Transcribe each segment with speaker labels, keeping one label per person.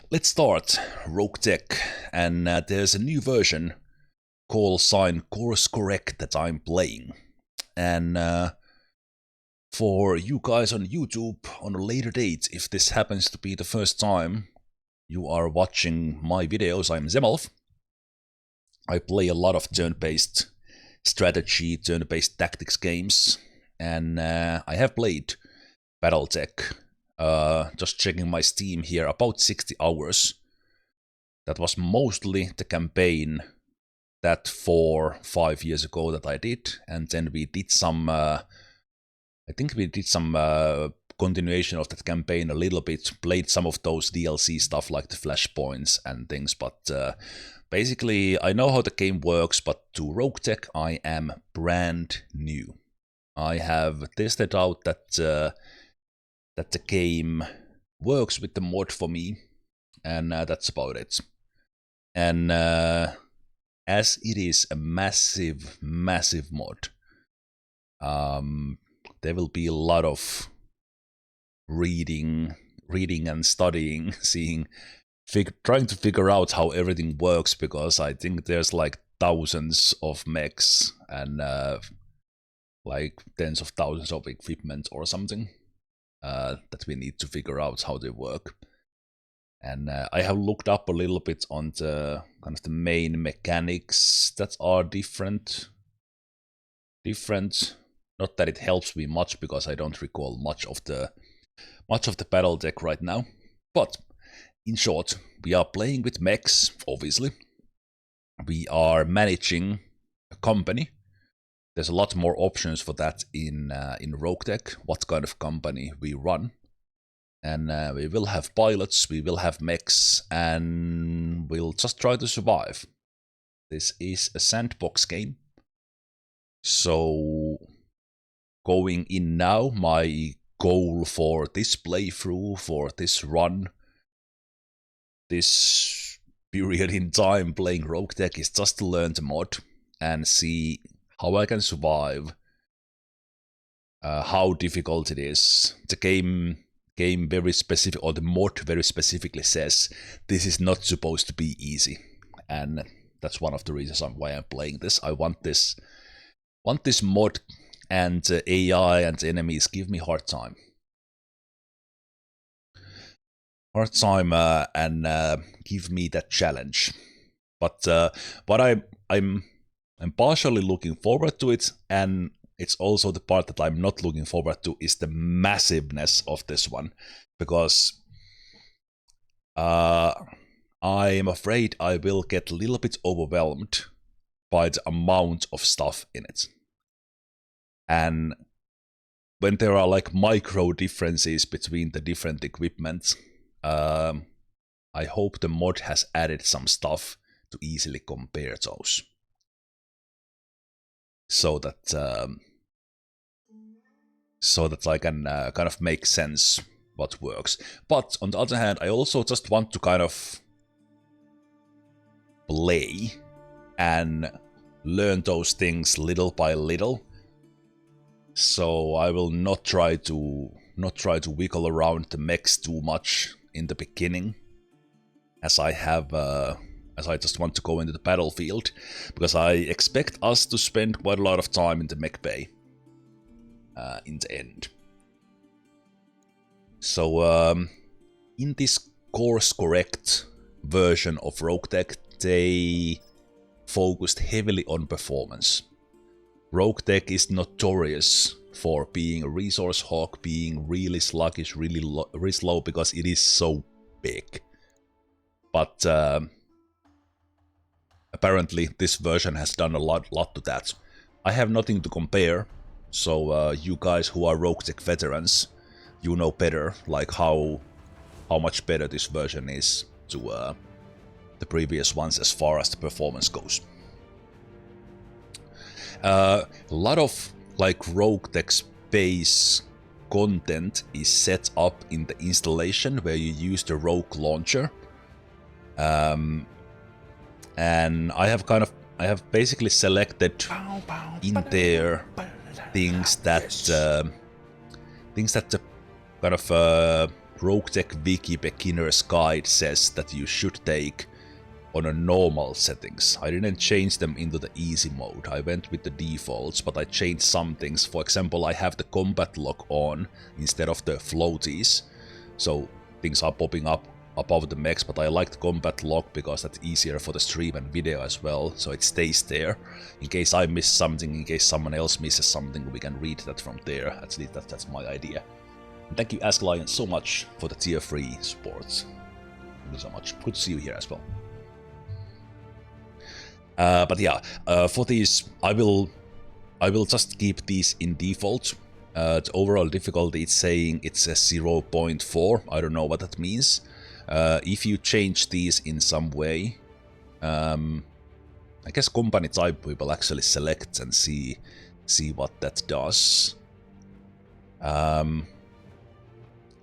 Speaker 1: Let's start RogueTech, and there's a new version, call sign course correct, that I'm playing. And for you guys on YouTube on a later date, if this happens to be the first time you are watching my videos, I'm Zemalf. I play a lot of turn-based strategy, turn-based tactics games, and I have played BattleTech. Just checking my Steam here, about 60 hours. That was mostly the campaign that 4-5 years ago that I did, and then we did some, I think we did some continuation of that campaign a little bit, played some of those DLC stuff like the flashpoints and things, but basically I know how the game works, but to RogueTech I am brand new. I have tested out that the game works with the mod for me, and that's about it. And as it is a massive mod, there will be a lot of reading and studying, trying to figure out how everything works, because I think there's like thousands of mechs and like tens of thousands of equipment or something. That we need to figure out how they work. And I have looked up a little bit on the kind of the main mechanics that are different. Not that it helps me much, because I don't recall much of the BattleTech right now. But in short, we are playing with mechs, obviously. We are managing a company. There's a lot more options for that in RogueTech, what kind of company we run. And we will have pilots, we will have mechs, and we'll just try to survive. This is a sandbox game. So, going in now, my goal for this playthrough, for this run, this period in time playing RogueTech, is just to learn the mod and see how I can survive, how difficult it is. The game very specific, or the mod very specifically says this is not supposed to be easy, and that's one of the reasons why I'm playing this. I want this mod, and AI and enemies give me hard time, and give me that challenge. But I'm partially looking forward to it, and it's also the part that I'm not looking forward to is the massiveness of this one, because I'm afraid I will get a little bit overwhelmed by the amount of stuff in it. And when there are like micro differences between the different equipment, I hope the mod has added some stuff to easily compare those, so that I can kind of make sense what works. But on the other hand, I also just want to kind of play and learn those things little by little. So I will not try to wiggle around the mechs too much in the beginning, as I just want to go into the battlefield, because I expect us to spend quite a lot of time in the mech bay in the end. So in this course correct version of RogueTech, they focused heavily on performance. RogueTech is notorious for being a resource hog, being really sluggish, really slow, because it is so big. But apparently this version has done a lot to that. I have nothing to compare, so you guys who are RogueTech veterans, you know better, like how much better this version is to the previous ones as far as the performance goes. A lot of like RogueTech's base content is set up in the installation, where you use the Rogue launcher. And I have basically selected in there things that kind of RogueTech Wiki Beginner's Guide says that you should take on a normal settings. I didn't change them into the easy mode. I went with the defaults, but I changed some things. For example, I have the combat lock on instead of the floaties, so things are popping up above the mechs, but I like the combat lock because that's easier for the stream and video as well, so it stays there. In case I miss something, in case someone else misses something, we can read that from there. At least that's my idea. And thank you, Ask Lion, so much for the tier 3 support. Thank you so much. Good to see you here as well. But yeah, for these, I will just keep these in default. The overall difficulty, it's saying it's a 0.4. I don't know what that means. If you change these in some way, I guess company type we will actually select and see what that does.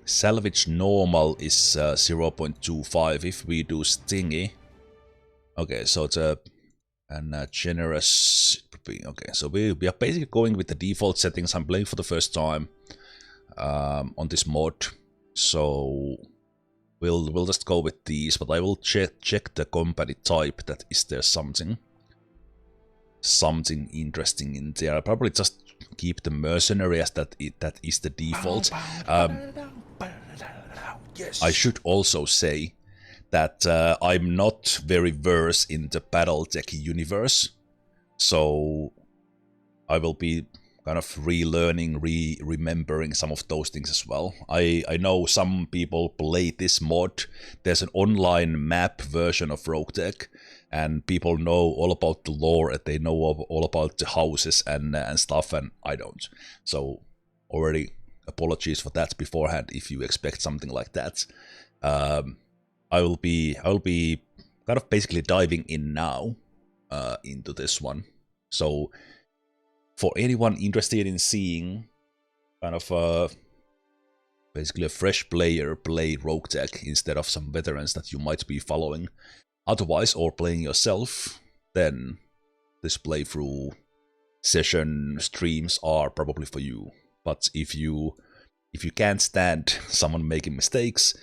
Speaker 1: Salvage normal is 0.25. If we do stingy, okay, so it's a generous. Okay, so we are basically going with the default settings. I'm playing for the first time on this mod, so we'll just go with these. But I will check the company type. That is there something interesting in there. I'll probably just keep the mercenary as that is the default. Yes. I should also say that I'm not very versed in the BattleTech universe, so I will be kind of relearning, remembering some of those things as well. I know some people play this mod. There's an online map version of RogueTech, and people know all about the lore, and they know all about the houses and stuff, and I don't. So already apologies for that beforehand if you expect something like that. I will be kind of basically diving in now into this one. So for anyone interested in seeing kind of basically a fresh player play RogueTech instead of some veterans that you might be following otherwise or playing yourself, then this playthrough session streams are probably for you. But if you can't stand someone making mistakes,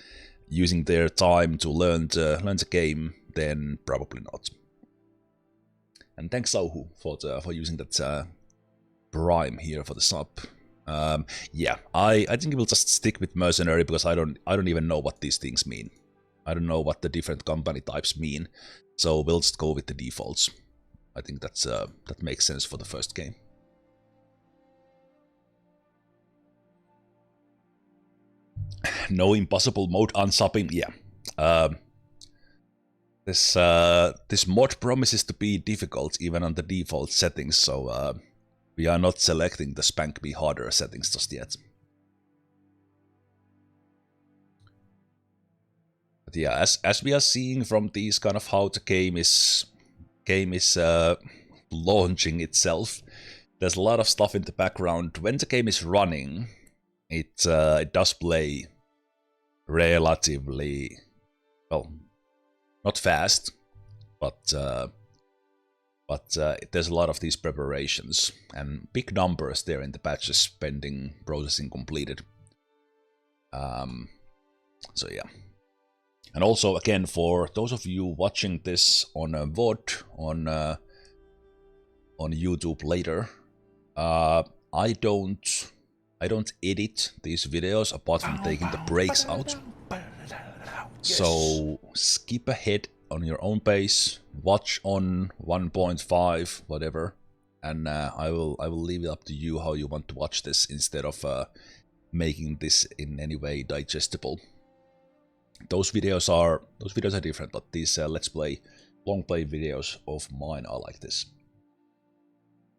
Speaker 1: using their time to learn the game, then probably not. And thanks Sauhu for using that Prime here for the sub. Yeah, I think we'll just stick with mercenary because I don't even know what these things mean. I don't know what the different company types mean, so we'll just go with the defaults. I think that makes sense for the first game. No impossible mode unsubbing, yeah. This mod promises to be difficult even on the default settings, so we are not selecting the Spank Me Harder settings just yet. But yeah, as we are seeing from these kind of how the game is launching itself, there's a lot of stuff in the background. When the game is running, it does play relatively, well, not fast, but there's a lot of these preparations and big numbers there in the patches pending processing completed. So yeah. And also again, for those of you watching this on a VOD on YouTube later, I don't edit these videos apart from taking the breaks out. So skip ahead on your own pace, watch on 1.5, whatever, and I will leave it up to you how you want to watch this instead of making this in any way digestible. Those videos are different, but these let's play, long play videos of mine are like this.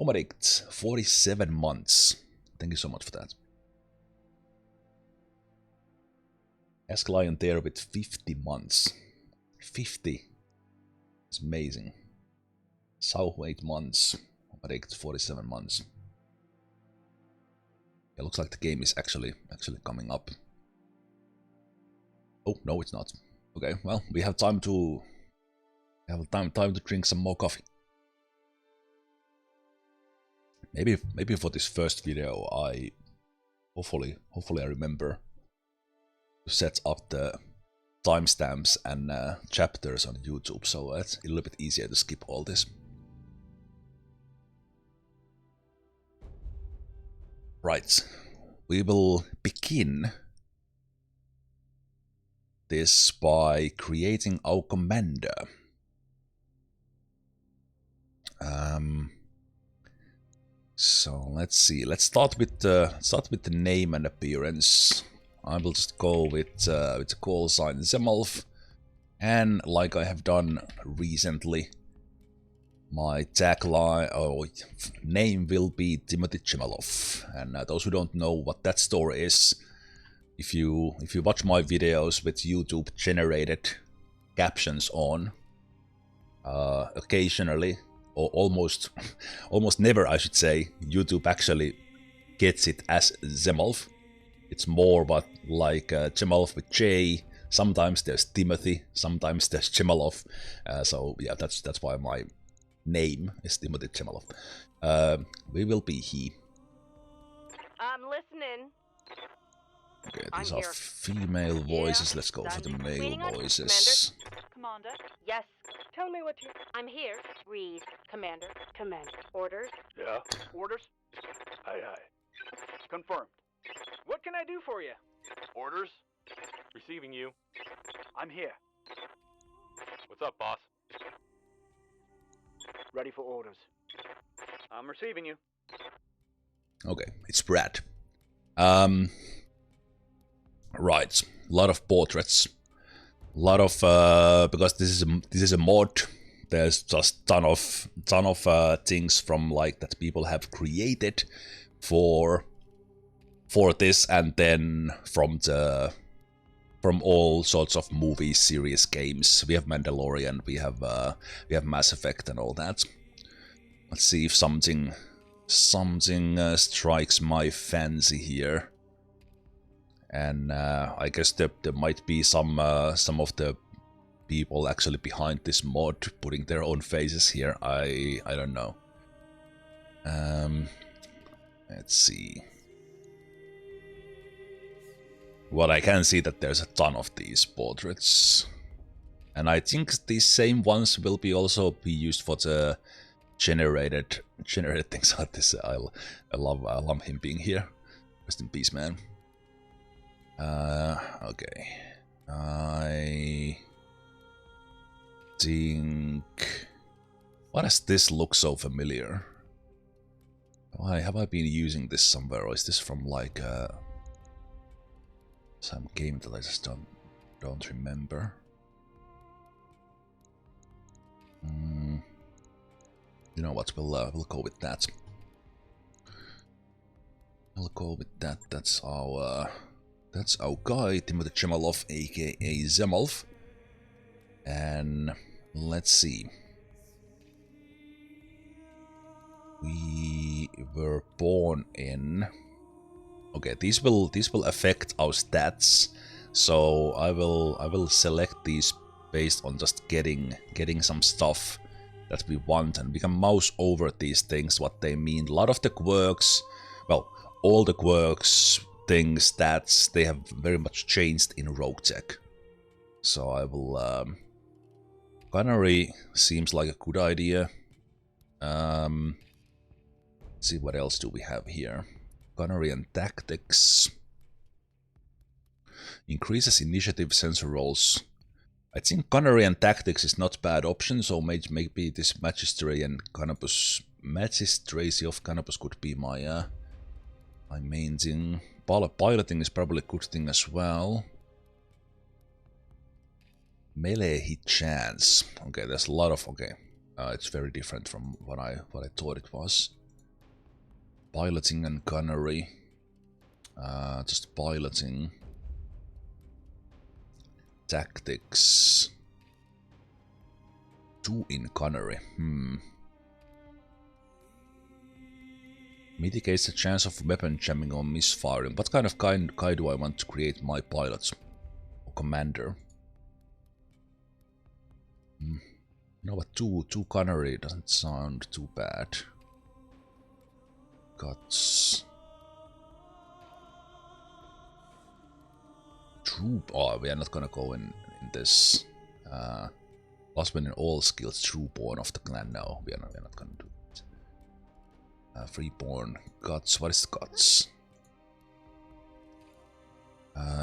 Speaker 1: Omadict, 47 months. Thank you so much for that. Ask Lion there with 50 months. 50. It's amazing. South 8 months. Omadict, 47 months. It looks like the game is actually coming up. Oh no, it's not. Okay, well, we have time to time to drink some more coffee. Maybe for this first video, hopefully I remember set up the timestamps and chapters on YouTube, so it's a little bit easier to skip all this. Right, we will begin this by creating our commander. So let's see. Let's start with the name and appearance. I will just go with the call sign Zemalf, and like I have done recently, my tagline or name will be Timothy Zemalf. And those who don't know what that story is, if you watch my videos with YouTube generated captions on, occasionally or almost never, I should say, YouTube actually gets it as Zemalf. It's more but like Zemalf with J. Sometimes there's Timothy, sometimes there's Zemalf. So yeah, that's why my name is Timothy Zemalf. We will be he.
Speaker 2: I'm listening.
Speaker 1: Okay, these are female voices. Let's go for the male voices.
Speaker 2: Commander. Yes. Tell me what you... I'm here. Read. Commander. Commander. Orders.
Speaker 3: Yeah. Orders? Aye, aye. Confirmed. What can I do for you? Orders? Receiving you. I'm here. What's up, boss? Ready for orders. I'm receiving you.
Speaker 1: Okay, it's Brad. Right, a lot of portraits, a lot of because this is a mod. There's just ton of things from like that people have created for this, and then from all sorts of movies, series, games. We have Mandalorian, we have Mass Effect and all that. Let's see if something strikes my fancy here. And I guess there might be some of the people actually behind this mod putting their own faces here. I don't know. Let's see. What I can see that there's a ton of these portraits, and I think these same ones will be also be used for the generated things like this. I love him being here. Rest in peace, man. Okay. I think... Why does this look so familiar? Why have I been using this somewhere, or is this from like some game that I just don't remember? You know what? We'll go with that. We'll go with that. That's our guy, Timothy Zemalf, aka Zemalf. And let's see. We were born in... Okay, these will affect our stats. So I will select these based on just getting some stuff that we want, and we can mouse over these things, what they mean. A lot of the quirks, well, all the quirks, things, stats, they have very much changed in RogueTech. So I will... Gunnery seems like a good idea. Let's see, what else do we have here? Gunnery and tactics. Increases initiative sensor rolls. I think gunnery and tactics is not bad option, so maybe this magistracy of Canopus could be my my main thing. Piloting is probably a good thing as well. Melee hit chance. Okay, there's a lot of... Okay, it's very different from what I thought it was. Piloting and gunnery. Just piloting. Tactics. 2 in gunnery. Mitigates the chance of weapon jamming or misfiring. What kind of guy do I want to create my pilot or commander? You know what? 2 gunnery doesn't sound too bad. Guts. troop. Oh, we are not gonna go in this. Last one in all skills, trueborn of the clan. No, we are not gonna do it. Freeborn guts. What is guts?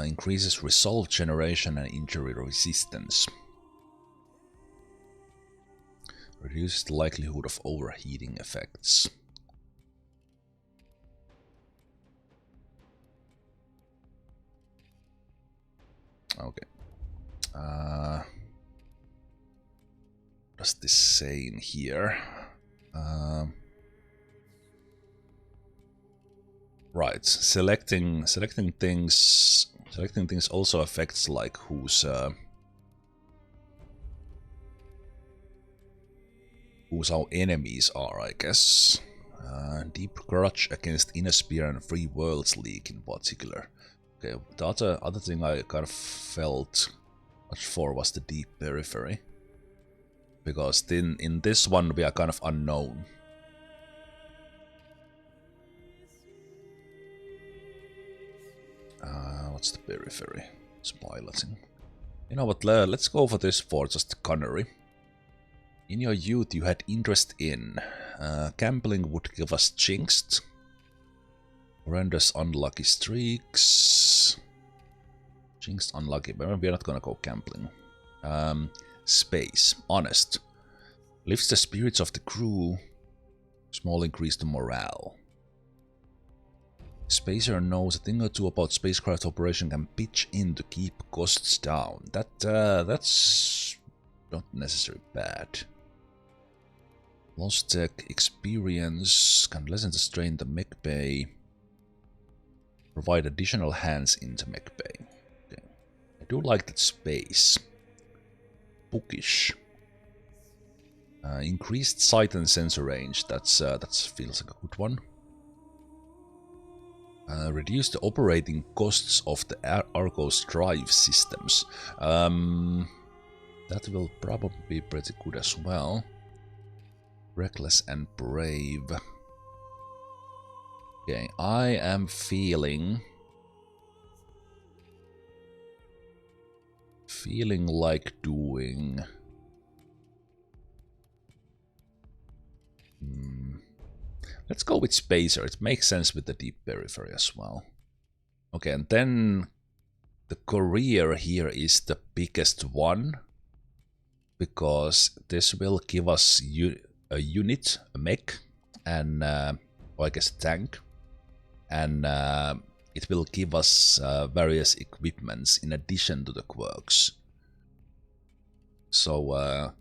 Speaker 1: Increases resolve generation and injury resistance. Reduces the likelihood of overheating effects. Okay. What does this say in here? Right. Selecting things also affects like whose our enemies are, I guess. Deep grudge against Inner Sphere and Free Worlds League in particular. Okay, the other thing I kind of felt much for was the Deep Periphery. Because in this one we are kind of unknown. What's the Periphery? It's piloting. You know what, let's go for this for just gunnery. In your youth you had interest in gambling would give us jinxed. Renders unlucky streaks. Jinxed unlucky, but we're not gonna go gambling. Space, honest. Lifts the spirits of the crew. Small increase to morale. Spacer knows a thing or two about spacecraft operation, can pitch in to keep costs down. That's not necessarily bad. Lost tech experience can lessen the strain to mech bay. Provide additional hands into mech bay. Okay. I do like that space. Bookish. Increased sight and sensor range. That feels like a good one. Reduce the operating costs of the Argo's drive systems. That will probably be pretty good as well. Reckless and brave. Okay, I am feeling like doing let's go with Spacer. It makes sense with the Deep Periphery as well. Okay, and then the career here is the biggest one, because this will give us a unit, a mech, and I guess a tank, and it will give us various equipments in addition to the quirks. So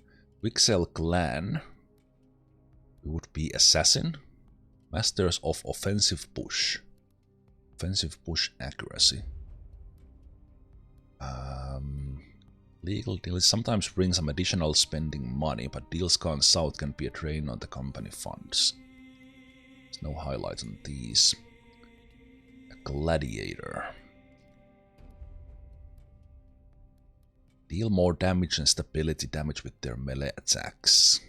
Speaker 1: Wixel clan would be assassin, masters of offensive push accuracy. Legal deals sometimes bring some additional spending money, but deals gone south can be a drain on the company funds. There's no highlight on these. A gladiator. Deal more damage and stability damage with their melee attacks.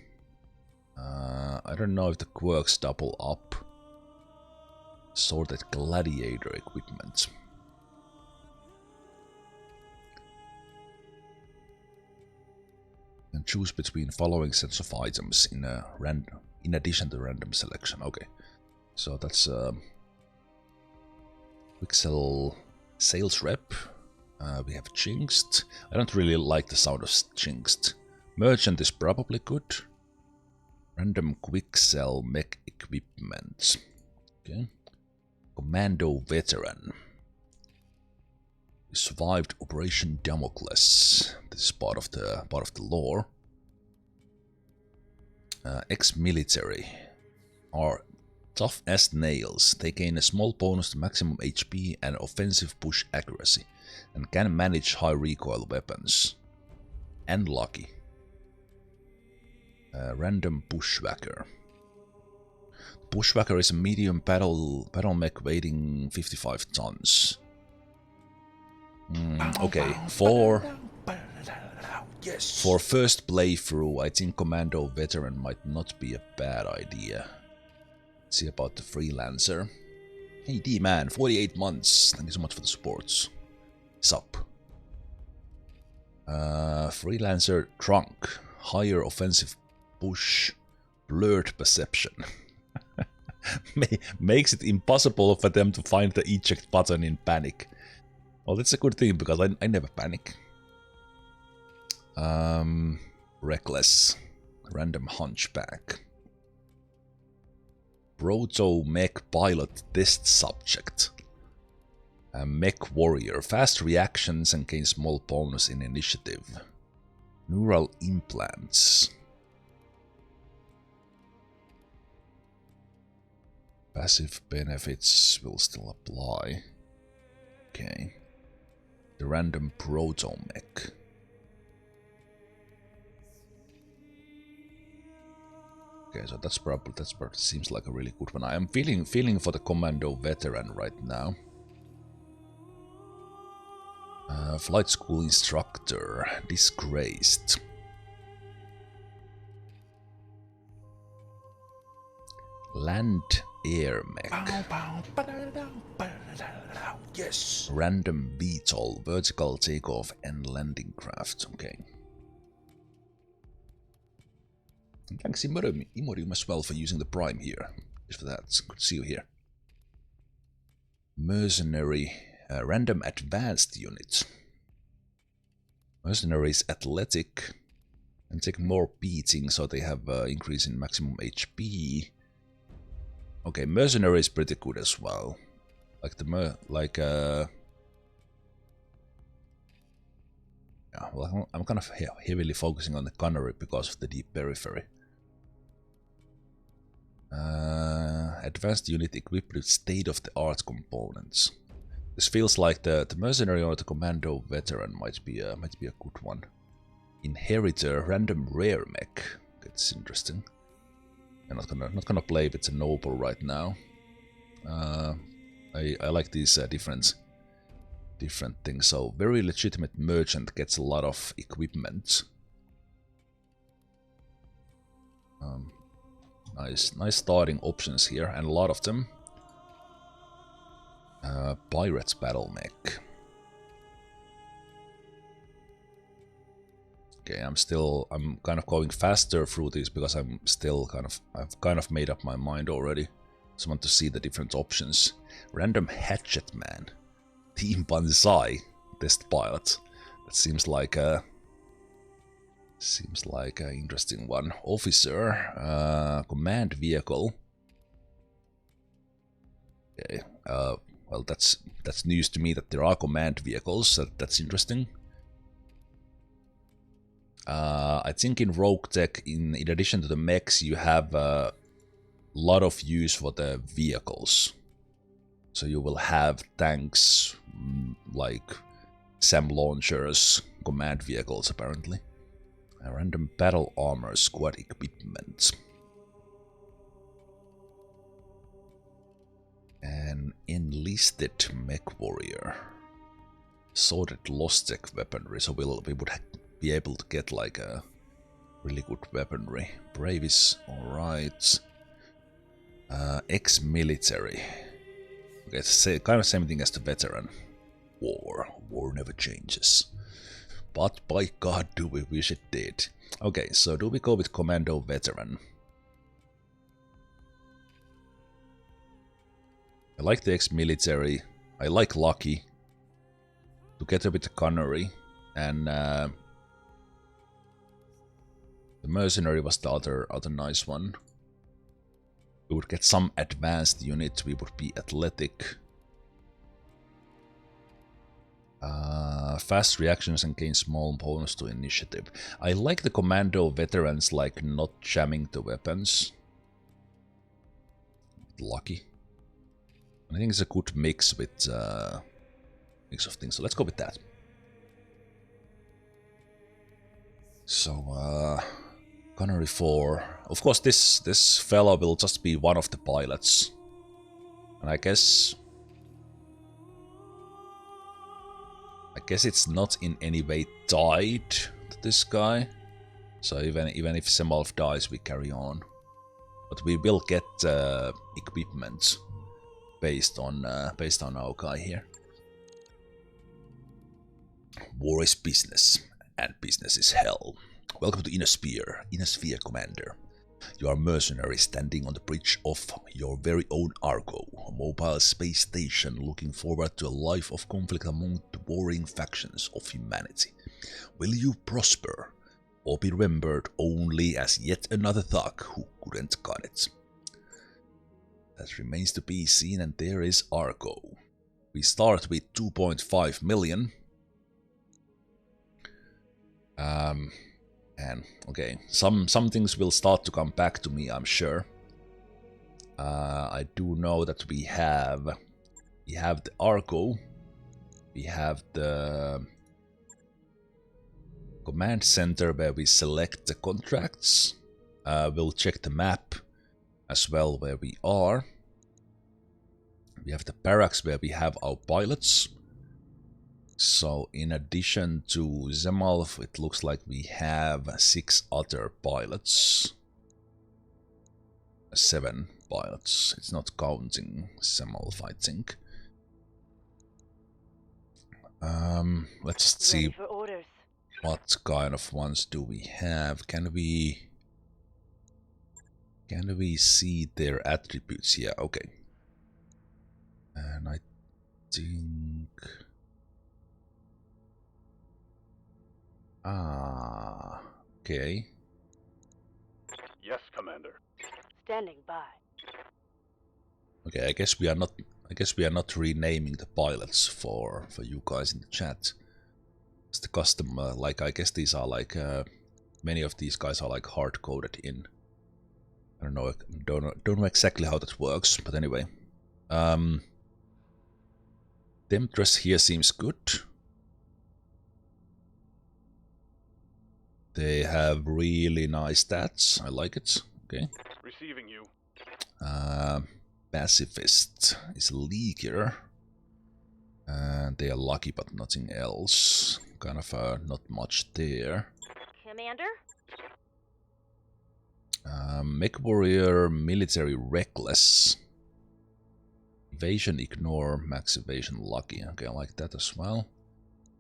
Speaker 1: I don't know if the quirks double up. Sorted gladiator equipment. And choose between following sets of items in addition to random selection. Okay, so that's Wixel sales rep. We have Jinxed. I don't really like the sound of Jinxed. Merchant is probably good. Random quick sell mech equipment. Okay. Commando veteran. Survived Operation Damocles. This is part of the lore. Ex-military are tough as nails. They gain a small bonus to maximum HP and offensive push accuracy, and can manage high recoil weapons. And lucky. Random bushwhacker. Bushwhacker is a medium battle mech weighing 55 tons. Okay, for first playthrough, I think Commando Veteran might not be a bad idea. Let's see about the Freelancer. Hey D-Man, 48 months. Thank you so much for the supports. Sup? Freelancer trunk. Higher offensive push. Blurred perception. Makes it impossible for them to find the eject button in panic. Well, that's a good thing because I never panic. Reckless. Random hunchback. Proto mech pilot test subject. A mech warrior. Fast reactions and gain small bonus in initiative. Neural implants. Passive benefits will still apply. Okay. The random proto mech. Okay, so that's probably seems like a really good one. I am feeling for the commando veteran right now. Flight school instructor, disgraced. Land air mech. Yes. Random VTOL, vertical takeoff and landing craft. Okay. Thanks Imodium as well for using the prime here. Just for that, it's good to see you here. Mercenary, random advanced unit. Mercenary is athletic and take more beating, so they have increase in maximum HP. Okay, mercenary is pretty good as well. Like the yeah, well, I'm kind of heavily focusing on the gunnery because of the deep periphery. Advanced unit equipped with state-of-the-art components. This feels like the mercenary or the commando veteran might be a good one. Inheritor, random rare mech. That's interesting. I'm not gonna play if it's a noble right now. I like these different things. So very legitimate merchant gets a lot of equipment. Nice starting options here, and a lot of them. Pirates battle mech. Okay, I'm kind of going faster through these because I've kind of made up my mind already. So I want to see the different options. Random hatchet man. Team Banzai test pilot. That seems like an interesting one. Officer, command vehicle. Okay, well that's news to me that there are command vehicles. So that's interesting. I think in RogueTech, in addition to the mechs, you have a lot of use for the vehicles. So you will have tanks, like SAM launchers, command vehicles apparently. A random battle armor squad equipment. An enlisted mech warrior. Sorted lost tech weaponry, so we would be able to get like a really good weaponry. Brave is alright. Ex-military. Okay, it's kind of same thing as the veteran. War never changes. But by God, do we wish it did. Okay, so do we go with commando veteran? I like the ex-military. I like lucky. Together with the gunnery. And the mercenary was the other nice one. We would get some advanced unit. We would be athletic. Fast reactions and gain small bonus to initiative. I like the commando veterans, like not jamming the weapons. Lucky. I think it's a good mix with mix of things. So let's go with that. So gunnery 4. Of course, this fellow will just be one of the pilots, and I guess it's not in any way tied to this guy. So even if Zemalf dies, we carry on. But we will get equipment based on our guy here. War is business. and business is hell. Welcome to Inner Commander. You are a mercenary standing on the bridge of your very own Argo, a mobile space station looking forward to a life of conflict among the warring factions of humanity. Will you prosper, or be remembered only as yet another thug who couldn't cut it? That remains to be seen, and there is Argo. We start with 2.5 million. And okay, some things will start to come back to me, I'm sure. I do know that we have the Argo, we have the command center where we select the contracts. We'll check the map as well where we are. We have the barracks where we have our pilots. So in addition to Zemalf, it looks like we have 6 other pilots. 7 pilots. It's not counting Zemalf, I think. Let's see what kind of ones do we have. Can we see their attributes? Yeah, okay. And I think... okay.
Speaker 3: Yes, Commander.
Speaker 2: Standing by.
Speaker 1: Okay, I guess we are not renaming the pilots for you guys in the chat. It's the custom, like I guess these are like many of these guys are like hard coded in. I don't know exactly how that works, but anyway. Temptress here seems good. They have really nice stats. I like it. Okay.
Speaker 3: Receiving you.
Speaker 1: Pacifist is leakier. And they are lucky, but nothing else. Kind of not much there.
Speaker 2: Commander?
Speaker 1: Mech warrior, military reckless. Evasion ignore, max evasion lucky. Okay, I like that as well.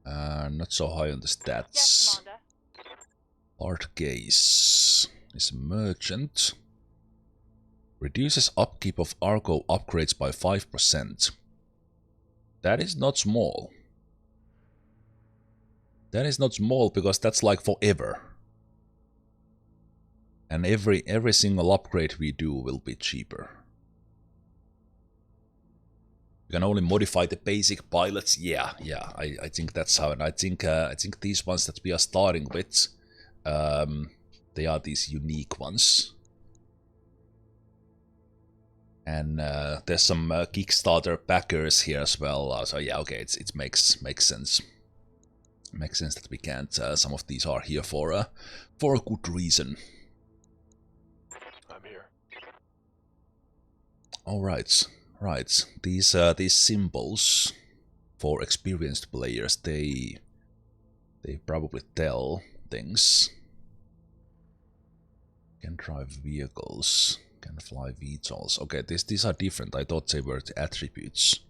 Speaker 1: Not so high on the stats.
Speaker 2: Yes, Commander.
Speaker 1: Art gaze is a merchant. Reduces upkeep of Argo upgrades by 5%. That is not small. That is not small because that's like forever. And every single upgrade we do will be cheaper. You can only modify the basic pilots. Yeah, I think that's how. And I think these ones that we are starting with, they are these unique ones. And there's some Kickstarter backers here as well. So yeah, okay, it makes sense. Makes sense that we can't. Some of these are here for a good reason.
Speaker 3: I'm here.
Speaker 1: All right. Right, these symbols for experienced players, they probably tell things. Can drive vehicles, can fly VTOLs. Okay, these are different. I thought they were the attributes.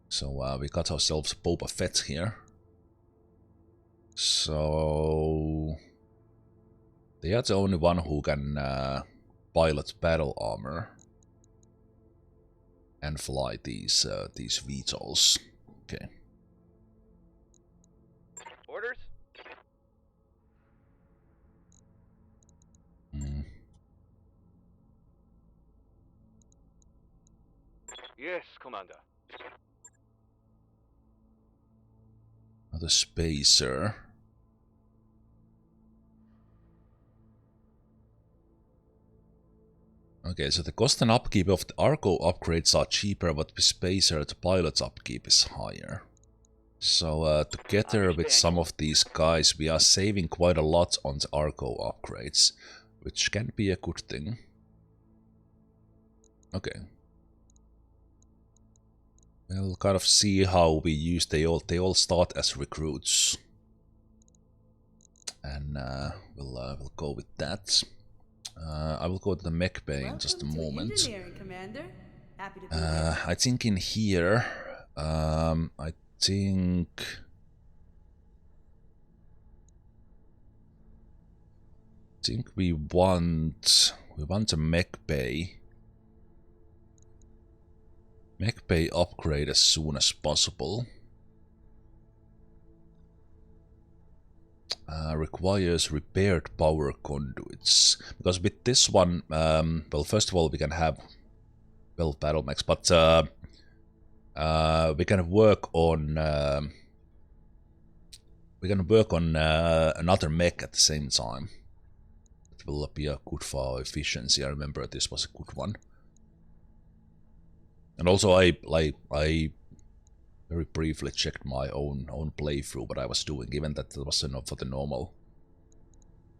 Speaker 1: So we got ourselves Boba Fett here. So they are the only one who can pilot battle armor. And fly these VTOLs. Okay.
Speaker 3: Orders? Yes, Commander.
Speaker 1: Another spacer. Okay, so the cost and upkeep of the Argo upgrades are cheaper, but with Spacer the pilot's upkeep is higher. So together with some of these guys we are saving quite a lot on the Argo upgrades, which can be a good thing. Okay. We'll kind of see how we use, they all start as recruits. And we'll go with that. I will go to the mech bay in just a moment. I think in here, I think think we want a mech bay. Mech bay upgrade as soon as possible. Requires repaired power conduits. Because with this one, well, first of all, we can have, well, battle mechs, but we can work on another mech at the same time. It will be a good for our efficiency. I remember this was a good one. And also, I very briefly checked my own playthrough, what I was doing, given that it was enough for the normal.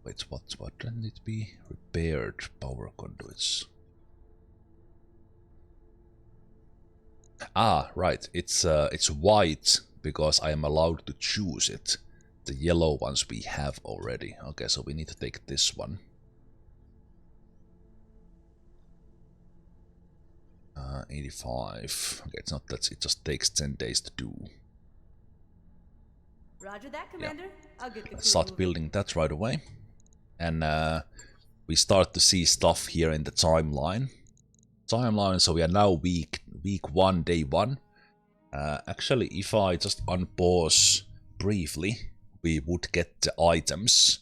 Speaker 1: Wait, what can it be? Repaired power conduits. Ah, right. It's white because I am allowed to choose it. The yellow ones we have already. Okay, so we need to take this one. 85. Okay, it's not that, it just takes 10 days to do.
Speaker 4: Roger that, Commander. Yeah. I'll get the crew.
Speaker 1: Start building that right away. And we start to see stuff here in the timeline. So we are now week 1, day 1. Actually, if I just unpause briefly, we would get the items.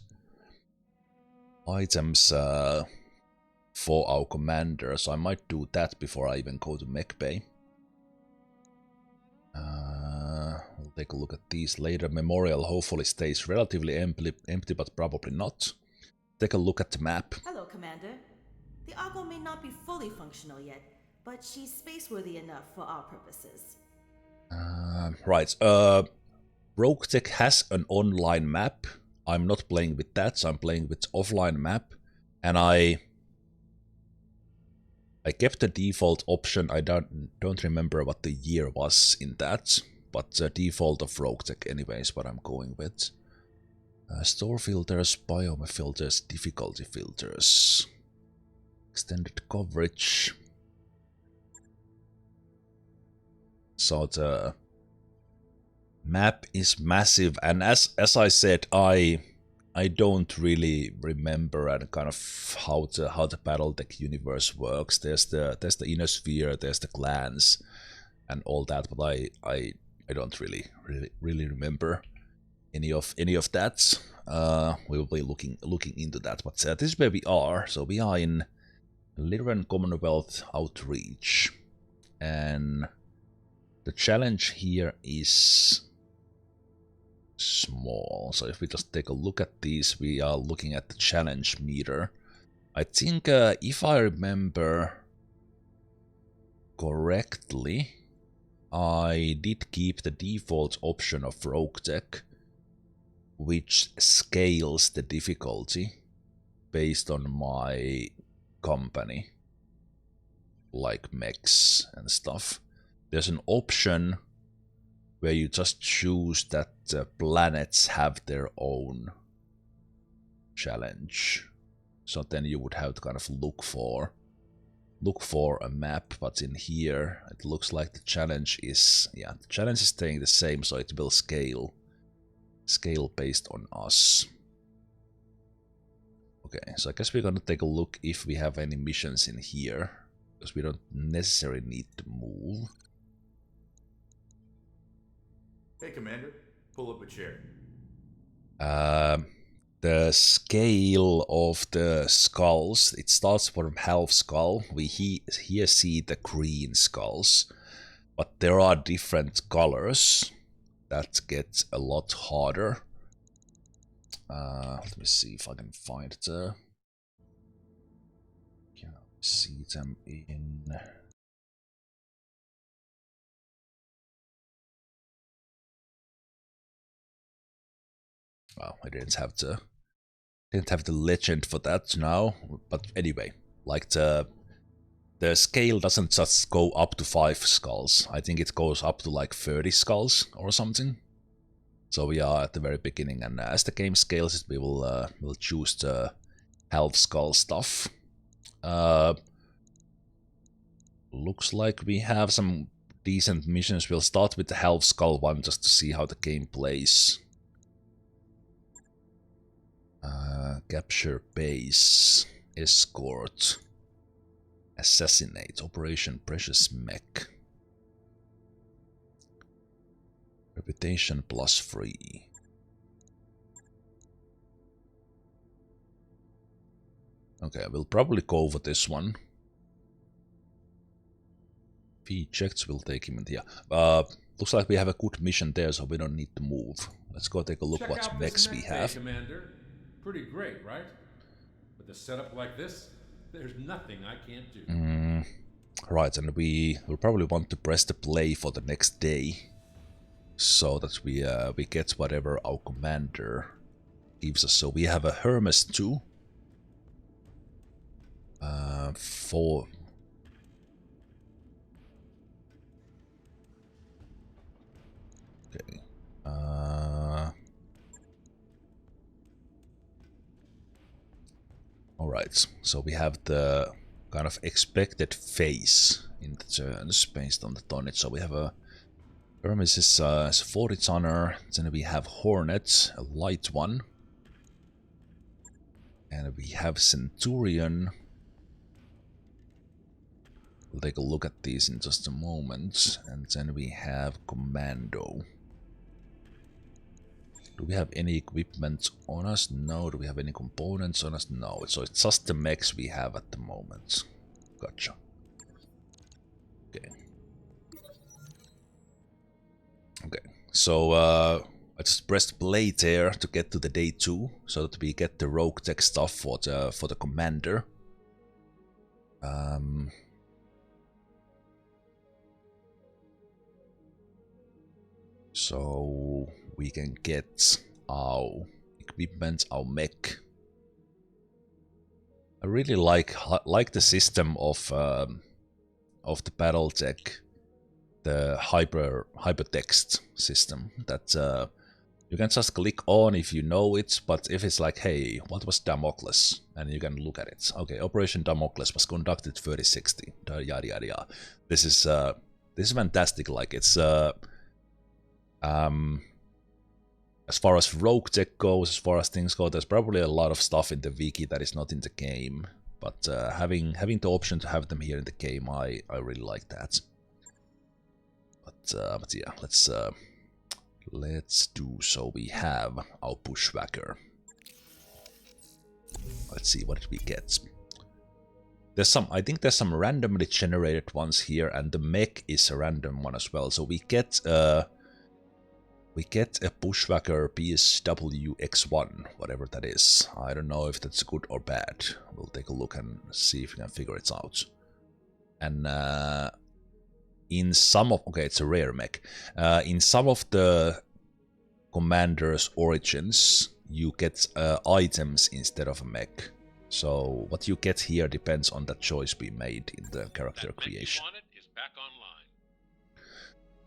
Speaker 1: For our commander, so I might do that before I even go to mech bay. We'll take a look at these later. Memorial hopefully stays relatively empty, but probably not. Take a look at the map.
Speaker 4: Hello, Commander. The Argo may not be fully functional yet, but she's space-worthy enough for our purposes.
Speaker 1: Right. RogueTech has an online map. I'm not playing with that, so I'm playing with offline map, and I kept the default option. I don't remember what the year was in that, but the default of RogueTech anyway is what I'm going with. Store filters, biome filters, difficulty filters, extended coverage. So the map is massive, and as I said, I don't really remember and kind of how the BattleTech universe works. There's the inner sphere, there's the clans, and all that, but I don't really remember any of that. We will be looking into that. But this is where we are. So we are in Lyran Commonwealth Outreach, and the challenge here is small. So if we just take a look at these, we are looking at the challenge meter. I think if I remember correctly, I did keep the default option of RogueTech, which scales the difficulty based on my company, like mechs and stuff. There's an option where you just choose that planets have their own challenge. So then you would have to kind of look for a map, but in here it looks like the challenge is staying the same, so it will scale based on us. Okay, so I guess we're gonna take a look if we have any missions in here, because we don't necessarily need to move.
Speaker 5: Hey, Commander, pull up a chair.
Speaker 1: The scale of the skulls, it starts from half skull. We here see the green skulls, but there are different colors that get a lot harder. Let me see if I can find the... Can I see them in... Well, I didn't have the legend for that now, but anyway, like the scale doesn't just go up to 5 skulls. I think it goes up to like 30 skulls or something. So we are at the very beginning, and as the game scales it, we will we'll choose the half skull stuff. Looks like we have some decent missions. We'll start with the half skull one just to see how the game plays. Capture base, escort, assassinate, operation precious mech. Reputation +3. Okay, we'll probably go for this one. If he checks, we'll take him in here. Looks like we have a good mission there, so we don't need to move. Let's go take a look what mechs we have.
Speaker 6: Commander. Pretty great, right? With a setup like this, there's nothing I can't do.
Speaker 1: Right, and we will probably want to press the play for the next day, so that we get whatever our commander gives us. So we have a Hermes 2. 4. Okay. Alright, so we have the kind of expected phase in the turns based on the tonnage. So we have a Hermes is a 40 tonner, then we have Hornet, a light one. And we have Centurion. We'll take a look at these in just a moment. And then we have Commando. Do we have any equipment on us? No. Do we have any components on us? No. So it's just the mechs we have at the moment. Gotcha. Okay. Okay. So I just pressed play there to get to the day 2, so that we get the RogueTech stuff for the commander. So we can get our equipment, our mech. I really like the system of the BattleTech, the hypertext system that you can just click on if you know it, but if it's like, hey, what was Damocles? And you can look at it. Okay, Operation Damocles was conducted 3060. Yada yada yada. This is fantastic. Like it's as far as RogueTech goes, as far as things go, there's probably a lot of stuff in the wiki that is not in the game. But having the option to have them here in the game, I really like that. But yeah, let's do so. We have our bushwhacker. Let's see, what did we get? I think there's some randomly generated ones here, and the mech is a random one as well. So we get a bushwhacker PSW X1, whatever that is. I don't know if that's good or bad. We'll take a look and see if we can figure it out. And in some of... okay, it's a rare mech. In some of the commander's origins, you get items instead of a mech. So what you get here depends on the choice we made in the character creation.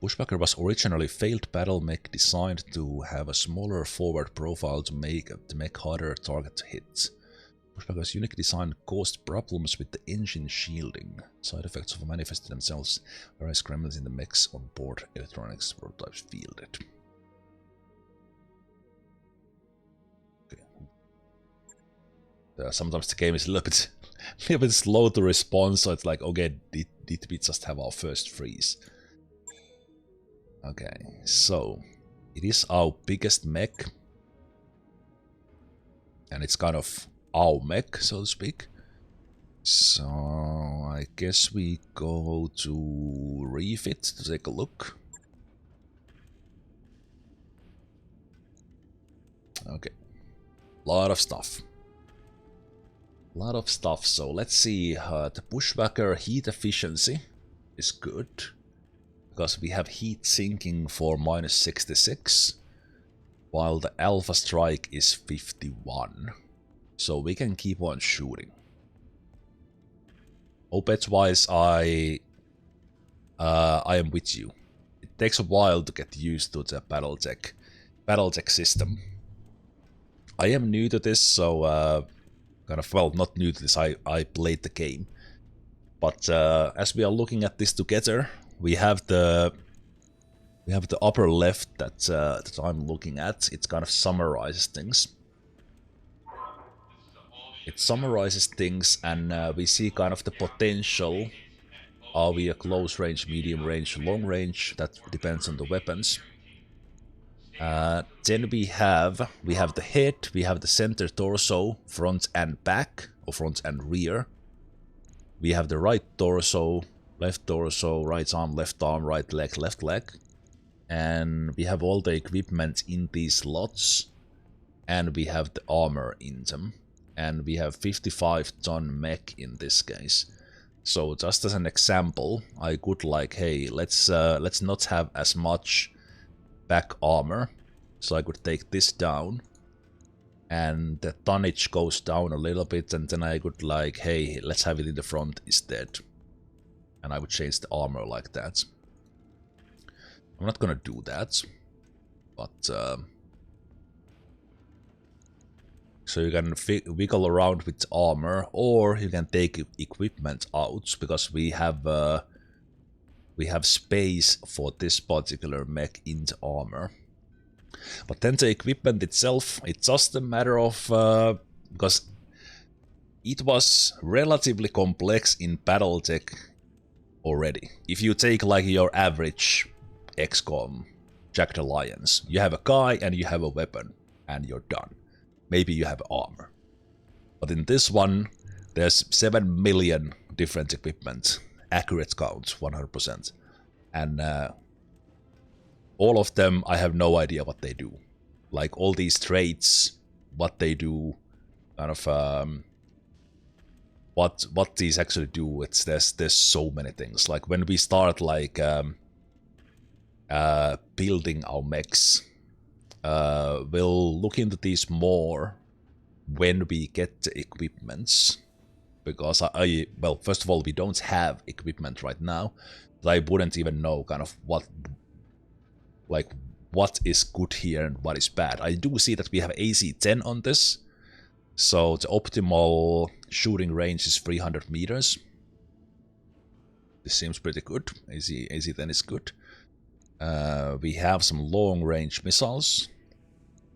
Speaker 1: Bushwhacker was originally failed battle mech designed to have a smaller forward profile to make the mech harder target to hit. Bushwhacker's unique design caused problems with the engine shielding. Side effects have manifested themselves, various gremlins in the mech's onboard electronics prototypes fielded. Okay. Sometimes the game is a little bit slow to respond, so it's like, okay, did we just have our first freeze? Okay, so it is our biggest mech, and it's kind of our mech, so to speak. So I guess we go to refit to take a look. Okay, lot of stuff. So let's see, the bushwhacker heat efficiency is good, because we have heat sinking for -66, while the alpha strike is 51. So we can keep on shooting. OPEX wise, I am with you. It takes a while to get used to the BattleTech system. I am new to this, so kind of, well, not new to this, I played the game. But as we are looking at this together, we have the upper left that I'm looking at. It kind of summarizes things. it summarizes things, and we see kind of the potential. Are we a close range, medium range, long range? That depends on the weapons. Then we have the head, we have the center torso, front and back, or front and rear. We have the right torso, right arm, right leg, left leg. And we have all the equipment in these slots. And we have the armor in them. And we have 55-ton mech in this case. So just as an example, I could like, hey, let's not have as much back armor. So I could take this down. And the tonnage goes down a little bit, and then I could like, hey, let's have it in the front instead. And I would change the armor like that. I'm not gonna do that, but so you can wiggle around with armor, or you can take equipment out, because we have space for this particular mech in the armor. But then the equipment itself, it's just a matter of because it was relatively complex in BattleTech already. If you take like your average XCOM Jagged Alliance, you have a guy and you have a weapon and you're done. Maybe you have armor. But in this one, there's 7 million different equipment. Accurate count, 100%. And all of them, I have no idea what they do. Like all these traits, what they do, kind of what these actually do. There's so many things. Like when we start like building our mechs, we'll look into these more when we get the equipments, because well, first of all, we don't have equipment right now, but I wouldn't even know kind of what is good here and what is bad. I do see that we have AC-10 on this, so the optimal shooting range is 300 meters. This seems pretty good. AC-10 is good. We have some long-range missiles.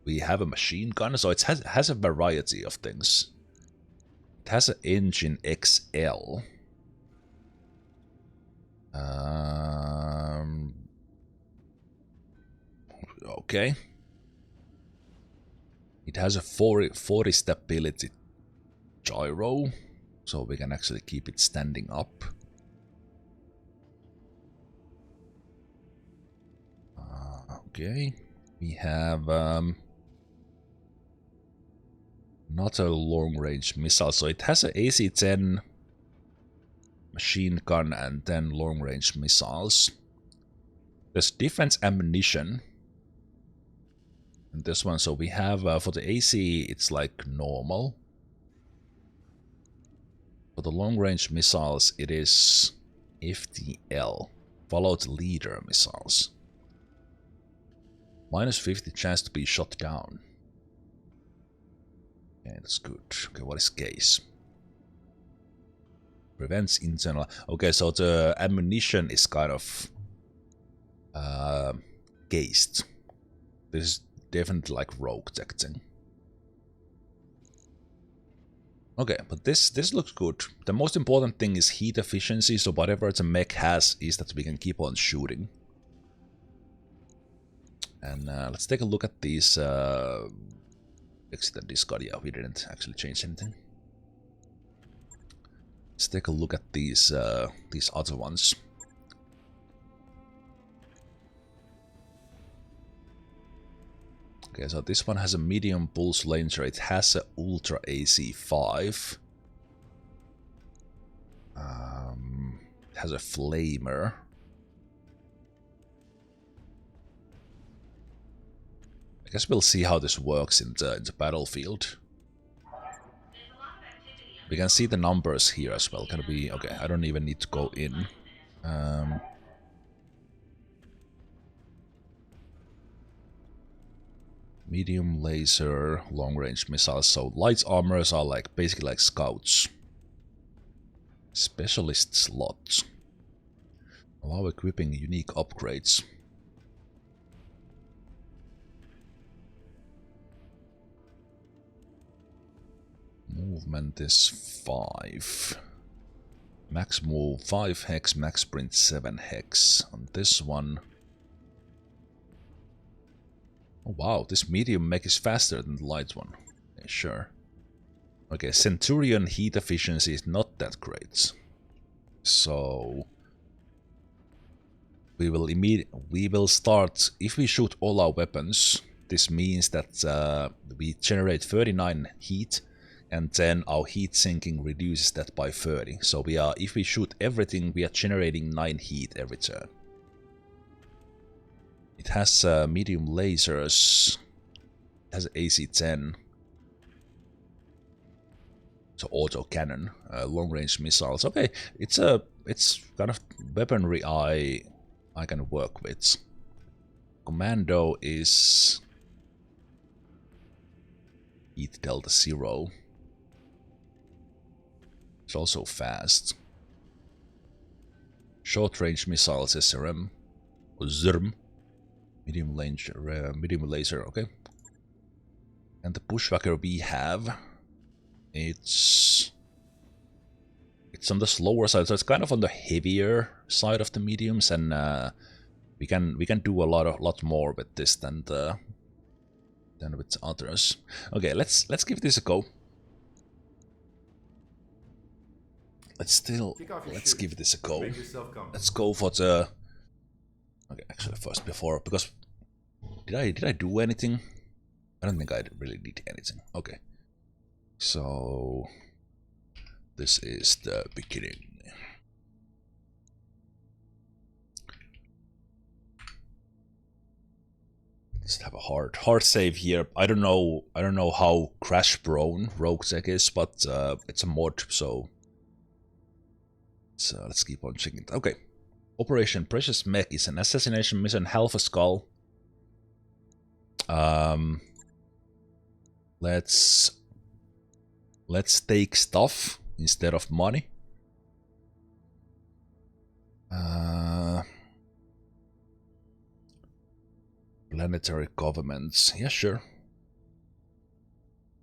Speaker 1: We have a machine gun, so it has a variety of things. It has an engine XL. Okay. It has a 40 stability gyro, so we can actually keep it standing up. Okay, we have not a long-range missile, so it has an AC-10 machine gun and then long-range missiles. There's defense ammunition in this one, so we have for the AC it's like normal. For the long-range missiles it is FTL, followed leader missiles. Minus 50 chance to be shot down. Okay, that's good. Okay, what is case? Prevents internal... Okay, so the ammunition is kind of cased. This is definitely like RogueTech thing. Okay, but this looks good. The most important thing is heat efficiency, so whatever the mech has is that we can keep on shooting. And let's take a look at these exit and discard. Yeah, we didn't actually change anything. Let's take a look at these other ones. Okay, so this one has a medium pulse launcher. It has a ultra AC5. It has a flamer. I guess we'll see how this works in the battlefield. We can see the numbers here as well. Can we? Okay, I don't even need to go in. Medium laser, long range missiles. So light armors are like basically like scouts. Specialist slots. Allow equipping unique upgrades. Move movement is 5. Max move 5 hex, max sprint 7 hex. On this one... Oh wow, this medium mech is faster than the light one. Okay, sure. Okay, Centurion heat efficiency is not that great. So... We will start... If we shoot all our weapons, this means that we generate 39 heat, and then our heat sinking reduces that by 30. So we are, if we shoot everything, we are generating 9 heat every turn. It has medium lasers. It has AC-10. So auto cannon, long range missiles. Okay, it's kind of weaponry I can work with. Commando is heat delta 0. It's also fast. Short range missiles SRM or ZRM. Medium laser, okay. And the bushwhacker we have, it's on the slower side, so it's kind of on the heavier side of the mediums, and we can do a lot more with this than with others. Okay, let's give this a go. Let's give this a go. Let's go for the... Okay, actually first because did I do anything? I don't think I really did anything. Okay. So this is the beginning. Just have a hard save here. I don't know how crash prone RogueTech is, but it's a mod, so let's keep on checking it. Okay. Operation Precious Mech is an assassination mission, half a skull. Let's take stuff instead of money. Planetary governments. Yeah, sure.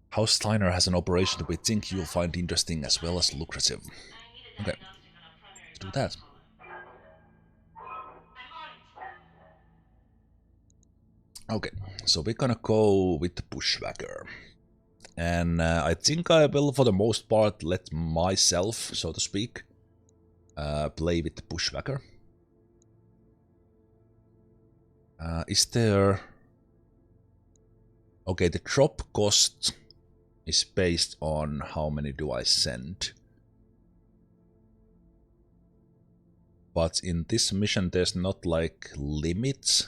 Speaker 1: House Steiner has an operation that we think you'll find interesting as well as lucrative. Okay. Let's do that. Okay, so we're gonna go with the bushwhacker. And I think I will, for the most part, let myself, so to speak, play with the bushwhacker. Is there... Okay, the drop cost is based on how many do I send. But in this mission there's not like limits.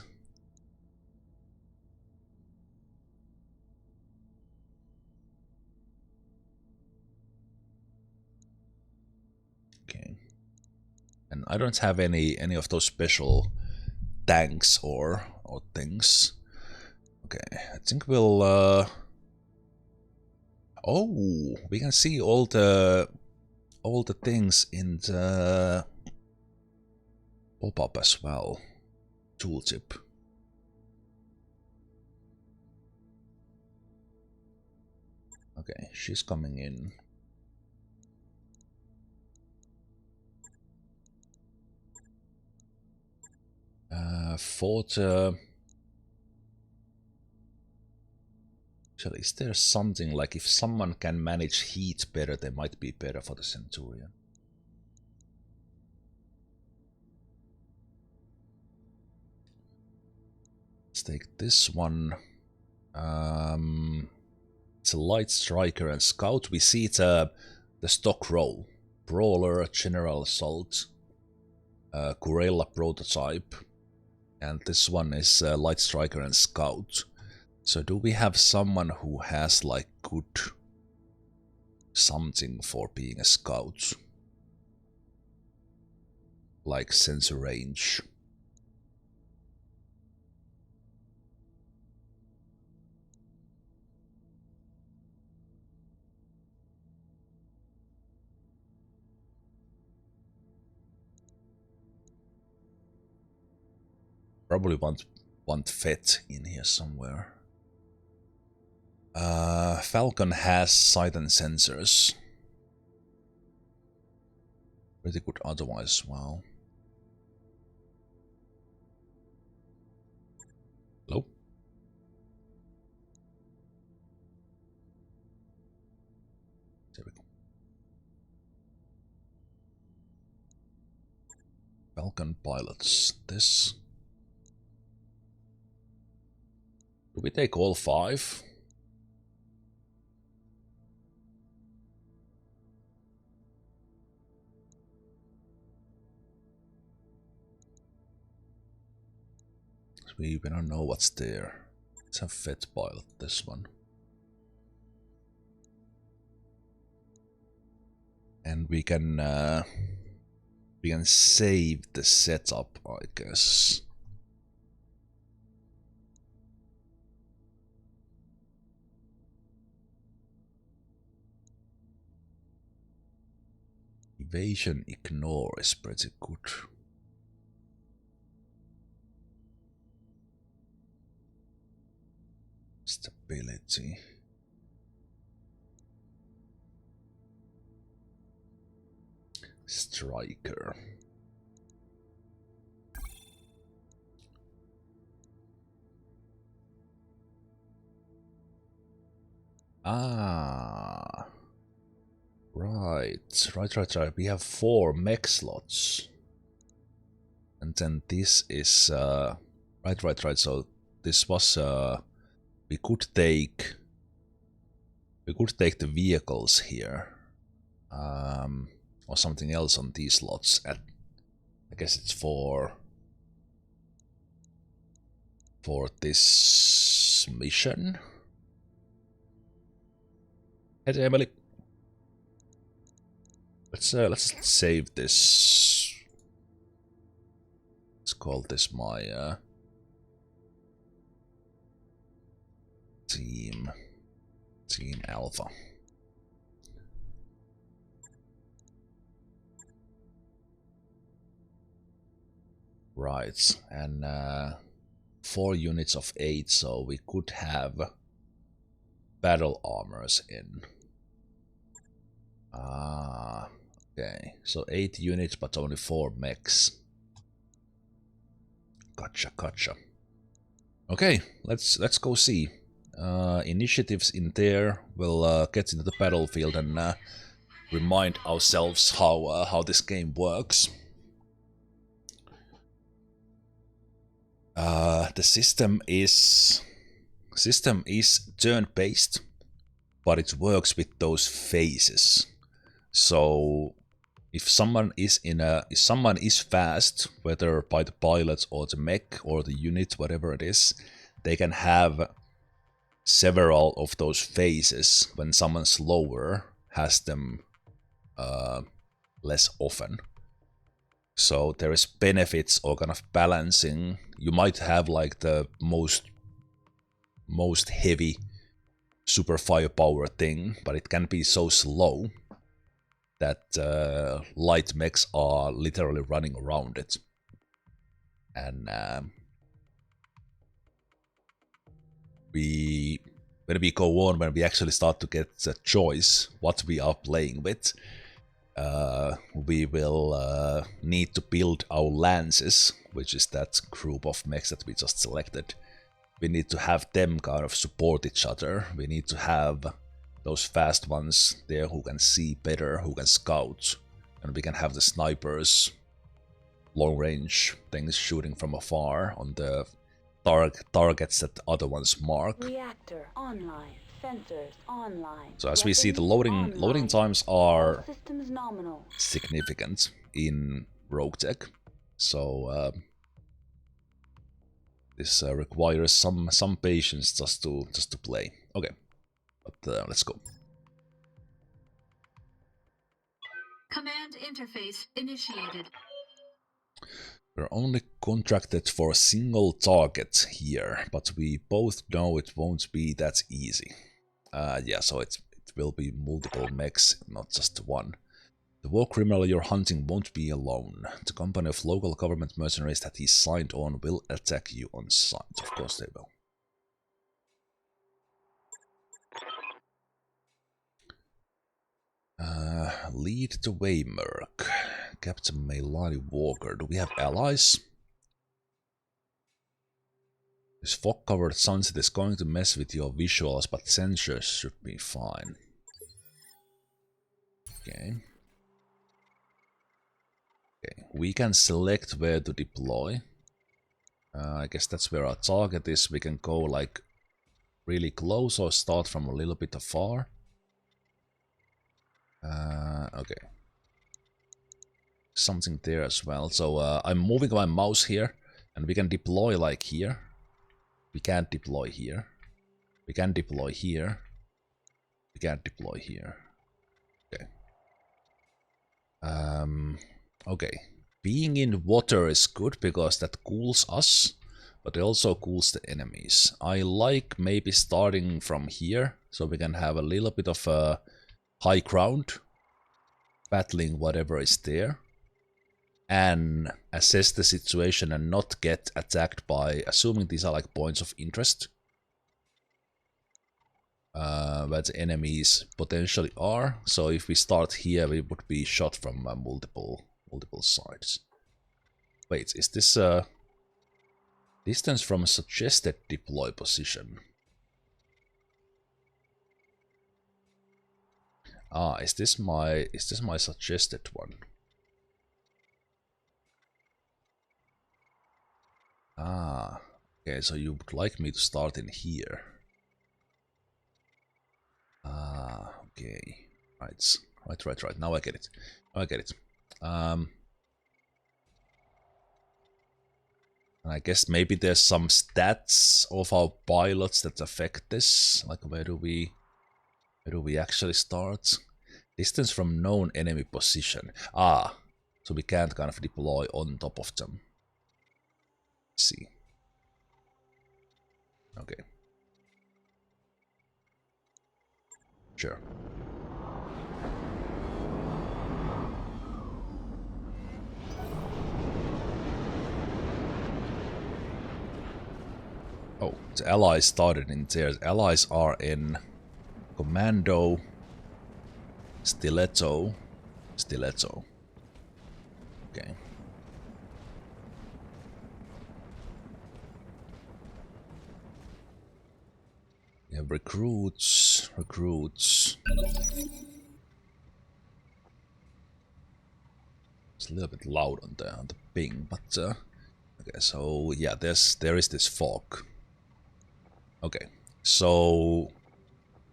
Speaker 1: Okay. And I don't have any of those special tanks or things. Okay, I think we'll oh, we can see all the things in the pop-up as well. Tooltip. Okay, she's coming in. For the... Actually, is there something like if someone can manage heat better, they might be better for the Centurion? Let's take this one. It's a light striker and scout. We see the stock role. Brawler, General Assault, Gorilla prototype. And this one is light striker and scout. So do we have someone who has like good something for being a scout? Like sensor range. Probably want Fett in here somewhere. Falcon has sight and sensors. Pretty good otherwise, wow. Hello? There we go. Falcon pilots this. Do we take all 5? We don't know what's there. Let's have Fed pilot this one. And we can save the setup, I guess. Evasion ignore is pretty good. Stability. Striker. Ah. Right. We have 4 mech slots. And then this is right. So this was we could take the vehicles here. Or something else on these slots. I guess it's for this mission. Hey Emily. Let's save this. Let's call this my team Alpha. Right, and 4 units of 8, so we could have battle armors in. Ah, okay, so 8 units but only 4 mechs. Gotcha. Okay, let's go see. Initiatives in there. We'll get into the battlefield and remind ourselves how this game works. The system is turn-based, but it works with those phases. So if someone is fast, whether by the pilot or the mech or the unit, whatever it is, they can have several of those phases. When someone slower has them less often. So there is benefits or kind of balancing. You might have like the most heavy super firepower thing, but it can be so slow that light mechs are literally running around it. And when we actually start to get the choice what we are playing with, we will need to build our lances, which is that group of mechs that we just selected. We need to have them kind of support each other. We need to have those fast ones there who can see better, who can scout, and we can have the snipers, long range things shooting from afar on the targets that the other ones mark.
Speaker 2: Reactor online. Sensors online.
Speaker 1: So as we see, the loading times are
Speaker 2: Systems nominal.
Speaker 1: significant in RogueTech. So this requires some patience just to play. Okay, but let's go.
Speaker 7: Command interface initiated.
Speaker 1: We're only contracted for a single target here, but we both know it won't be that easy. Yeah, so it will be multiple mechs, not just one. The war criminal you're hunting won't be alone. The company of local government mercenaries that he's signed on will attack you on sight. Of course they will. Lead the way, Merc. Captain Meilani Walker. Do we have allies? This fog-covered sunset is going to mess with your visuals, but sensors should be fine. Okay. Okay, we can select where to deploy. I guess that's where our target is. We can go like really close or start from a little bit afar. Okay. Something there as well. So I'm moving my mouse here, and we can deploy like here. We can't deploy here. We can deploy here. We can't deploy here. Okay. Okay. Being in water is good because that cools us, but it also cools the enemies. I like maybe starting from here, so we can have a little bit of a high ground, battling whatever is there, and assess the situation and not get attacked by, assuming these are like points of interest, where the enemies potentially are. So if we start here, we would be shot from multiple sides. Wait, is this distance from a suggested deploy position? Ah, is this my suggested one? Ah, okay, so you would like me to start in here. Ah, okay. Right. Now I get it. And I guess maybe there's some stats of our pilots that affect this. Like where do we actually start? Distance from known enemy position. Ah, so we can't kind of deploy on top of them. Let's see. Okay. Sure. Oh, the allies started in there. The allies are in Commando, Stiletto. Okay. We have recruits. It's a little bit loud on the ping, but okay. So yeah, there is this fog. Okay, so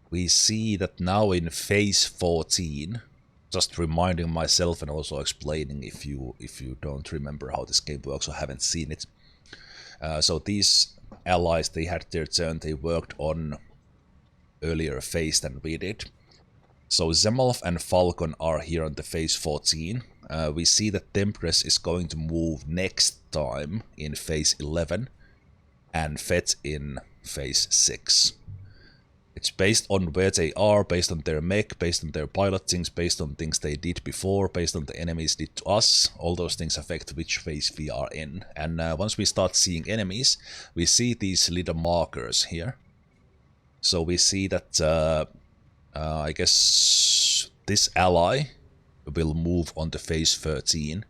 Speaker 1: we see that now in phase 14. Just reminding myself and also explaining if you don't remember how this game works or haven't seen it. So these allies, they had their turn. They worked on earlier phase than we did. So Zemalf and Falcon are here on the phase 14. We see that Temptress is going to move next time in phase 11 and Fett in phase 6. It's based on where they are, based on their mech, based on their pilot things, based on things they did before, based on the enemies did to us. All those things affect which phase we are in. And once we start seeing enemies, we see these little markers here. So we see that, I guess, this ally will move on to phase 13.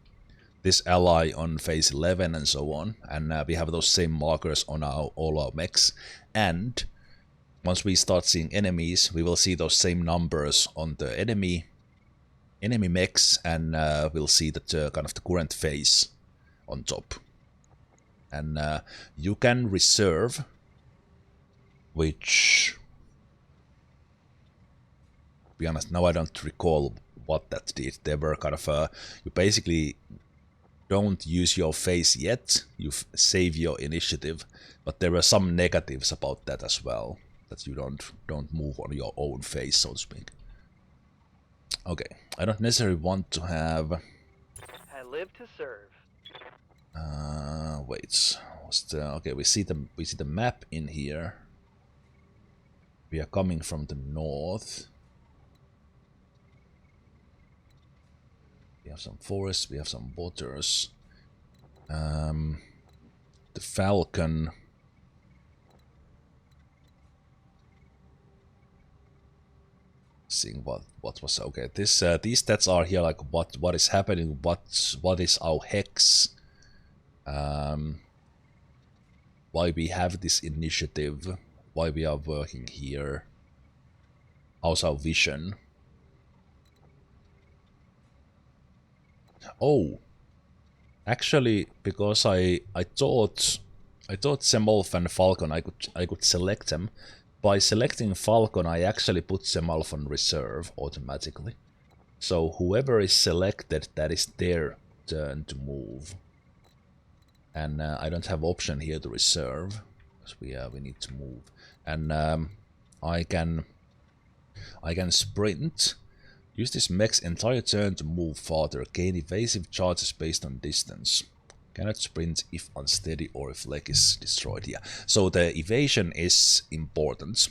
Speaker 1: This ally on phase 11 and so on. And we have those same markers on all our mechs. And once we start seeing enemies, we will see those same numbers on the enemy mechs, and we'll see that kind of the current phase on top. And you can reserve, which, to be honest, now I don't recall what that did. They were kind of you basically don't use your phase yet. You save your initiative, but there were some negatives about that as well. That you don't move on your own phase, so to speak. Okay, I don't necessarily want to have.
Speaker 3: I live to serve.
Speaker 1: Wait, what's the? Okay, we see the map in here. We are coming from the north. We have some forests. We have some waters. The Falcon. Seeing what was okay. This these stats are here, like what is happening, what is our hex, why we have this initiative, why we are working here, how's our vision. Oh, actually, because I thought Zemalf and Falcon I could select them. By selecting Falcon, I actually put Zemalf on reserve automatically. So whoever is selected, that is their turn to move. And I don't have option here to reserve, because we need to move. And I can sprint. Use this mech's entire turn to move farther. Gain evasive charges based on distance. Cannot sprint if unsteady or if leg is destroyed. Yeah. So the evasion is important.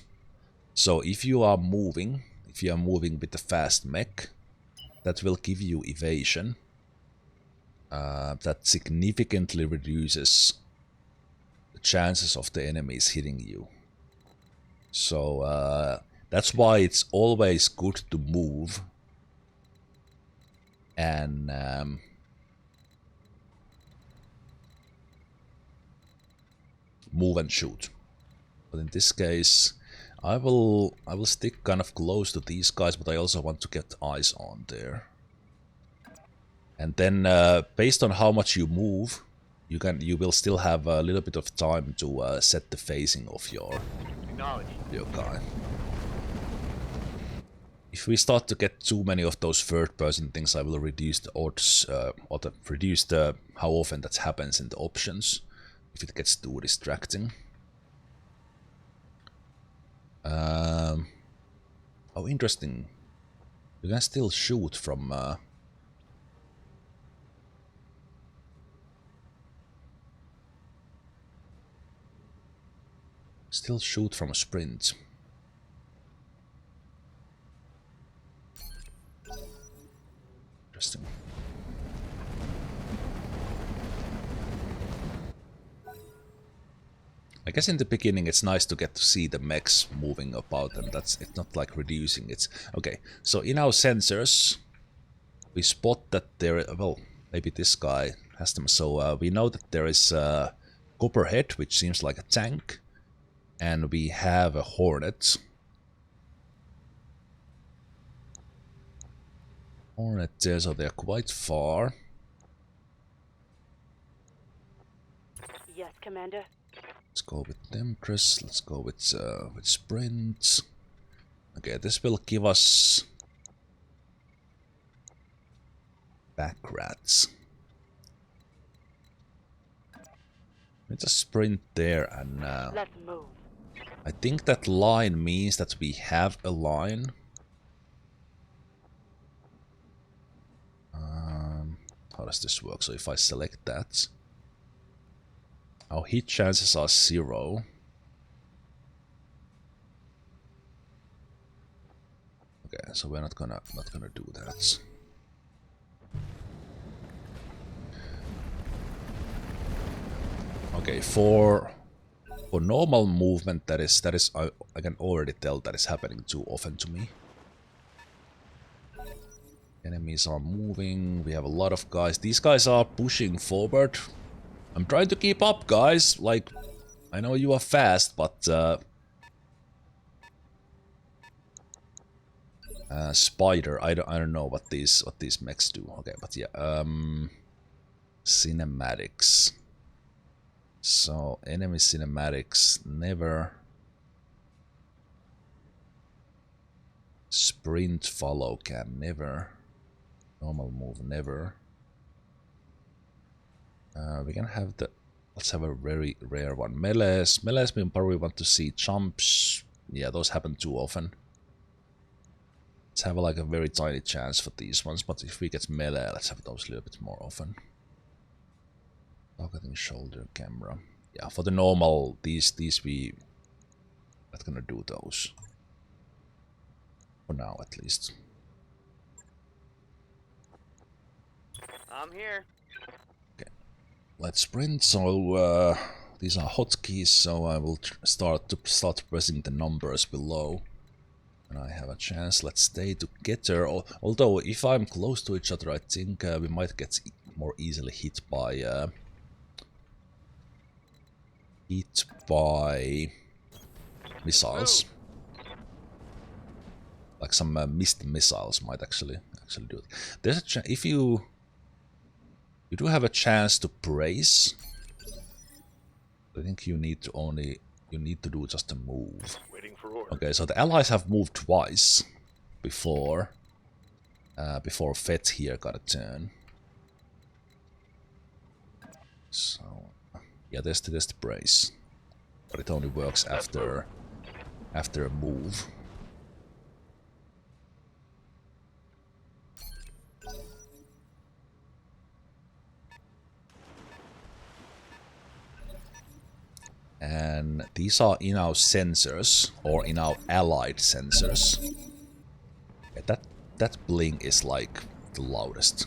Speaker 1: So if you are moving with a fast mech, that will give you evasion. That significantly reduces the chances of the enemies hitting you. So that's why it's always good to move and move and shoot. But in this case, I will stick kind of close to these guys, but I also want to get eyes on there. And then based on how much you move, you will still have a little bit of time to set the phasing of your guy. If we start to get too many of those third-person things, I will reduce the odds, or reduce the how often that happens in the options, if it gets too distracting. Oh, interesting. You can still shoot from... Still shoot from a sprint. Interesting. I guess in the beginning it's nice to get to see the mechs moving about, and it's not like reducing it. Okay, so in our sensors we spot that there, well, maybe this guy has them. So we know that there is a Copperhead, which seems like a tank, and we have a Hornet. Hornet there, so they're quite far.
Speaker 2: Yes, Commander.
Speaker 1: Let's go with Temptress. Let's go with Sprint. Okay, this will give us back rats. Let's just sprint there and
Speaker 2: Let's move.
Speaker 1: I think that line means that we have a line. How does this work? So if I select that, our hit chances are 0. Okay, so we're not gonna do that. Okay, for normal movement, that is I can already tell that is happening too often to me. Enemies are moving. We have a lot of guys. These guys are pushing forward. I'm trying to keep up, guys. Like, I know you are fast, but Spider. I don't know what these mechs do. Okay, but yeah. Cinematics. So enemy cinematics never. Sprint follow can never. Normal move never. We can have the. Let's have a very rare one. Melees. Melees we probably want to see jumps. Yeah, those happen too often. Let's have like a very tiny chance for these ones, but if we get melee, let's have those a little bit more often. Targeting shoulder camera. Yeah, for the normal, these we not gonna do those. For now, at least.
Speaker 3: I'm here.
Speaker 1: Okay, let's sprint. So these are hotkeys, so I will start pressing the numbers below. And I have a chance. Let's stay together. Although, if I'm close to each other, I think we might get more easily hit by missiles. Like some missed missiles might actually do it. There's a if you do have a chance to brace. I think you need to do just a move.
Speaker 3: Waiting for orders.
Speaker 1: Okay, so the allies have moved twice before Fett here got a turn. So yeah, there's the brace, but it only works after a move. And these are in our sensors, or in our allied sensors. Yeah, that bling is like the loudest.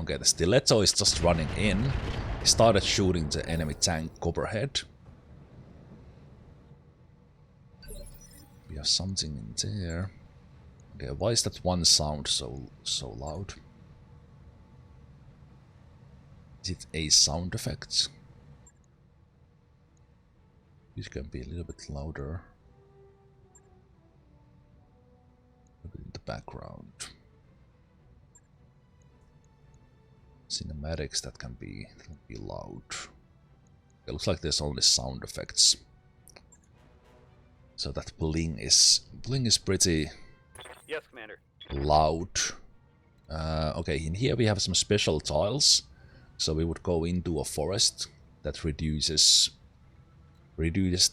Speaker 1: Okay, the stiletto is just running in. He started shooting the enemy tank Copperhead. We have something in there. Okay, why is that one sound so loud? Is it a sound effect? It can be a little bit louder. A bit in the background. Cinematics that can be loud. It looks like there's only sound effects. So that bling is pretty
Speaker 3: Yes, Commander.
Speaker 1: loud. Okay, in here we have some special tiles. So we would go into a forest that reduces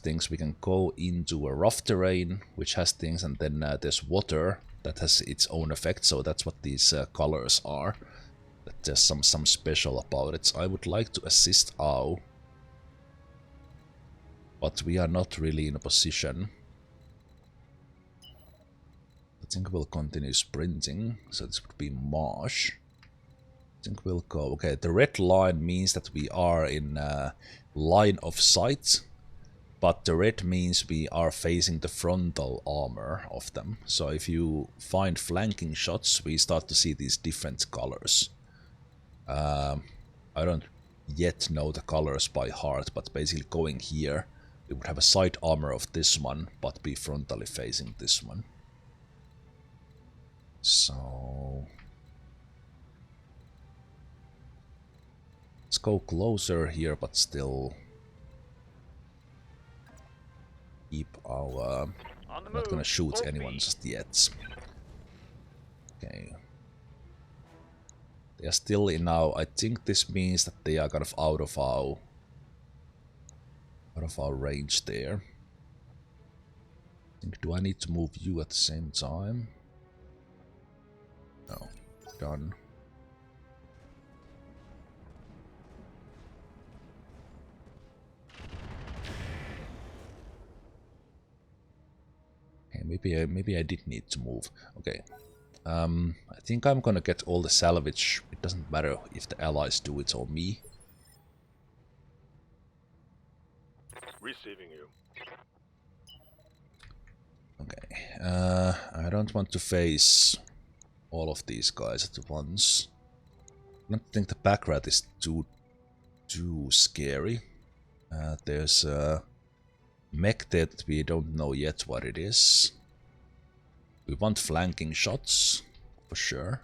Speaker 1: things. We can go into a rough terrain, which has things, and then there's water that has its own effect. So that's what these colors are. That there's some special about it. I would like to assist Ao, but we are not really in a position. I think we'll continue sprinting. So this would be marsh. I think we'll go. Okay, the red line means that we are in line of sight. But the red means we are facing the frontal armor of them. So if you find flanking shots, we start to see these different colors. I don't yet know the colors by heart, but basically going here, we would have a side armor of this one, but be frontally facing this one. So let's go closer here, but still keep our... I'm not gonna shoot anyone just yet. Okay. They are still in our... I think this means that they are kind of out of our range there. I think, do I need to move you at the same time? No. Done. Maybe I did need to move. Okay. I think I'm gonna get all the salvage. It doesn't matter if the allies do it or me.
Speaker 3: Receiving you.
Speaker 1: Okay. I don't want to face all of these guys at once. I don't think the pack rat is too scary. There's a mech that we don't know yet what it is. We want flanking shots, for sure.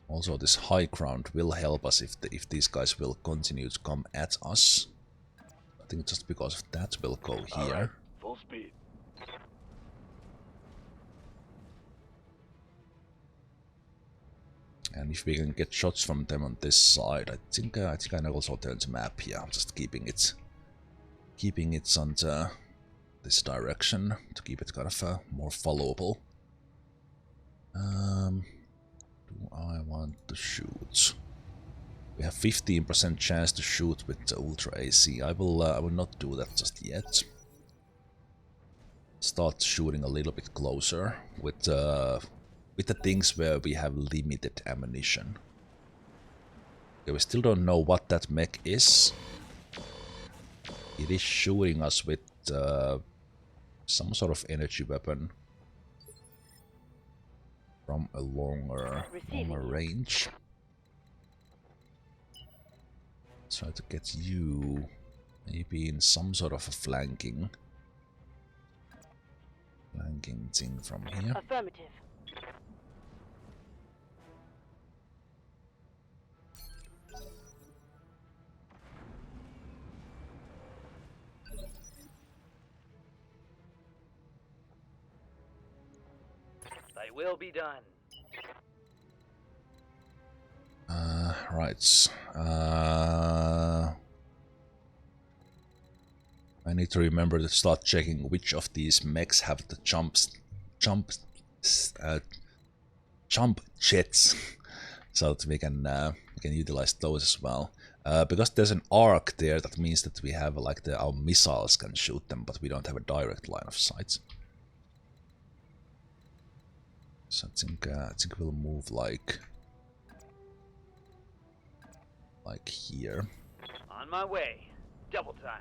Speaker 1: Also, this high ground will help us if these guys will continue to come at us. I think just because of that we'll go here.
Speaker 3: Right. Full speed.
Speaker 1: And if we can get shots from them on this side, I think I can also turn the map here. I'm just keeping it on this direction to keep it kind of more followable. Do I want to shoot? We have 15% chance to shoot with the Ultra AC. I will not do that just yet. Start shooting a little bit closer with the things where we have limited ammunition. Okay, we still don't know what that mech is. It is shooting us with some sort of energy weapon from a longer range. Try to get you maybe in some sort of a flanking thing from here.
Speaker 2: Affirmative.
Speaker 3: Thy will be done.
Speaker 1: Right. I need to remember to start checking which of these mechs have the jump jets, so that we can utilize those as well. Because there's an arc there, that means that we have like our missiles can shoot them, but we don't have a direct line of sight. So I think we'll move like here.
Speaker 3: On my way. Double time.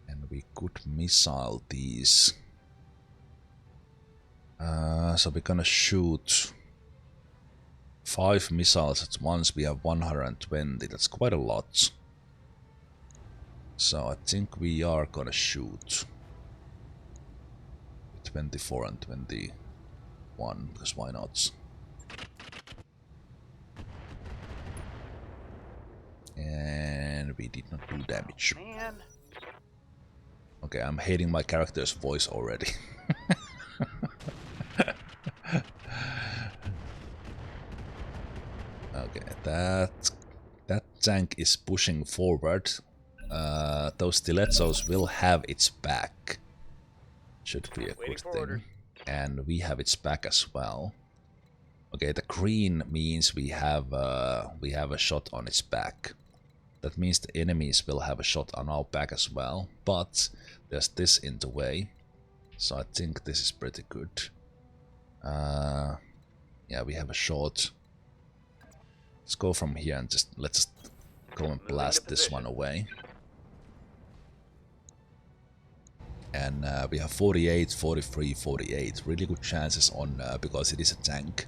Speaker 1: And we could missile these. So we're gonna shoot 5 missiles at once. We have 120. That's quite a lot. So I think we are gonna shoot 24 and 21, because why not? And we did not do damage.
Speaker 3: Man.
Speaker 1: Okay, I'm hating my character's voice already. Okay, that tank is pushing forward. Those stilettos will have its back. Should be a good thing. And we have its back as well. Okay, the green means we have a shot on its back. That means the enemies will have a shot on our back as well. But there's this in the way, so I think this is pretty good. Yeah, we have a shot. Let's go from here and let's go and blast this one away. And we have 48, 43, 48. Really good chances on because it is a tank.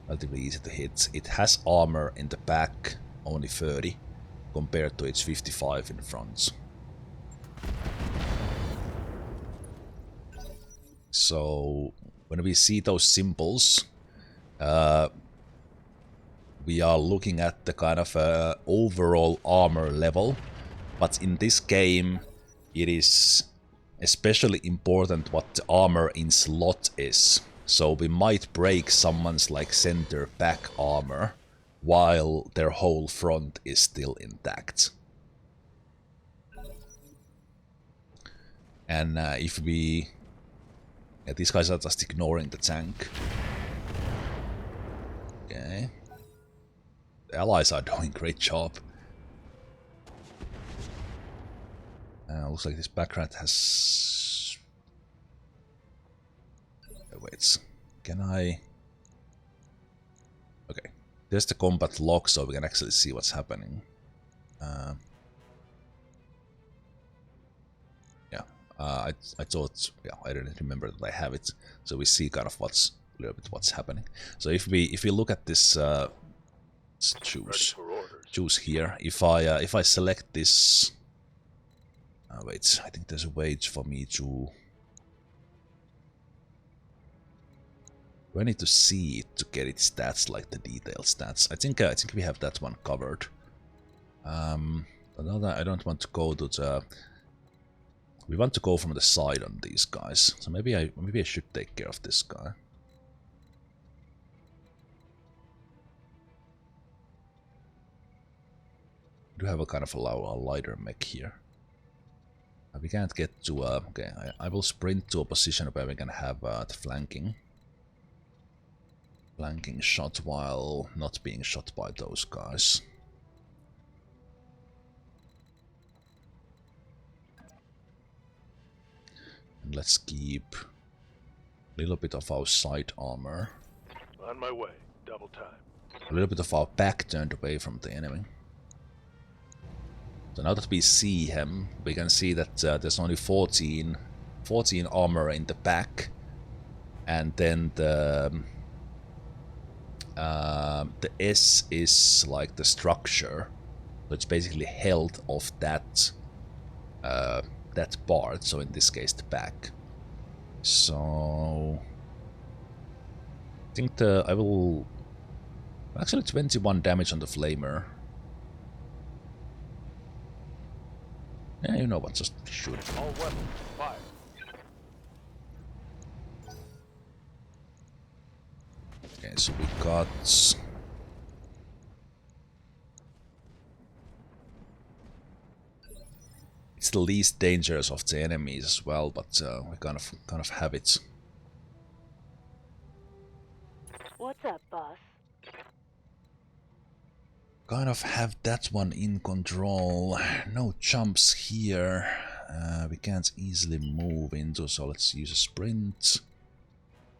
Speaker 1: Relatively easy to hit. It has armor in the back, only 30, compared to its 55 in front. So when we see those symbols, we are looking at the kind of overall armor level. But in this game, it is especially important what the armor in slot is. So we might break someone's like center back armor while their whole front is still intact. And if we... Yeah, these guys are just ignoring the tank. Okay. The allies are doing a great job. Looks like this backrat has... Wait, can I... Okay, there's the combat log, so we can actually see what's happening. Yeah, I thought... Yeah, I didn't remember that I have it, so we see kind of what's... a little bit what's happening. So if we look at this... choose here. If I select this... wait, I think there's a way for me to... Do I need to see it to get its stats, like the detailed stats? I think we have that one covered. But I don't want to go to the... We want to go from the side on these guys. So maybe I should take care of this guy. We do have a kind of a lighter mech here. We can't get to... okay, I will sprint to a position where we can have the flanking shot while not being shot by those guys. And let's keep a little bit of our side armor.
Speaker 8: On my way. Double time.
Speaker 1: a little bit of our back turned away from the enemy. So now that we see him, we can see that there's only 14 armor in the back, and then the S is like the structure, so it's basically held of that that part. So in this case, the back. So I think I will actually 21 damage on the flamer. Yeah, you know what? Just shoot.
Speaker 3: All weapons, fire.
Speaker 1: Okay, so we got. It's the least dangerous of the enemies as well, but we kind of have it.
Speaker 2: What's up, boss?
Speaker 1: Kind of have that one in control. No jumps here. We can't easily move into, so let's use a sprint.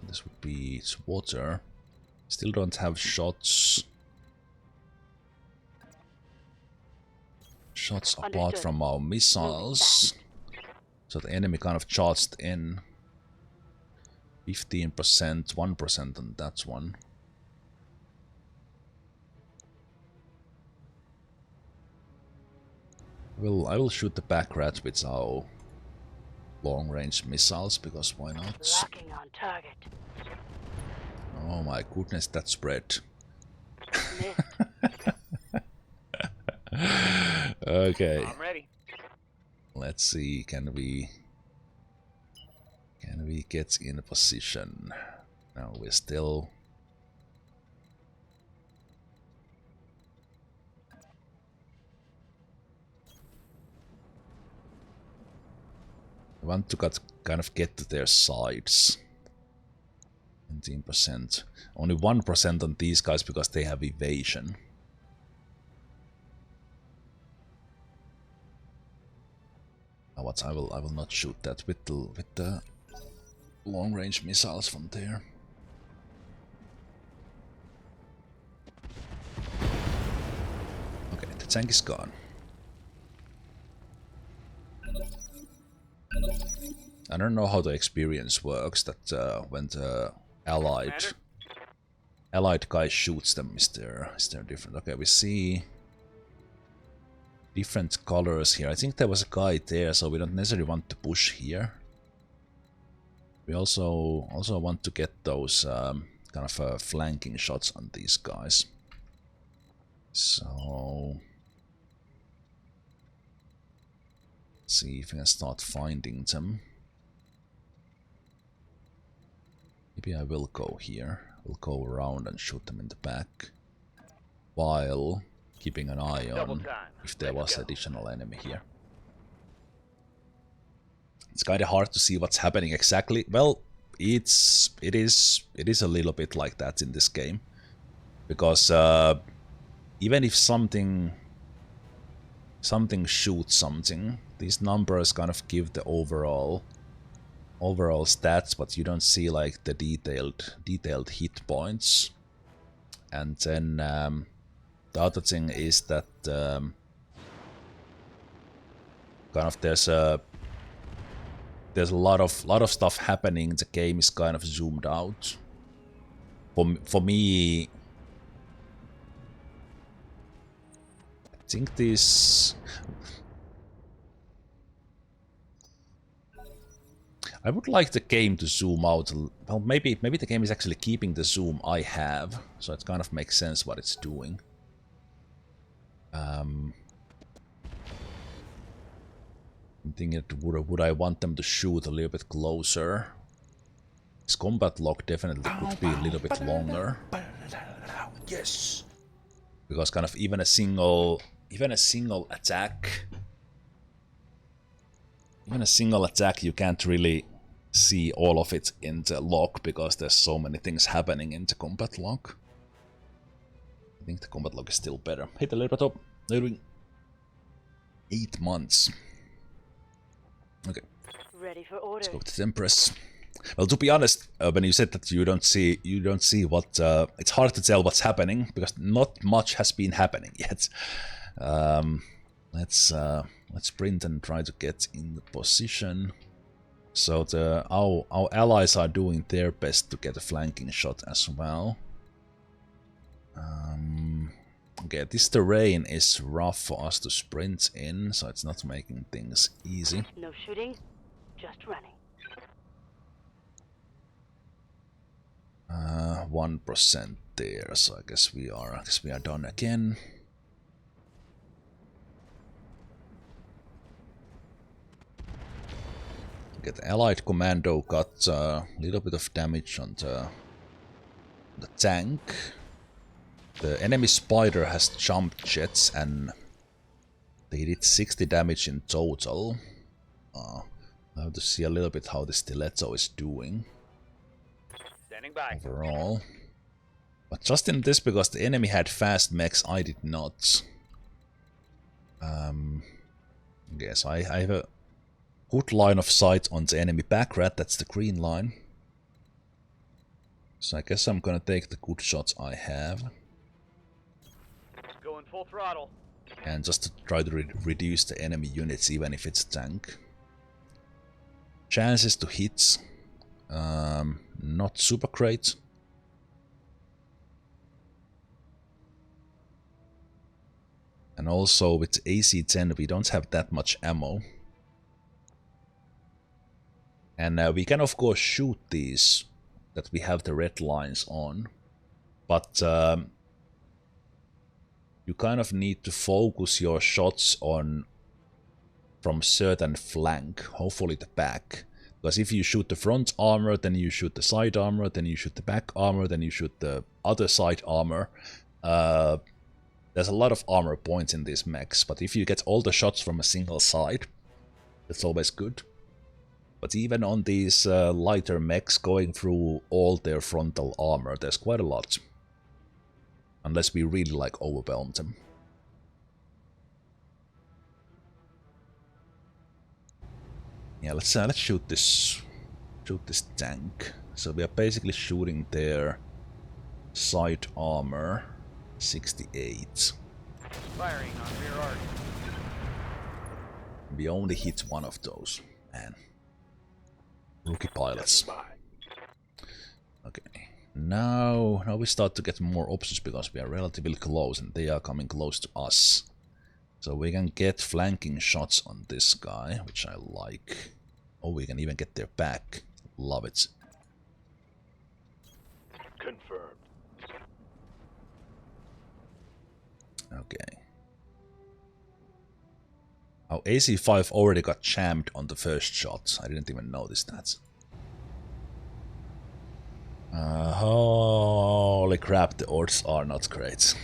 Speaker 1: This would be its water. Still don't have shots. Shots apart
Speaker 2: Understood.
Speaker 1: from our missiles. So the enemy kind of charged in. 15%, 1% on that one. I will shoot the back rat with our long-range missiles, because why not?
Speaker 2: Locking on target.
Speaker 1: Oh my goodness, that spread.
Speaker 2: Missed.
Speaker 1: Okay,
Speaker 3: I'm ready.
Speaker 1: let's see, can we get in a position? No, we're still... I want to kind of get to their sides. 19%. Only 1% on these guys because they have evasion. Oh, what? I will not shoot that with the long range missiles from there. Okay, the tank is gone. I don't know how the experience works, that when the allied guy shoots them, is there different? Okay, we see different colors here. I think there was a guy there, so we don't necessarily want to push here. We also want to get those kind of flanking shots on these guys. So let's see if we can start finding them. Maybe I will go here. We'll go around and shoot them in the back, while keeping an eye on if there was additional enemy here. It's kind of hard to see what's happening exactly. Well, it is a little bit like that in this game, because even if something shoots something, these numbers kind of give the overall stats, but you don't see like the detailed hit points. And then the other thing is that kind of there's a lot of stuff happening. The game is kind of zoomed out. For me, I think this. I would like the game to zoom out. Well, maybe the game is actually keeping the zoom I have, so it kind of makes sense what it's doing. I'm thinking, would I want them to shoot a little bit closer? This combat log definitely could be a little bit longer. Yes, because kind of even a single attack. Even a single attack, you can't really see all of it in the log, because there's so many things happening in the combat log. I think the combat log is still better. Hit a little bit up. 8 months. Okay.
Speaker 2: Ready for orders.
Speaker 1: Let's go to the Empress. Well, to be honest, when you said that you don't see what, it's hard to tell what's happening because not much has been happening yet. Let's sprint and try to get in the position. So our allies are doing their best to get a flanking shot as well. Okay, this terrain is rough for us to sprint in, so it's not making things easy.
Speaker 2: No shooting, just running.
Speaker 1: 1% there, so I guess we are done again. Okay, the allied commando got a little bit of damage on the tank. The enemy spider has jump jets and they did 60 damage in total. I have to see a little bit how the stiletto is doing
Speaker 3: Standing by.
Speaker 1: overall. But just in this, because the enemy had fast mechs, I did not. Yes, I have a good line of sight on the enemy back rat, that's the green line. So I guess I'm gonna take the good shots I have.
Speaker 3: Going full throttle.
Speaker 1: And just to try to reduce the enemy units, even if it's a tank. Chances to hit, not super great. And also with AC-10 we don't have that much ammo. And we can of course shoot these that we have the red lines on. But you kind of need to focus your shots on from certain flank, hopefully the back. Because if you shoot the front armor, then you shoot the side armor, then you shoot the back armor, then you shoot the other side armor. There's a lot of armor points in these mechs, but if you get all the shots from a single side, that's always good. But even on these lighter mechs going through all their frontal armor, there's quite a lot. Unless we really like overwhelm them. Yeah, let's shoot this tank. So we are basically shooting their side armor, 68.
Speaker 3: Firing on rear arc.
Speaker 1: We only hit one of those, man. Rookie pilots. Okay. Now we start to get more options because we are relatively close and they are coming close to us. So we can get flanking shots on this guy, which I like. Oh, we can even get their back. Love it.
Speaker 3: Confirmed.
Speaker 1: Okay. Our AC-5 already got jammed on the first shot. I didn't even notice that. Holy crap, the odds are not great.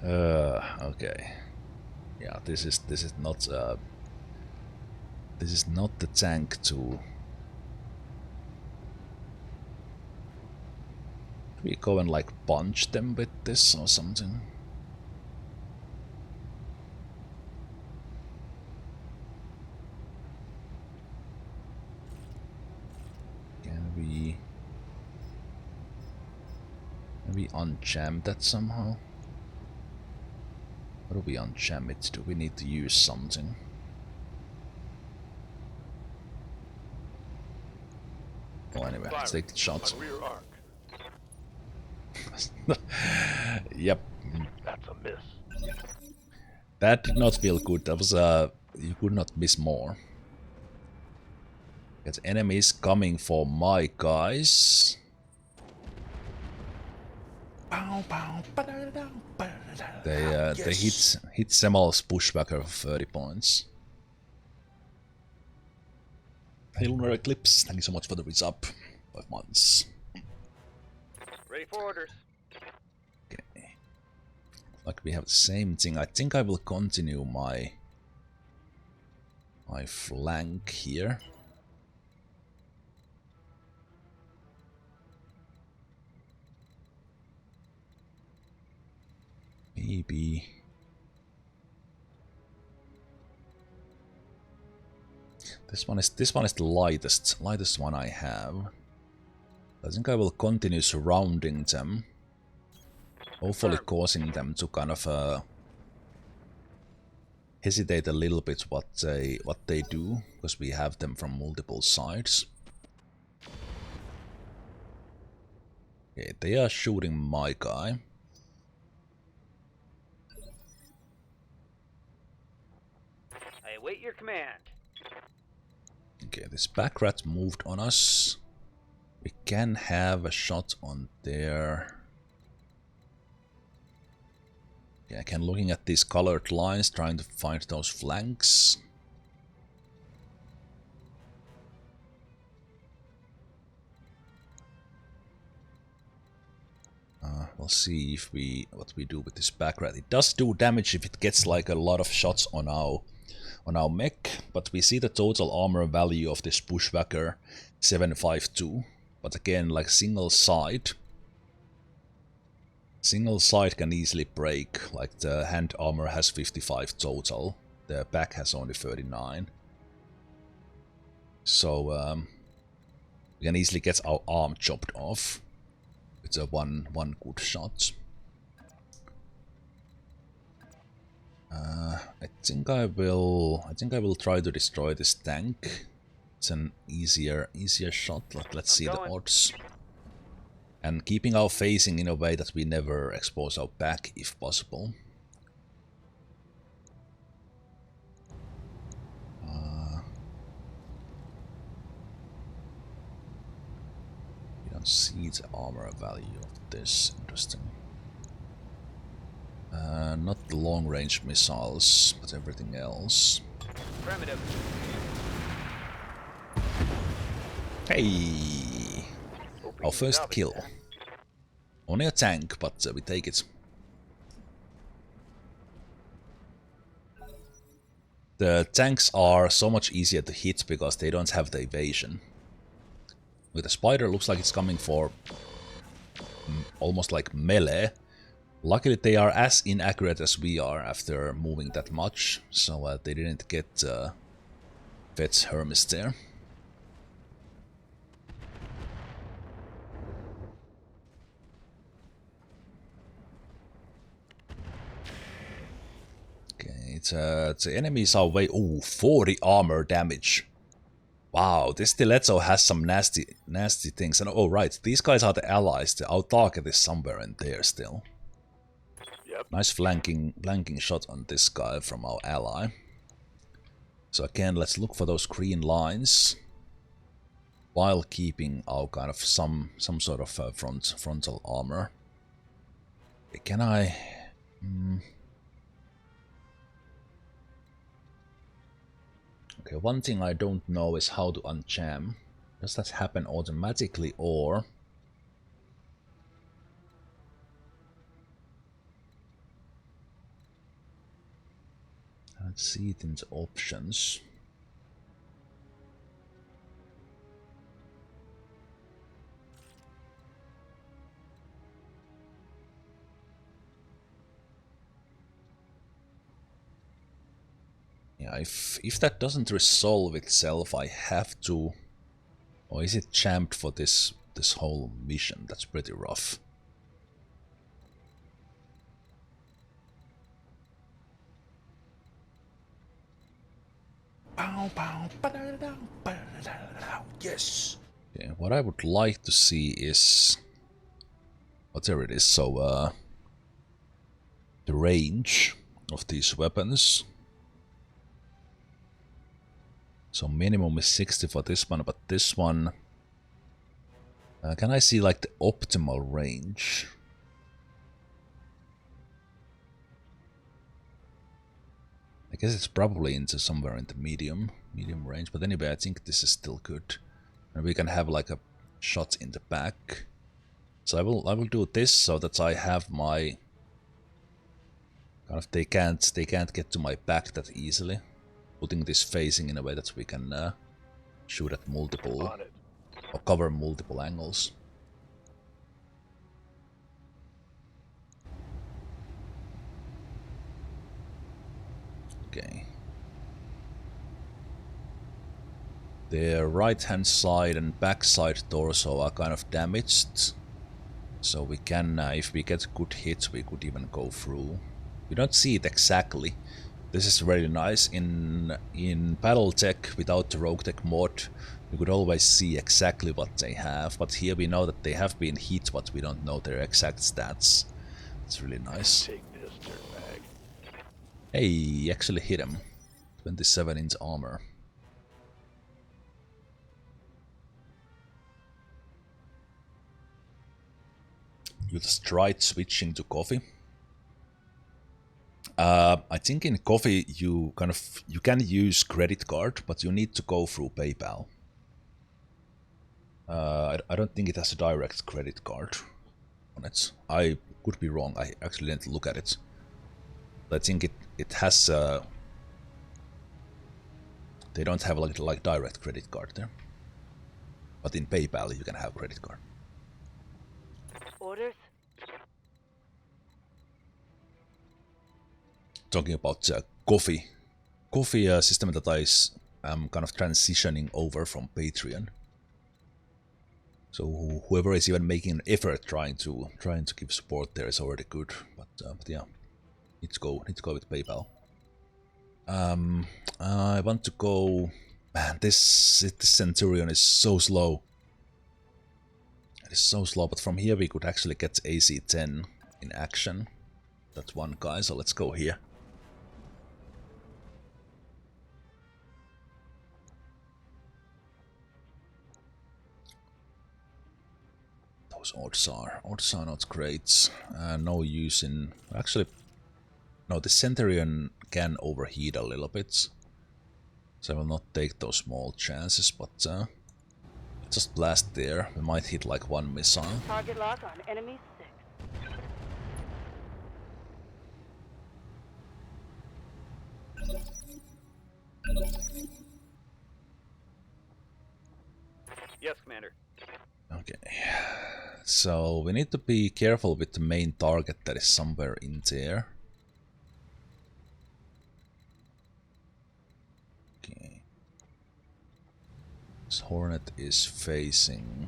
Speaker 1: Okay. Yeah, this is not the tank to. We go and like punch them with this or something. Can we unjam that somehow? How do we unjam it? Do we need to use something? Oh, anyway, let's take the shot.
Speaker 3: Rear arc.
Speaker 1: Yep.
Speaker 3: That's a miss.
Speaker 1: That did not feel good. That was you could not miss more. Get enemies coming for my guys. They hit Zemalf's pushbacker for 30 points. Hey Lunar Eclipse, thank you so much for the resub. 5 months.
Speaker 3: Ready for orders.
Speaker 1: Okay. Like we have the same thing. I think I will continue my flank here. Maybe This one is the lightest one I have. I think I will continue surrounding them, hopefully causing them to kind of hesitate a little bit what they do, because we have them from multiple sides. Okay, they are shooting my guy.
Speaker 3: I await your command.
Speaker 1: Okay, this back rat moved on us. We can have a shot on there. Yeah, again, looking at these colored lines, trying to find those flanks. We'll see if what we do with this back rat. It does do damage if it gets like a lot of shots on our mech, but we see the total armor value of this bushwhacker 752. But again, like single side can easily break. Like the hand armor has 55 total, the back has only 39. So we can easily get our arm chopped off. It's a one good shot. I think I will try to destroy this tank. It's an easier shot. Let's see the odds. And keeping our facing in a way that we never expose our back if possible. We don't see the armor value of this. Interesting. Not the long-range missiles, but everything else.
Speaker 3: Primitive.
Speaker 1: Hey! Our first kill. Only a tank, but we take it. The tanks are so much easier to hit because they don't have the evasion. With the spider, looks like it's coming for almost like melee. Luckily, they are as inaccurate as we are after moving that much, so they didn't get Vet's Hermes there. Okay, the enemies are way... Oh, 40 armor damage. Wow, this stiletto has some nasty things. And oh, right, these guys are the allies. Our target is somewhere in there still.
Speaker 3: Yep.
Speaker 1: Nice flanking shot on this guy from our ally. So again, let's look for those green lines while keeping our kind of some sort of frontal armor. Okay, can I? Okay, one thing I don't know is how to unjam. Does that happen automatically or? Let's see it in the options. Yeah, if that doesn't resolve itself, I have to... Or is it jammed for this whole mission? That's pretty rough. Yes. Okay, what I would like to see is... Whatever it is, so the range of these weapons. So minimum is 60 for this one, but this one... can I see like the optimal range? I guess it's probably into somewhere in the medium range, but anyway, I think this is still good. And we can have like a shot in the back. So I will do this so that I have my kind of they can't get to my back that easily. Putting this facing in a way that we can shoot at multiple or cover multiple angles. Okay. Their right hand side and back side torso are kind of damaged. So we can, if we get good hits, we could even go through. We don't see it exactly. This is really nice. In BattleTech, without the RogueTech mod, we could always see exactly what they have. But here we know that they have been hit, but we don't know their exact stats. It's really nice.
Speaker 3: Take this, dirtbag.
Speaker 1: Hey, he actually hit him. 27-inch armor. You just tried switching to coffee. I think in coffee you can use credit card, but you need to go through PayPal. I don't think it has a direct credit card on it. I could be wrong. I actually didn't look at it. But I think it has. They don't have like direct credit card there. But in PayPal you can have credit card.
Speaker 2: Orders?
Speaker 1: Talking about coffee system that I am kind of transitioning over from Patreon. So whoever is even making an effort trying to give support there is already good. But yeah, need to go with PayPal. I want to go. Man, this Centurion is so slow. It is so slow. But from here we could actually get AC-10 in action. That's one guy. So let's go here. Odds are not great. No use in... Actually, no, the Centurion can overheat a little bit. So I will not take those small chances, but just blast there. We might hit like one missile.
Speaker 2: Target lock on enemy 6.
Speaker 3: Yes, Commander.
Speaker 1: Okay. So we need to be careful with the main target that is somewhere in there. Okay. This Hornet is facing...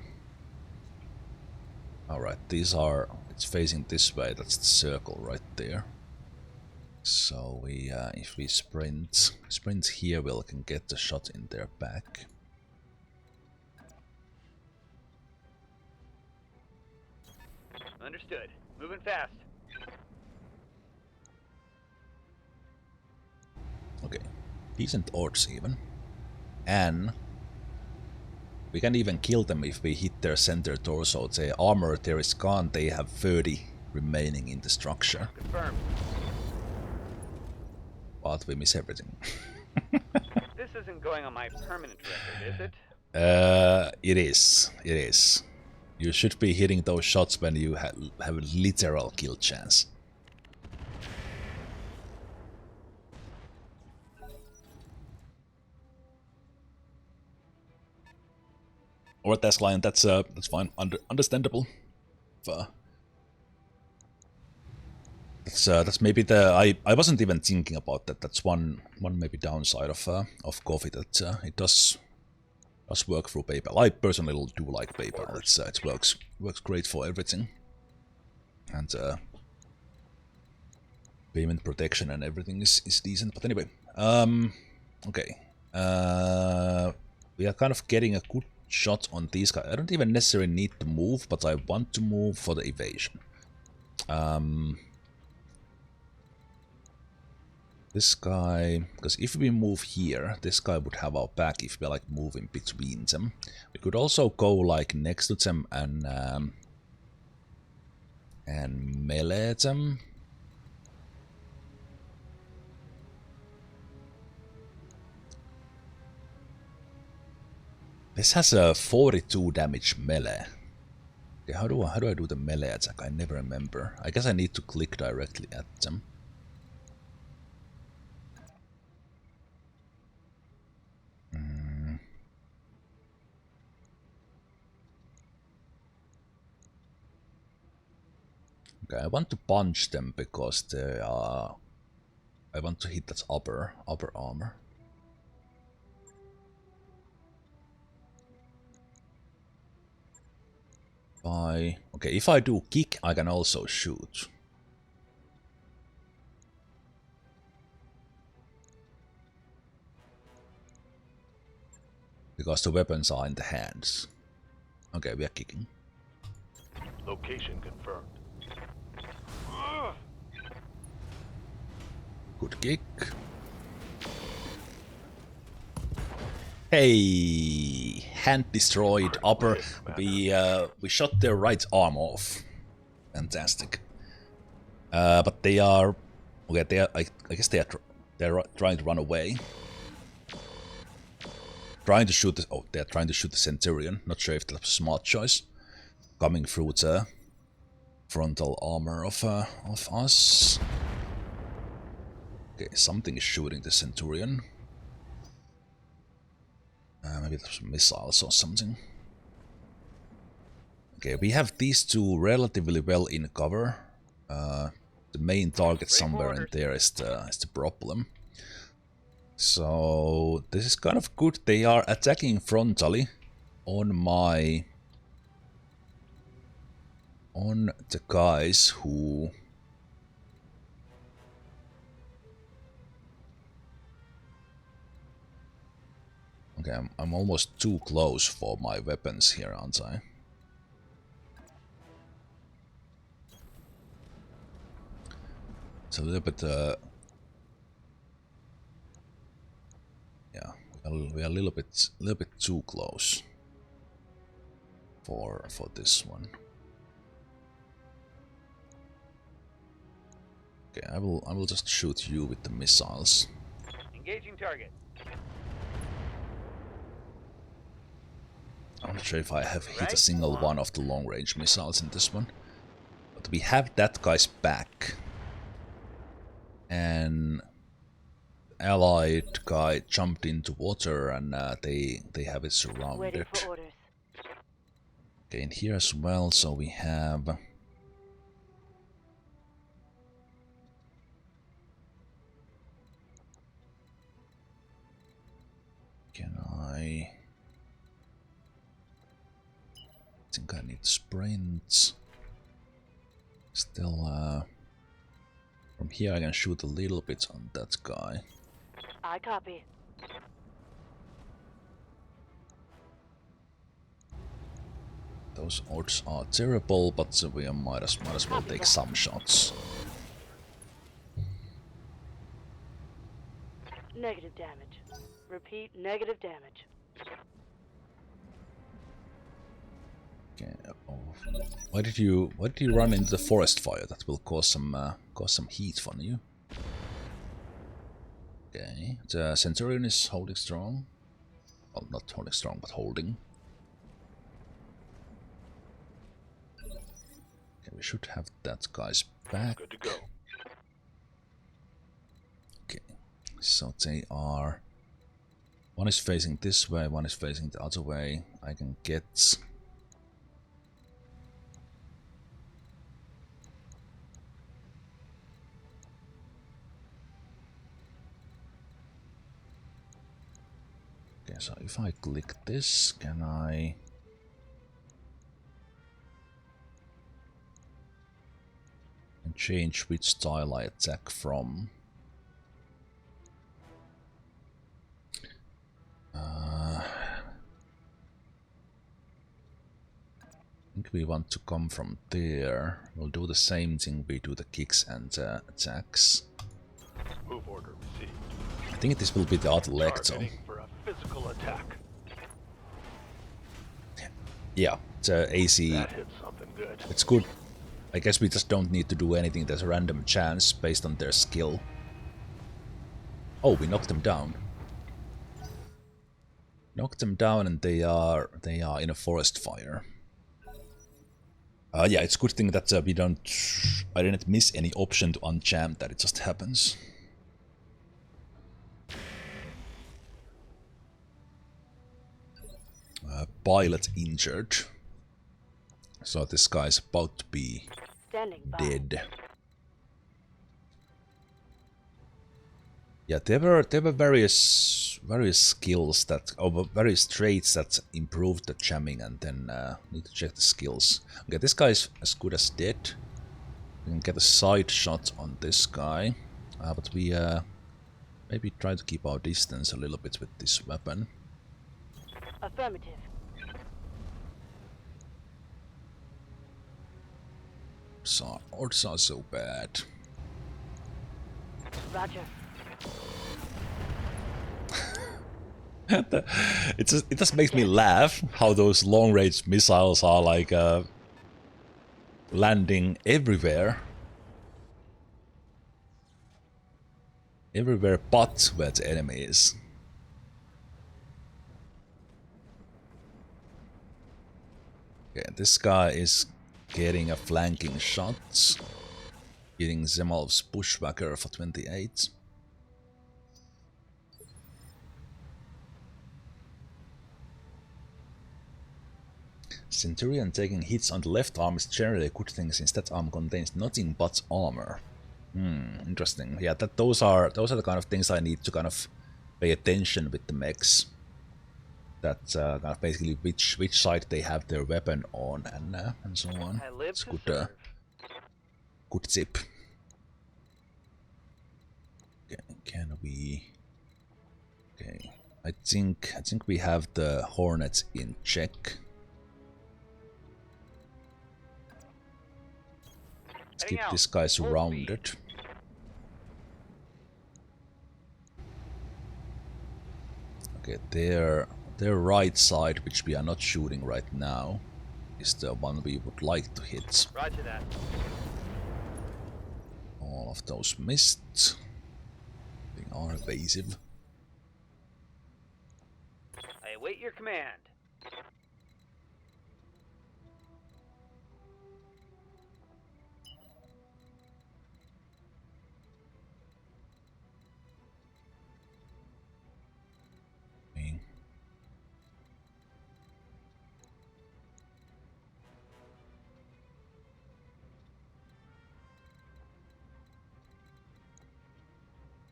Speaker 1: Alright, these are... It's facing this way, that's the circle right there. So we, if we sprint here, we can get the shot in their back.
Speaker 3: Understood. Moving fast.
Speaker 1: Okay, decent odds even. And we can even kill them if we hit their center torso. Their armor there is gone, they have 30 remaining in the structure.
Speaker 3: Confirmed.
Speaker 1: But we miss everything.
Speaker 3: This isn't going on my permanent record, is it?
Speaker 1: It is. You should be hitting those shots when you have a literal kill chance. Or task line, that's fine, understandable. That's maybe the I wasn't even thinking about that. That's one maybe downside of coffee, that it does work through PayPal. I personally do like PayPal. It works great for everything, and payment protection and everything is decent. But anyway, okay, we are kind of getting a good shot on these guys. I don't even necessarily need to move, but I want to move for the evasion. This guy, because if we move here, this guy would have our back if we're like moving between them. We could also go like next to them and melee them. This has a 42 damage melee. Okay, how do I do the melee attack? I never remember. I guess I need to click directly at them. Okay, I want to punch them because they are... I want to hit that upper armor. Okay, if I do kick, I can also shoot. Because the weapons are in the hands. Okay, we are kicking.
Speaker 3: Location confirmed.
Speaker 1: Good kick. Hey, hand destroyed. Upper. We shot their right arm off. Fantastic. But they are okay. They are. I guess they're trying to run away. Trying to shoot the. Oh, they're trying to shoot the Centurion. Not sure if that's a smart choice. Coming through the frontal armor of us. Okay, something is shooting the Centurion. Maybe there's some missiles or something. Okay, we have these two relatively well in cover. The main target somewhere in there is the problem. So this is kind of good. They are attacking frontally on the guys who. Okay, I'm almost too close for my weapons here, aren't I? It's a little bit, yeah, we are a little bit too close for this one. Okay, I will just shoot you with the missiles.
Speaker 3: Engaging target.
Speaker 1: I'm not sure if I have hit a single one of the long-range missiles in this one. But we have that guy's back. And the allied guy jumped into water and they have it surrounded. Okay, in here as well, so we have... Can I think I need sprints. Still, from here I can shoot a little bit on that guy.
Speaker 2: I copy.
Speaker 1: Those odds are terrible, but we might as well take some shots.
Speaker 2: Negative damage. Repeat, negative damage.
Speaker 1: Okay. Oh. Why did you run into the forest fire? That will cause some heat on you. Okay. The Centurion is holding strong. Well, not holding strong, but holding. Okay, we should have that guy's back.
Speaker 3: Good to go.
Speaker 1: Okay. So they are. One is facing this way, one is facing the other way. I can get. Okay, so if I click this, can I... change which style I attack from? I think we want to come from there. We'll do the same thing we do the kicks and attacks.
Speaker 3: Move order received.
Speaker 1: I think this will be the other leg, though.
Speaker 3: Targeting for a physical attack.
Speaker 1: Yeah, the AC.
Speaker 3: That hit something good.
Speaker 1: It's good. I guess we just don't need to do anything. There's a random chance based on their skill. Oh, we knocked them down. Knocked them down, and they are in a forest fire. Yeah, it's a good thing that I didn't miss any option to unjam that. It just happens. Pilot injured. So this guy's about to be dead. Yeah, there were various various skills that, or various traits that improve the jamming, and then need to check the skills. Okay, this guy is as good as dead. We can get a side shot on this guy, but we maybe try to keep our distance a little bit with this weapon.
Speaker 2: Affirmative.
Speaker 1: Odds are so bad.
Speaker 2: Roger.
Speaker 1: It just makes me laugh how those long-range missiles are like landing everywhere. Everywhere but where the enemy is. Okay, this guy is getting a flanking shot. Getting Zemalf's bushwhacker for 28. Centurion taking hits on the left arm is generally a good thing since that arm contains nothing but armor. Interesting. Yeah, those are the kind of things I need to kind of pay attention with the mechs. That kind of basically which side they have their weapon on and so on. It's good good tip. Okay, can we? Okay, I think we have the Hornets in check. Let's keep this guy surrounded. Okay, their right side, which we are not shooting right now, is the one we would like to hit.
Speaker 3: Roger that.
Speaker 1: All of those missed. They are evasive.
Speaker 3: I await your command.
Speaker 1: Okay.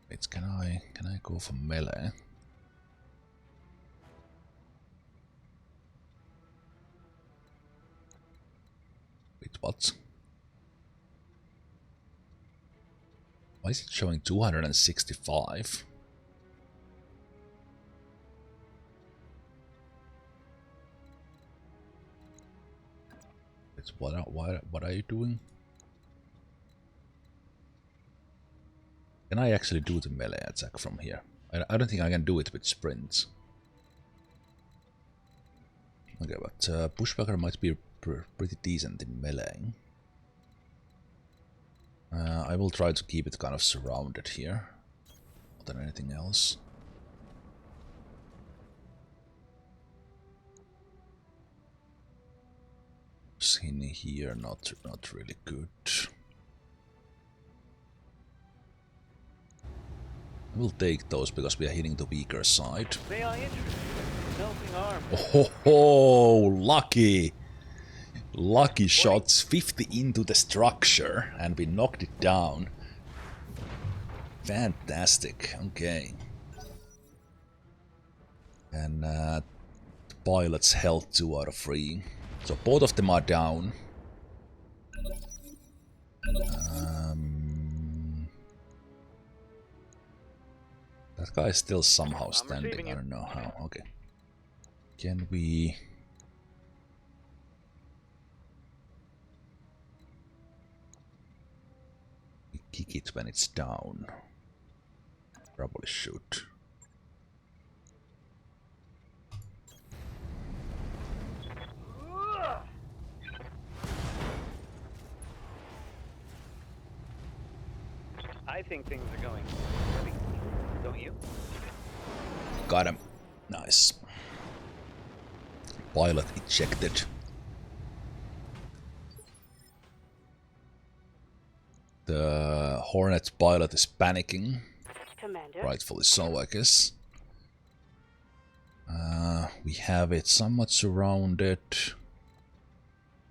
Speaker 1: Wait, can I go for melee? Wait, what? Why is it showing 265? It's what are you doing? Can I actually do the melee attack from here? I don't think I can do it with sprints. Okay, but Bushwhacker might be pretty decent in melee. I will try to keep it kind of surrounded here, more than anything else. In here, not really good. We'll take those because we are hitting the weaker side.
Speaker 3: May I interest you in melting arm?
Speaker 1: Oh, lucky! Lucky shots, 50 into the structure, and we knocked it down. Fantastic, okay. And the pilot's health 2 out of 3. So both of them are down. That guy is still somehow standing, I don't know how, okay. Can we... kick it when it's down? Probably should.
Speaker 3: I think things are going pretty good, don't you?
Speaker 1: Got him. Nice. Pilot ejected. The Hornet pilot is panicking.
Speaker 2: Commander.
Speaker 1: Rightfully so, I guess. We have it somewhat surrounded.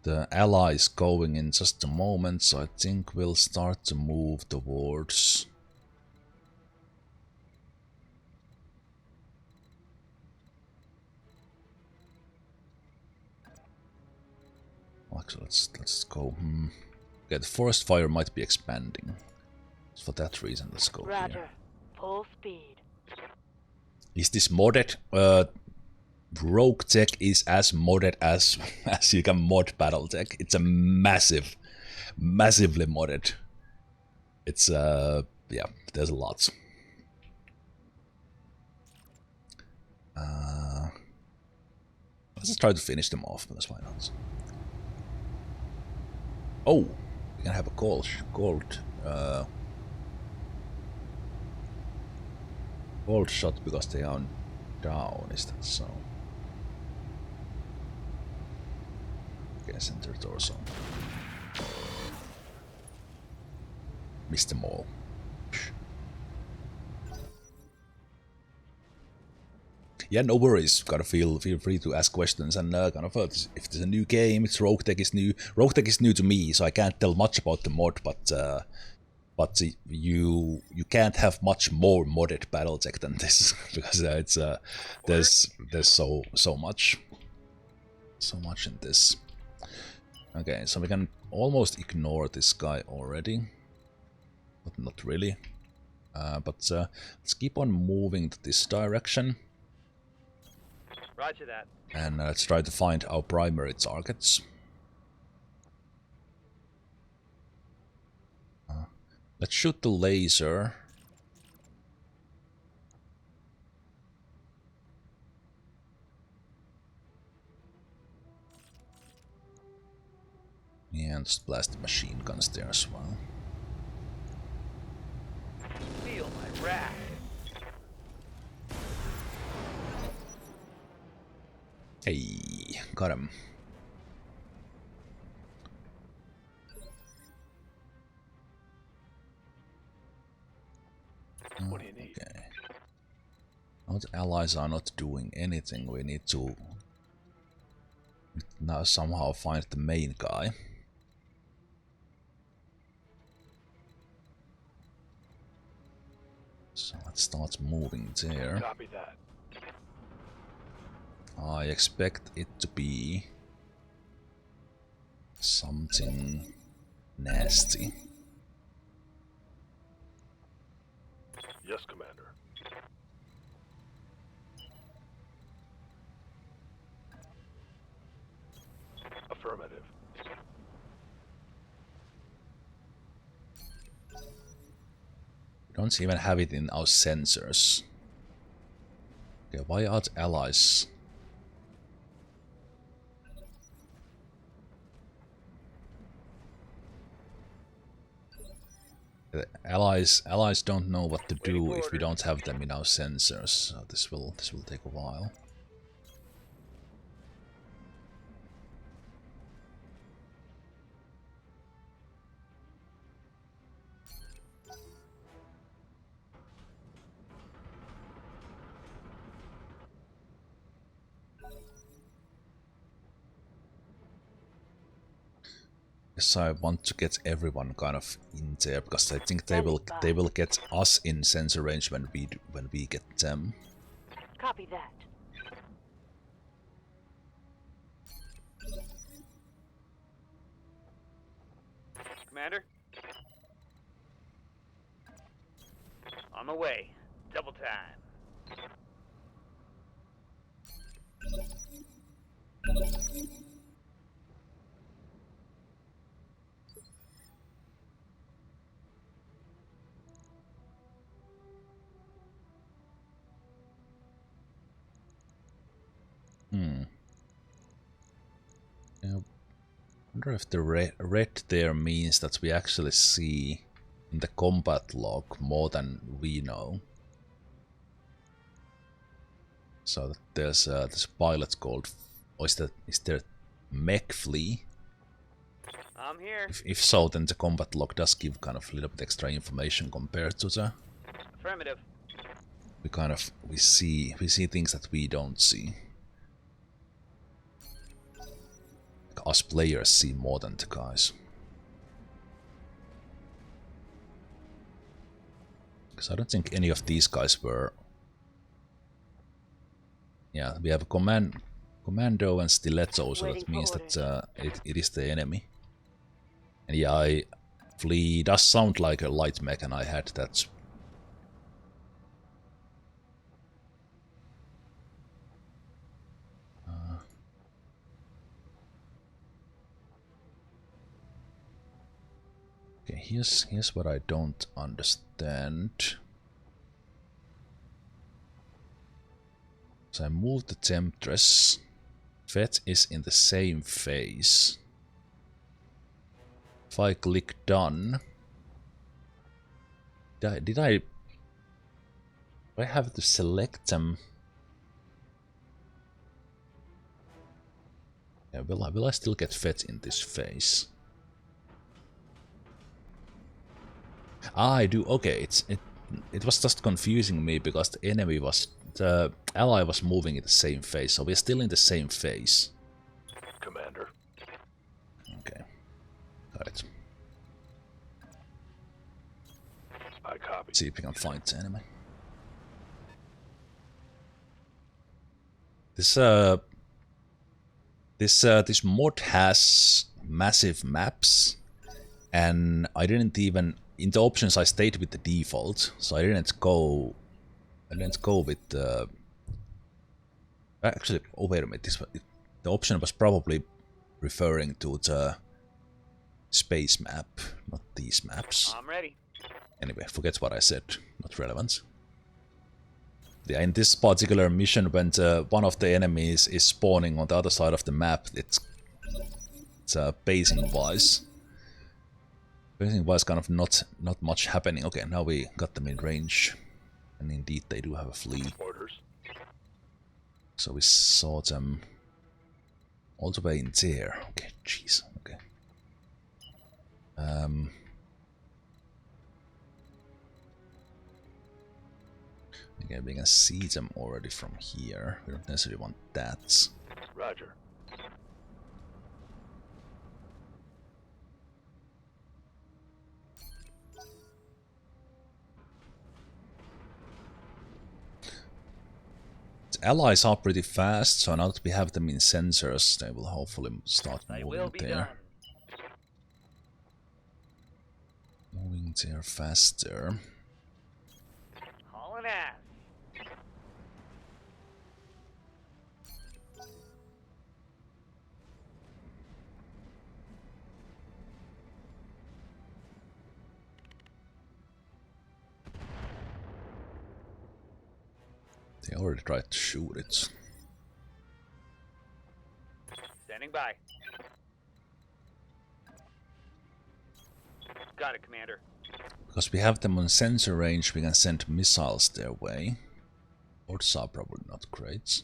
Speaker 1: The ally is going in just a moment, so I think we'll start to move towards Actually, let's go. Okay, the forest fire might be expanding. So for that reason, let's go
Speaker 2: Roger.
Speaker 1: here.
Speaker 2: Full speed.
Speaker 1: Is this modded? RogueTech is as modded as as you can mod BattleTech. It's a massively modded. It's yeah, there's lots. Let's just try to finish them off, because why not? Oh, we can have a gold shot because they are down, is that so? Okay, center torso. Missed them all. Yeah, no worries. Gotta feel free to ask questions and kind of if there's a new game, it's RogueTech is new. RogueTech is new to me, so I can't tell much about the mod, but you can't have much more modded BattleTech than this because it's there's so much in this. Okay, so we can almost ignore this guy already, but not really. But let's keep on moving to this direction.
Speaker 3: Roger that.
Speaker 1: And let's try to find our primary targets. Let's shoot the laser. Yeah, and just blast the machine guns there as well.
Speaker 3: Feel my wrath.
Speaker 1: Hey, got him.
Speaker 3: What do you need?
Speaker 1: Okay. Now the allies are not doing anything. We need to now somehow find the main guy. So let's start moving there.
Speaker 3: Copy that.
Speaker 1: I expect it to be something nasty.
Speaker 3: Yes, Commander. Affirmative.
Speaker 1: We don't even have it in our sensors. Okay, why are the allies? The allies don't know what to do if we don't have them in our sensors. So this will take a while. Yes, I want to get everyone kind of in there because I think they will get us in sensor range when we get them.
Speaker 2: Copy that.
Speaker 3: Commander? On my way. Double time.
Speaker 1: Yeah, I wonder if the red there means that we actually see in the combat log more than we know. So that there's a pilot called, or is there mech flea?
Speaker 3: I'm here.
Speaker 1: If so, then the combat log does give kind of a little bit extra information compared to the.
Speaker 3: Affirmative.
Speaker 1: We see things that we don't see. Us players see more than the guys. Because I don't think any of these guys were. Yeah, we have a command Commando and Stiletto, so
Speaker 2: Waiting
Speaker 1: that
Speaker 2: for
Speaker 1: means
Speaker 2: orders.
Speaker 1: that it is the enemy. And yeah, Flea does sound like a light mech, and I had that. Okay, here's what I don't understand. So I moved the Temptress. Vet is in the same phase. If I click done, did I have to select them? Yeah, will I still get Vet in this phase? Ah, I do. Okay, it was just confusing me because the ally was moving in the same phase, so we're still in the same phase.
Speaker 3: Commander.
Speaker 1: Okay, got it.
Speaker 3: I copy.
Speaker 1: See if we can find the enemy. This mod has massive maps, and I didn't even in the options I stayed with the default, so I didn't go with the. Actually, oh wait a minute, the option was probably referring to the space map, not these maps.
Speaker 3: I'm ready.
Speaker 1: Anyway, forget what I said, not relevant. Yeah, in this particular mission, when one of the enemies is spawning on the other side of the map, it's pacing-wise. Pacing-wise, kind of not much happening. Okay, now we got them in range, and indeed they do have a Flea.
Speaker 3: Orders.
Speaker 1: So we saw them all the way in there. Okay, jeez. Okay. Okay, we can see them already from here. We don't necessarily want that.
Speaker 3: Roger.
Speaker 1: The allies are pretty fast, so now that we have them in sensors, they will hopefully start moving there. Moving there faster.
Speaker 3: Hauling ass.
Speaker 1: They already tried to shoot it.
Speaker 3: Standing by. Got it, Commander.
Speaker 1: Because we have them on sensor range, we can send missiles their way. Odds are probably not great.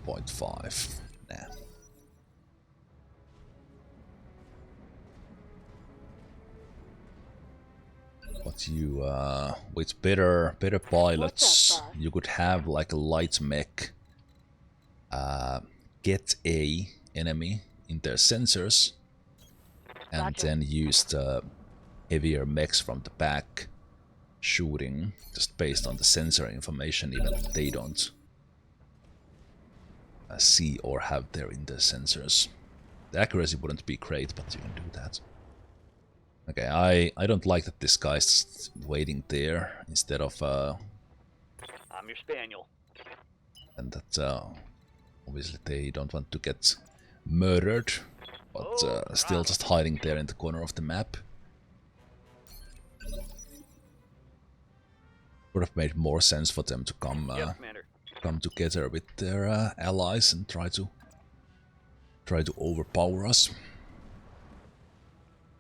Speaker 1: 1.5. Nah. But you, with better pilots, you could have like a light mech get a enemy in their sensors, and then use the heavier mechs from the back shooting just based on the sensor information, even if they don't see or have there in the sensors. The accuracy wouldn't be great, but you can do that. Okay, I don't like that this guy's just waiting there instead of
Speaker 3: I'm your spaniel.
Speaker 1: and that obviously they don't want to get murdered, but still just hiding there in the corner of the map. Would have made more sense for them to come come together with their allies and try to overpower us.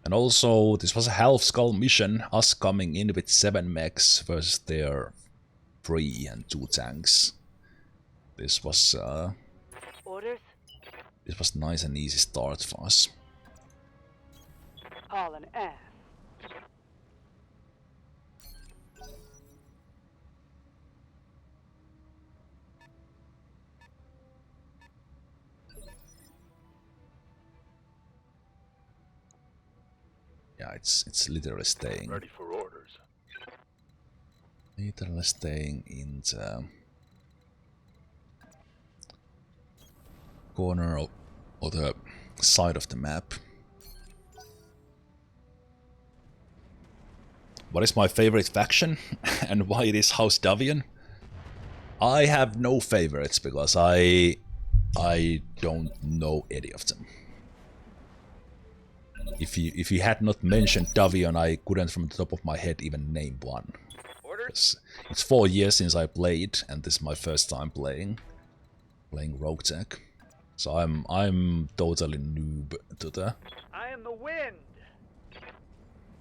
Speaker 1: And also, this was a half skull mission, us coming in with 7 mechs versus their 3 and 2 tanks. This was
Speaker 2: Orders?
Speaker 1: This was nice and easy start for us.
Speaker 2: Hauling ass.
Speaker 1: Yeah, it's literally staying.
Speaker 3: Ready for orders.
Speaker 1: Literally staying in the corner or the side of the map. What is my favorite faction and why it is House Davion? I have no favorites because I don't know any of them. If you had not mentioned Davion, I couldn't from the top of my head even name one. It's 4 years since I played, and this is my first time playing RogueTech. So I'm totally noob to the
Speaker 3: I am the wind.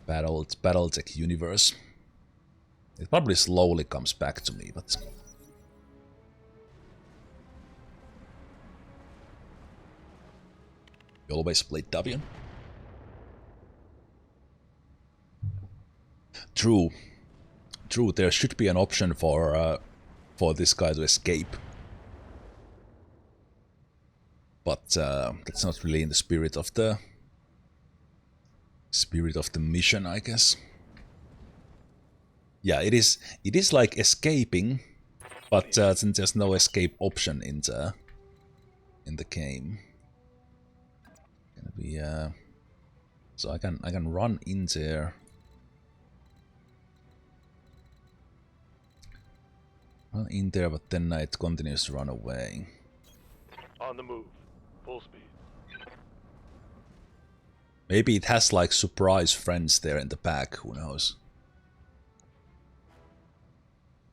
Speaker 1: BattleTech universe. It probably slowly comes back to me, but you always played Davion? True. There should be an option for this guy to escape, but that's not really in the spirit of the mission, I guess. Yeah, it is like escaping, but since there's no escape option in the game, gonna be so I can run in there. Run in there, but then it continues to run away.
Speaker 3: On the move. Full speed.
Speaker 1: Maybe it has like surprise friends there in the back, who knows.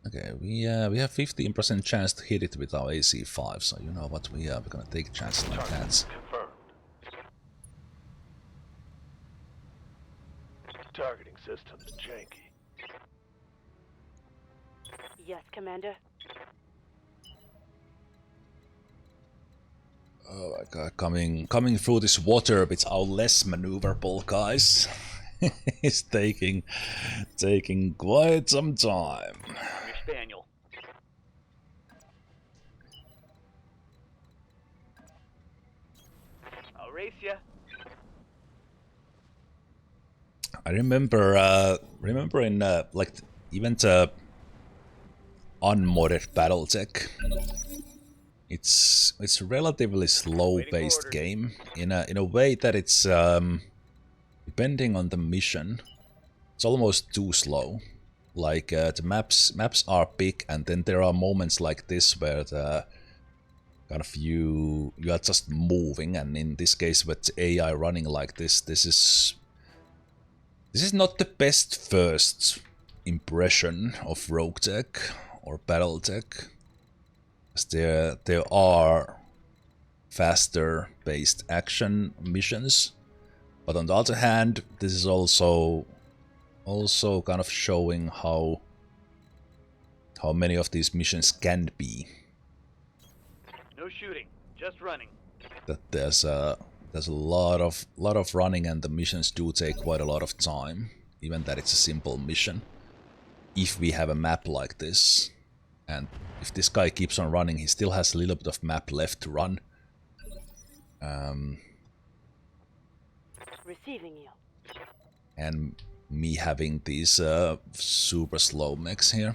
Speaker 1: Okay, we have 15% chance to hit it with our AC5, so you know what, we're gonna take chances like that.
Speaker 3: Confirmed. Targeting systems janky.
Speaker 2: Yes, Commander.
Speaker 1: Oh my god, coming through this water with our less maneuverable guys is taking quite some time.
Speaker 3: I'm your spaniel. I'll race ya.
Speaker 1: I remember in like even the unmodded BattleTech, it's a relatively slow-paced game in a way that it's depending on the mission, it's almost too slow. Like the maps are big, and then there are moments like this where the kind of you are just moving, and in this case with AI running like this is not the best first impression of RogueTech or BattleTech. There are faster based action missions, but on the other hand, this is also kind of showing how many of these missions can be.
Speaker 3: No shooting, just running.
Speaker 1: That there's a lot of running, and the missions do take quite a lot of time, even that it's a simple mission. If we have a map like this, and if this guy keeps on running, he still has a little bit of map left to run.
Speaker 2: Receiving you.
Speaker 1: And me having these super slow mechs here.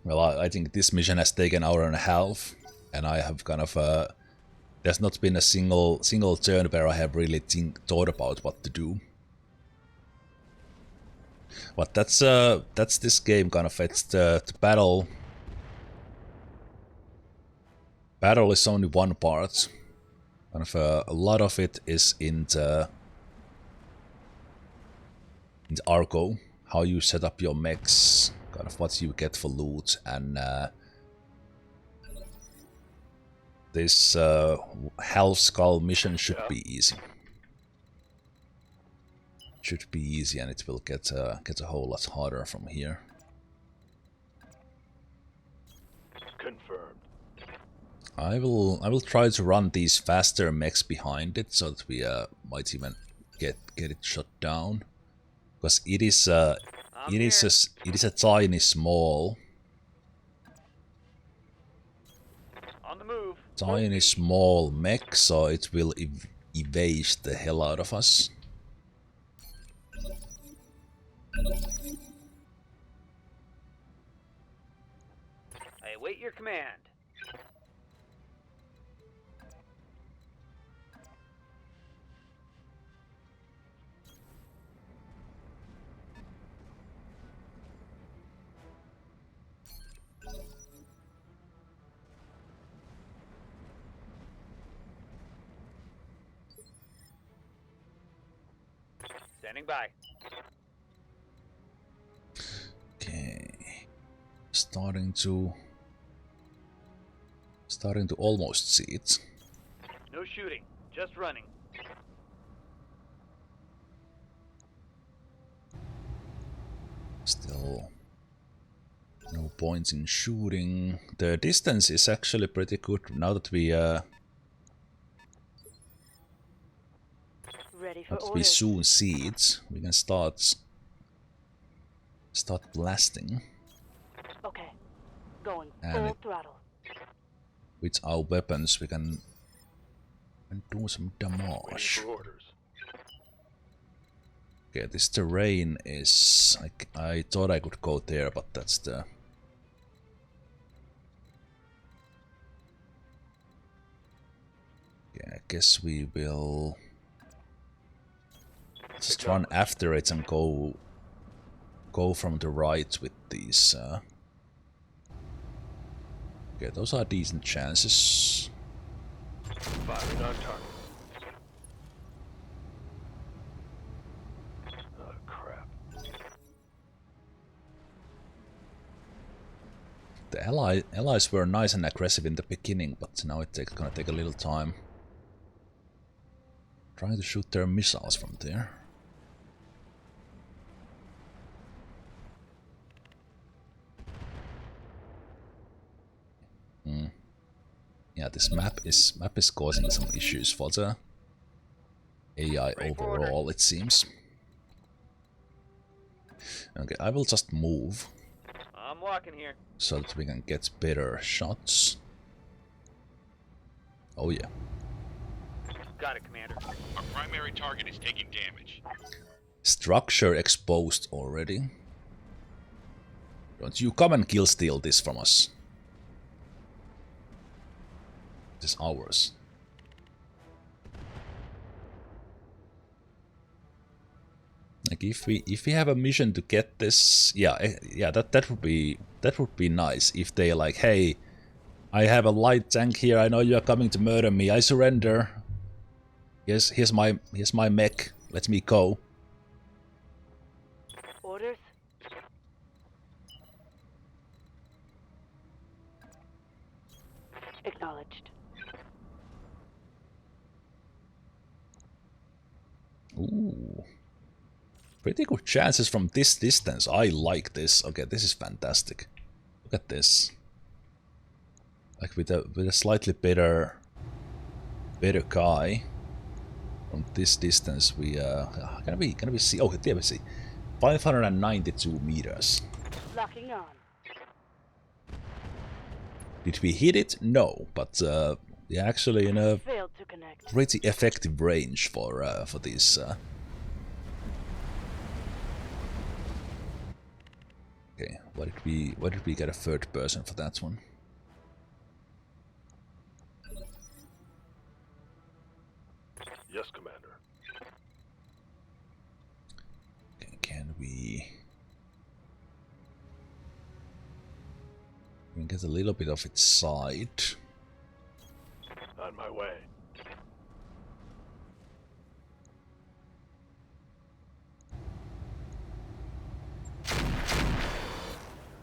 Speaker 1: Well, I think this mission has taken an hour and a half, and I have kind of there's not been a single turn where I have really thought about what to do. But that's this game kind of. It's the battle. Battle is only one part. Kind of a lot of it is in the Argo, how you set up your mechs, kind of what you get for loot, and this Half Skull mission should be easy. Should be easy, and it will get a whole lot harder from here.
Speaker 3: Confirmed.
Speaker 1: I will try to run these faster mechs behind it, so that we might even get it shut down, because it is a tiny small
Speaker 3: On the move.
Speaker 1: tiny small mech, so it will evade the hell out of us.
Speaker 3: I await your command. Standing by.
Speaker 1: Okay. Starting to almost see it.
Speaker 3: No shooting, just running.
Speaker 1: Still no points in shooting. The distance is actually pretty good now that we
Speaker 2: Ready for
Speaker 1: we
Speaker 2: orders.
Speaker 1: soon see it. We can start blasting.
Speaker 2: Okay. Going
Speaker 1: And
Speaker 2: full
Speaker 1: it-
Speaker 2: throttle.
Speaker 1: With our weapons we can do some
Speaker 3: Waiting
Speaker 1: damage.
Speaker 3: for orders.
Speaker 1: Okay, this terrain is... I thought I could go there, but that's the... Yeah, I guess we will... just run after it and go from the right with these... Okay, those are decent chances.
Speaker 3: Firing on target. Oh, crap.
Speaker 1: The allies were nice and aggressive in the beginning, but now it's gonna take a little time. Trying to shoot their missiles from there. Yeah, this map is causing some issues for the AI overall, it seems. Okay, I will just move
Speaker 3: I'm walking here.
Speaker 1: so that we can get better shots. Oh yeah.
Speaker 3: Got it, Commander.
Speaker 8: Our primary target is taking damage.
Speaker 1: Structure exposed already. Don't you come and kill steal this from us. This is ours. Like if we have a mission to get this, yeah, that would be nice. If they like, hey, I have a light tank here. I know you are coming to murder me. I surrender. Yes, here's my mech. Let me go.
Speaker 2: Orders? Acknowledged.
Speaker 1: Ooh. Pretty good chances from this distance. I like this. Okay, this is fantastic. Look at this. Like with a slightly better guy. From this distance we can we see, oh there we see. 592 meters.
Speaker 2: Locking on.
Speaker 1: Did we hit it? No, but yeah, actually in a
Speaker 2: Failed to connect.
Speaker 1: pretty effective range for these. Okay, what did we get a third person for that one?
Speaker 3: Yes, Commander.
Speaker 1: Okay, can we get a little bit of its side?
Speaker 3: On my way.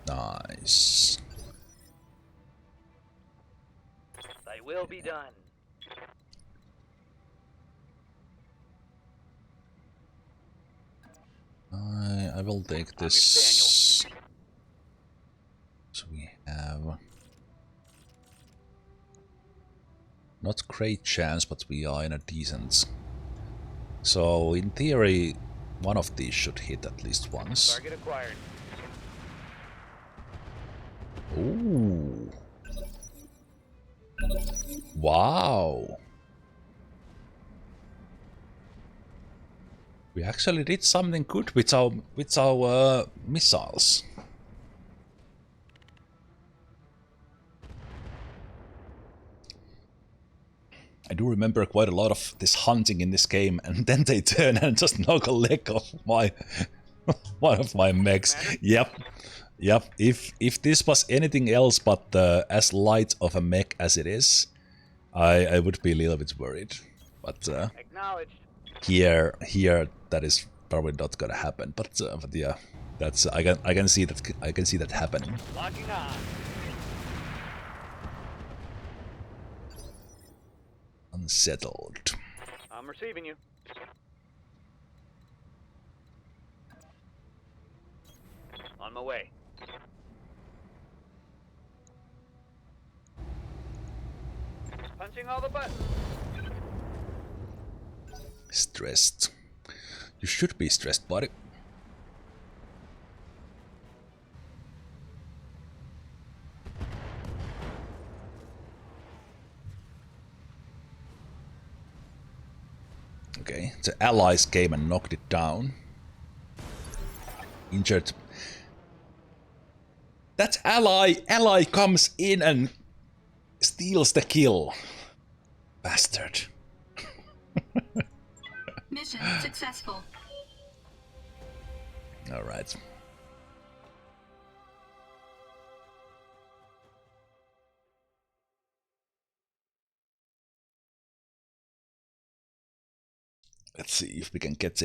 Speaker 1: Nice.
Speaker 3: Thy will be done.
Speaker 1: I will take this. So we have not great chance, but we are in a decent. So in theory, one of these should hit at least once.
Speaker 3: Target acquired.
Speaker 1: Ooh. Wow. We actually did something good with our missiles. I do remember quite a lot of this hunting in this game, and then they turn and just knock a leg off my one of my mechs. Yep. If this was anything else but as light of a mech as it is, I would be a little bit worried. But
Speaker 3: Acknowledged.
Speaker 1: here that is probably not gonna happen. But yeah, that's I can see that happening.
Speaker 3: Locking on.
Speaker 1: Unsettled.
Speaker 3: I'm receiving you. On my way. Punching all the buttons.
Speaker 1: Stressed. You should be stressed, buddy. Okay, the allies came and knocked it down. Injured. That ally comes in and steals the kill. Bastard.
Speaker 7: Mission successful.
Speaker 1: Alright. Let's see if we can get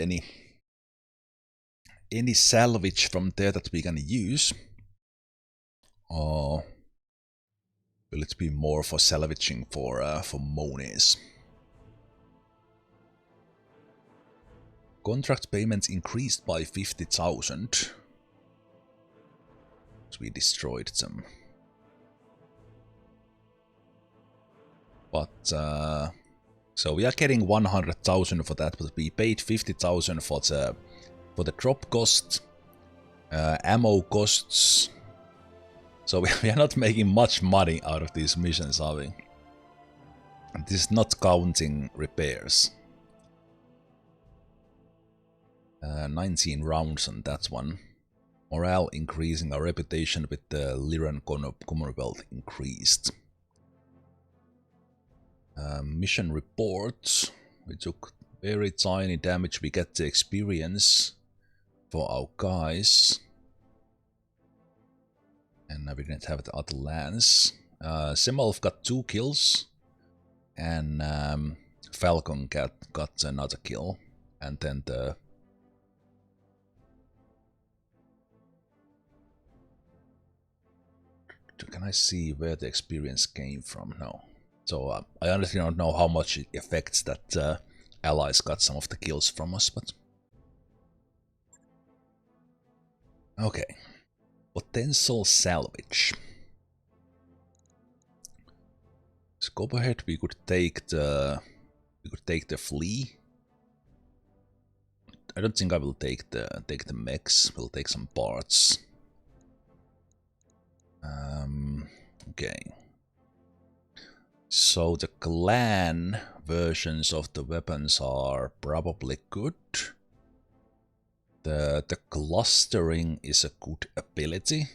Speaker 1: any salvage from there that we can use. Or will it be more for salvaging for monies? Contract payments increased by 50,000. So we destroyed them. But so we are getting 100,000 for that, but we paid 50,000 for the drop cost, ammo costs. So we are not making much money out of these missions, are we? And this is not counting repairs. 19 rounds on that one. Morale increasing, our reputation with the Lyran Commonwealth increased. Mission reports. We took very tiny damage. We get the experience for our guys. And we didn't have the other lands. Zemalf got 2 kills. And Falcon got another kill. And then the... Can I see where the experience came from? No. So I honestly don't know how much it affects that allies got some of the kills from us, but... Okay. Potential salvage. So go ahead, we could take the flea. I don't think I will take the mechs. We'll take some parts. Okay. So the clan versions of the weapons are probably good. The clustering is a good ability.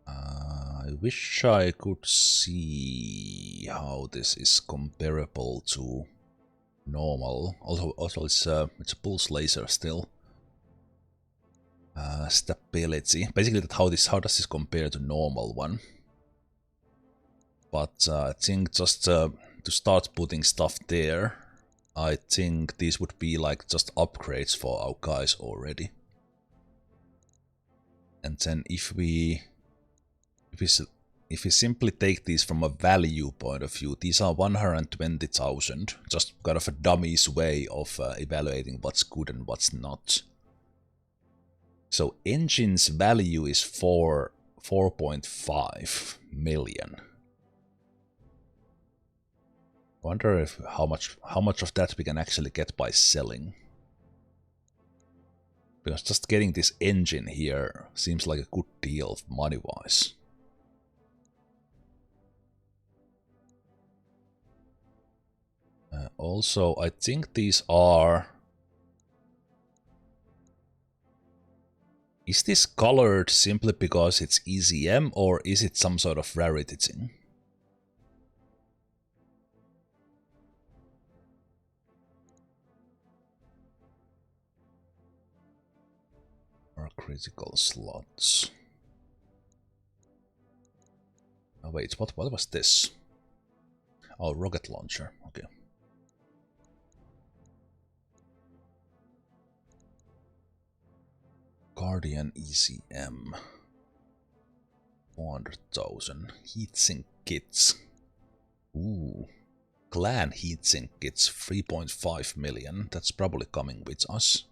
Speaker 1: I wish I could see how this is comparable to normal. Also it's a pulse laser still. Stability. Basically, how does this compare to normal one? But I think just to start putting stuff there, I think these would be like just upgrades for our guys already. And then if we simply take these from a value point of view, these are 120,000. Just kind of a dummy's way of evaluating what's good and what's not. So engine's value is 4.5 million. Wonder if how much of that we can actually get by selling. Because just getting this engine here seems like a good deal money-wise. Also, I think these are... Is this colored simply because it's EZM, or is it some sort of rarity thing? Or critical slots. Oh wait, what was this? Oh, rocket launcher, okay. Guardian ECM. 400,000. Heatsink kits. Ooh. Clan heatsink kits, 3.5 million. That's probably coming with us.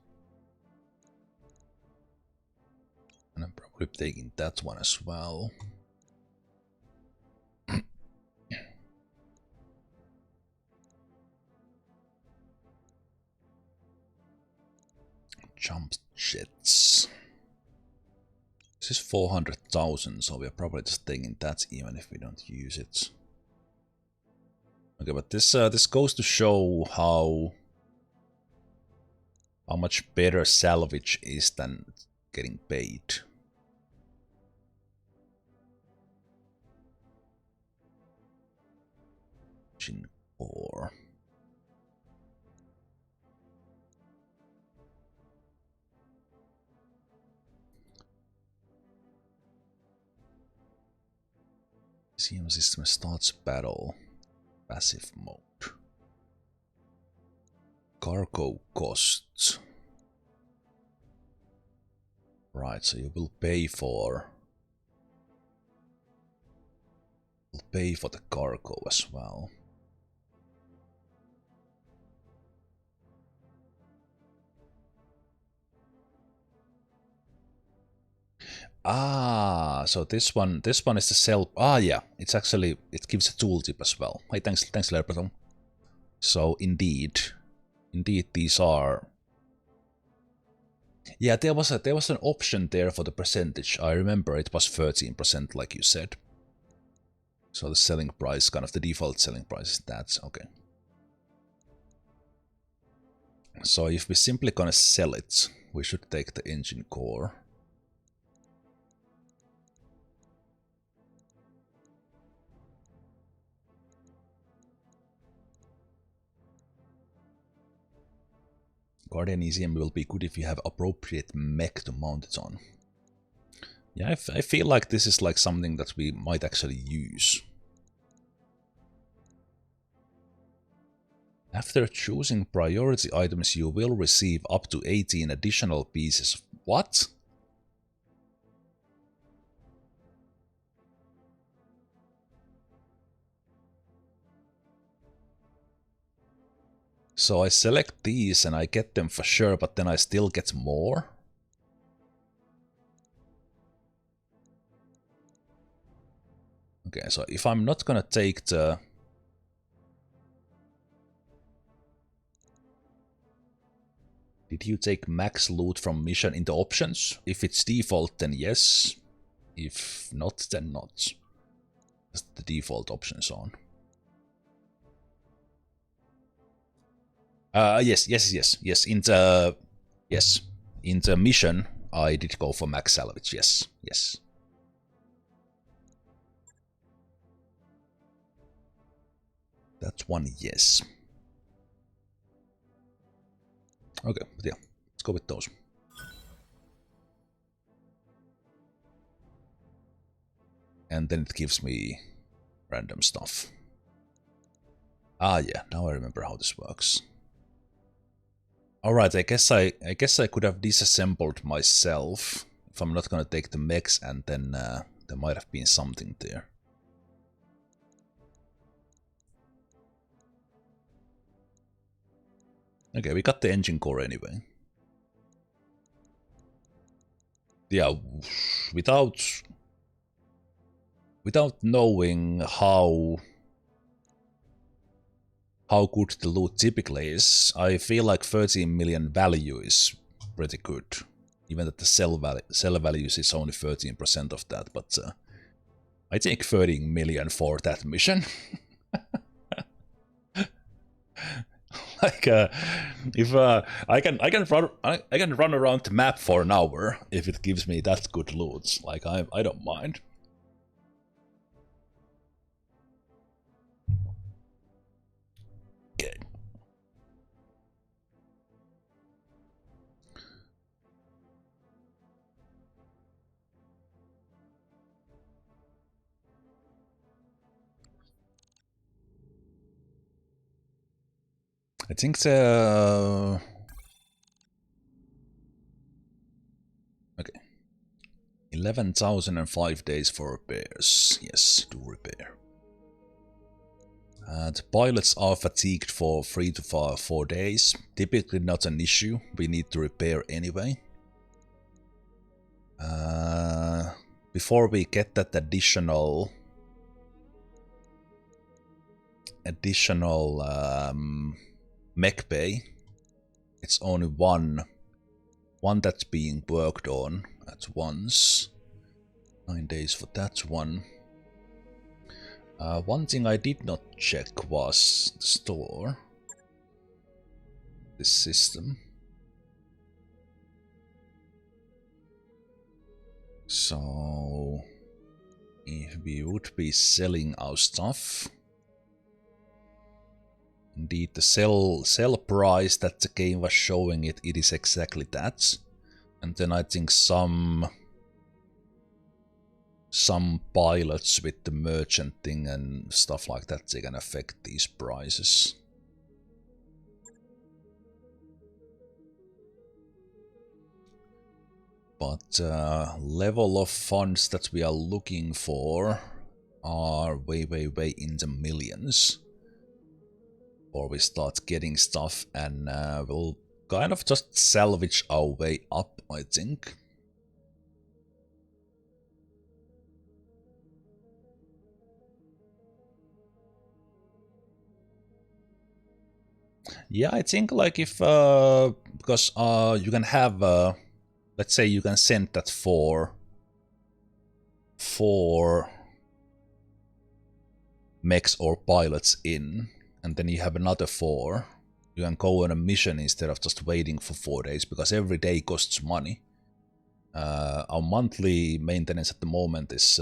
Speaker 1: And I'm probably taking that one as well. Jump jets. This is 400,000, so we're probably just taking that even if we don't use it. Okay, but this goes to show how much better salvage is than getting paid. Engine core. CM system starts battle. Passive mode. Cargo costs. Right, so you will pay for the cargo as well. Ah, so this one is the sell. Ah, yeah, it's actually, it gives a tooltip as well. Hey, thanks, Lerpeton. So indeed these are. Yeah, there was an option there for the percentage. I remember it was 13%, like you said. So the selling price, kind of the default selling price, is that. Okay. So if we're simply gonna sell it, we should take the engine core. Guardian ECM will be good if you have appropriate mech to mount it on. Yeah, I feel like this is like something that we might actually use. After choosing priority items, you will receive up to 18 additional pieces. What? So I select these and I get them for sure, but then I still get more? Okay, so if I'm not gonna take the... Did you take max loot from mission in the options? If it's default, then yes. If not, then not. That's the default options on. Yes. In the mission, I did go for max salvage. Yes. That one, yes. Okay, but yeah, let's go with those. And then it gives me random stuff. Ah, yeah. Now I remember how this works. Alright, I guess I could have disassembled myself if I'm not gonna take the mechs, and then there might have been something there. Okay, we got the engine core anyway. Yeah, without knowing how good the loot typically is, I feel like 13 million value is pretty good. Even that the sell values is only 13% of that, but I take 13 million for that mission. Like, if I can run around the map for an hour if it gives me that good loot. Like, I don't mind. Okay. I think the... Okay. 11,005 days for repairs. Yes, do repair. The pilots are fatigued for 3 to 4 days. Typically not an issue. We need to repair anyway. Before we get that additional mech pay, it's only one that's being worked on at once. 9 days for that one. One thing I did not check was the store. This system. So if we would be selling our stuff, indeed the sell price that the game was showing it is exactly that. And then I think some pilots with the merchant thing and stuff like that, they can affect these prices. But level of funds that we are looking for are way in the millions. Or we start getting stuff, and we'll kind of just salvage our way up, I think. Yeah, I think like if because you can have let's say you can send that for mechs or pilots in, and then you have another 4. You can go on a mission instead of just waiting for 4 days, because every day costs money. Our monthly maintenance at the moment is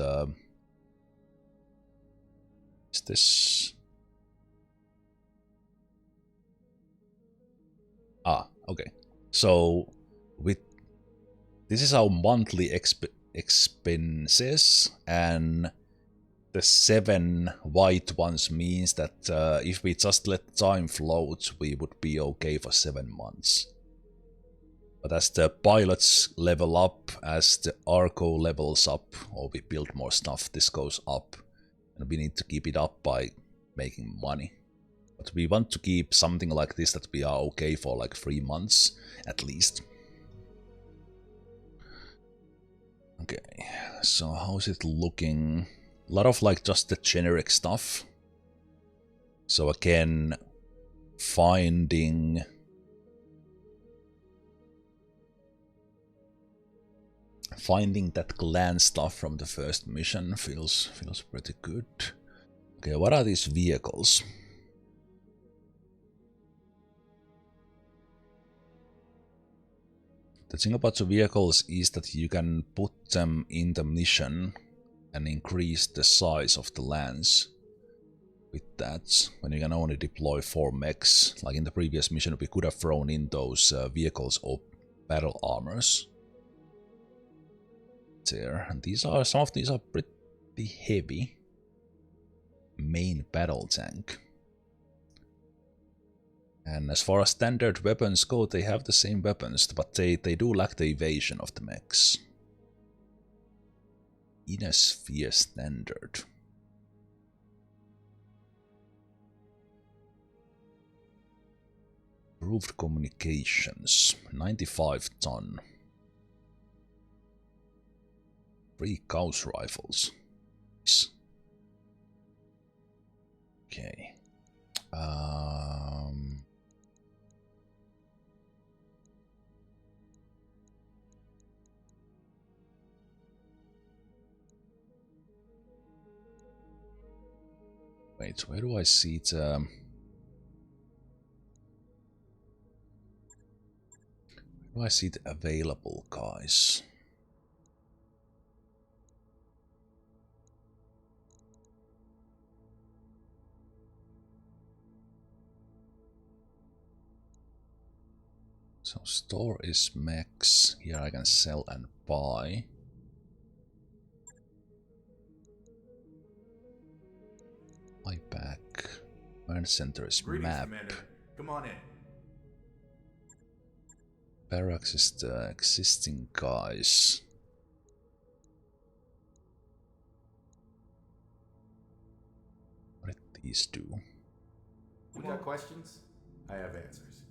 Speaker 1: this? Okay. So this is our monthly expenses, and the 7 white ones means that if we just let time float, we would be okay for 7 months. But as the pilots level up, as the Argo levels up, or we build more stuff, this goes up. And we need to keep it up by making money. But we want to keep something like this that we are okay for like 3 months at least. Okay, so how's it looking? A lot of like just the generic stuff. So again, finding that clan stuff from the first mission feels pretty good. Okay, what are these vehicles? The thing about the vehicles is that you can put them in the mission and increase the size of the lands with that, when you can only deploy 4 mechs. Like in the previous mission, we could have thrown in those vehicles or battle armors there. And some of these are pretty heavy. Main battle tank. And as far as standard weapons go, they have the same weapons, but they do lack the evasion of the mechs. Inner sphere standard. Improved communications. 95 ton. 3 Gauss rifles. Okay. Wait, where do I see it? Where do I see it available, guys? So store is mechs. Here I can sell and buy. Back. Command center is map.
Speaker 5: Commander. Come on in.
Speaker 1: Barracks is the existing guys. these do?
Speaker 5: You got questions? I have answers.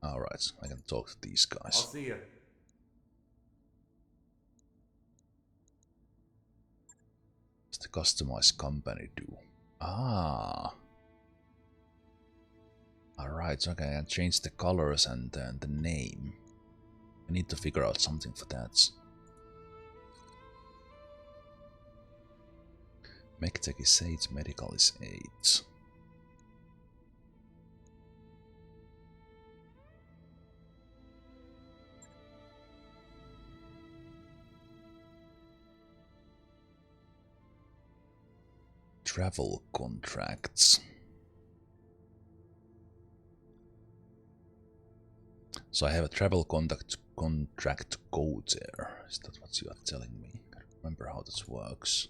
Speaker 1: Alright, I can talk to these
Speaker 5: I'll
Speaker 1: guys.
Speaker 5: see ya.
Speaker 1: What's the customized company do? Ah. Alright, okay, I can change the colors and the name. I need to figure out something for that. Mech-tech is 8, medical is 8. Travel contracts. So I have a travel contract to go there. Is that what you are telling me? I don't remember how this works.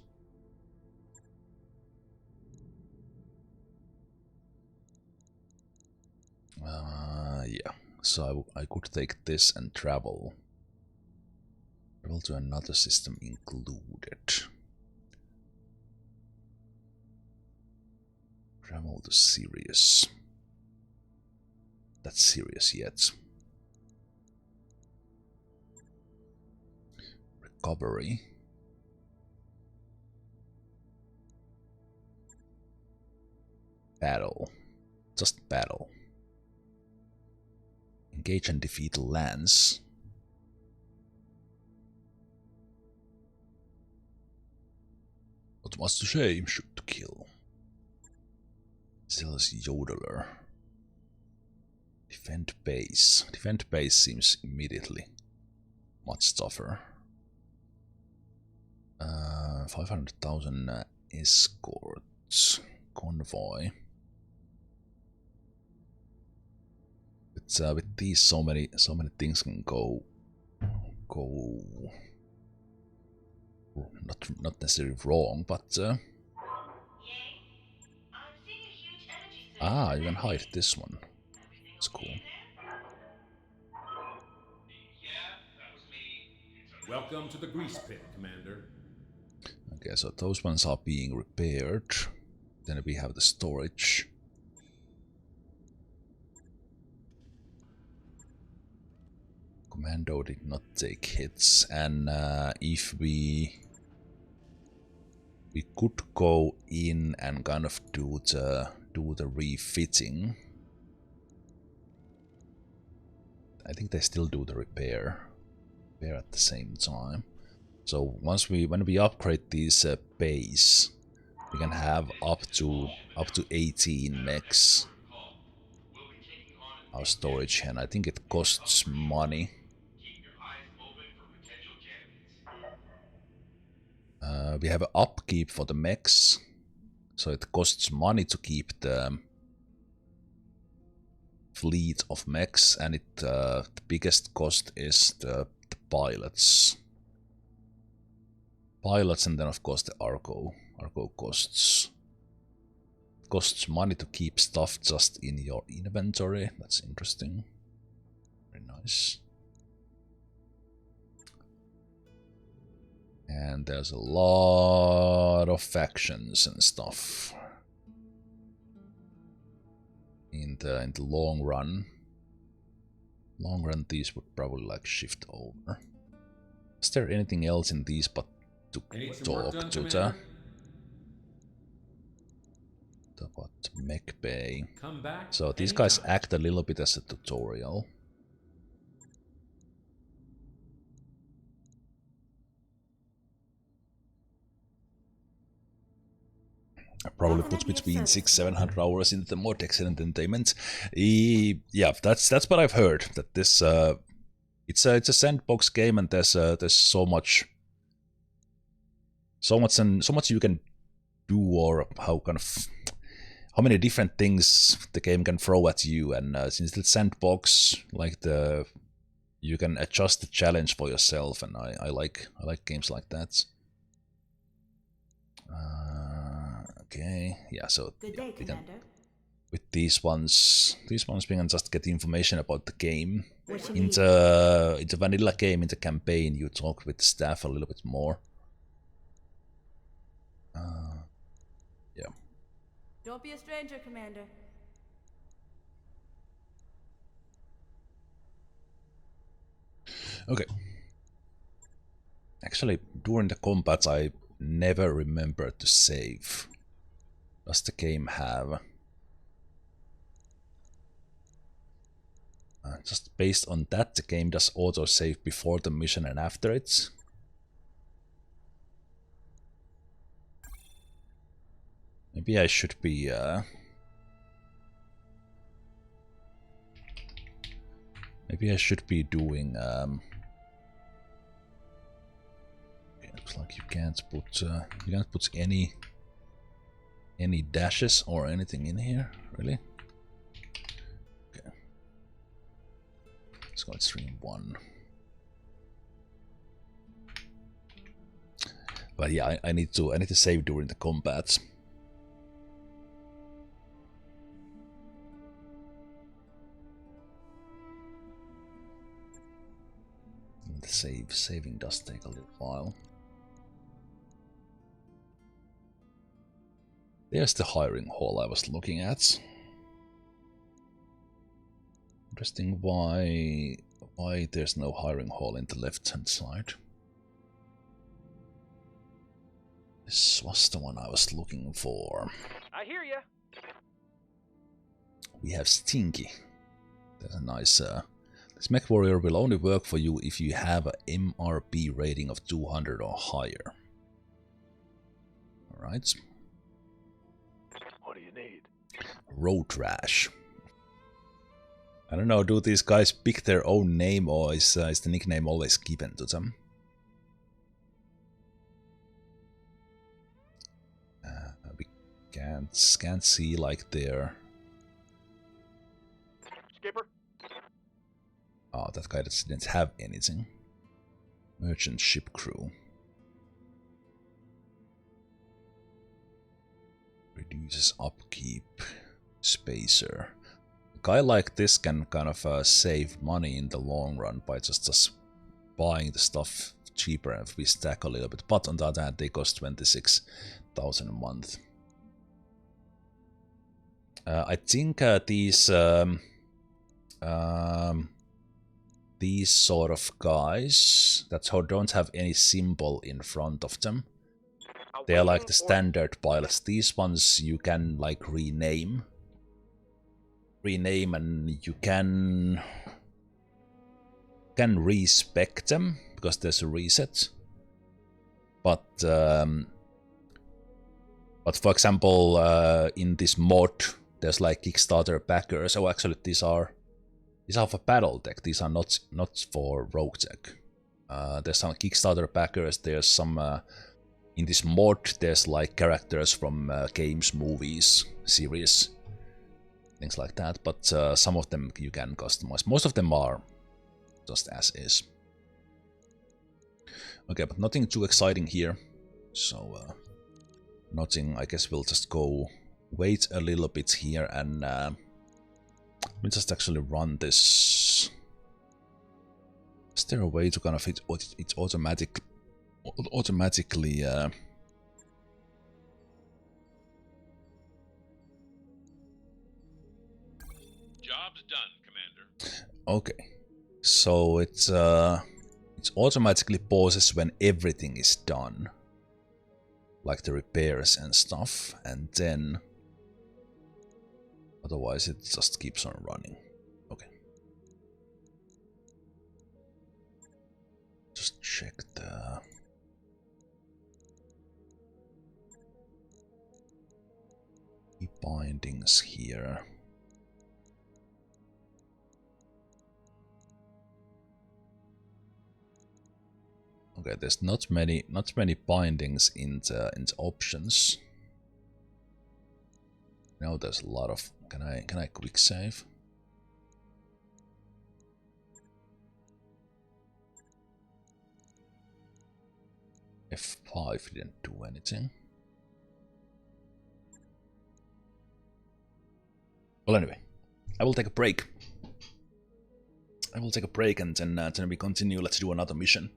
Speaker 1: Yeah. So I could take this and travel. Travel to another system included. Travel to Sirius. That's Sirius yet. Recovery. Battle. Just battle. Engage and defeat Lance. What was the shame? Shoot to kill. Zealous Yodeler. Defend base. Defend base seems immediately much tougher. 500,000 escorts. Convoy. With these, so many things can go not necessarily wrong, but you can hide this one. It's cool.
Speaker 6: Welcome to the grease pit, Commander.
Speaker 1: Okay, so those ones are being repaired. Then we have the storage. Commando did not take hits, and if we could go in and kind of do the refitting. I think they still do the repair at the same time. So when we upgrade these base, we can have up to 18 mechs. Our storage, and I think it costs money. We have an upkeep for the mechs, so it costs money to keep the fleet of mechs, and the biggest cost is the pilots. And then of course the Argo costs. It costs money to keep stuff just in your inventory. That's interesting. Very nice. And there's a lot of factions and stuff. In the long run. These would probably like shift over. Is there anything else in these but to talk to the about mech bay? So these guys act a little bit as a tutorial. Probably puts between 600-700 hours into the mod entertainment. Yeah, that's what I've heard. That this it's a sandbox game, and there's so much you can do, or how many different things the game can throw at you. And since it's sandbox, like you can adjust the challenge for yourself, and I like games like that. Okay, yeah, so
Speaker 4: Good day, Commander.
Speaker 1: With these ones we can just get information about the game. In
Speaker 4: need?
Speaker 1: the vanilla game, in the campaign, you talk with the staff a little bit more. Yeah.
Speaker 9: Don't be a stranger, Commander.
Speaker 1: Okay. Actually, during the combats, I never remember to save. Does the game have? Just based on that, the game does auto-save before the mission and after it. Maybe I should be... Maybe I should be doing... Looks like you can't put any dashes or anything in here, really. Okay, let's go at stream 1. But yeah, I need to save during the combats. The saving does take a little while. There's the hiring hall I was looking at. Interesting why there's no hiring hall in the left-hand side. This was the one I was looking for.
Speaker 3: I hear ya.
Speaker 1: We have Stinky. There's a nice... this mech warrior will only work for you if you have a MRB rating of 200 or higher. Alright.
Speaker 3: What do you need?
Speaker 1: Road trash. I don't know, do these guys pick their own name or is the nickname always given to them? We can't see like their...
Speaker 3: Skipper?
Speaker 1: Oh, that guy didn't have anything. Merchant ship crew. Reduces upkeep. Spacer. A guy like this can kind of save money in the long run by just buying the stuff cheaper and if we stack a little bit. But on the other hand, they cost 26,000 a month. I think these sort of guys that don't have any symbol in front of them. They are like the standard pilots. These ones you can like rename and you can respec them because there's a reset. But for example, in this mod, there's like Kickstarter backers. Oh, actually, these are for BattleTech. These are not for RogueTech. There's some Kickstarter backers. There's some in this mod. There's like characters from games, movies, series, things like that. But some of them you can customize. Most of them are just as is. Okay, but nothing too exciting here. So nothing. I guess we'll just go wait a little bit here and. Let me just actually run this. Is there a way to kind of it automatically
Speaker 8: Job's done, Commander.
Speaker 1: Okay. So it automatically pauses when everything is done. Like the repairs and stuff, and then otherwise it just keeps on running. Okay. Just check the... bindings here. Okay, there's not many bindings in the options. Now there's a lot of... Can I quick save? F5 didn't do anything. Well, anyway, I will take a break. And then we continue. Let's do another mission.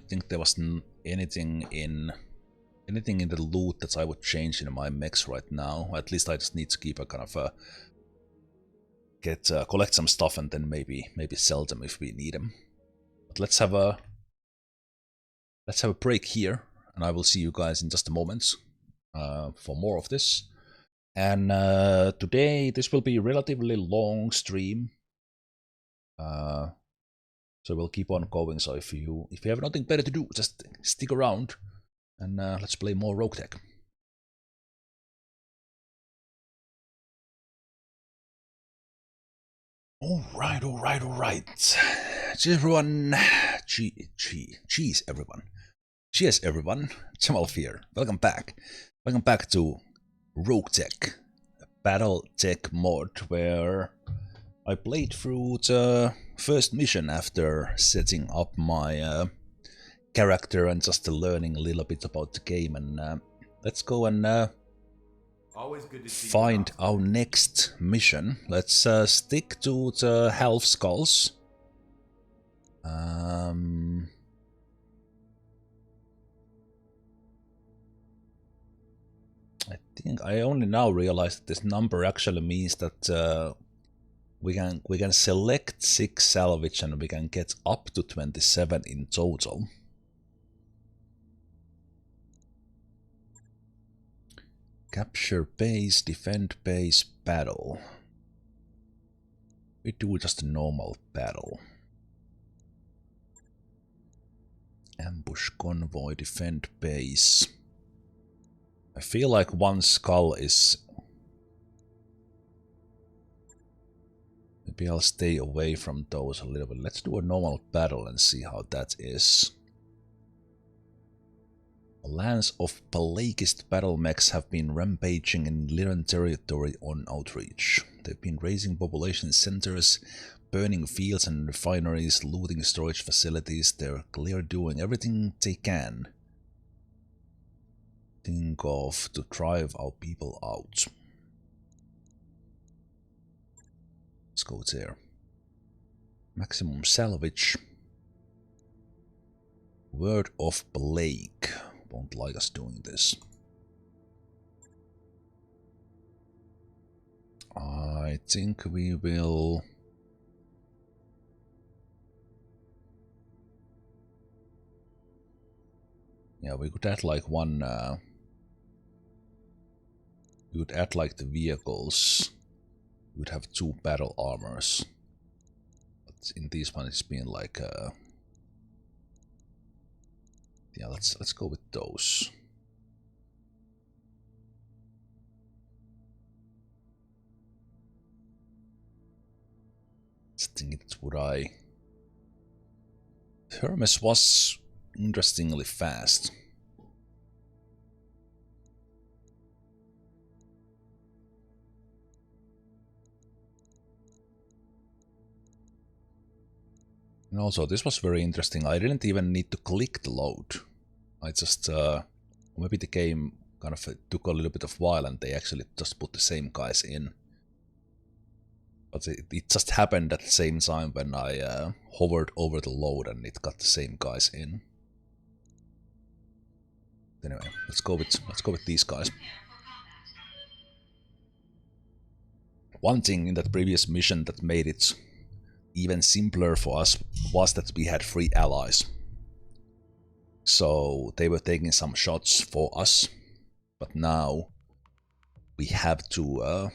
Speaker 1: think there was anything in the loot that I would change in my mechs right now. At least I just need to keep a kind of collect some stuff and then maybe sell them if we need them. But let's have a break here, and I will see you guys in just a moment for more of this. And today this will be a relatively long stream, so we'll keep on going. So if you have nothing better to do, just stick around and let's play more RogueTech. All right. Cheers, everyone. Cheers, everyone. Cheers, everyone. Zemalf here. Welcome back. Welcome back to RogueTech, a BattleTech mod where I played through the first mission after setting up my character and just learning a little bit about the game. And let's go and
Speaker 5: Always good to see
Speaker 1: find our next mission. Let's stick to the half skulls. I think I only now realized that this number actually means that we can select 6 salvage and we can get up to 27 in total. Capture base, defend base, battle. We do just a normal battle. Ambush convoy, defend base. I feel like one skull is... Maybe I'll stay away from those a little bit. Let's do a normal battle and see how that is. Lands of Plagueist battle mechs have been rampaging in Lyran territory on outreach. They've been raising population centers, burning fields and refineries, looting storage facilities. They're clearly doing everything they can think of to drive our people out. Let's go there. Maximum salvage. Word of Plague. Won't like us doing this. I think we will... Yeah, we could add like one... we would add like the vehicles. We would have 2 battle armors. But in this one it's been like... yeah, let's go with those. I think it's what I... Hermes was interestingly fast. And also, this was very interesting. I didn't even need to click the load. I just, maybe the game kind of took a little bit of while and they actually just put the same guys in. But it just happened at the same time when I hovered over the load and it got the same guys in. Anyway, let's go with these guys. One thing in that previous mission that made it even simpler for us was that we had 3 allies. So they were taking some shots for us, but now we have to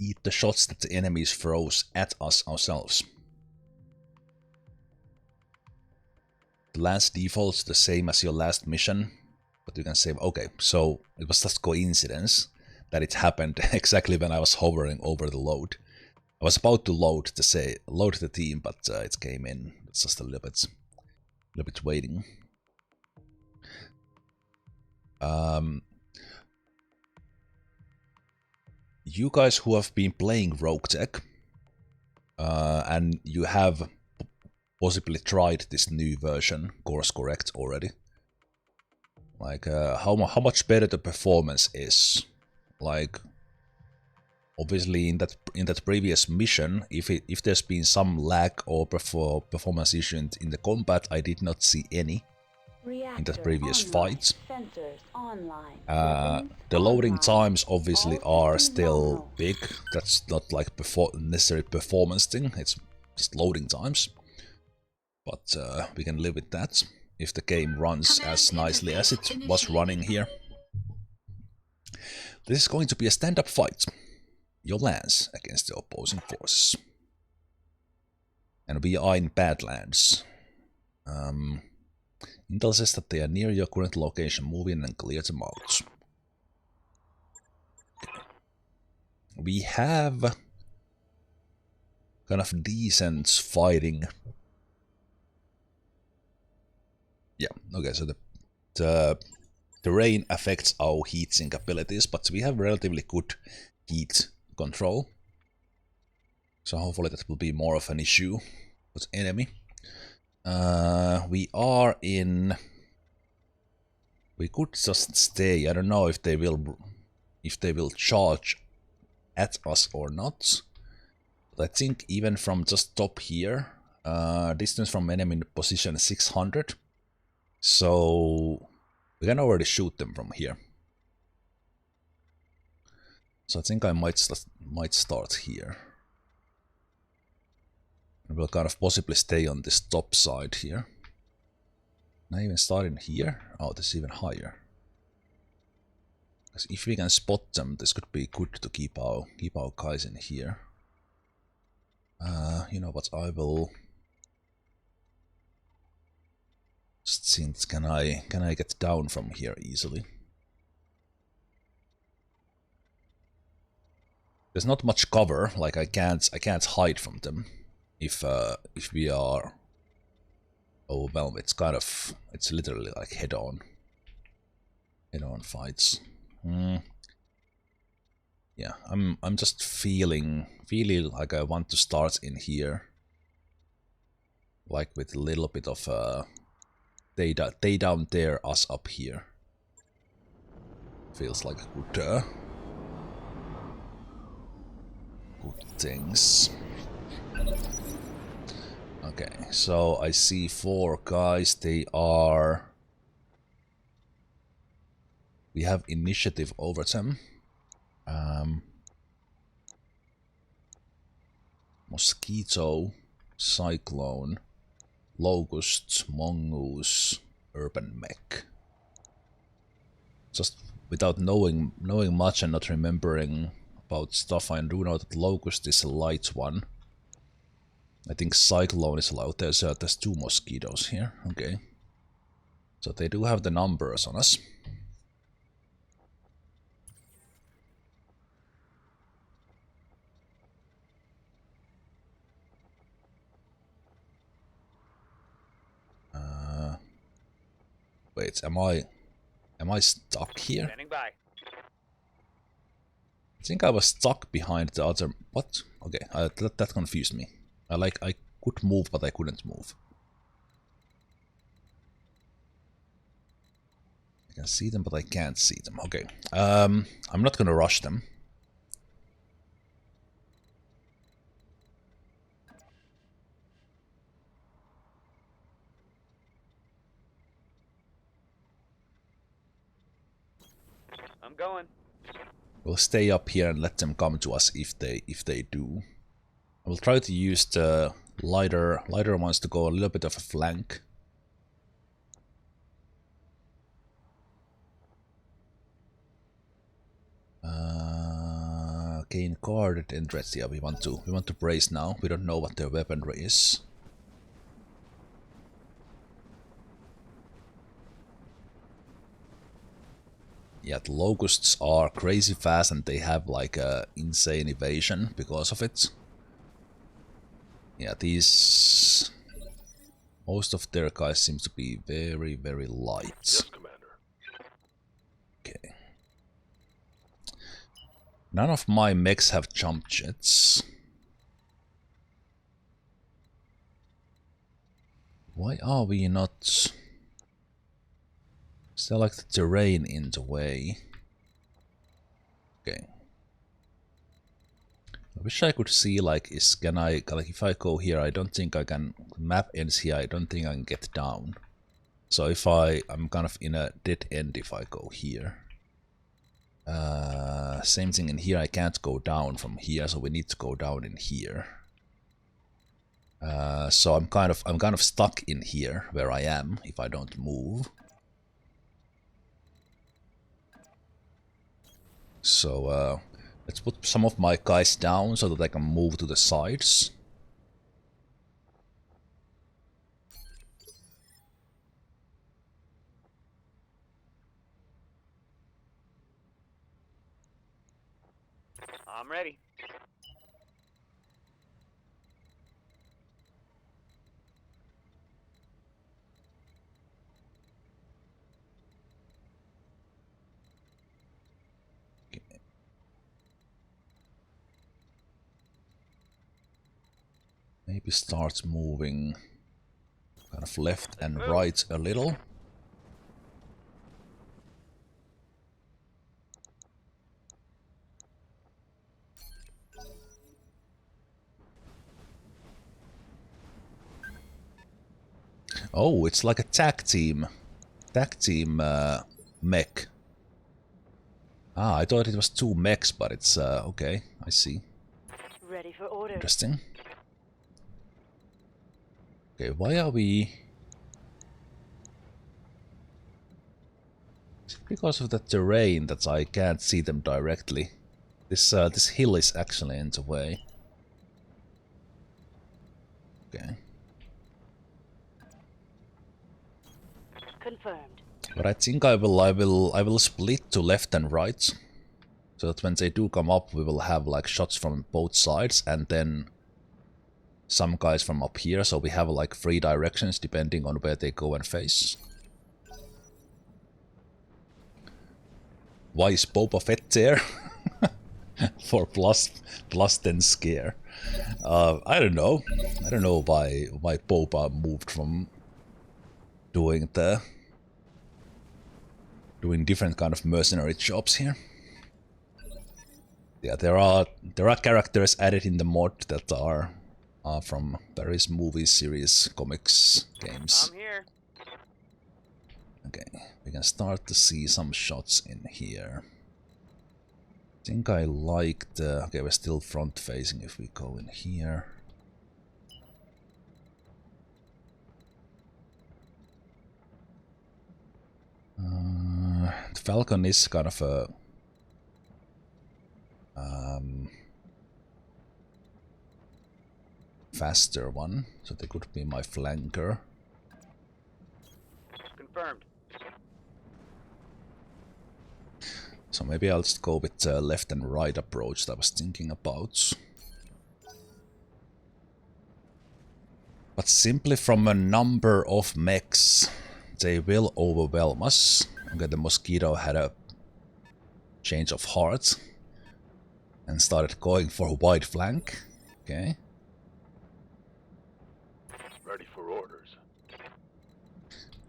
Speaker 1: eat the shots that the enemies throws at us ourselves. The lance defaults the same as your last mission, but you can say, okay, so it was just coincidence that it happened exactly when I was hovering over the load. I was about to load the team, but it came in. It's just a little bit waiting. You guys who have been playing RogueTech and you have possibly tried this new version, course correct already. Like how much better the performance is. Like Obviously, in that previous mission, if there's been some lag or performance issue in the combat, I did not see any in that previous fights. The loading times obviously are still big. That's not like necessary performance thing. It's just loading times. But we can live with that if the game runs as nicely as it was running here. This is going to be a stand-up fight. Your lands against the opposing forces. And we are in Badlands. Intel says that they are near your current location. Move in and clear them out. We have kind of decent fighting. Yeah, okay, so the terrain affects our heatsink abilities, but we have relatively good heat control. So hopefully that will be more of an issue with enemy. We are in... We could just stay. I don't know if they will charge at us or not. But I think even from just top here, distance from enemy position is 600. So we can already shoot them from here. So I think I might start here. And we'll kind of possibly stay on this top side here. Can I even start in here? Oh, this is even higher. Because if we can spot them, this could be good to keep our guys in here. You know what? I will just think, can I get down from here easily? There's not much cover. Like I can't hide from them. If we are overwhelmed, it's literally like head-on fights. Yeah, I'm just feeling like I want to start in here, like with a little bit of they down there, us up here. Feels like good things. Okay, so I see 4 guys. They are... We have initiative over them. Mosquito, Cyclone, Locust, Mongoose, Urban Mech. Just without knowing much and not remembering about stuff, I do know that Locust is a light one. I think Cyclone is allowed. There's 2 mosquitoes here. Okay. So they do have the numbers on us. Wait, am I stuck here?
Speaker 3: Standing by.
Speaker 1: I think I was stuck behind the other... What? Okay, that confused me. I could move, but I couldn't move. I can see them, but I can't see them. Okay. I'm not gonna rush them.
Speaker 3: I'm going.
Speaker 1: We'll stay up here and let them come to us if they do. I will try to use the lighter ones to go a little bit of a flank. Gain guarded entrance. Yeah, we want to brace now. We don't know what their weaponry is. Yeah, the locusts are crazy fast and they have like a insane evasion because of it. Yeah, these... Most of their guys seem to be very, very light.
Speaker 9: Yes, Commander.
Speaker 1: Okay. None of my mechs have jump jets. Why are we not... Is there like the terrain in the way? Okay. I wish I could see, like, can I, like, if I go here, I don't think I can, map ends here, I don't think I can get down. So if I'm kind of in a dead end if I go here. Same thing in here, I can't go down from here, so we need to go down in here. So I'm kind of stuck in here where I am if I don't move. So let's put some of my guys down so that I can move to the sides.
Speaker 3: I'm ready.
Speaker 1: Maybe start moving kind of left and right a little. Oh, it's like a tag team mech. Ah, I thought it was 2 mechs, but it's okay, I see.
Speaker 2: Ready for orders.
Speaker 1: Interesting. Okay, why are we... Is it because of the terrain that I can't see them directly? This hill is actually in the way. Okay.
Speaker 2: Confirmed.
Speaker 1: But I think I will split to left and right, so that when they do come up, we will have like shots from both sides, and then some guys from up here, so we have like 3 directions depending on where they go and face. Why is Boba Fett there? For plus 10 scare. I don't know. I don't know why Boba moved from doing different kind of mercenary jobs here. Yeah, there are characters added in the mod that are from various movies, series, comics, games.
Speaker 3: I'm here.
Speaker 1: Okay, we can start to see some shots in here. I think I like the... Okay, we're still front facing if we go in here. The Falcon is kind of a... faster one, so they could be my flanker.
Speaker 3: Confirmed.
Speaker 1: So maybe I'll just go with the left and right approach that I was thinking about. But simply from a number of mechs, they will overwhelm us. Okay, the Mosquito had a change of heart and started going for a wide flank. Okay.
Speaker 3: Ready for orders.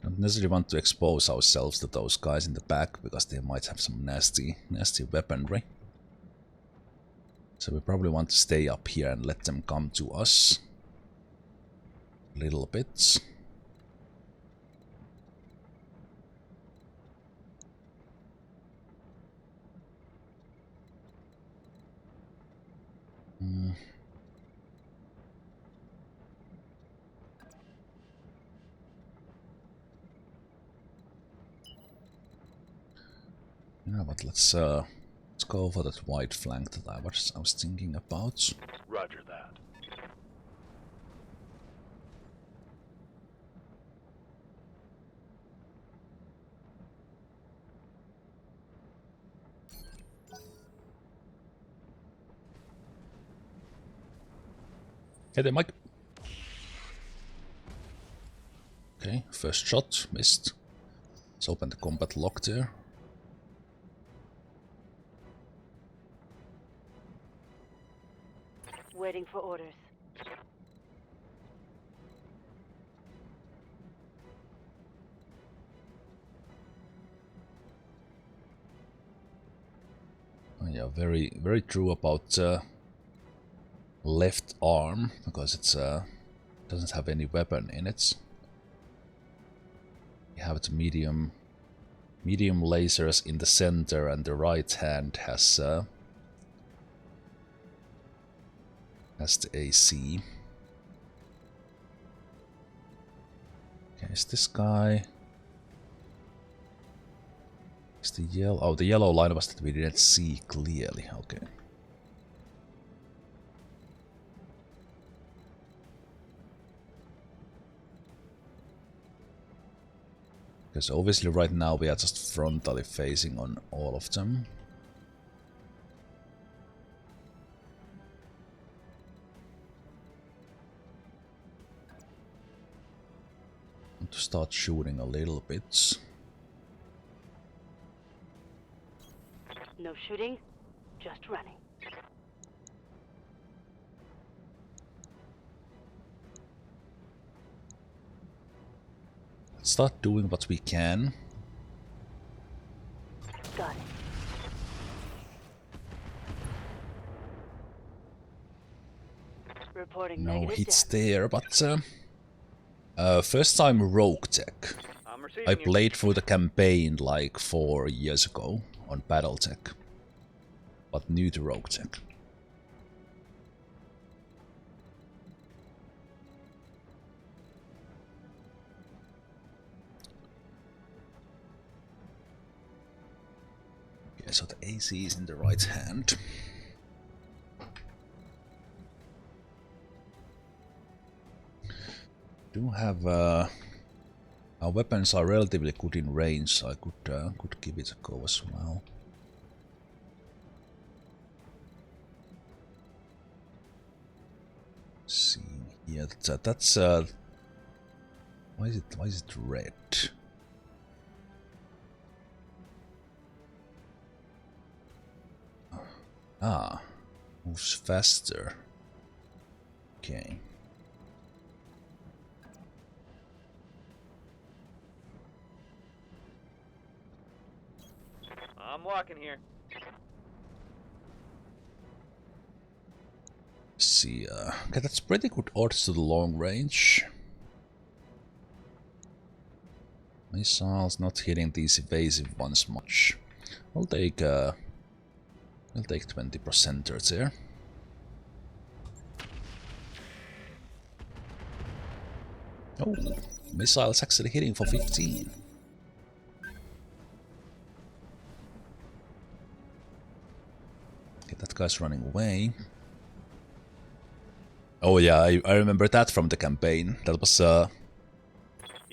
Speaker 1: Don't necessarily want to expose ourselves to those guys in the back because they might have some nasty weaponry. So we probably want to stay up here and let them come to us. Little bits. You know what, let's go for that wide flank that I was thinking about.
Speaker 3: Roger that.
Speaker 1: Hey there, Mike. Okay, first shot, missed. Let's open the combat lock there.
Speaker 2: Waiting for orders.
Speaker 1: Oh, yeah, very true about left arm because it's doesn't have any weapon in it. You have the medium lasers in the center, and the right hand has the AC. Okay, is this guy? Is the yellow? Oh, the yellow line was that we didn't see clearly. Okay. Because obviously right now we are just frontally facing on all of them. Want to start shooting a little bit.
Speaker 2: No shooting, just running.
Speaker 1: Let's start doing what we can.
Speaker 2: Got it. Reporting
Speaker 1: No
Speaker 2: negative
Speaker 1: hits
Speaker 2: damage.
Speaker 1: there, but first time RogueTech.
Speaker 3: I'm receiving
Speaker 1: I
Speaker 3: you.
Speaker 1: played through the campaign like 4 years ago on BattleTech, but new to RogueTech. Okay, so the AC is in the right hand. Do have our weapons are relatively good in range, so I could give it a go as well. See here, that's why is it red? Ah, moves faster. Okay.
Speaker 3: I'm walking here.
Speaker 1: See, okay, that's pretty good odds to the long range. Missiles not hitting these evasive ones much. We'll take 20% there. Oh, missiles actually hitting for 15. Okay, that guy's running away. Oh yeah, I remember that from the campaign. That was I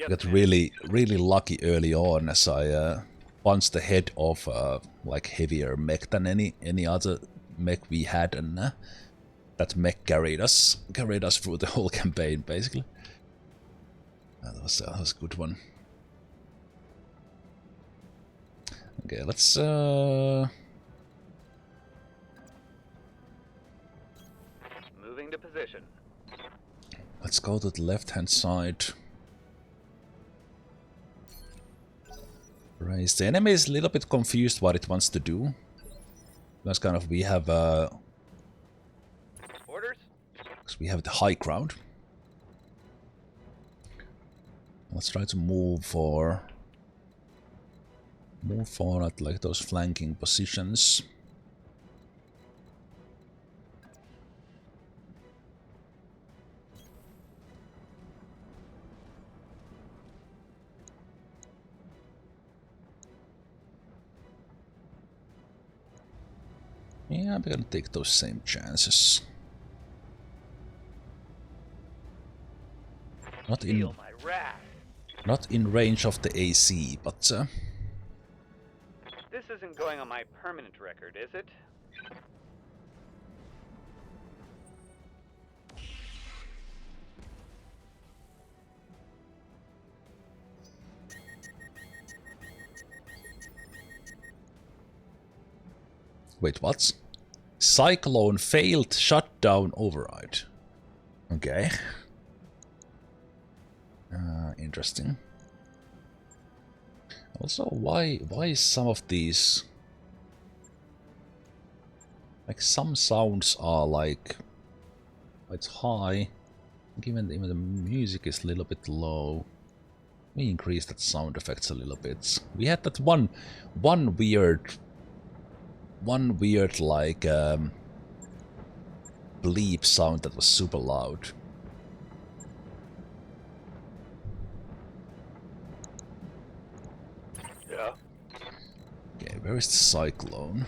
Speaker 1: got really lucky early on as I punched the head of like heavier mech than any other mech we had, and that mech carried us through the whole campaign basically. That was a good one. Okay, let's
Speaker 3: Moving to position.
Speaker 1: let's go to the left-hand side. Raise. The enemy is a little bit confused what it wants to do. That's kind of we have
Speaker 3: Orders?
Speaker 1: because we have the high ground. Let's try to move at like those flanking positions. Yeah, we're gonna take those same chances. Not in
Speaker 3: Feel my wrath.
Speaker 1: Not in range of the AC, but
Speaker 3: This isn't going on my permanent record, is it?
Speaker 1: wait, what? Cyclone failed shutdown override. Okay. Interesting. Also, why is some of these like some sounds are like It's high. Even the music is a little bit low. We increase that sound effects a little bit. We had that one weird like bleep sound that was super loud.
Speaker 3: Yeah.
Speaker 1: Okay, where is the cyclone?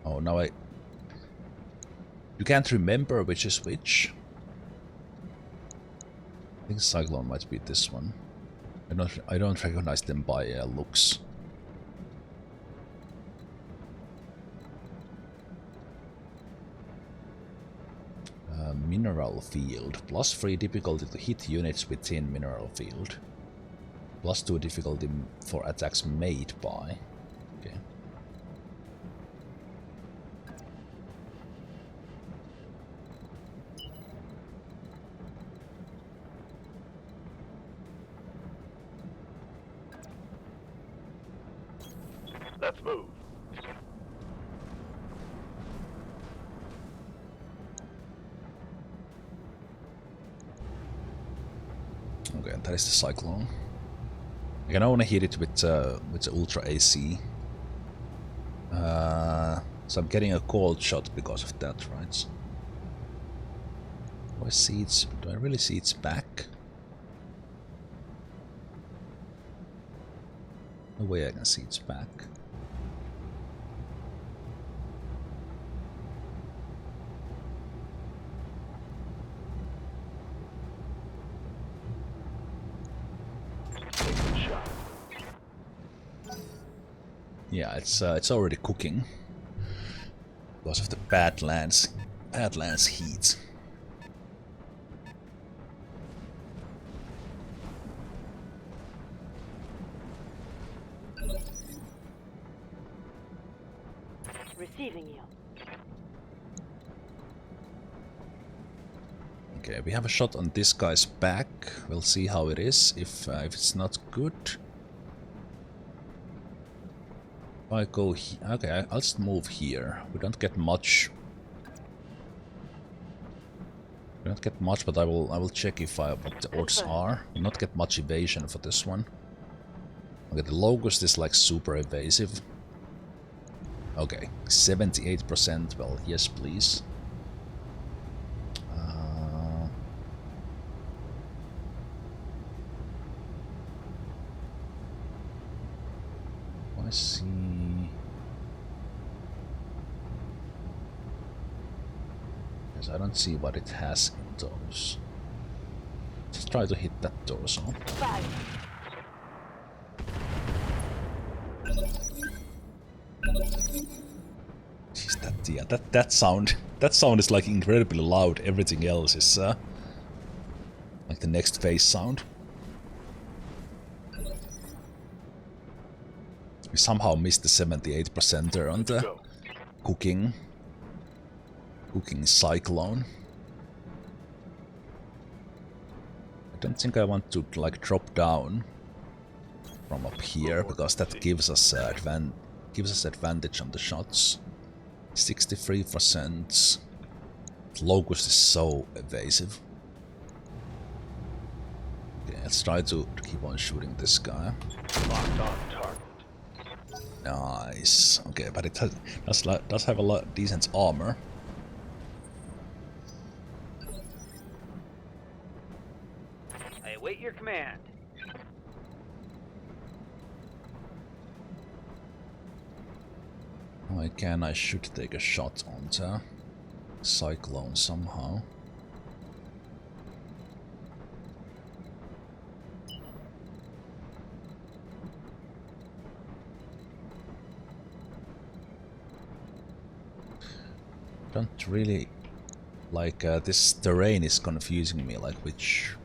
Speaker 1: Oh, now you can't remember which is which. I think cyclone might be this one. I don't recognize them by looks. Mineral field. +3 difficulty to hit units within mineral field. +2 difficulty for attacks made by. Okay.
Speaker 3: Let's move.
Speaker 1: Okay, that is the cyclone. I can only hit it with the ultra AC. So I'm getting a cold shot because of that, right? Do I really see its back? No way I can see its back. Yeah, it's already cooking because of the Badlands heat.
Speaker 2: Receiving you.
Speaker 1: Okay, we have a shot on this guy's back. We'll see how it is. If it's not good. I go here. Okay, I'll just move here. We don't get much. We don't get much, but I will check if what the odds are. We'll not get much evasion for this one. Okay, the locust is like super evasive. Okay, 78%. Well, yes, please. I see. Yes, I don't see what it has in those. Let's try to hit that torso.
Speaker 2: Fire.
Speaker 1: Jeez, that sound is like incredibly loud. Everything else is like the next phase sound. We somehow missed the 78% on the cooking cyclone. I don't think I want to like drop down from up here because that gives us advantage on the shots. 63%. Locust is so evasive. Okay, let's try to keep on shooting this guy.
Speaker 3: Locked on target.
Speaker 1: Nice. Okay, but it does have a lot decent armor.
Speaker 3: I await your command.
Speaker 1: I should take a shot onto cyclone somehow. Don't really like this terrain is confusing me, like which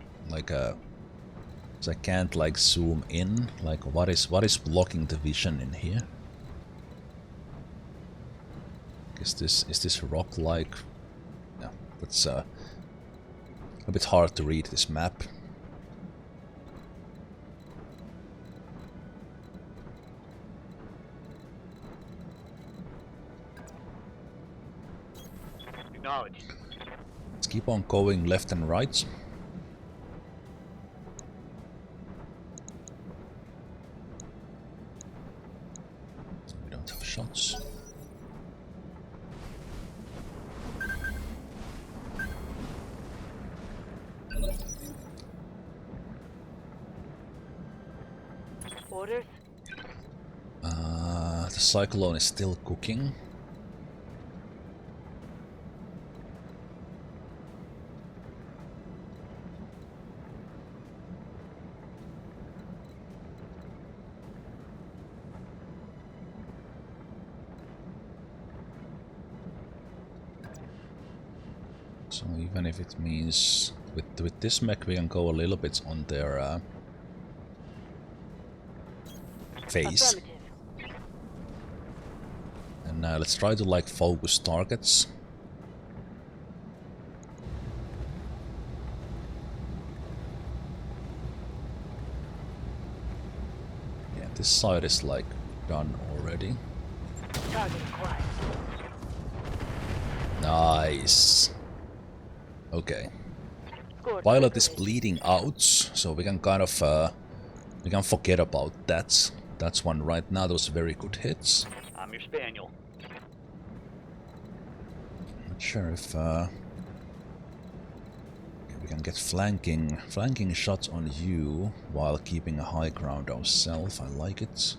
Speaker 1: so I can't like zoom in, like what is blocking the vision in here? Is this rock like? Yeah, that's a bit hard to read this map.
Speaker 3: Acknowledged.
Speaker 1: Let's keep on going left and right. We don't have shots.
Speaker 2: Orders?
Speaker 1: The cyclone is still cooking. So even if it means with this mech we can go a little bit on their face.
Speaker 2: Affirmative.
Speaker 1: And let's try to like focus targets. Yeah, this side is like done already.
Speaker 2: Target acquired.
Speaker 1: Nice. Okay.
Speaker 2: Scored
Speaker 1: Pilot is
Speaker 2: quickly.
Speaker 1: bleeding out, so we can kind of we can forget about that. That's one right now. Those very good hits.
Speaker 3: I'm your spaniel.
Speaker 1: Not sure if okay, we can get flanking shots on you while keeping a high ground ourselves. I like it.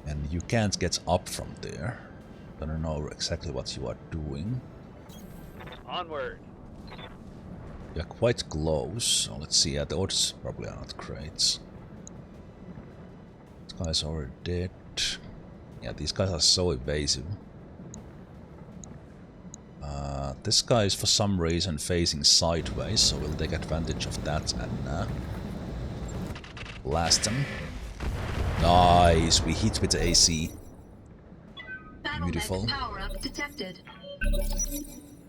Speaker 1: And you can't get up from there. I don't know exactly what you are doing.
Speaker 3: Onward.
Speaker 1: You're quite close, so let's see. The odds probably are not great. These guys are dead. Yeah, these guys are so evasive. This guy is for some reason facing sideways, so we'll take advantage of that and blast him. Nice, we hit with the AC. Beautiful.
Speaker 7: Power-up detected.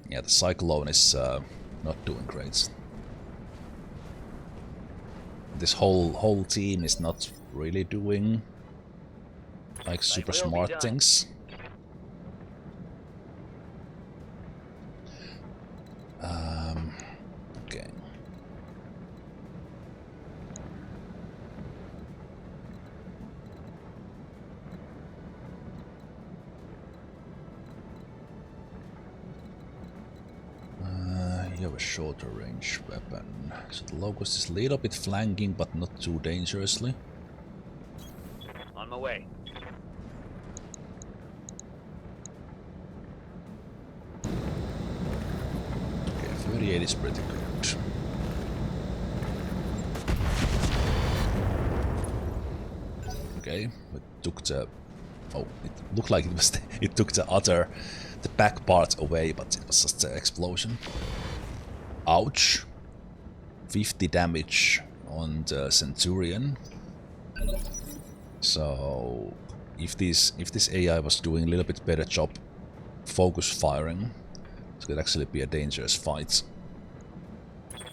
Speaker 1: Yeah, the cyclone is not doing great. This whole team is not really doing like super
Speaker 3: will be
Speaker 1: smart
Speaker 3: done.
Speaker 1: things. Okay. You have a shorter range weapon. So the Locust is a little bit flanking, but not too dangerously.
Speaker 3: On my way.
Speaker 1: Okay, 38 is pretty good. Okay, it took the... Oh, it looked like it was... it took the back part away, but it was just an explosion. Ouch. 50 damage on the Centurion. So if this AI was doing a little bit better job focus firing, it could actually be a dangerous fight.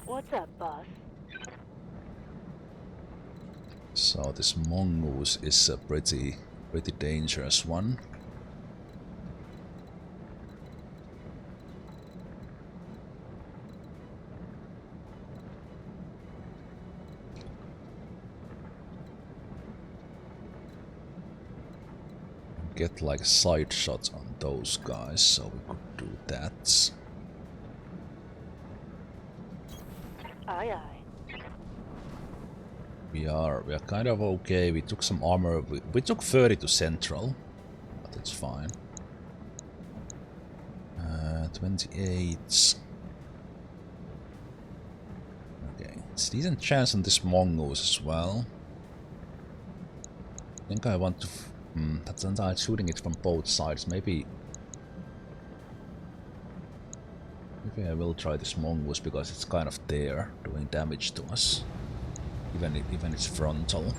Speaker 2: What's up, boss?
Speaker 1: So this mongoose is a pretty dangerous one. Get like side shots on those guys, so we could do that.
Speaker 2: Aye, aye.
Speaker 1: We are kind of okay. We took some armor. We took 30 to central, but it's fine. 28. Okay, it's a decent chance on this mongoose as well. I think I want to. That's I'm shooting it from both sides. Maybe I will try this mongoose because it's kind of there doing damage to us, even it's frontal.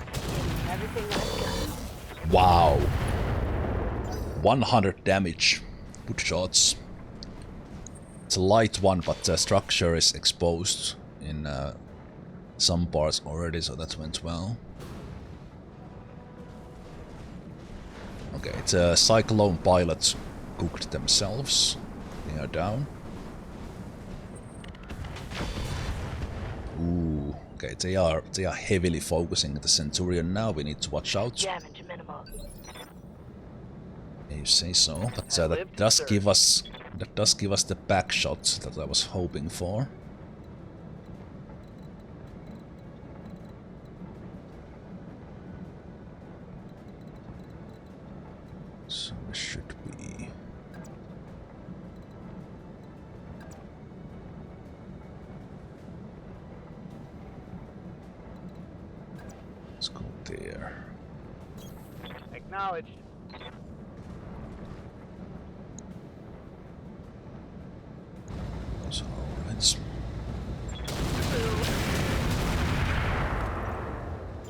Speaker 2: Everything I've got.
Speaker 1: Wow, 100 damage. Good shots. It's a light one, but the structure is exposed in some parts already, so that went well. Okay, it's a Cyclone pilot cooked themselves. They are down. Ooh, okay, they are heavily focusing the Centurion now. We need to watch out.
Speaker 2: Damage minimal.
Speaker 1: Yeah, you say so, but that does give us the back shot that I was hoping for. So it should be. Let's go there.
Speaker 3: Acknowledged.
Speaker 1: So let's.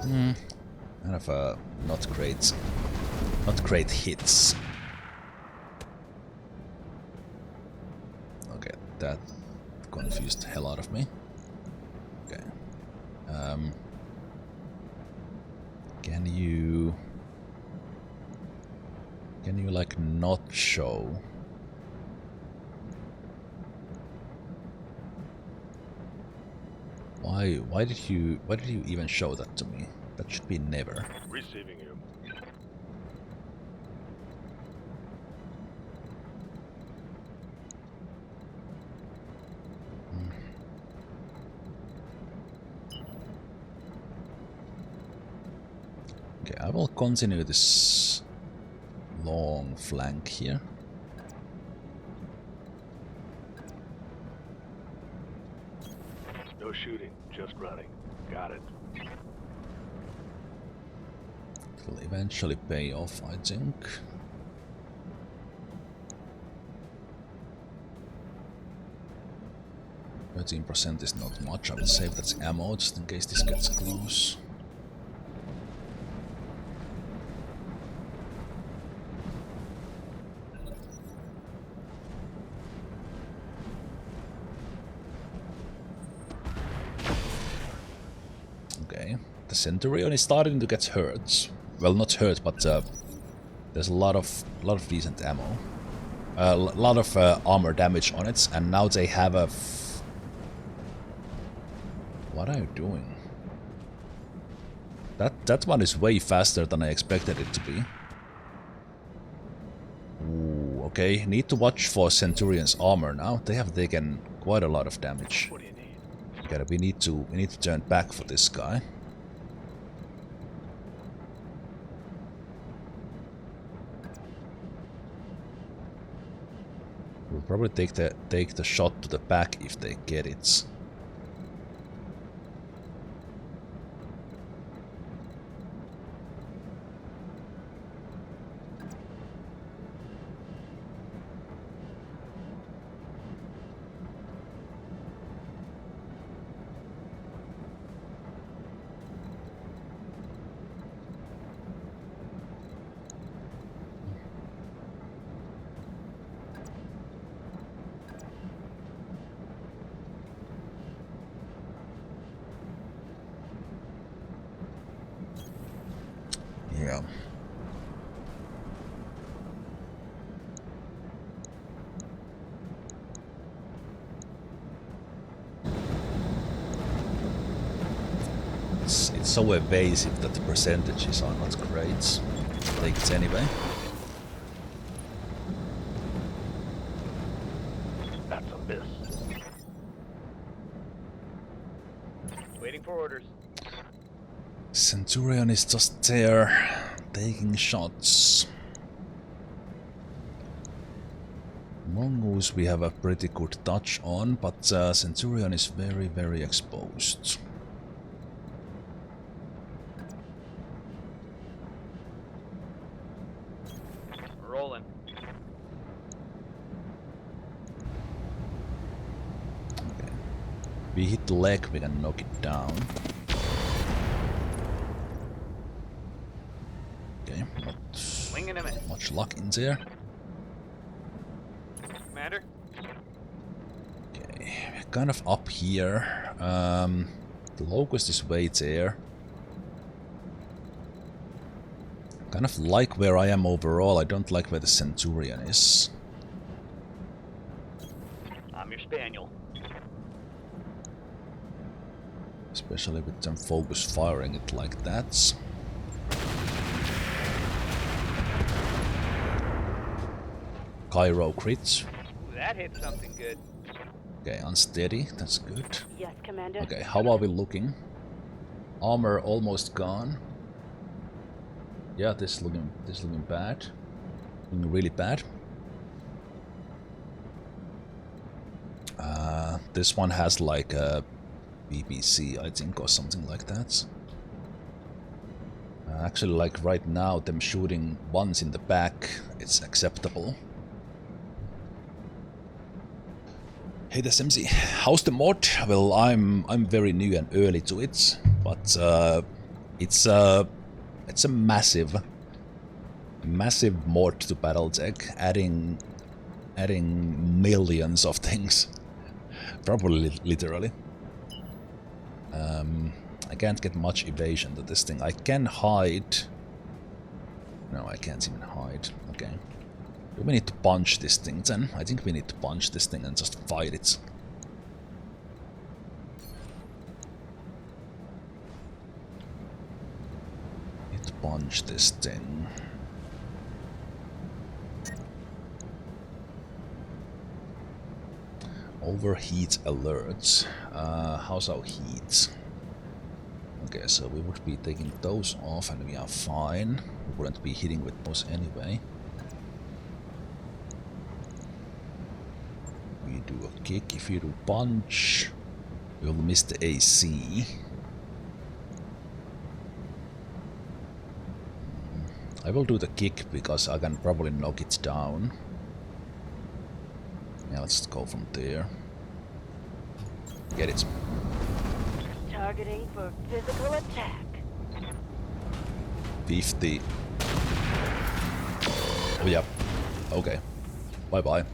Speaker 1: Kind of not great hits. Okay, that confused the hell out of me. Okay. Can you like not show? Why did you even show that to me? That should be never.
Speaker 3: Receiving you.
Speaker 1: Okay, I will continue this long flank here.
Speaker 3: No shooting, just running. Got it.
Speaker 1: It will eventually pay off, I think. %13% is not much. I will save that ammo just in case this gets close. Okay, the Centurion is starting to get hurt. Well, not hurt, but there's a lot of decent ammo, a lot of armor damage on it, and now they have a. What are you doing? That one is way faster than I expected it to be. Ooh, okay, need to watch for Centurion's armor now. They have taken quite a lot of damage.
Speaker 3: What do you need?
Speaker 1: Okay, we need to turn back for this guy. We'll probably take the shot to the back if they get it. Yeah. It's so evasive that the percentages are not great. Take it anyway.
Speaker 3: That's a miss. Waiting for orders.
Speaker 1: Centurion is just there, taking shots. Mongoose we have a pretty good touch on, but Centurion is very, very exposed.
Speaker 3: Rolling.
Speaker 1: Okay. We hit the leg, we can knock it down. Okay, not much luck in there.
Speaker 3: Commander?
Speaker 1: Okay, we're kind of up here. The Locust is way there. Kind of like where I am overall. I don't like where the Centurion is.
Speaker 3: I'm your spaniel.
Speaker 1: Especially with them focus firing it like that. Cairo crits.
Speaker 3: That hit something good.
Speaker 1: Okay, unsteady. That's good.
Speaker 2: Yes, Commander.
Speaker 1: Okay, how are we looking? Armor almost gone. Yeah, this is looking bad. Looking really bad. This one has like a BBC, I think, or something like that. Actually, like right now, them shooting ones in the back, it's acceptable. Hey, the SMC, how's the mod? Well, I'm very new and early to it, but it's a massive mod to BattleTech, adding millions of things, probably literally. I can't get much evasion to this thing. I can hide. No, I can't even hide. Okay. Do we need to punch this thing then? I think we need to punch this thing and just fight it. Need to punch this thing. Overheat alerts. How's our heat? Okay, so we would be taking those off and we are fine. We wouldn't be hitting with those anyway. We do a kick. If you do punch, you'll miss the AC. I will do the kick because I can probably knock it down. Yeah, let's go from there. Get it.
Speaker 2: Targeting for physical attack.
Speaker 1: 50. Oh, yeah. Okay. Bye-bye.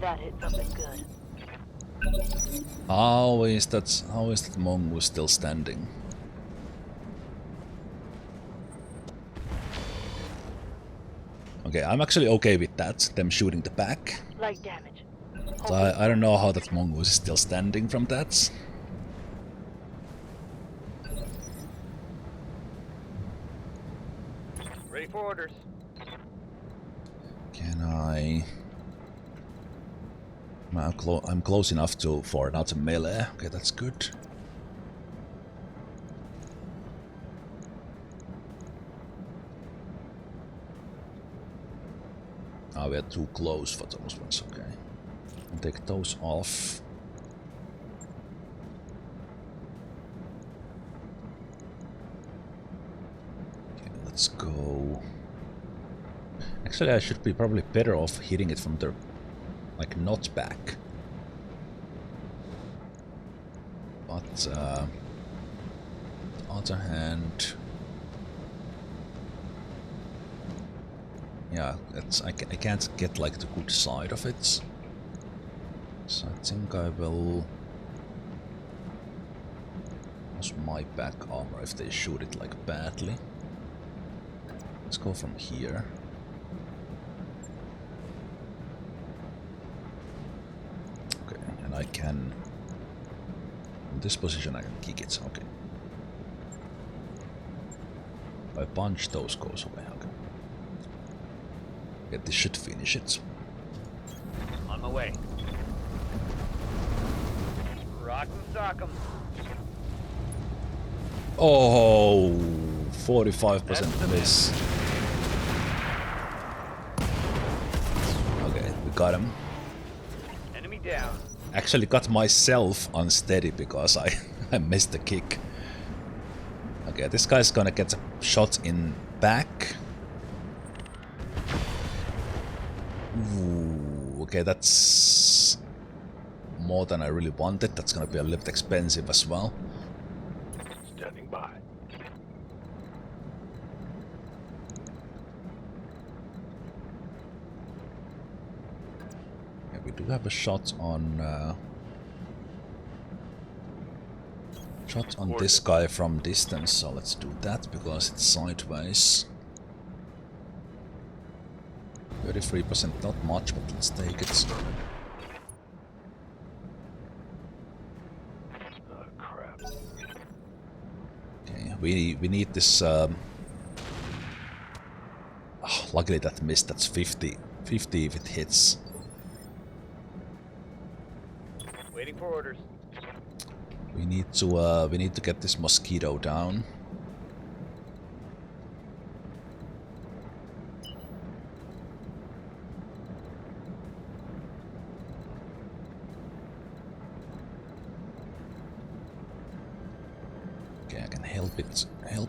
Speaker 2: That hit something good.
Speaker 1: How is that mongoose still standing? Okay, I'm actually okay with that, them shooting the back.
Speaker 2: Light damage.
Speaker 1: So I don't know how that mongoose is still standing from that.
Speaker 3: Ready for orders.
Speaker 1: Can I... I'm close enough for another melee. Okay, that's good. Ah, we're too close for those ones, okay. I'll take those off. Okay, let's go. Actually, I should be probably better off hitting it from the, like, not back. But, on the other hand... Yeah, I can't get like the good side of it. So I think I will use my back armor if they shoot it like badly. Let's go from here. Okay, and I can... In this position I can kick it, okay. If I punch, those goes away, okay. Yeah, this should finish it.
Speaker 3: On my way. Rock 'em, sock 'em.
Speaker 1: Oh, 45% miss. Okay, we got him.
Speaker 3: Enemy down.
Speaker 1: Actually got myself unsteady because I missed the kick. Okay, this guy's gonna get a shot in back. Ooh, okay, that's more than I really wanted. That's gonna be a little bit expensive as well.
Speaker 3: Standing by.
Speaker 1: Yeah, we do have a shot on Shot on this guy from distance, so let's do that because it's sideways. 33%, not much, but let's take it.
Speaker 3: Oh, crap.
Speaker 1: Okay, we need this. Luckily that missed. That's 50 if it hits.
Speaker 3: Waiting for orders.
Speaker 1: We need to get this mosquito down. Okay, I can help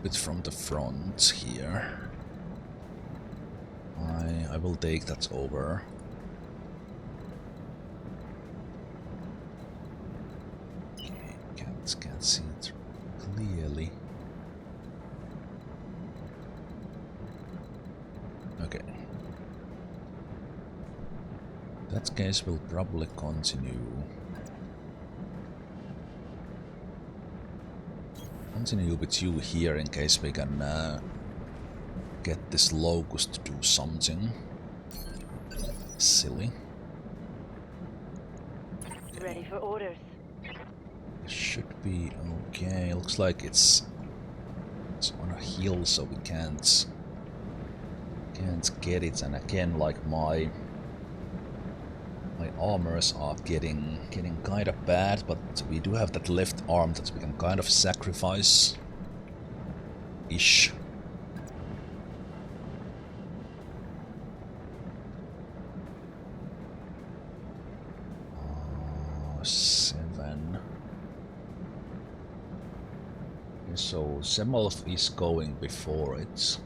Speaker 1: it from the front here. I will take that over. Okay, can't see it clearly. Okay. That case will probably continue. Continue with you here in case we can get this locust to do something silly.
Speaker 2: Ready for orders.
Speaker 1: Should be okay. Looks like it's on a hill, so we can't get it. And again, like my armors are getting kind of bad, but we do have that left arm that we can kind of sacrifice ish. 7. Okay, so Zemalf is going before it.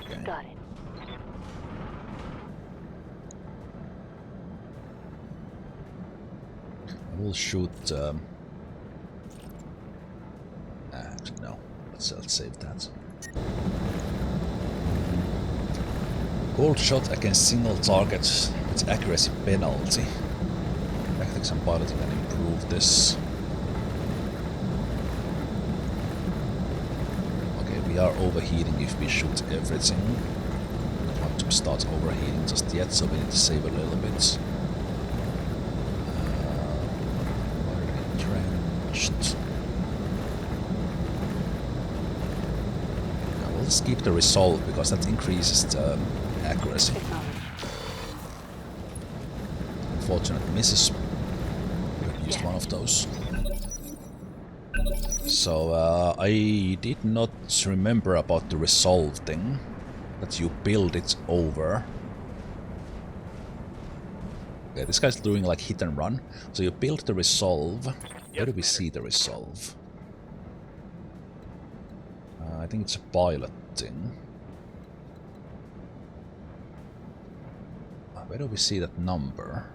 Speaker 1: Okay.
Speaker 2: Got it.
Speaker 1: I will shoot. Actually, no. Let's save that. Gold shot against single targets with accuracy penalty. Tactics and piloting can improve this. Okay, we are overheating if we shoot everything. I don't want to start overheating just yet, so we need to save a little bit. Entrenched. Now we'll skip the resolve because that increases the accuracy. Unfortunate misses. We have used one of those. So I did not remember about the resolve thing. That you build it over. Okay, this guy's doing like hit and run. So you build the resolve. Where do we see the resolve? I think it's a pilot thing. Where do we see that number?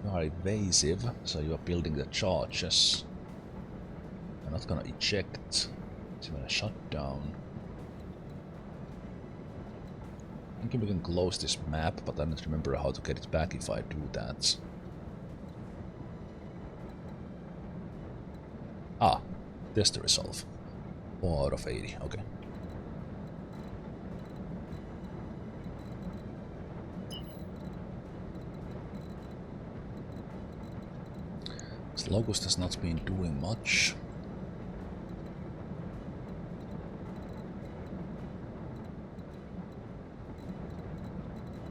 Speaker 1: You are evasive, so you are building the charges. You're not gonna eject. So you're gonna shut down. I think we can close this map, but I don't remember how to get it back if I do that. Ah, there's the resolve. 4 out of 80, okay. This Locust has not been doing much.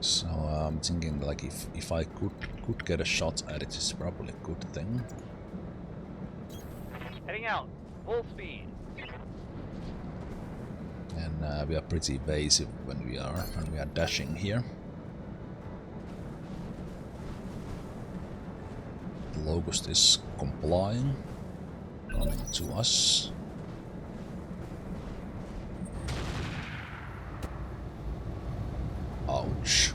Speaker 1: So I'm thinking like if I could get a shot at it, it's probably a good thing.
Speaker 3: Heading out, full speed.
Speaker 1: And we are pretty evasive when we are dashing here. The Locust is complying, coming to us. Ouch.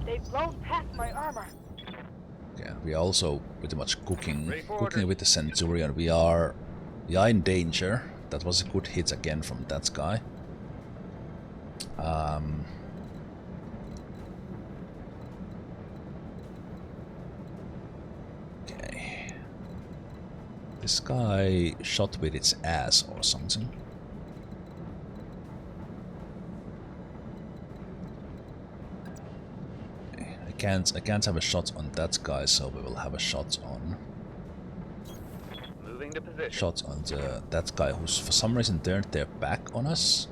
Speaker 2: They've blown past my armor.
Speaker 1: Okay, we are also pretty much cooking with the Centurion. We are in danger. That was a good hit again from that guy. This guy shot with its ass or something. Okay, I can't have a shot on that guy, so we will have a shot on
Speaker 3: Moving to position.
Speaker 1: that guy who's for some reason turned their back on us.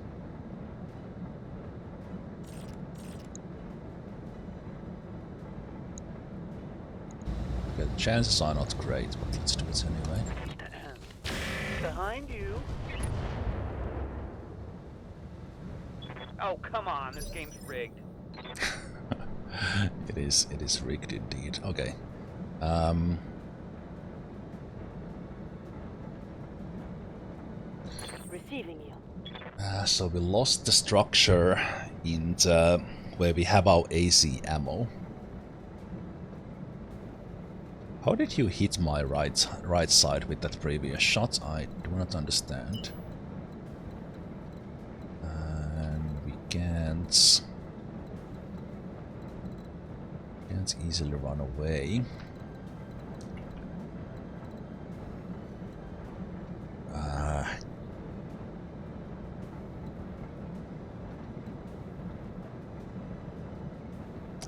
Speaker 1: Okay, the chances are not great, but let's do it anyway.
Speaker 3: Behind you. Oh, come on, this game's rigged.
Speaker 1: It is rigged indeed. Okay.
Speaker 2: Receiving you.
Speaker 1: So we lost the structure in where we have our AC ammo. How did you hit my right side with that previous shot? I do not understand. And we can't easily run away.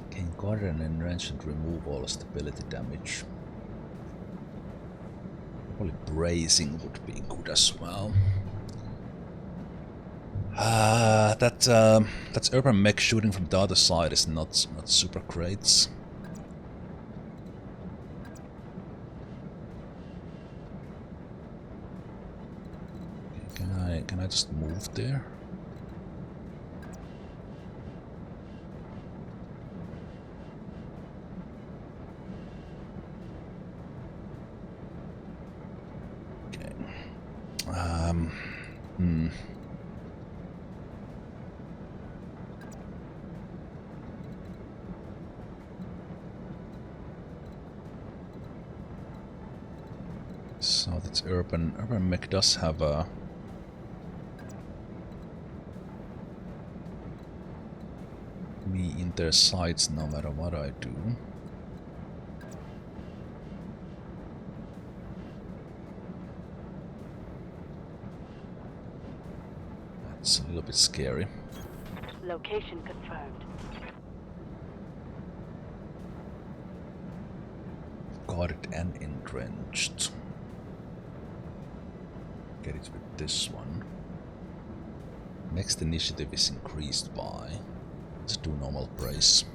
Speaker 1: Gain Guardian Enrage and remove all stability damage. Probably bracing would be good as well. That urban mech shooting from the other side is not super great. Okay, can I just move there? So that's urban mech does have a me in their sights no matter what I do. That's a little bit scary.
Speaker 2: Location confirmed.
Speaker 1: Guarded and entrenched. Get it with this one. Next initiative is increased by. Let's do normal brace.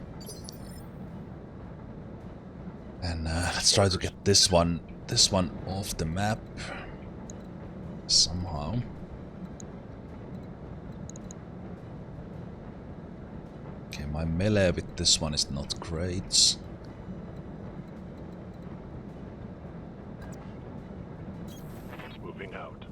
Speaker 1: And let's try to get this one off the map somehow. Okay, my melee with this one is not great.
Speaker 3: Moving out.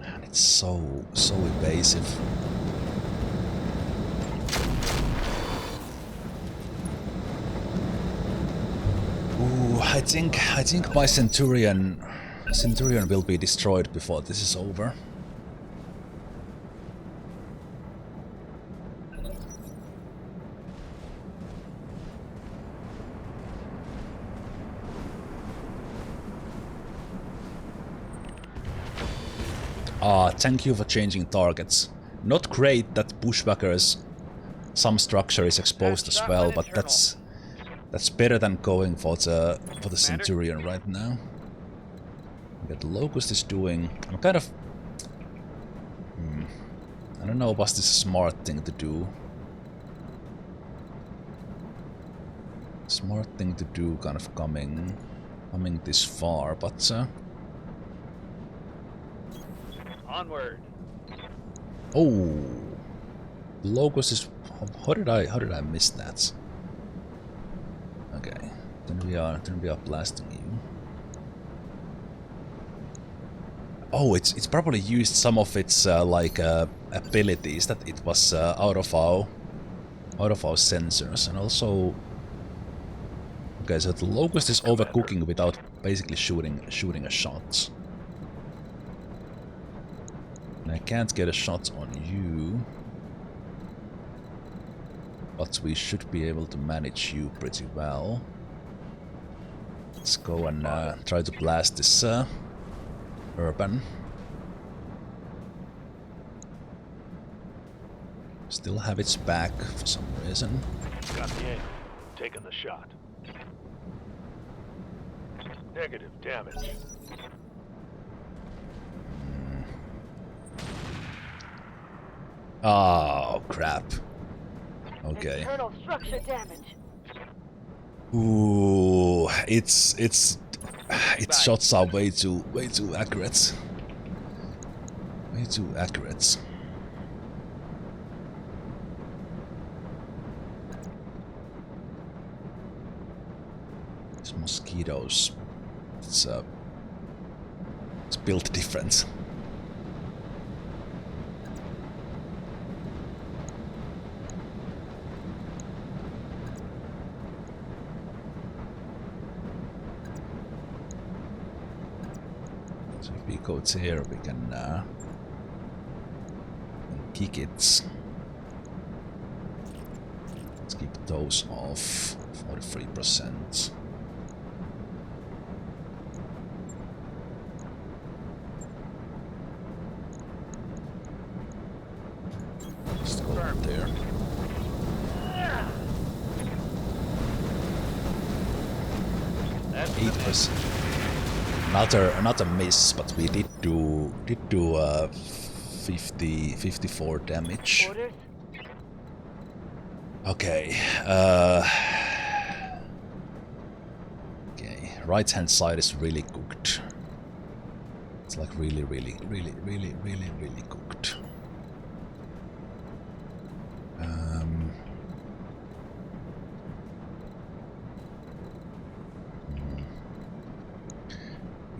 Speaker 1: And it's so evasive. Ooh, I think my Centurion will be destroyed before this is over. Thank you for changing targets. Not great that bushwhackers some structure is exposed as well, but that's better than going for the Centurion right now. What the Locust is doing, I'm kind of I don't know, was this a smart thing to do? Smart thing to do, kind of coming this far, but
Speaker 3: Onward.
Speaker 1: oh, Locust is. How did I miss that? Okay, then we are blasting you. Oh, it's probably used some of its abilities that it was out of our sensors, and also. Okay, so the Locust is overcooking without basically shooting a shot. And I can't get a shot on you. but we should be able to manage you pretty well. Let's go and try to blast this urban. Still have its back for some reason.
Speaker 9: Got the angle. Taking the shot. Negative damage.
Speaker 1: Oh crap. Okay.
Speaker 2: Internal structure damage.
Speaker 1: Ooh, its shots are way too accurate. Way too accurate. These mosquitoes, it's built different. So if we go here, we can kick it. Let's keep those off. 43%. Just go up there.
Speaker 9: That's
Speaker 1: 8%. Another miss, but we did do 54 damage.
Speaker 2: Orders?
Speaker 1: Okay. Okay. Right hand side is really cooked. It's like really cooked.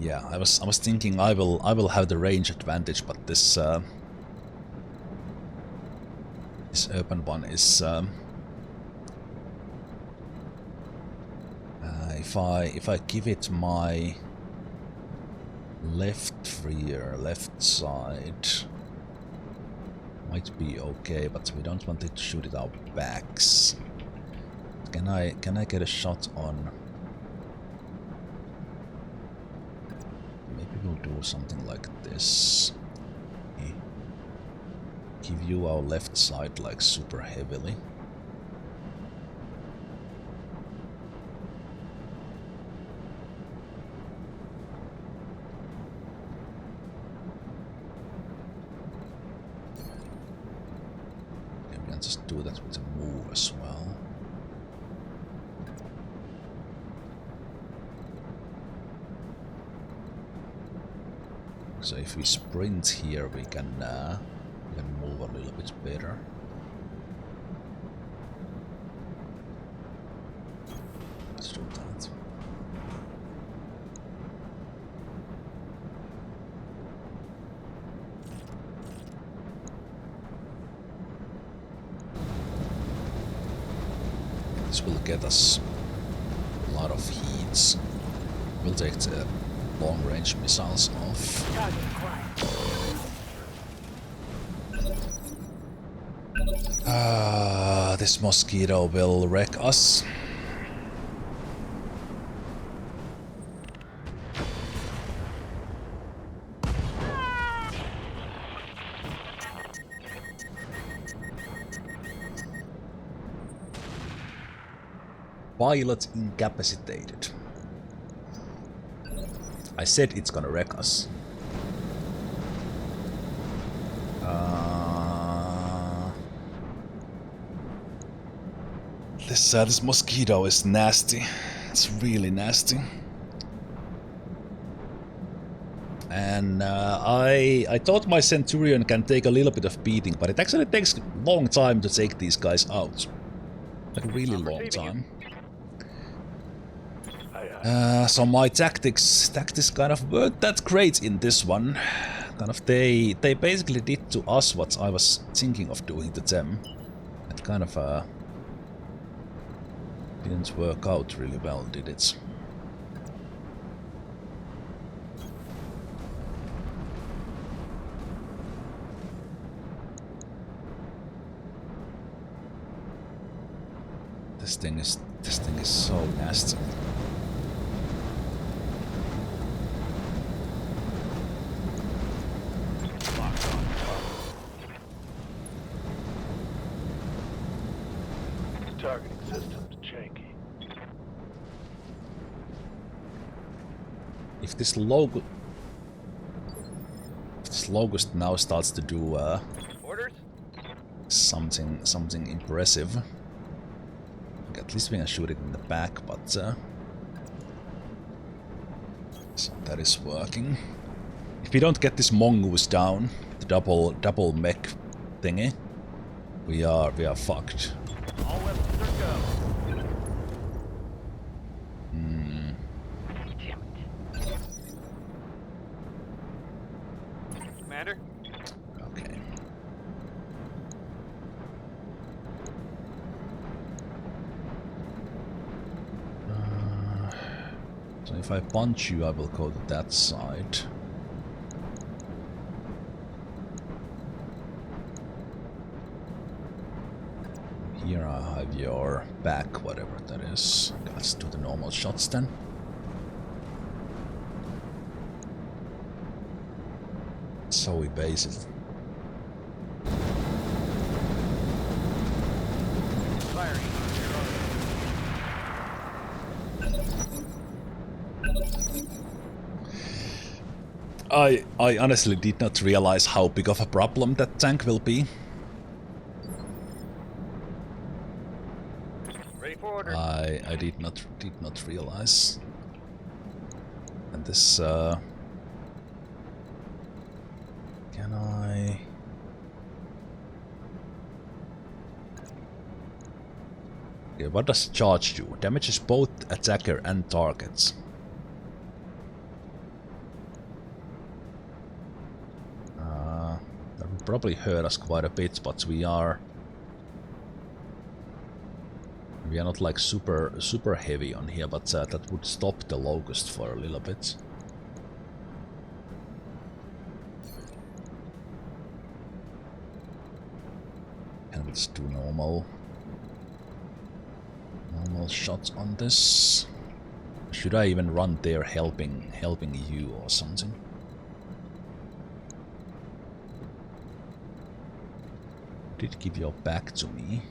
Speaker 1: Yeah, I was thinking I will have the range advantage, but this this urban one is if I give it my left rear, left side, might be okay, but we don't want it to shoot it out backs. Can I get a shot on? Maybe we'll do something like this. Give you our left side like super heavily. Okay, we can just do that with a move as well. So if we sprint here, we can move a little bit better. Let's do that. This will get us a lot of heats. We'll take the long-range missiles off.
Speaker 2: Target acquired.
Speaker 1: This mosquito will wreck us. Pilot incapacitated. I said it's gonna wreck us. This mosquito is nasty. It's really nasty. And I thought my Centurion can take a little bit of beating, but it actually takes a long time to take these guys out. Like a really long time. So my tactics kind of weren't that great in this one. Kind of they basically did to us what I was thinking of doing to them. It kind of didn't work out really well, did it? This thing is so nasty.
Speaker 9: Targeting system's janky.
Speaker 1: If this locust now starts to do
Speaker 3: Orders?
Speaker 1: something impressive, at least we can shoot it in the back, but so that is working. If we don't get this mongoose down, the double mech thingy, we are fucked.
Speaker 3: All weapons are go. Damn it. Commander?
Speaker 1: Okay. So if I punch you, I will go to that side. Here I have your back, whatever that is. Let's do the normal shots then. So we base it.
Speaker 3: Firing.
Speaker 1: I honestly did not realize how big of a problem that tank will be.
Speaker 3: Ready for order.
Speaker 1: I did not realize. And this can I? Okay, what does charge do? Damages both attacker and targets. That will probably hurt us quite a bit, but we are not like super heavy on here, but that would stop the locust for a little bit. And let's do normal shots on this. Should I even run there helping you or something? Did give your back to me.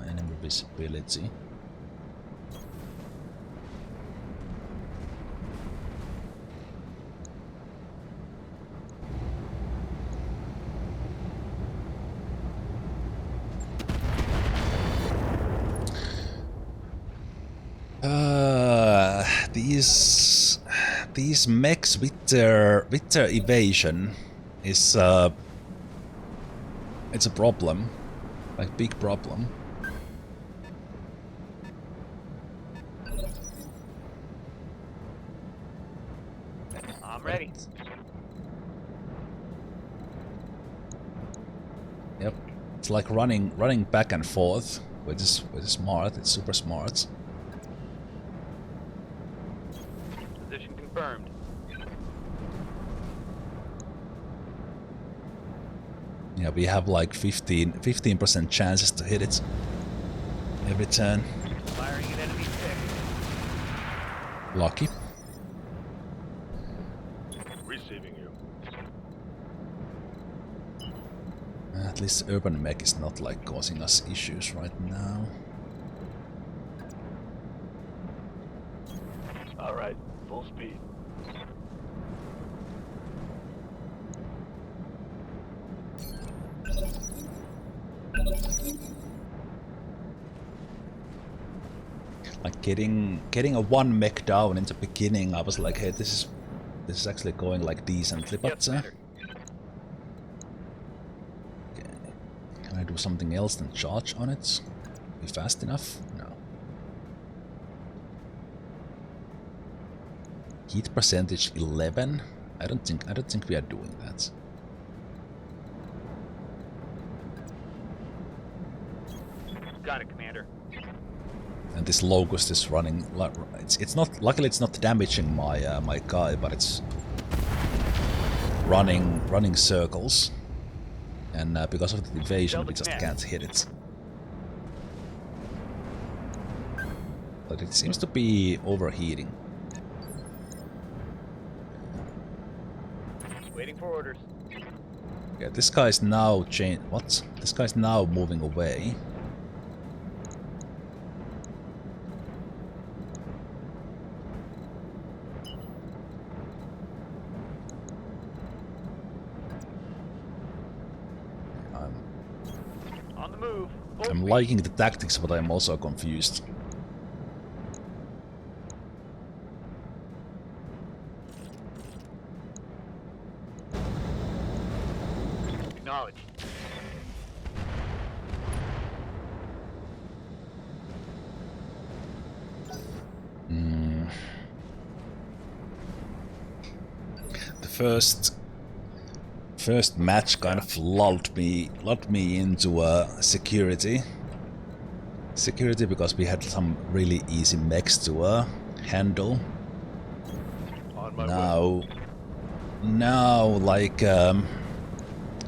Speaker 1: Enemy visibility. These mechs with their evasion is it's a problem, like big problem.
Speaker 3: I'm ready.
Speaker 1: Yep, it's like running back and forth, which is smart. It's super smart.
Speaker 3: Position confirmed.
Speaker 1: Yeah, we have like 15% chances to hit it every turn.
Speaker 3: Firing at enemy stick.
Speaker 1: Lucky.
Speaker 9: Receiving you.
Speaker 1: At least urban mech is not like causing us issues right now.
Speaker 9: All right, full speed.
Speaker 1: Like getting a one mech down in the beginning, I was like, hey, this is actually going like decently, but
Speaker 3: Yes, Commander.
Speaker 1: okay. Can I do something else than charge on it? Be fast enough? No. Heat percentage 11? I don't think we are doing that.
Speaker 3: Got it, Commander.
Speaker 1: And this locust is running. It's not. Luckily, it's not damaging my my guy, but it's running circles. And because of the evasion, we just can't hit it. But it seems to be overheating.
Speaker 3: Waiting for orders.
Speaker 1: Yeah, this guy's now what? This guy's now moving away.
Speaker 3: On the move.
Speaker 1: I'm liking the tactics, but I'm also confused.
Speaker 3: Acknowledged.
Speaker 1: The first match kind of lulled me into security because we had some really easy mechs to handle.
Speaker 9: On my way.
Speaker 1: Now like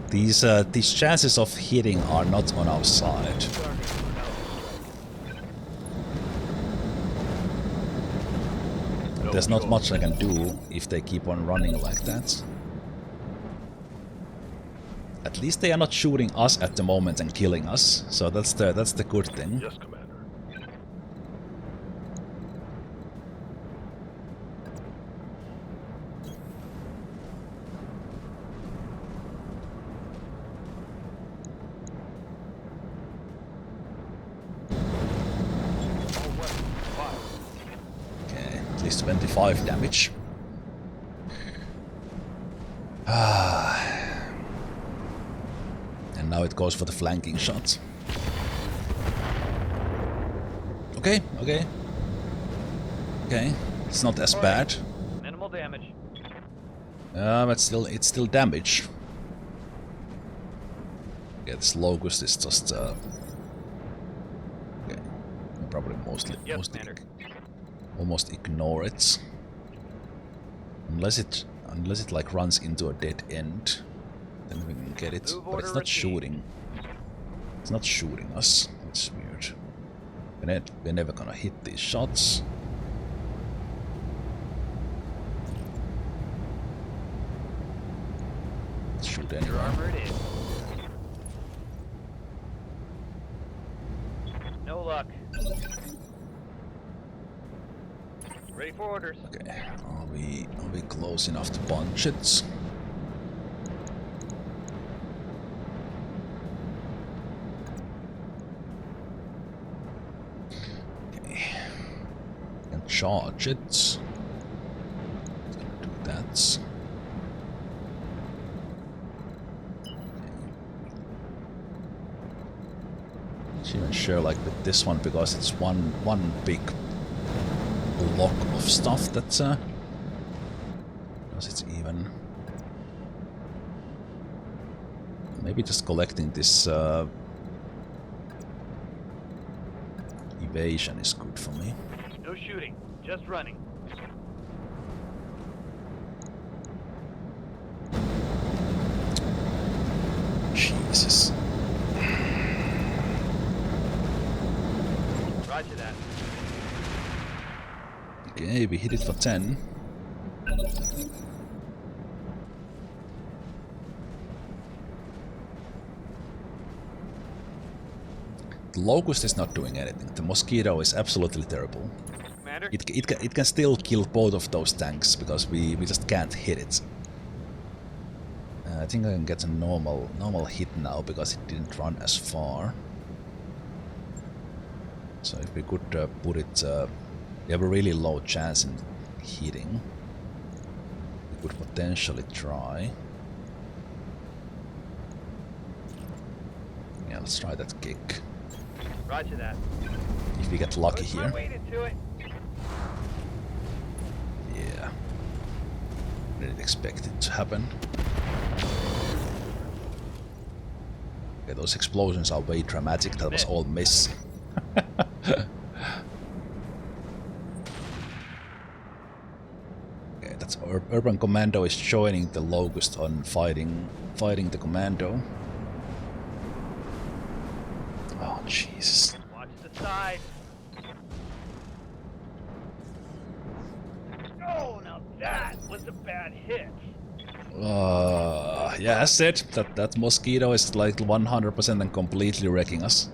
Speaker 1: these chances of hitting are not on our side. There's not much I can do if they keep on running like that. At least they are not shooting us at the moment and killing us, so that's the good thing.
Speaker 9: Yes, Commander.
Speaker 1: Okay, at least 25 damage. And now it goes for the flanking shots. Okay. It's not as bad.
Speaker 3: Minimal damage.
Speaker 1: But it's still damage. Yeah, this Locust is just okay. Probably almost ignore it. Unless it like runs into a dead end. Then we can get it. But it's not shooting. It's not shooting us. It's weird. We're never gonna hit these shots. Shoot anyway.
Speaker 3: Your armor it is. No luck. Ready for orders.
Speaker 1: Okay. Are we close enough to punch it? Charge it. Do that. Not even sure like with this one because it's one big block of stuff that's because it's even maybe just collecting this evasion is good for me.
Speaker 3: No shooting, just running.
Speaker 1: Jesus.
Speaker 3: Roger that.
Speaker 1: Okay, we hit it for 10. The Locust is not doing anything. The Mosquito is absolutely terrible.
Speaker 3: Commander?
Speaker 1: It can still kill both of those tanks because we just can't hit it. I think I can get a normal hit now because it didn't run as far. So if we could put it, we have a really low chance in hitting. We could potentially try. Yeah, let's try that kick.
Speaker 3: Roger that.
Speaker 1: If we get lucky
Speaker 3: Put my
Speaker 1: here.
Speaker 3: weight into it.
Speaker 1: Yeah. Didn't expect it to happen. Okay, those explosions are way dramatic. That was all miss. Okay, that's Urban Commando is joining the Locust on fighting the Commando. Oh Jesus.
Speaker 3: Watch the side. That was a bad hit.
Speaker 1: Yeah, I said that mosquito is like 100% and completely wrecking us.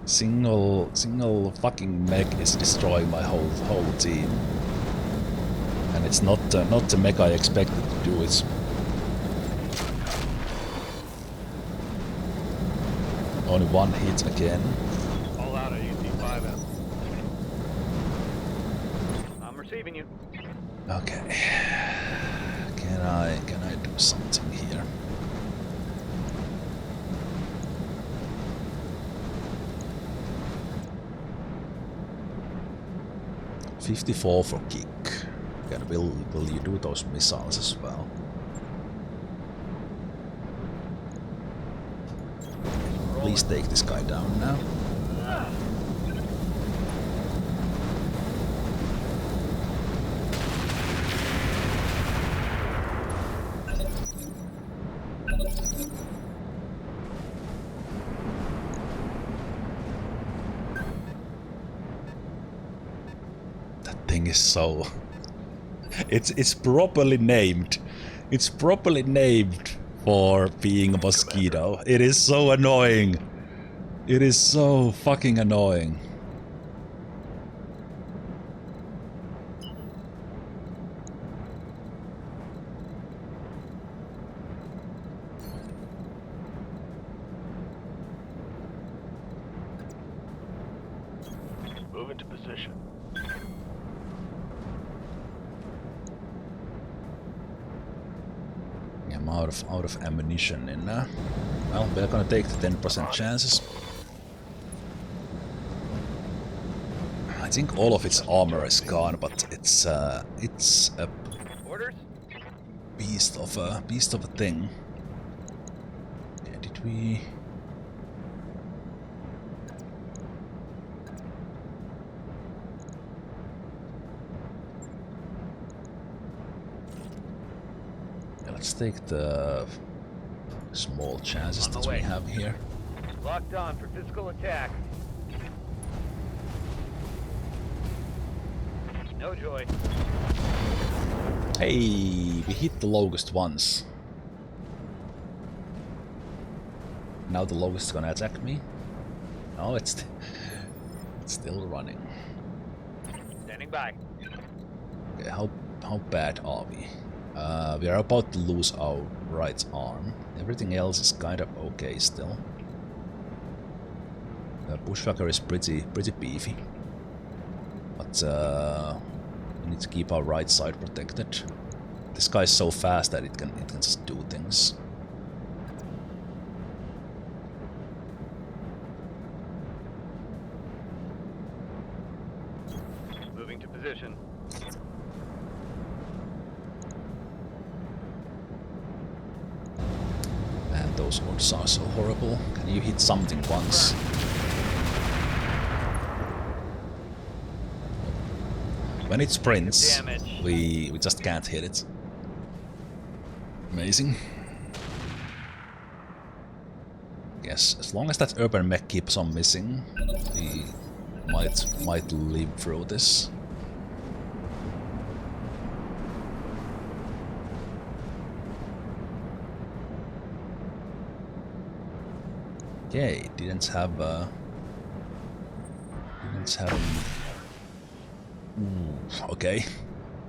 Speaker 1: Single fucking mech is destroying my whole team, and it's not the mech I expected to do it. Only one hit again.
Speaker 3: All out at UC5M. I'm receiving you.
Speaker 1: Okay. Can I do something here? $54 for kick. And will you do those missiles as well? Please take this guy down now. That thing is so... It's properly named. It's properly named for being a mosquito. It is so annoying. It is so fucking annoying.
Speaker 3: Move into position.
Speaker 1: I'm out of ammunition in there. Well, we're gonna take the 10% chances. I think all of its armor is gone, but it's a
Speaker 3: Orders?
Speaker 1: beast of a thing. Yeah, did we? Yeah, let's take the small chances that we have here.
Speaker 3: Locked on for physical attack. No joy.
Speaker 1: Hey, we hit the locust once. Now the locust is gonna attack me. No, it's still running.
Speaker 3: Standing by.
Speaker 1: Okay, how bad are we? We are about to lose our right arm. Everything else is kind of okay still. Bushwhacker is pretty beefy, but we need to keep our right side protected. This guy is so fast that it can just do things.
Speaker 3: Moving to position.
Speaker 1: And those odds are so horrible. Can you hit something once? When it sprints, we just can't hit it. Amazing. Yes, as long as that urban mech keeps on missing, we might live through this. Okay, didn't have okay.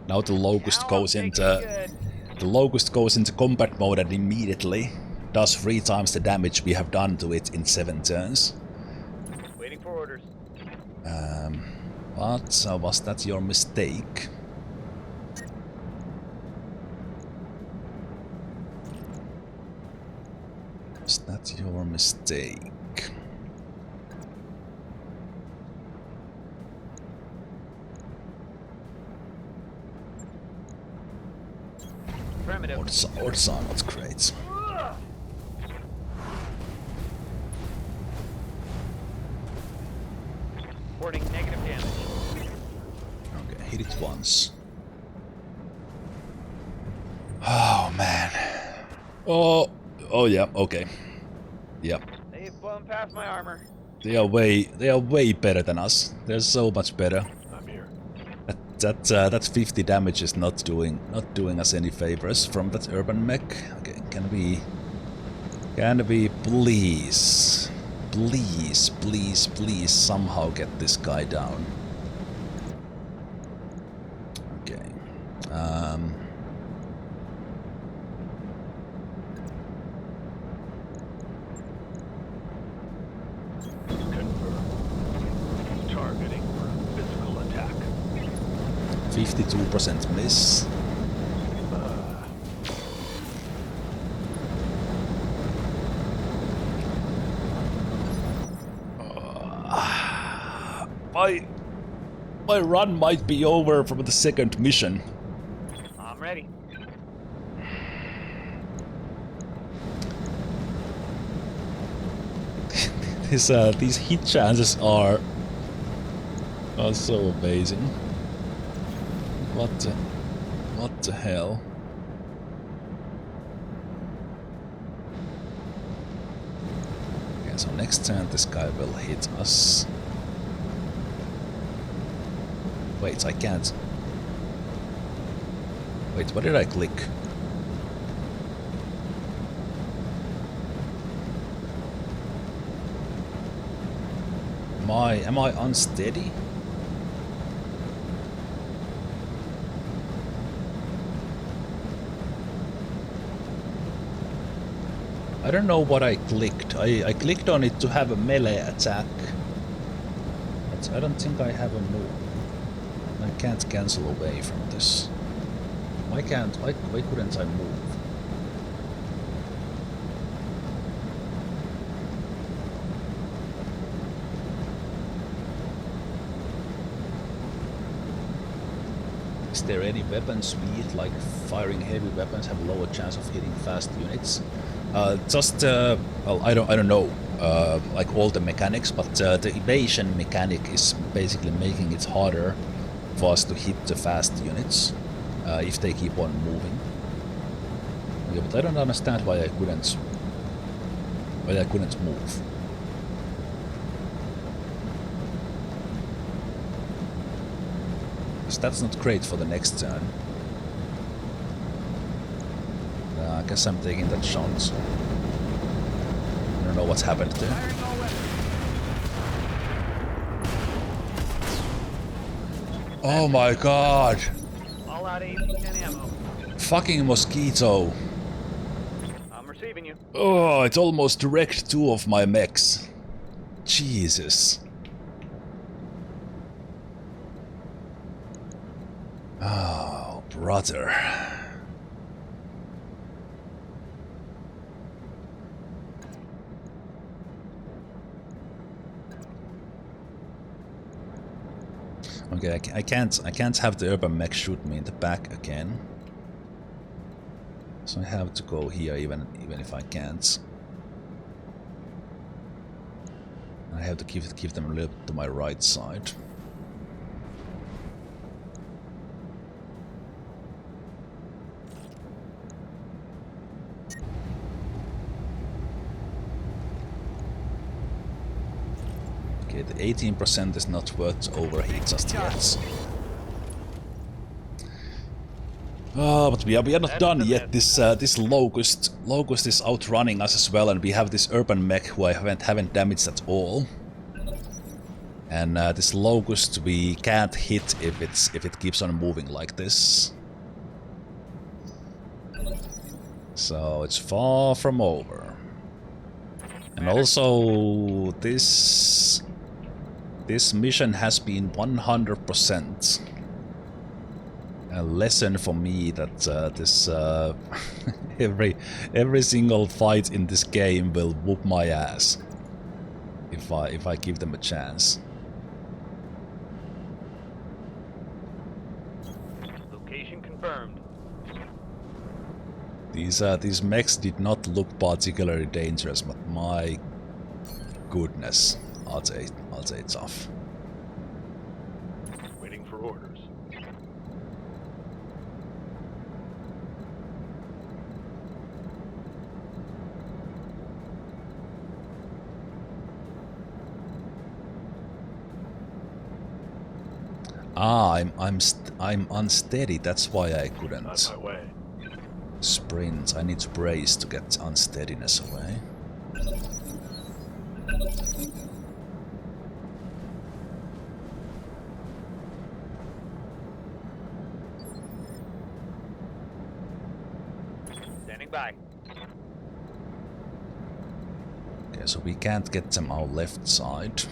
Speaker 1: Now the locust goes into combat mode and immediately does 3 times the damage we have done to it in 7 turns.
Speaker 3: Waiting for orders.
Speaker 1: But was that your mistake? Was that your mistake? Odds are not great.
Speaker 3: Reporting negative damage.
Speaker 1: Okay, hit it once. Oh man. Oh yeah, okay. Yep.
Speaker 3: They've blown past my armor.
Speaker 1: They are way better than us. They're so much better.
Speaker 9: I'm here.
Speaker 1: That 50 damage is not doing us any favors from that urban mech. Okay, can we please somehow get this guy down? Okay.
Speaker 9: Targeting for physical attack.
Speaker 1: 52% miss. My run might be over from the second mission.
Speaker 3: I'm ready.
Speaker 1: These hit chances are so amazing. What the hell? Okay, so next turn this guy will hit us. Wait, I can't. Wait, what did I click? Am I unsteady? I don't know what I clicked. I clicked on it to have a melee attack. But I don't think I have a move. I can't cancel away from this. Why couldn't I move? Is there any weapon speed, like firing heavy weapons have lower chance of hitting fast units? Well, I don't know, like all the mechanics, but the evasion mechanic is basically making it harder for us to hit the fast units if they keep on moving. Okay, but I don't understand why I couldn't move. Because that's not great for the next turn. I guess I'm taking that chance. I don't know what's happened there. Oh my god!
Speaker 3: All out AP-10 ammo.
Speaker 1: Fucking mosquito!
Speaker 3: I'm receiving you.
Speaker 1: Oh, it almost wrecked 2 of my mechs. Jesus. Oh, brother. Okay, I can't have the urban mech shoot me in the back again. So I have to go here even if I can't. I have to keep them a little bit to my right side. Okay, the 18% is not worth overheat just yet. But we are not done yet. This locust is outrunning us as well, and we have this urban mech who I haven't damaged at all. And this locust we can't hit if it keeps on moving like this. So it's far from over. And also this mission has been 100% a lesson for me that this every single fight in this game will whoop my ass if I give them a chance.
Speaker 3: Location confirmed.
Speaker 1: These mechs did not look particularly dangerous, but my goodness, are they tough.
Speaker 9: Waiting for orders.
Speaker 1: Ah, I'm unsteady. That's why I couldn't
Speaker 9: On my way.
Speaker 1: sprint. I need to brace to get unsteadiness away.
Speaker 3: Standing by.
Speaker 1: Okay, so we can't get them our left side.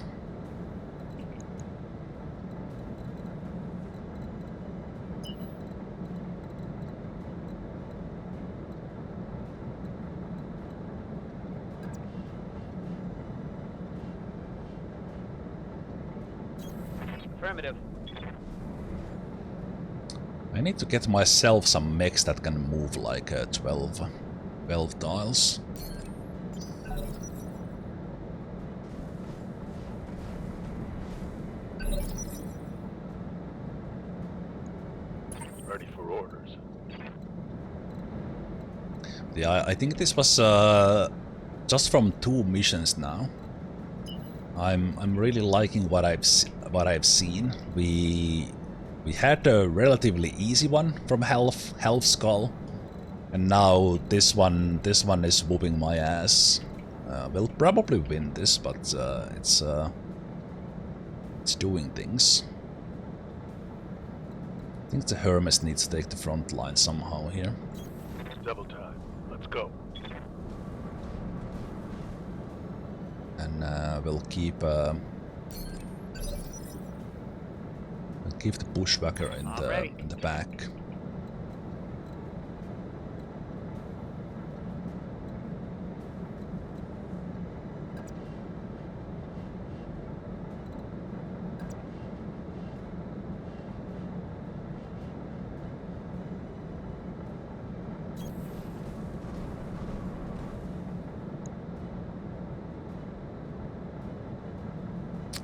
Speaker 3: Affirmative.
Speaker 1: I need to get myself some mechs that can move like 12 tiles.
Speaker 9: Ready for orders.
Speaker 1: Yeah, I think this was just from 2 missions now. I'm really liking what I've seen. We had a relatively easy one from Half Skull, and now this one is whooping my ass. We'll probably win this, but it's doing things. I think the Hermes needs to take the front line somehow here.
Speaker 9: Double time. Let's go.
Speaker 1: And we'll keep the bushwhacker in the back.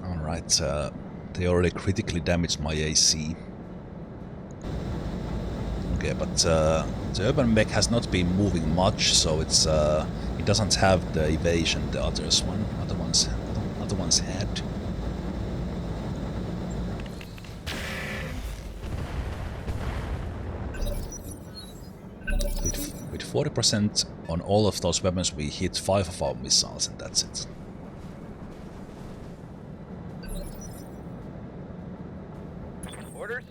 Speaker 1: Alright, they already critically damaged my AC. Okay, but the urban mech has not been moving much, so it doesn't have the evasion the other ones had. With 40% on all of those weapons, we hit 5 of our missiles, and that's it.
Speaker 3: Orders?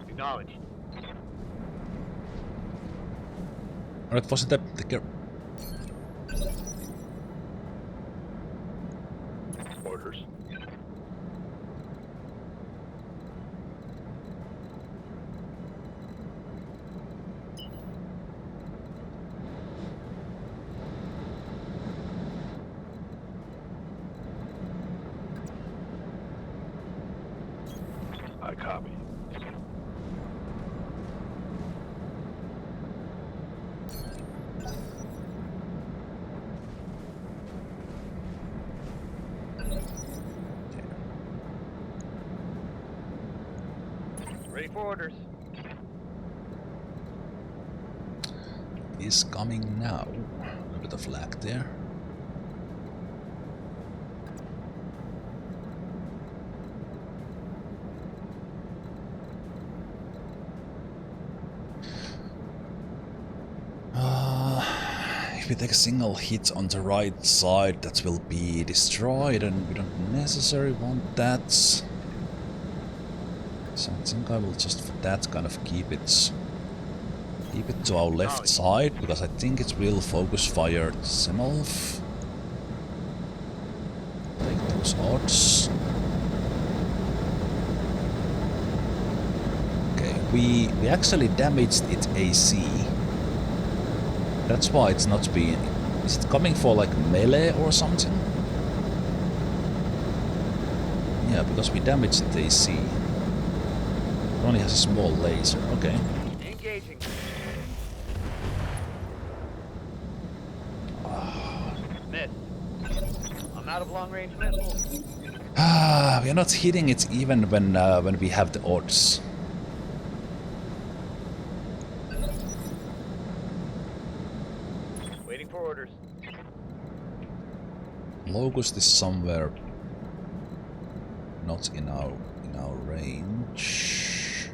Speaker 3: Acknowledged.
Speaker 1: Alright, wasn't that the
Speaker 9: Orders. I copy.
Speaker 3: Ready for orders.
Speaker 1: is coming now? A little bit of lag there. If we take a single hit on the right side, that will be destroyed, and we don't necessarily want that. So I think I will just for that kind of keep it to our left side, because I think it will focus fire Zemalf. Take those odds. Okay, we actually damaged its AC. That's why it's not being... Is it coming for like melee or something? Yeah, because we damaged the AC. It only has a small laser, okay.
Speaker 3: Engaging. I'm out of long-range missiles.
Speaker 1: We are not hitting it even when we have the odds.
Speaker 3: Waiting for orders.
Speaker 1: Locust is somewhere not in our range.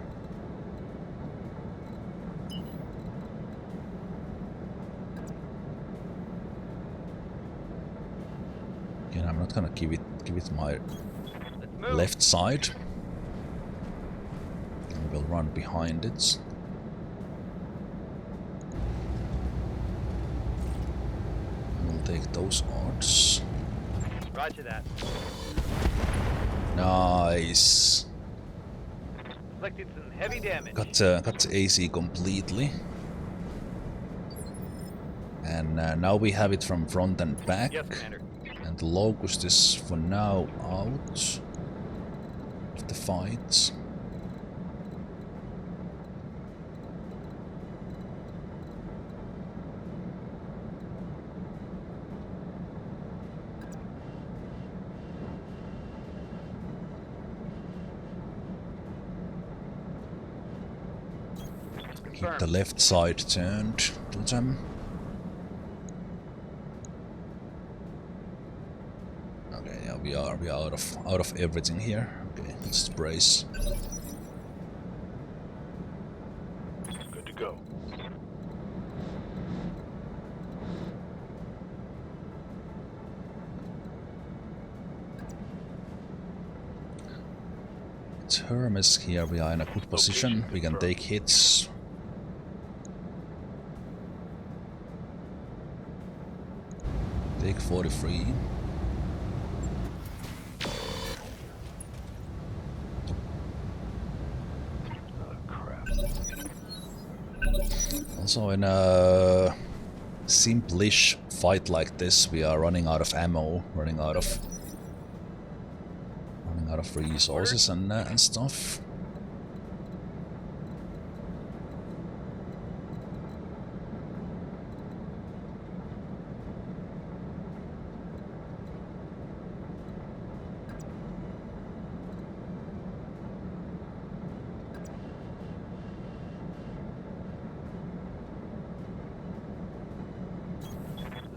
Speaker 1: Again, I'm not gonna give it my left side. And we'll run behind it. We'll take those odds.
Speaker 3: Roger that.
Speaker 1: Nice.
Speaker 3: Inflicted some heavy damage.
Speaker 1: Got the AC completely. And now we have it from front and back.
Speaker 3: Yes, Commander.
Speaker 1: And the Locust is for now out of the fight. Keep the left side turned to them. Okay, yeah, we are out of everything here. Okay, let's brace.
Speaker 9: Good to go.
Speaker 1: It's Hermes here. We are in a good position. We can take hits. Take 43. Also in a simplish fight like this, we are running out of ammo, running out of resources and stuff.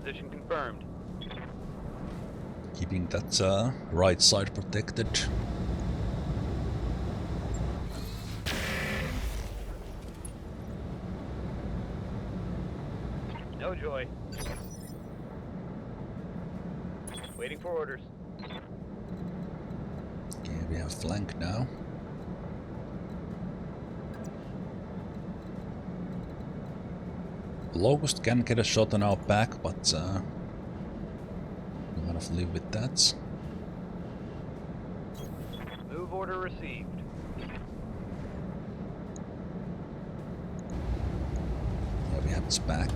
Speaker 3: Position confirmed.
Speaker 1: Keeping that right side protected.
Speaker 3: No joy. Waiting for orders.
Speaker 1: Okay, we have flank now. Locust can get a shot on our back, but we're gonna live with that.
Speaker 3: Move order received.
Speaker 1: Yeah, we have his back.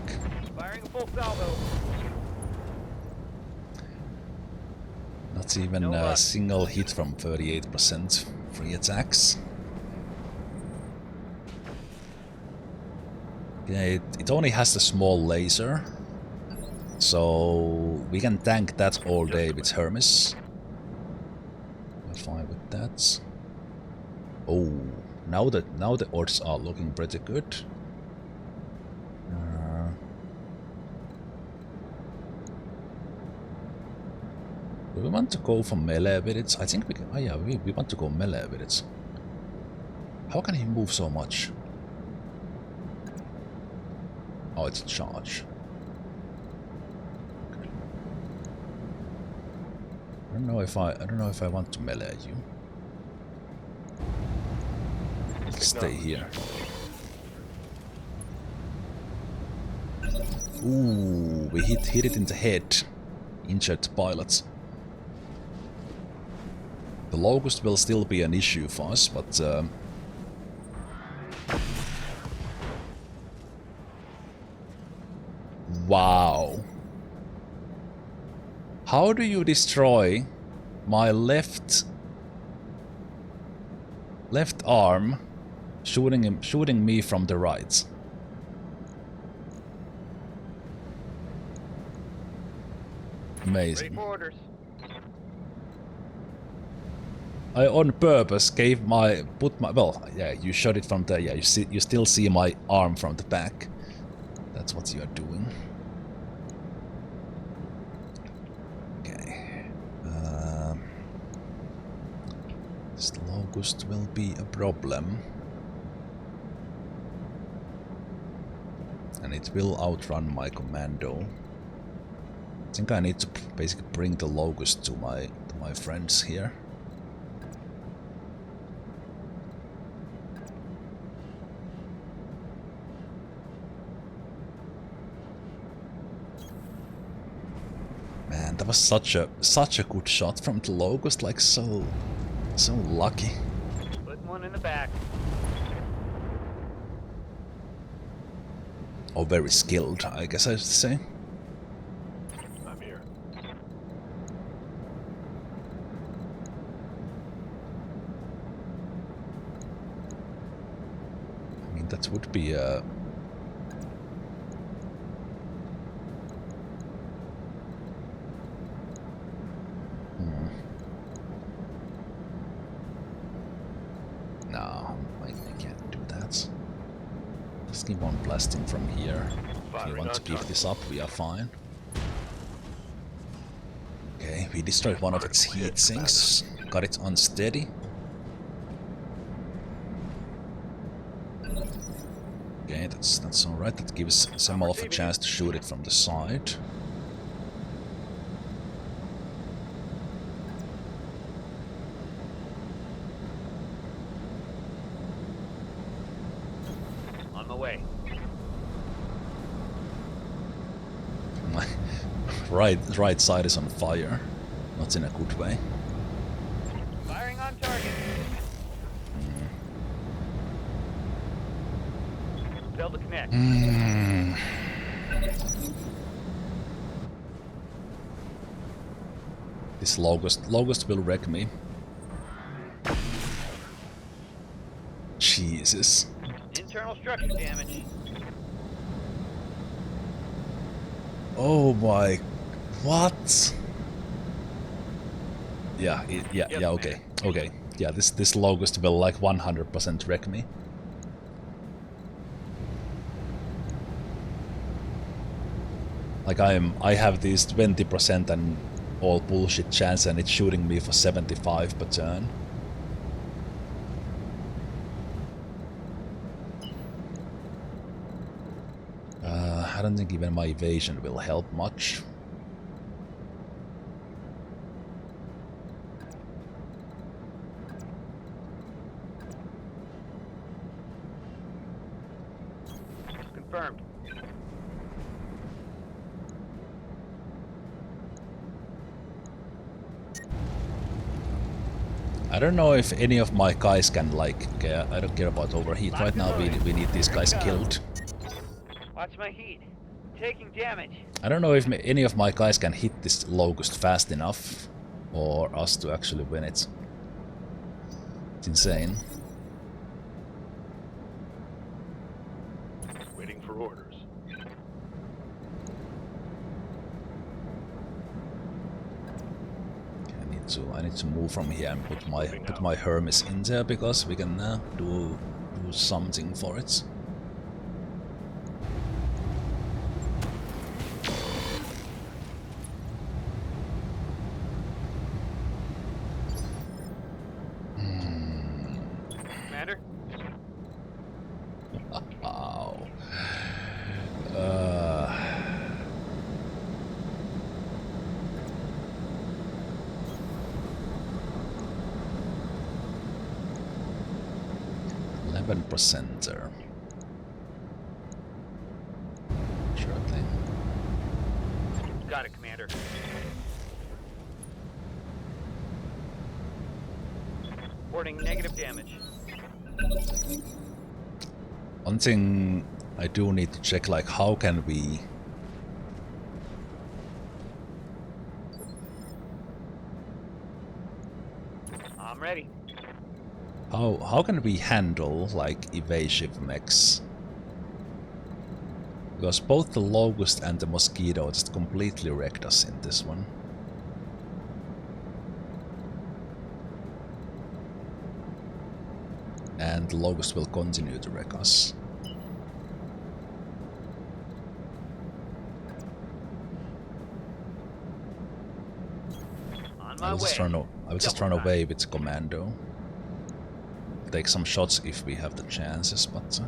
Speaker 3: Firing a full salvo.
Speaker 1: Not even a single hit from 38% free attacks. Yeah, it only has the small laser, so we can tank that all day with Hermes. I'm fine with that. Oh, now the odds are looking pretty good. Do we want to go for melee with it? I think we can. Oh yeah, we want to go melee with it. How can he move so much? Oh, it's a charge. Okay. I don't know if I want to melee you. Stay here. Ooh, we hit it in the head. Injured the pilot. The Locust will still be an issue for us, but wow. How do you destroy my left arm shooting me from the right? Amazing.
Speaker 3: Ready for orders.
Speaker 1: I on purpose gave my well, yeah, you shot it from the, yeah, you still see my arm from the back. That's what you're doing. Okay. This locust will be a problem. And it will outrun my commando. I think I need to basically bring the locust to my friends here. Man, that was such a good shot from the locust, like so lucky.
Speaker 3: Putting one in the back.
Speaker 1: Or very skilled, I guess I should say.
Speaker 9: I'm here.
Speaker 1: I mean, that would be a... No, I can't do that. Just keep on blasting from here. If we want to keep this up, we are fine. Okay, we destroyed one of its heat sinks. Got it unsteady. Okay, that's alright. That gives Zemalf a chance to shoot it from the side.
Speaker 3: On my way.
Speaker 1: My right side is on fire. Not in a good way.
Speaker 3: Firing on target. Failed to connect.
Speaker 1: This locust will wreck me. Jesus.
Speaker 3: Internal structure damage.
Speaker 1: Oh my... What? Yeah, okay. Okay. Yeah, this locust will like 100% wreck me. Like I have this 20% and all bullshit chance and it's shooting me for 75 per turn. I don't think even my evasion will help much.
Speaker 3: Confirmed.
Speaker 1: I don't know if any of my guys can like... Okay, I don't care about overheat. Right now we need these guys killed.
Speaker 3: Watch my heat. Taking damage.
Speaker 1: I don't know if any of my guys can hit this locust fast enough for us to actually win it. It's insane.
Speaker 9: Waiting for orders.
Speaker 1: I need to move from here and put my Hermes in there because we can do something for it.
Speaker 3: Commander?
Speaker 1: Ow. 11%er. Sure thing.
Speaker 3: Got it, Commander. Reporting negative damage.
Speaker 1: One thing I do need to check, like, how can we...
Speaker 3: I'm ready.
Speaker 1: How can we handle, like, evasive mechs? Because both the Locust and the Mosquito just completely wrecked us in this one. and the Locust will continue to wreck us. I will just run away with the commando. Take some shots if we have the chances, but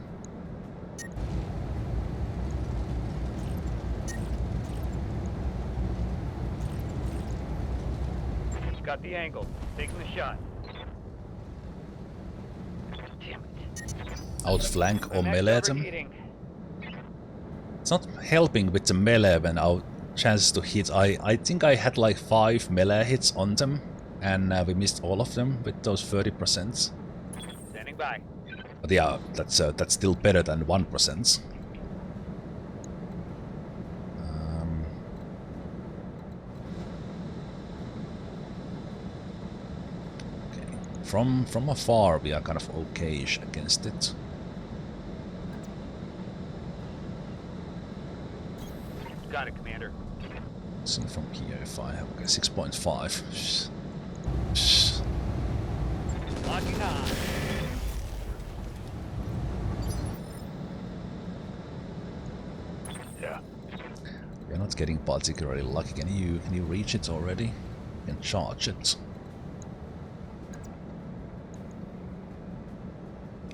Speaker 3: Got the angle. Taking the shot. Damn it.
Speaker 1: outflank or melee them. It's not helping with the melee when our chances to hit. I think I had like 5 melee hits on them, and we missed all of them with those 30%.
Speaker 3: Standing by.
Speaker 1: But yeah, that's still better than 1%. From afar, we are kind of okay-ish against it.
Speaker 3: Got it, Commander.
Speaker 1: See from here if I have 6.5.
Speaker 3: Locking on.
Speaker 9: Yeah.
Speaker 1: We're not getting particularly lucky. Can you reach it already? You can charge it.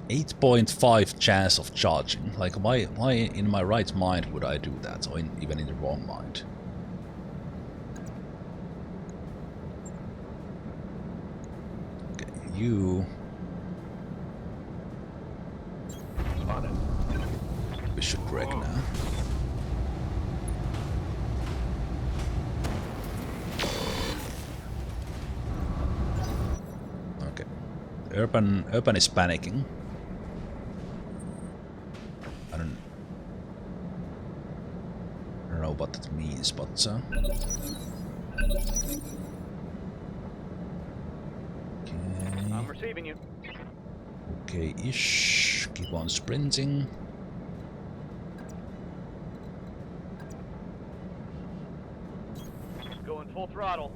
Speaker 1: 8.5 chance of charging. Like, why in my right mind would I do that, or even in the wrong mind? Okay, you.
Speaker 9: On it.
Speaker 1: We should wreck now. Okay, Urban is panicking. I don't know what that means, but okay.
Speaker 3: I'm receiving you.
Speaker 1: Okay-ish. Keep on sprinting.
Speaker 3: Going full throttle.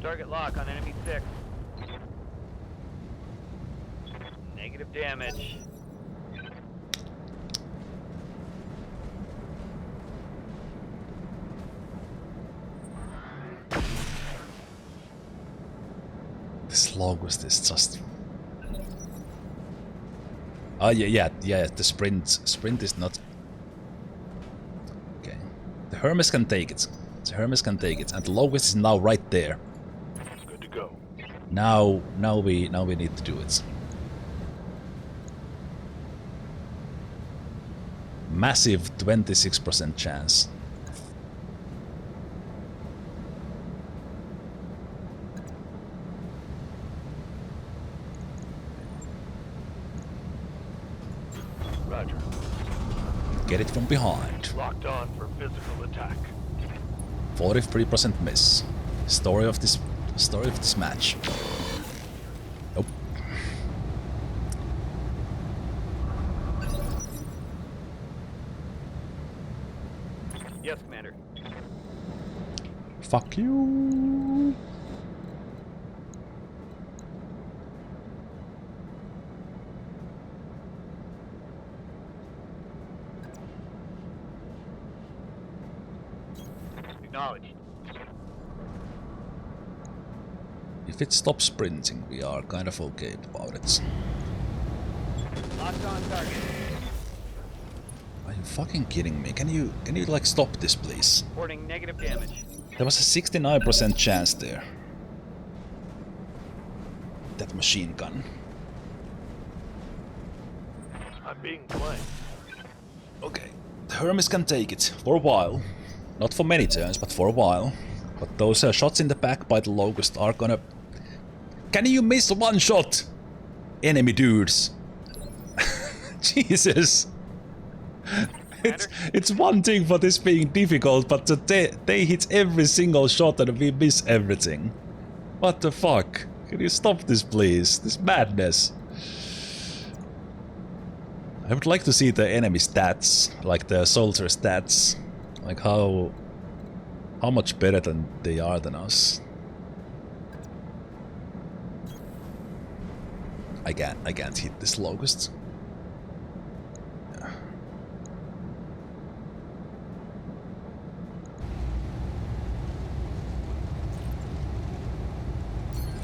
Speaker 3: Target lock on enemy 6. Negative damage.
Speaker 1: This Locust is just... Oh yeah, the sprint is not... Okay. The Hermes can take it. The Hermes can take it, and the Locust is now right there.
Speaker 9: Good to go.
Speaker 1: Now we need to do it. Massive 26% chance.
Speaker 9: Roger.
Speaker 1: Get it from behind.
Speaker 9: Locked on for physical attack.
Speaker 1: 43% miss. Story of this match. Nope.
Speaker 3: Yes, Commander.
Speaker 1: Fuck you.
Speaker 3: Acknowledged.
Speaker 1: If it stops sprinting, we are kind of okay about it.
Speaker 3: Locked on target.
Speaker 1: Are you fucking kidding me? Can you like stop this, please?
Speaker 3: Reporting negative damage.
Speaker 1: There was a 69% chance there. That machine gun.
Speaker 9: I'm being flanked.
Speaker 1: Okay, the Hermes can take it for a while. Not for many turns, but for a while. But those shots in the back by the Locust are gonna... Can you miss one shot? Enemy dudes. Jesus. It's one thing for this being difficult, but they hit every single shot and we miss everything. What the fuck? Can you stop this, please? This madness. I would like to see the enemy stats, like the soldier stats. Like how How much better than they are than us? I can't hit this locust. Yeah.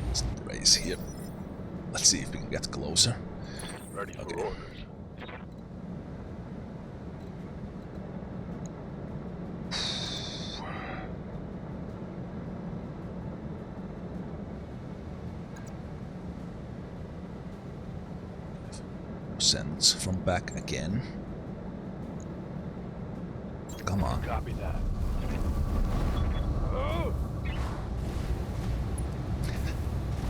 Speaker 1: Let's raise here. Let's see if we can get closer.
Speaker 9: Ready for
Speaker 1: Okay.
Speaker 9: orders.
Speaker 1: Sends from back again. Come on.
Speaker 9: Copy that. Oh!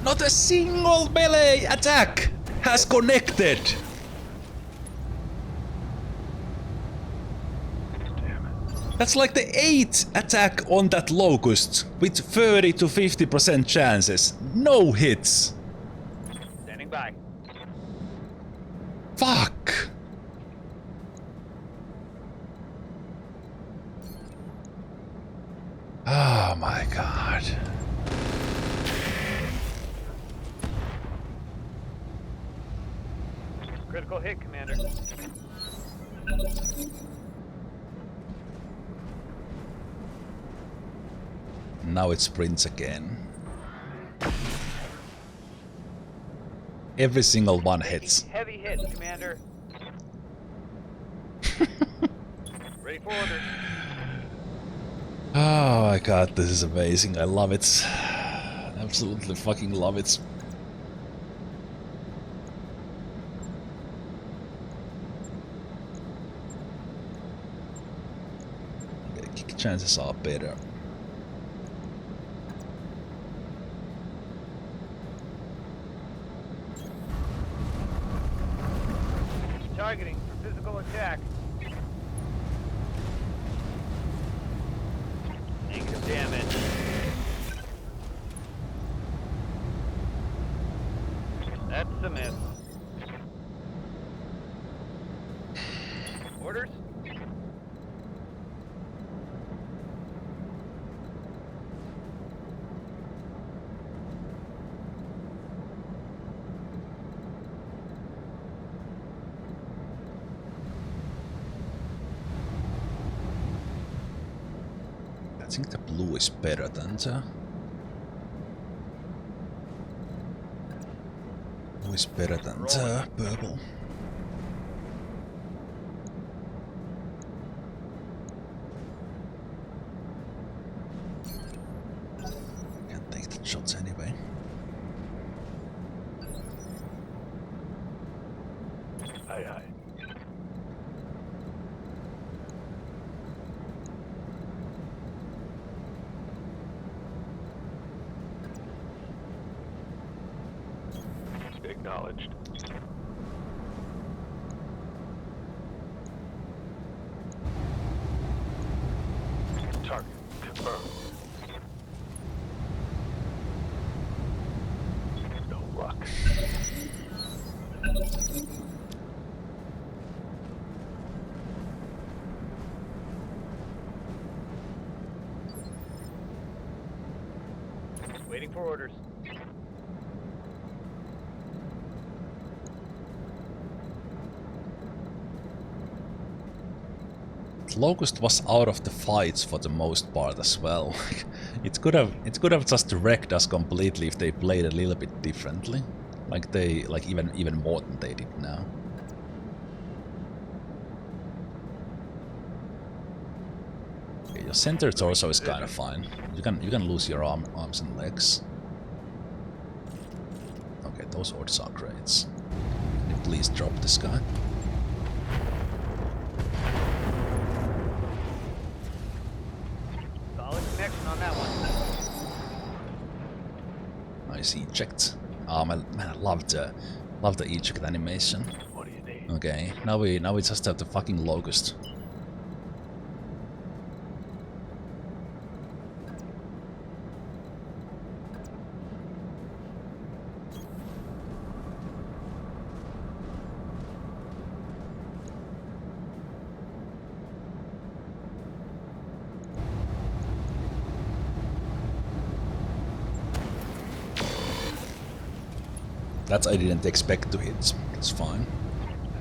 Speaker 1: Not a single melee attack has connected.
Speaker 9: Damn it.
Speaker 1: That's like the 8th attack on that locust with 30 to 50% chances. No hits.
Speaker 3: Standing by.
Speaker 1: Fuck. Oh my god.
Speaker 3: Critical hit, Commander.
Speaker 1: Now it sprints again. Every single one hits.
Speaker 3: Heavy hits, Commander. Ready for orders.
Speaker 1: Oh my god, this is amazing. I love it. Absolutely fucking love it. Okay, kick chances are better.
Speaker 3: Targeting for physical attack. Negative damage. That's a miss. Orders?
Speaker 1: I think the blue is better than the... Blue is better than the purple. Can't take the shots anyway.
Speaker 9: Aye, aye. Acknowledged. Target confirmed. No luck.
Speaker 3: Waiting for orders.
Speaker 1: Locust was out of the fights for the most part as well. it could have just wrecked us completely if they played a little bit differently. Like even more than they did now. Okay, your center torso is kinda fine. You can lose your arms and legs. Okay, those orders are great. Can you please drop this guy?
Speaker 3: Solid connection on that one.
Speaker 1: Nice eject. Oh man, I love the eject animation.
Speaker 9: What do you need?
Speaker 1: Okay, now we just have the fucking locust. That I didn't expect to hit. That's fine.
Speaker 9: I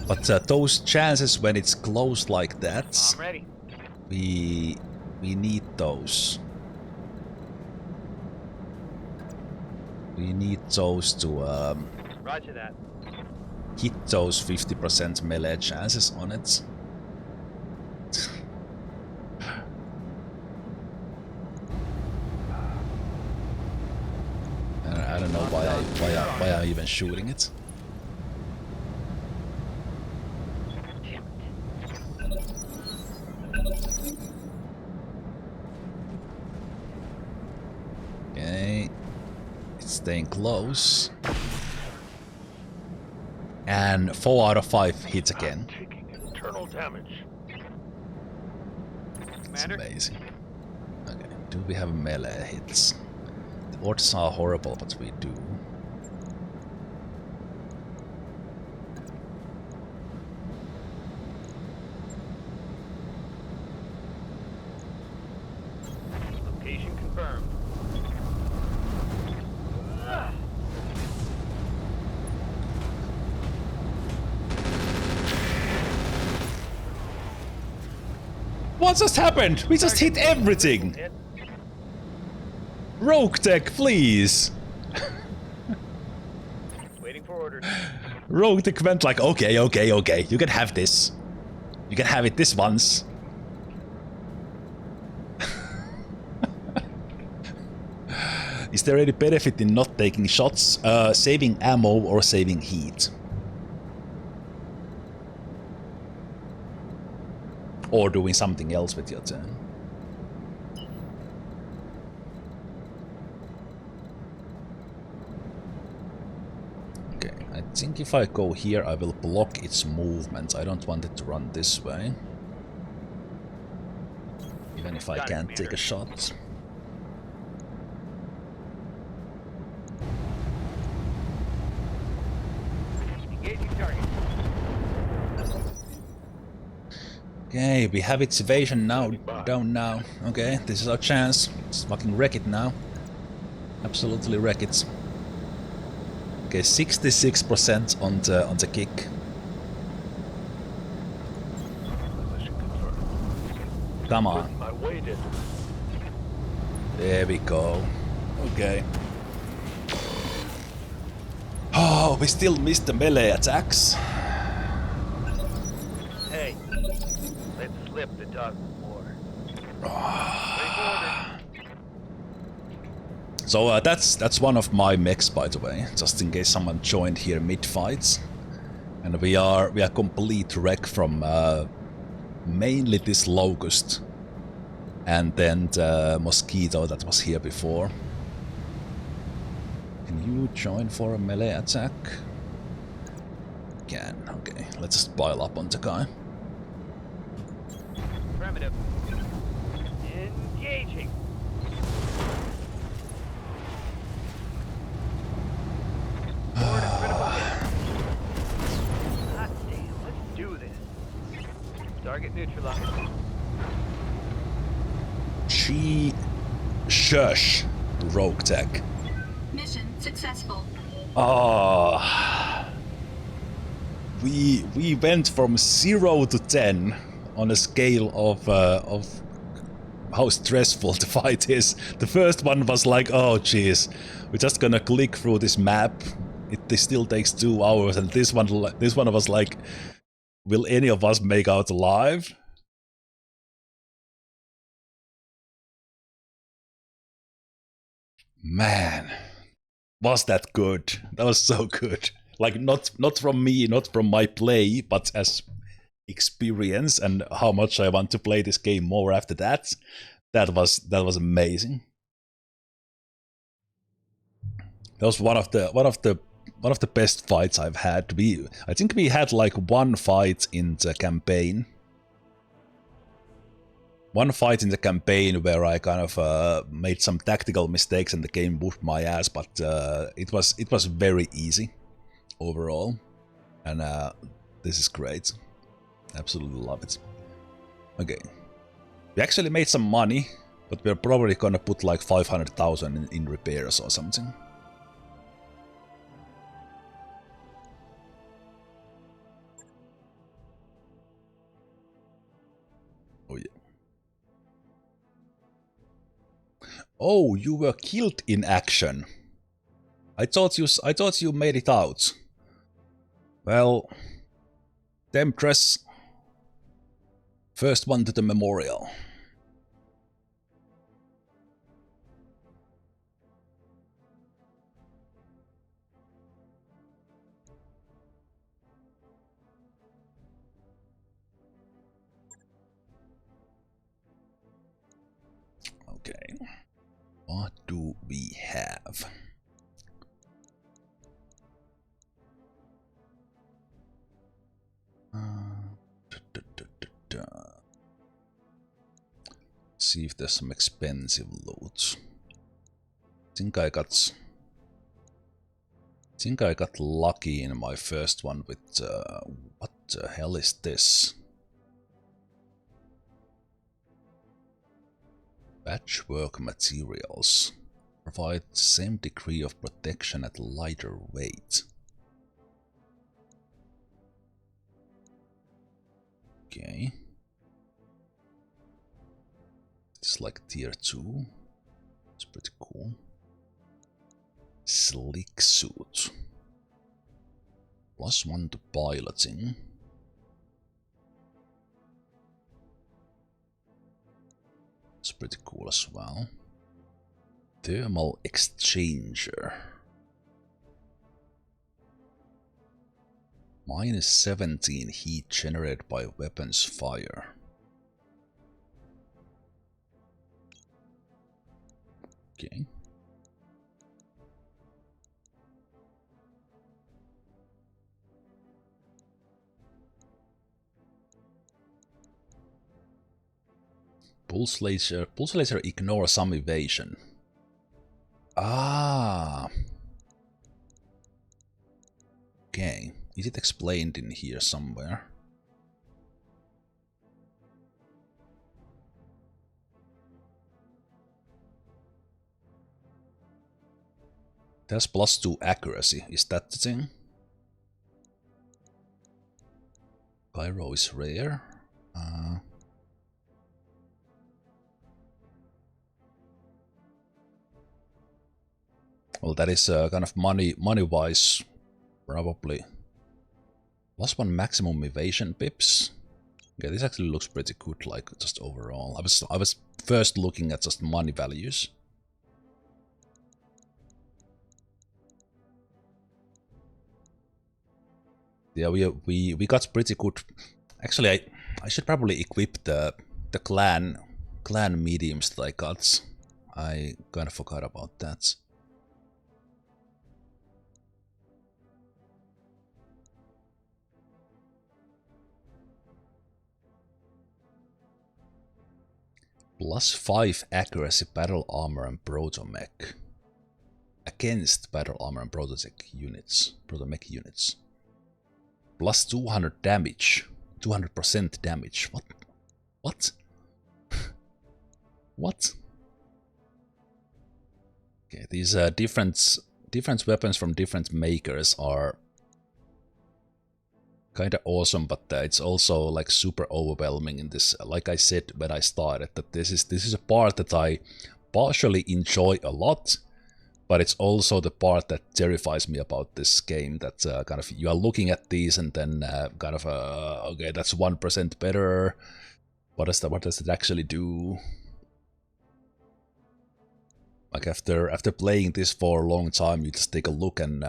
Speaker 9: missed.
Speaker 1: But those chances when it's close like that,
Speaker 3: I'm ready.
Speaker 1: we need those. We need those to
Speaker 3: Roger that.
Speaker 1: hit those 50% melee chances on it. I don't know why I'm even shooting it. Okay, it's staying close. And 4 out of 5 hits again.
Speaker 9: Taking internal damage.
Speaker 1: It's amazing. Okay, do we have melee hits? The odds are horrible, but we do.
Speaker 3: Location confirmed.
Speaker 1: What just happened? We just hit everything! RogueTech, please!
Speaker 3: Waiting for orders.
Speaker 1: RogueTech went like, okay, you can have this. You can have it this once. Is there any benefit in not taking shots, saving ammo or saving heat? Or doing something else with your turn? Okay, I think if I go here I will block its movement. I don't want it to run this way. Even if I can't take a shot.
Speaker 3: Engaging target.
Speaker 1: Okay, we have its evasion now, down now. Okay, this is our chance. Let's fucking wreck it now. Absolutely wreck it. Okay, 66% on the kick.
Speaker 9: Position confirmed.
Speaker 1: Come on.
Speaker 9: My weight in.
Speaker 1: There we go. Okay. Oh, we still missed the melee attacks.
Speaker 3: Hey, let's slip the dog war.
Speaker 1: So that's one of my mechs, by the way, just in case someone joined here mid-fights. And we are complete wreck from mainly this locust and then the mosquito that was here before. Can you join for a melee attack? Can. Okay, let's just pile up on the guy.
Speaker 3: Affirmative. Engaging. Forward and critical hit. Hot damn, let's do this. Target neutralized.
Speaker 1: Shush, RogueTech.
Speaker 7: Mission successful.
Speaker 1: Ah, we went from 0 to 10 on a scale of how stressful the fight is. The first one was like, oh jeez, we're just gonna click through this map. This still takes 2 hours, and this one was like, will any of us make out alive? Man, was that good? That was so good. Like not from me, not from my play, but as experience and how much I want to play this game more after that. That was amazing. That was one of the best fights I've had. I think we had like one fight in the campaign. One fight in the campaign where I kind of made some tactical mistakes and the game whooped my ass, but it was very easy overall, and this is great. Absolutely love it. Okay, we actually made some money, but we're probably gonna put like 500,000 in repairs or something. Oh, you were killed in action. I thought you made it out. Well, Temptress, first one to the memorial. Okay, what do we have? See if there's some expensive loot. Think I got lucky in my first one with what the hell is this? Patchwork materials provide the same degree of protection at lighter weight. Okay. It's like tier 2. It's pretty cool. Slick suit. +1 to piloting. It's pretty cool as well. Thermal exchanger. -17 heat generated by weapons fire. Okay. Pulse laser ignore some evasion. Ah. Okay. Is it explained in here somewhere? It has +2 accuracy. Is that the thing? Pyro is rare. Well, that is kind of money-wise, probably. +1 maximum evasion pips. Okay, this actually looks pretty good, like just overall. I was first looking at just money values. Yeah, we got pretty good. Actually, I should probably equip the clan mediums that I got. I kind of forgot about that. +5 accuracy battle armor and proto-mech against battle armor and proto-mech units. +200 damage, 200% damage. What? What? What? Okay, these different weapons from different makers are kind of awesome, but it's also like super overwhelming in this. Like I said when I started, that this is a part that I partially enjoy a lot, but it's also the part that terrifies me about this game. That kind of you are looking at these and then kind of okay, that's 1% better. What does it actually do? Like after playing this for a long time, you just take a look and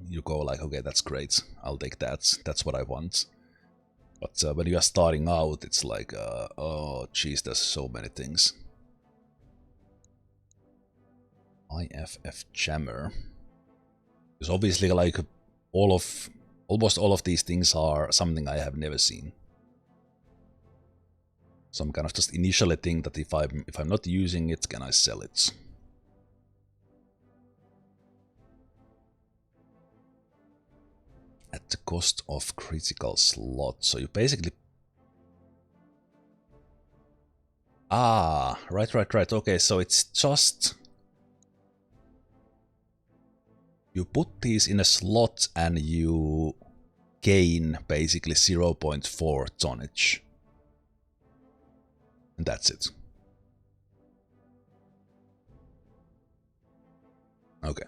Speaker 1: you go like, okay, that's great. I'll take that. That's what I want. But when you are starting out, it's like, oh, geez, there's so many things. IFF jammer. Because obviously, like almost all of these things are something I have never seen. So I'm kind of just initially think that if I'm not using it, can I sell it? At the cost of critical slot. So you basically... Ah, right. Okay, so it's just... You put these in a slot and you gain basically 0.4 tonnage. And that's it. Okay.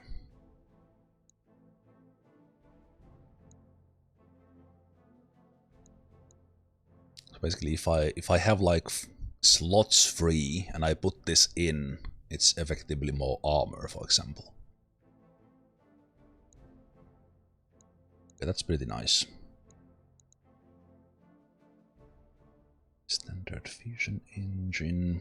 Speaker 1: So basically, if I have like slots free and I put this in, it's effectively more armor, for example. Okay, that's pretty nice. Standard fusion engine.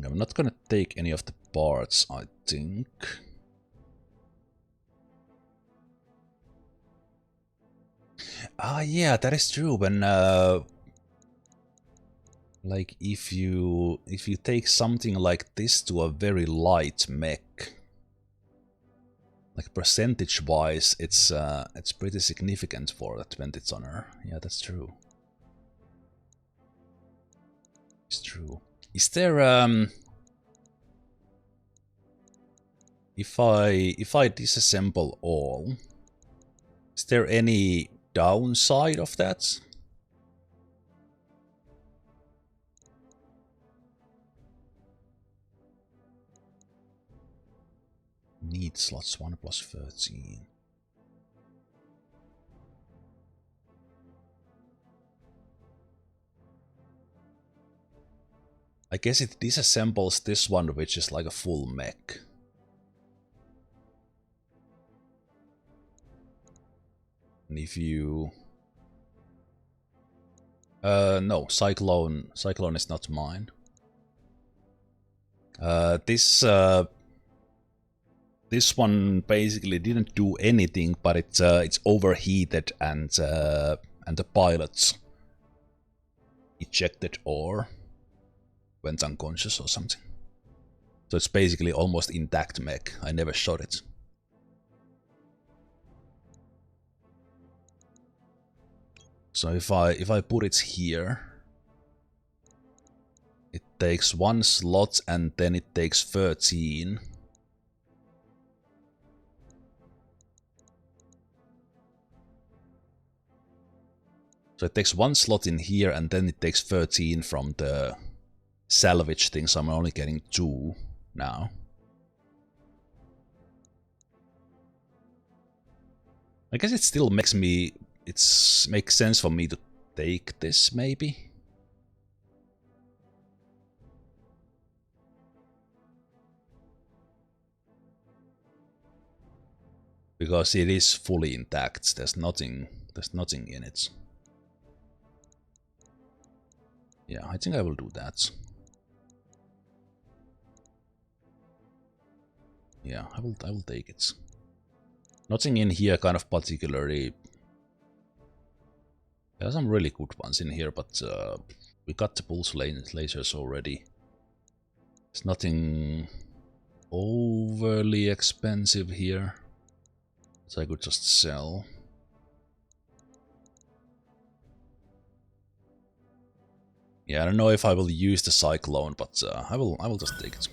Speaker 1: I'm not gonna take any of the parts, I think. Ah, yeah, that is true. When like if you take something like this to a very light mech, like percentage-wise, it's pretty significant for the 20th honor. Yeah, that's true. It's true. Is there if I disassemble all, is there any downside of that? Need slots 1 plus 13. I guess it disassembles this one, which is like a full mech. And if you... no, Cyclone is not mine. This one basically didn't do anything, but it's overheated and the pilots ejected or went unconscious or something. So it's basically almost intact mech. I never shot it. So if I put it here, it takes 1 slot and then it takes 13. So it takes 1 slot in here and then it takes 13 from the salvage thing, so I'm only getting 2 now. I guess it still makes sense for me to take this, maybe. Because it is fully intact. There's nothing in it. Yeah, I think I will do that. Yeah, I will take it. Nothing in here kind of particularly. There are some really good ones in here, but we got the pulse lasers already. There's nothing overly expensive here, so I could just sell. Yeah, I don't know if I will use the Cyclone, but I will just take it.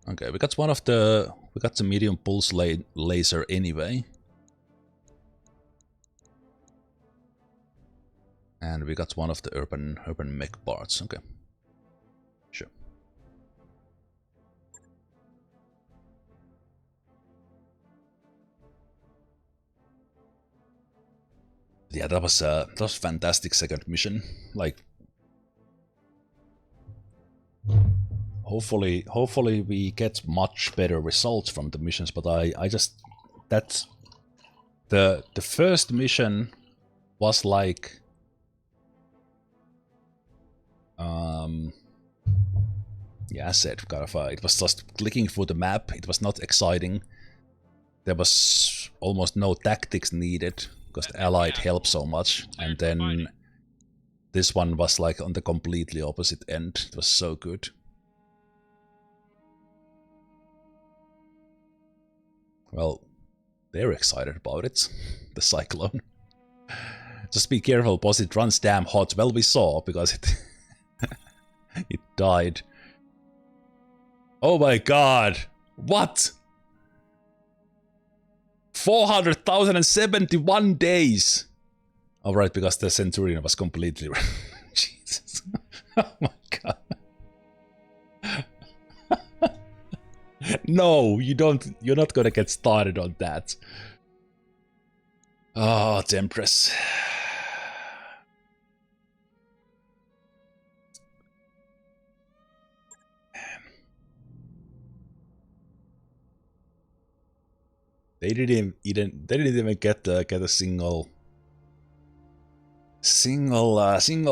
Speaker 1: Okay, we got the medium pulse laser anyway. And we got one of the urban mech parts. Okay. Sure. Yeah, that was fantastic second mission. Like, hopefully we get much better results from the missions, but I just, that's the first mission was like yeah, I said kind of it was just clicking through the map. It was not exciting. There was almost no tactics needed because the Allied helped so much, and then this one was like on the completely opposite end. It was so good. Well, they're excited about it. The Cyclone. Just be careful, boss. It runs damn hot. Well, we saw because it it died. Oh my god! What? 471 days! Alright, because the Centurion was completely... Jesus. Oh my god. No, you don't. You're not gonna get started on that. Oh, Tempress. They didn't even get a single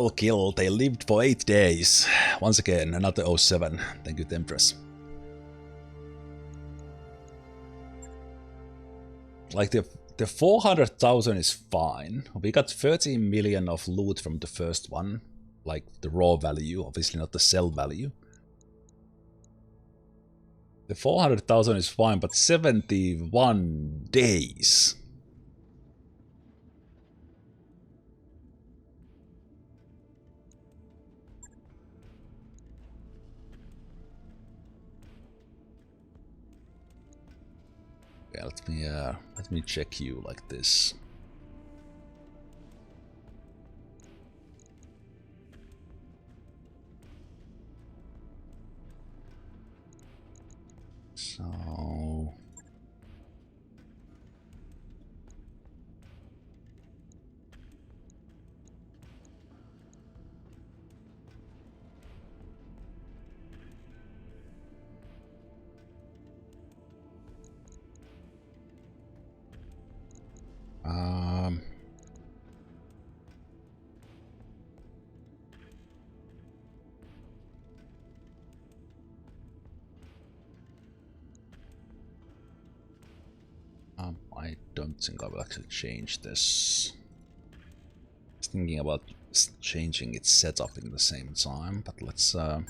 Speaker 1: kill. They lived for 8 days. Once again, another 07. Thank you, Tempress. Like the 400,000 is fine. We got 13 million of loot from the first one, like the raw value, obviously not the sell value. The 400,000 is fine, but 71 days. Yeah, let me check you like this. So I don't think I will actually change this. I was thinking about changing its setup in the same time, but let's do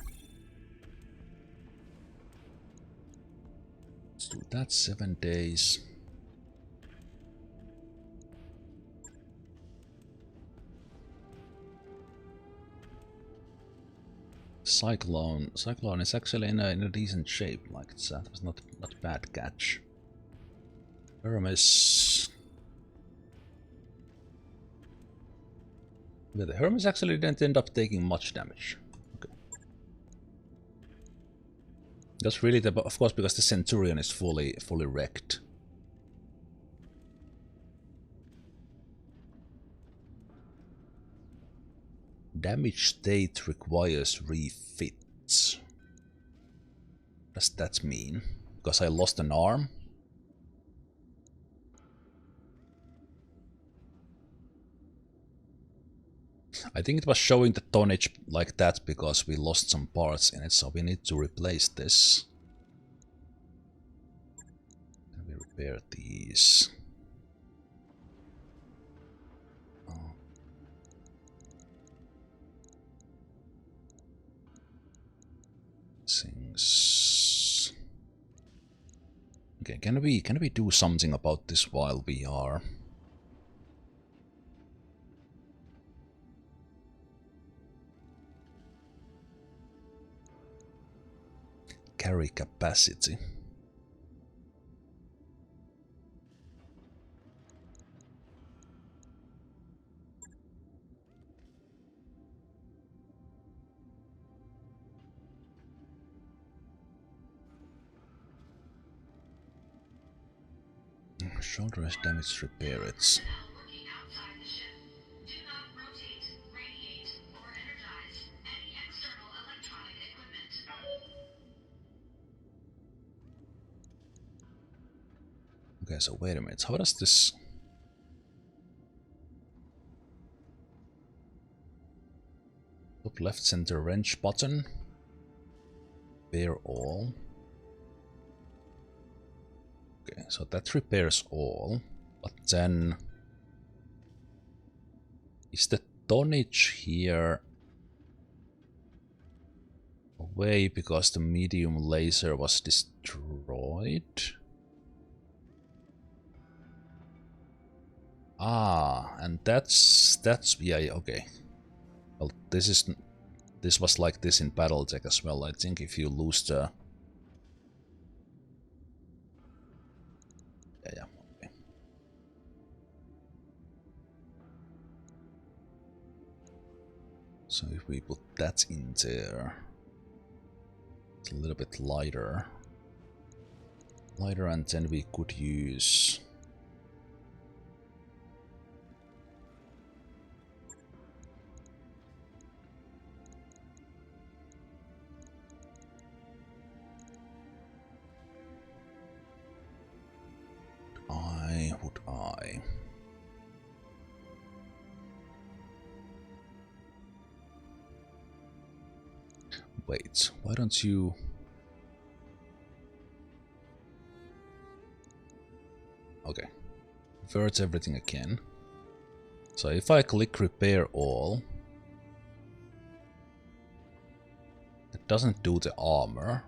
Speaker 1: that. 7 days. Cyclone is actually in a decent shape. Like that was not bad catch. Hermes. But the Hermes actually didn't end up taking much damage. Okay. That's really the, of course, because the Centurion is fully wrecked. Damage state requires refits. What does that mean? Because I lost an arm? I think it was showing the tonnage like that because we lost some parts in it, so we need to replace this. Can we repair these? Oh. Things. Okay, can we do something about this while we are? Carry capacity. Shoulder has damage, repair it. Okay, so wait a minute, how does this... Top left center wrench button. Repair all. Okay, so that repairs all, but then... Is the tonnage here away because the medium laser was destroyed? Ah, and that's yeah, okay. Well, this was like this in BattleTech as well. I think if you lose the... Yeah, okay. So if we put that in there, it's a little bit lighter. And then we could use would I? Wait, why don't you? Okay, reverts everything again. So if I click repair all, it doesn't do the armor.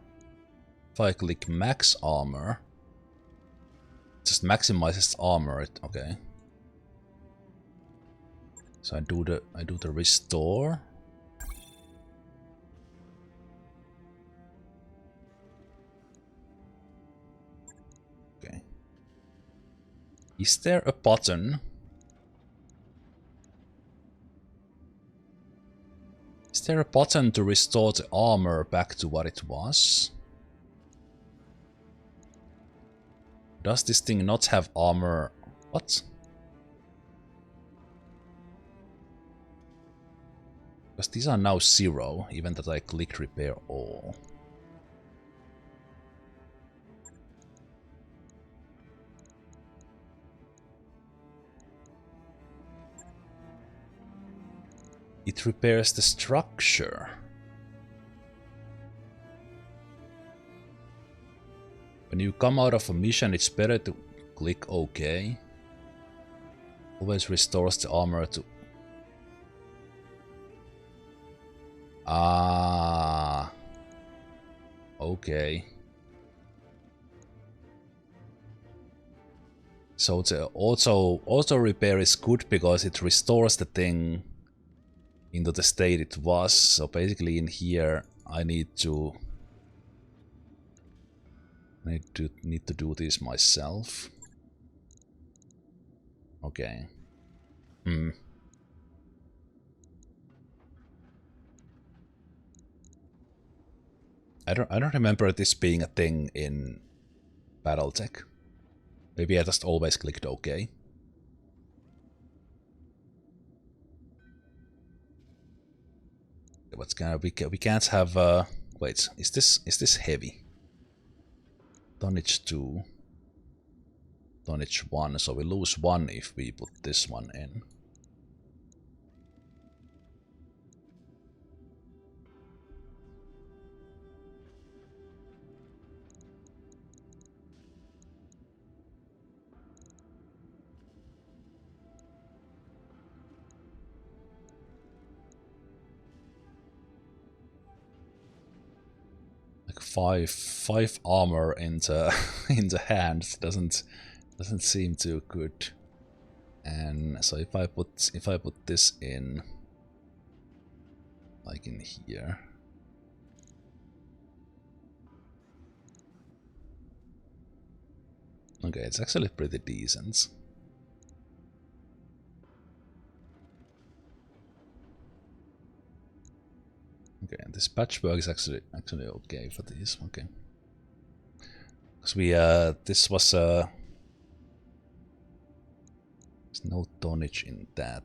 Speaker 1: If I click max armor, it just maximizes armor. Okay. So I do the restore. Okay. Is there a button? Is there a button to restore the armor back to what it was? Does this thing not have armor? What? Because these are now 0, even that I click repair all. It repairs the structure. When you come out of a mission, it's better to click OK. Always restores the armor to... Ah. Okay. So the auto repair is good because it restores the thing into the state it was. So basically in here I need to do this myself. Okay. I don't remember this being a thing in BattleTech. Maybe I just always clicked OK. What's gonna we can't have wait, is this heavy? Tonnage 2. Tonnage 1, so we lose 1 if we put this one in. Like five armor into in the hands doesn't seem too good. And so if I put this in, like in here, okay, it's actually pretty decent. Okay, and this patchwork is actually okay for these. Okay, because we this was there's no tonnage in that.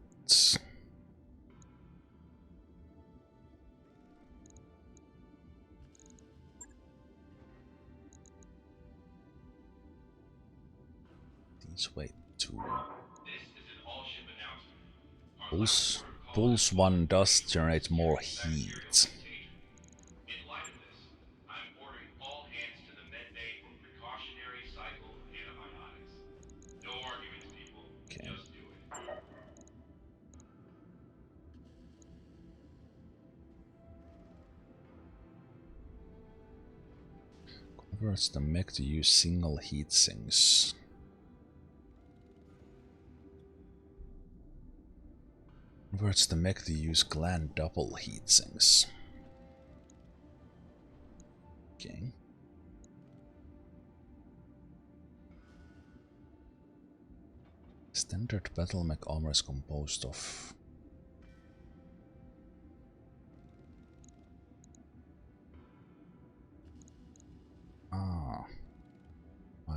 Speaker 1: These way too. Pulse 1 does generate more heat.
Speaker 8: In light of this, I'm ordering all hands to the med bay for precautionary cycle of antibiotics. No arguments, people.
Speaker 1: Okay.
Speaker 8: Just do it.
Speaker 1: Converts the mech to use single heat sinks. Converts the mech to use clan double heat sinks. Okay. Standard battle mech armor is composed of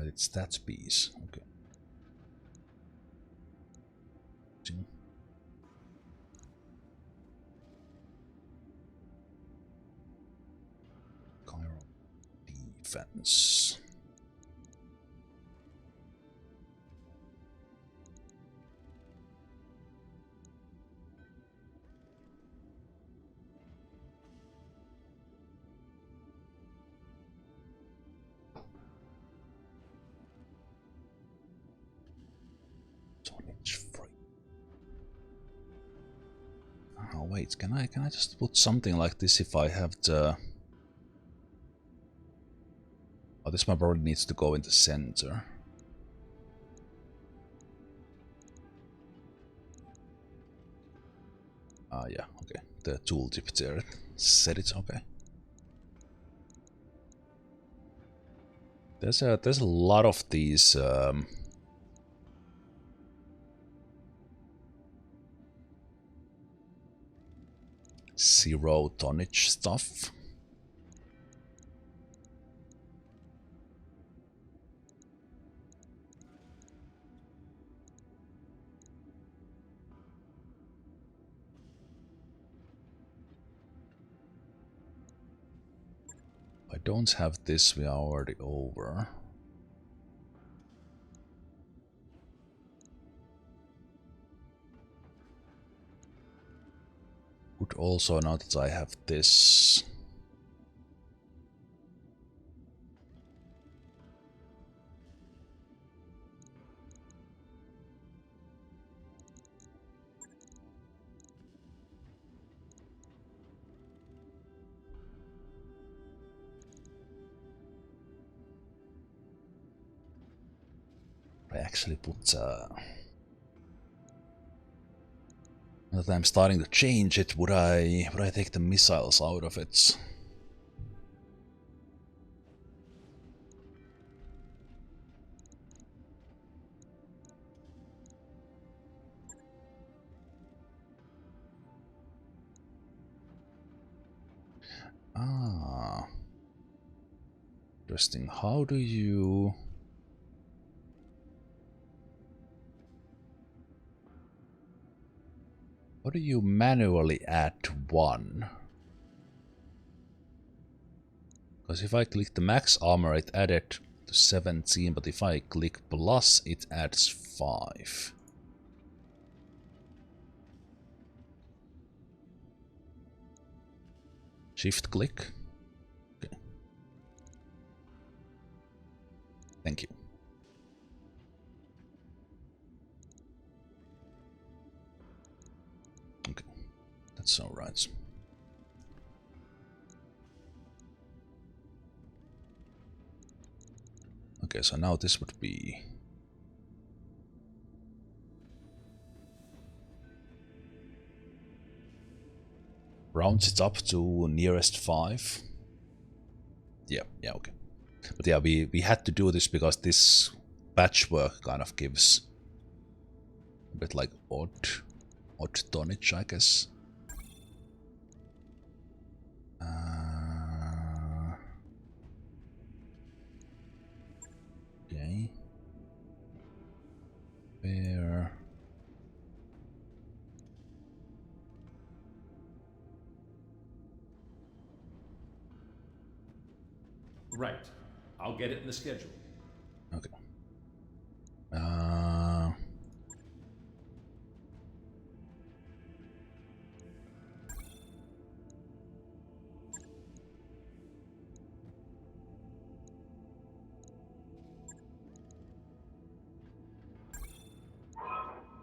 Speaker 1: it's that piece. Okay. Chiral defense. Oh wait, can I just put something like this if I have the... Oh, this one probably needs to go in the center. Ah, yeah, okay. The tooltip there said it, okay. There's a lot of these zero tonnage stuff. I don't have this, we are already over. Good also now that I have this. I actually put now that I'm starting to change it, would I take the missiles out of it? Ah, interesting. How do you... How do you manually add one? Because if I click the max armor, it added to 17, but if I click plus, it adds 5. Shift click. Okay. Thank you. Okay, that's all right. Okay, so now this would be... rounds it up to nearest 5. Yeah, okay. But yeah, we had to do this because this patchwork kind of gives a bit like odd tonnage, I guess. Okay. Where?
Speaker 6: Right. I'll get it in the schedule.
Speaker 1: Okay.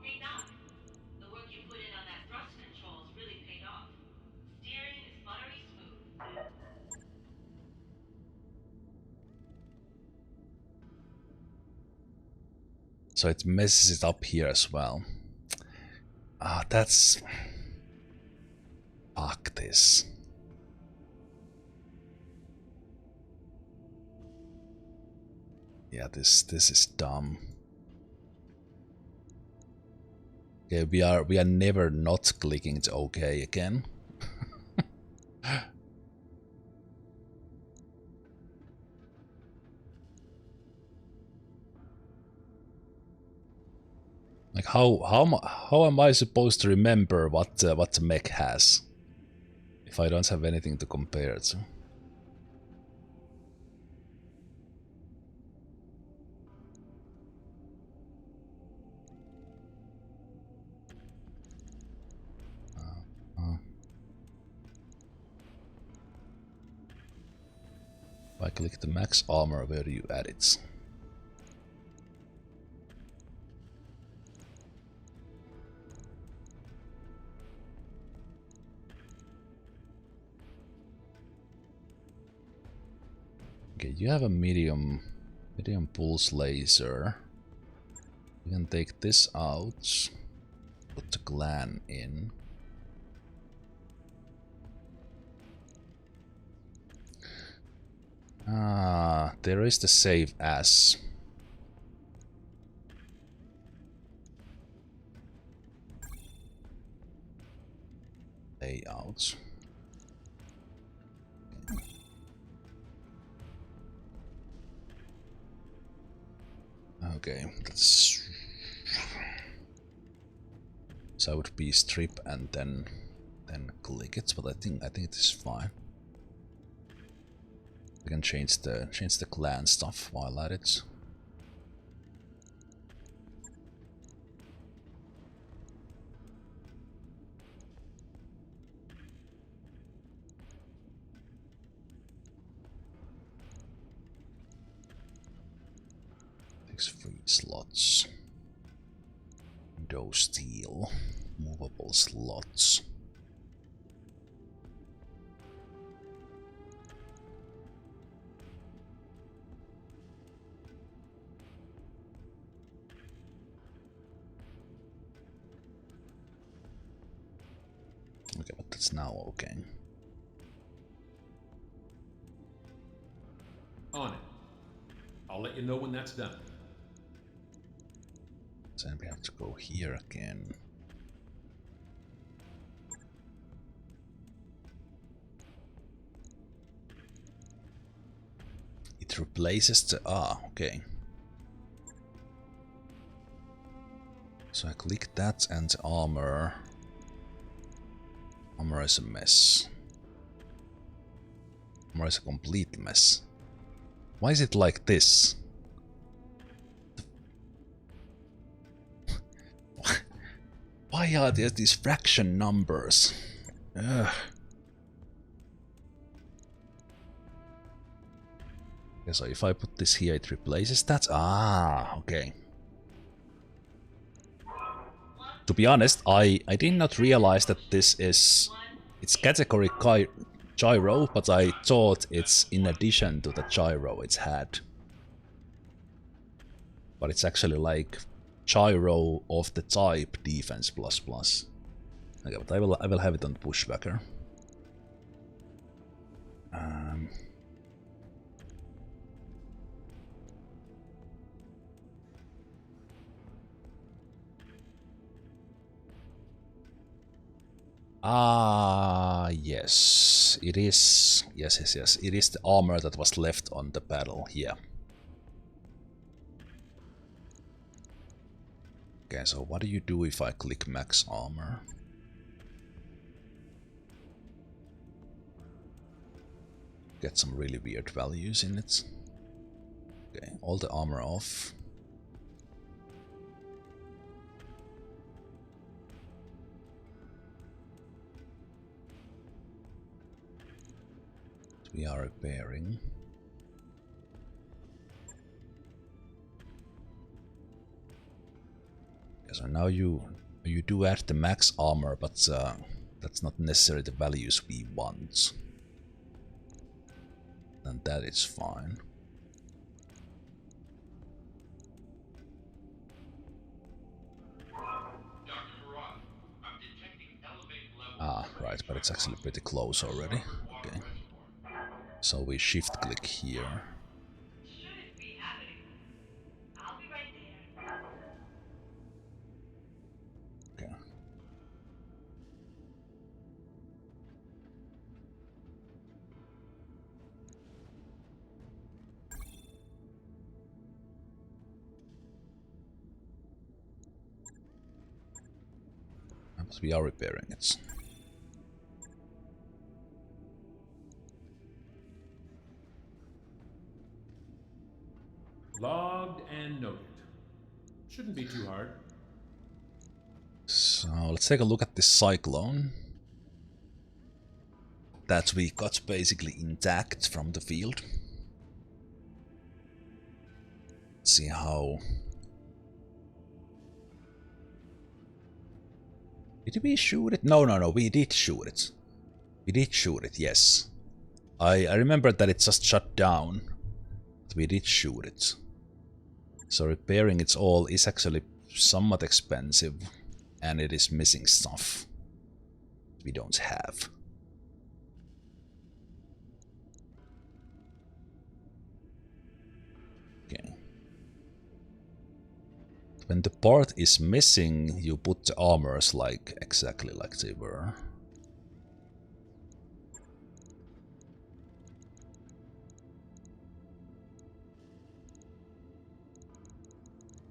Speaker 2: Hey Doc, the work you put in on that thrust controls really paid off. Steering is buttery smooth.
Speaker 1: So it messes it up here as well. Ah, that's... Fuck this. Yeah, this is dumb. Okay, we are never not clicking the OK again. Like how am I supposed to remember what the mech has if I don't have anything to compare it to? If I click the max armor, where do you add it? Okay, you have a medium pulse laser. You can take this out, put the clan in. Ah, there is the save as. Layout. Okay, let's. So I would be strip and then click it, but I think it is fine. We can change the clan stuff while at it. Takes 3 slots. Window steel, movable slots. Okay, but that's now okay.
Speaker 6: On it. I'll let you know when that's done.
Speaker 1: Then we have to go here again. It replaces the... Ah, okay. So I click that and the armor. Armor is a mess. Armor is a complete mess. Why is it like this? Why are there these fraction numbers? Ugh. Okay, so if I put this here, it replaces that. Ah, okay. To be honest, I did not realize that this is... It's category gyro, but I thought it's in addition to the gyro it's had. But it's actually like gyro of the type defense ++. Okay, but I will have it on pushbacker. Ah, yes, it is. Yes. It is the armor that was left on the battle here. Okay, so what do you do if I click max armor? Get some really weird values in it. Okay, all the armor off. We are repairing. Okay, so now you do add the max armor, but that's not necessarily the values we want. And that is fine. Ah, right, but it's actually pretty close already. Okay. So we shift click here.
Speaker 2: Shouldn't be happening. I'll be right there.
Speaker 1: Okay. But we are repairing it.
Speaker 6: Logged and noted. Shouldn't be too hard.
Speaker 1: So let's take a look at this cyclone that we got basically intact from the field. Let's see how... Did we shoot it? No, we did shoot it. We did shoot it, yes. I remember that it just shut down. But we did shoot it. So repairing it all is actually somewhat expensive. And it is missing stuff we don't have. Okay. When the part is missing, you put the armors like exactly like they were.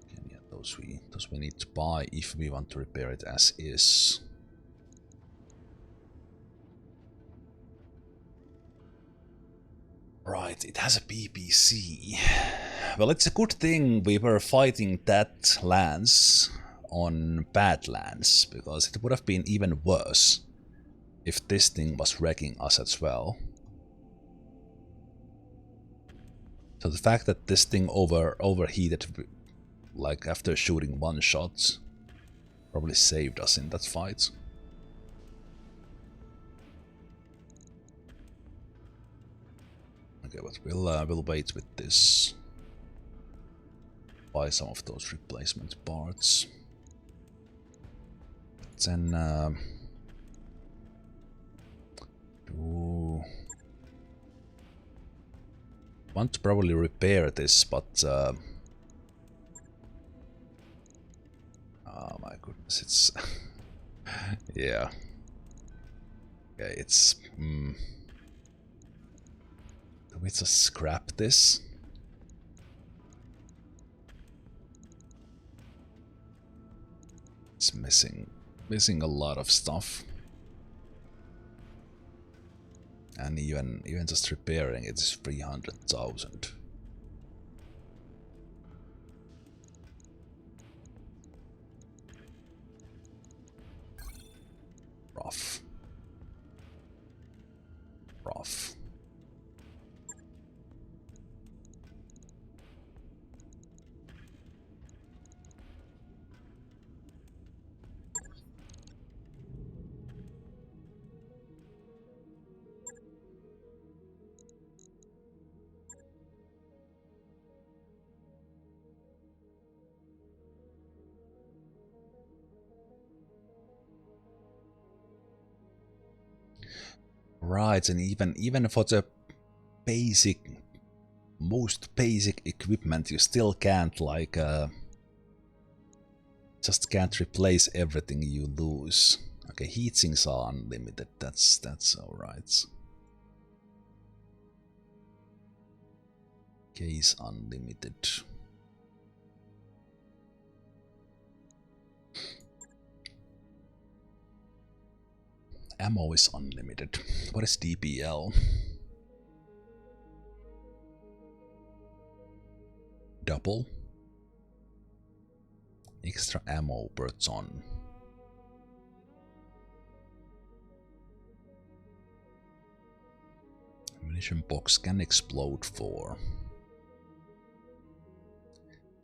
Speaker 1: Okay, yeah, those we need to buy if we want to repair it as is. Right, it has a BBC. Well, it's a good thing we were fighting that lance on Badlands, because it would have been even worse if this thing was wrecking us as well. So the fact that this thing overheated like after shooting one shot probably saved us in that fight. Okay, but we'll wait with this. Buy some of those replacement parts. Then want to probably repair this, but oh my goodness, it's yeah. Okay, it's do we just scrap this? It's missing a lot of stuff. And even just repairing it is 300,000. Rough. Rough. Right, and even for the most basic equipment, you still can't like just can't replace everything you lose. Okay, heatsinks are unlimited. That's all right. Case unlimited. Ammo is unlimited. What is DPL? Double. Extra ammo per ton. Ammunition box can explode for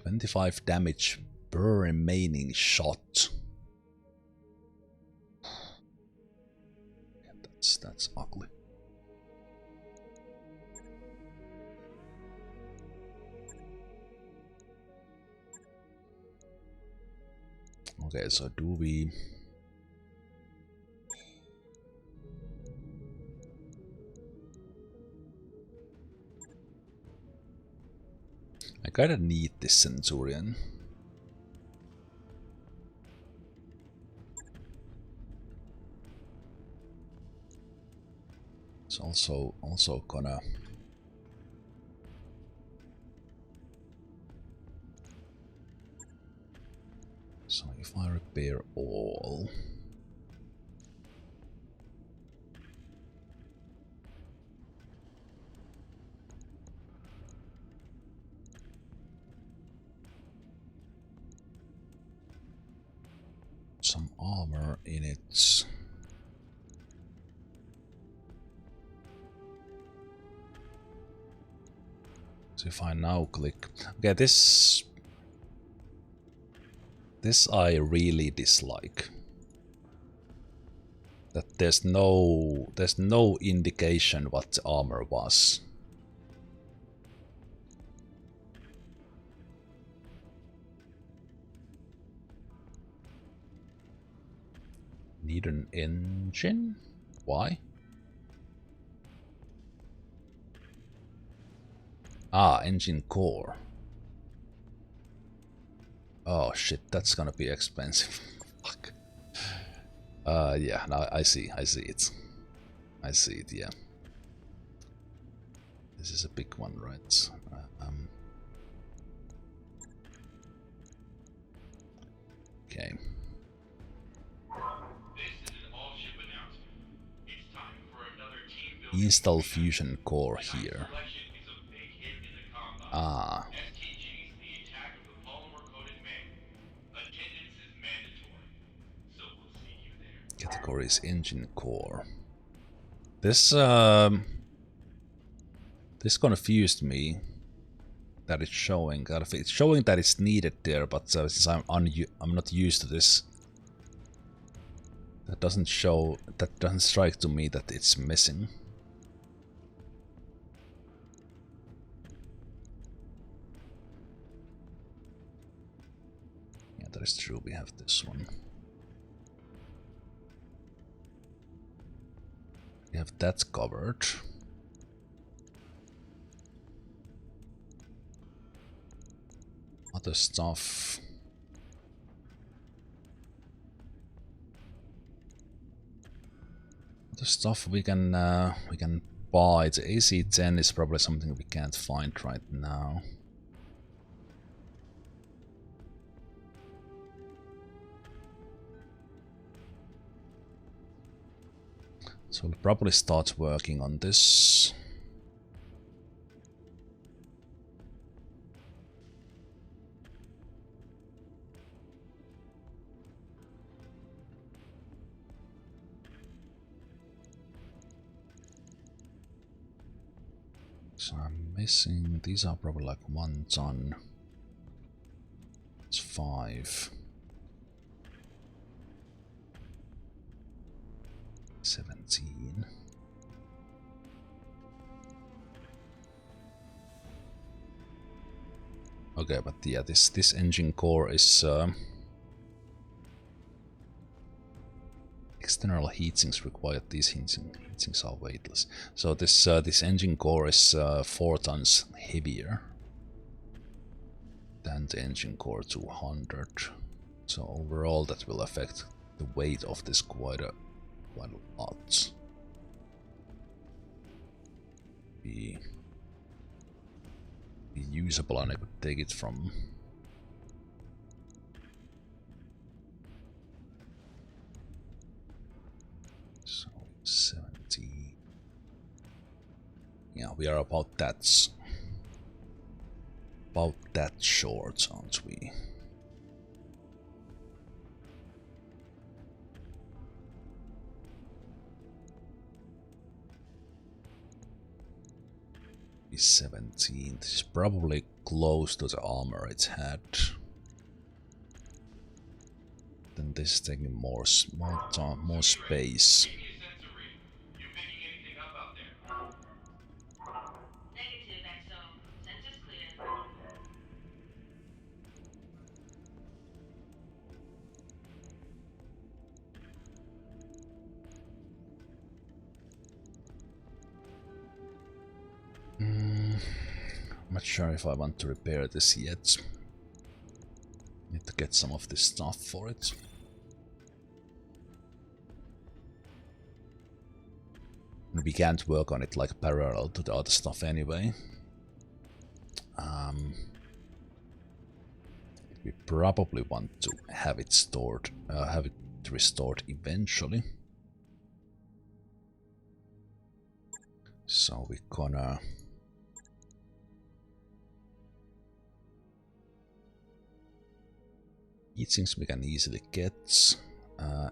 Speaker 1: 25 damage per remaining shot. That's ugly. Okay, so do we... I kinda need this Centurion. It's also gonna... So if I repair all... in it. So if I now click, okay, this I really dislike. That there's no indication what the armor was. Need an engine? Why? Ah, engine core. Oh shit, that's gonna be expensive. Fuck. Yeah, now I see it. I see it, yeah. This is a big one, right? Okay. Install fusion core here. Ah. Category is engine core. This confused me that it's showing. It's showing that it's needed there, but since I'm not used to this, that doesn't show. That doesn't strike to me that it's missing. Yeah, that is true. We have this one. We have that covered. Other stuff. Other stuff we can buy. The AC-10 is probably something we can't find right now. So we'll probably start working on this. So I'm missing, these are probably like 1 ton. It's 5. 17. Okay, but yeah, this engine core is external heatsinks required. These heatsinks are weightless. So this engine core is 4 tons heavier than the engine core 200. So overall, that will affect the weight of this quite a lot. Be usable, and I could take it from. So 70. Yeah, we are about that short, aren't we? Be 17. This is probably close to the armor it had. Then this is taking more space.
Speaker 2: Negative, XO. Sensors clear.
Speaker 1: I'm not sure if I want to repair this yet. Need to get some of this stuff for it. We can't work on it like parallel to the other stuff anyway. We probably want to have it stored, have it restored eventually. So we're gonna heatsinks we can easily get.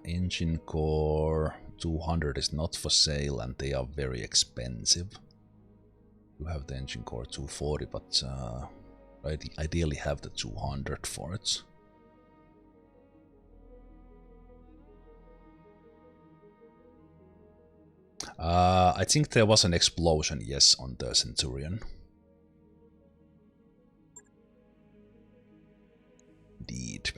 Speaker 1: Engine core 200 is not for sale and they are very expensive. You have the engine core 240, but I ideally have the 200 for it. I think there was an explosion, yes, on the Centurion. Indeed.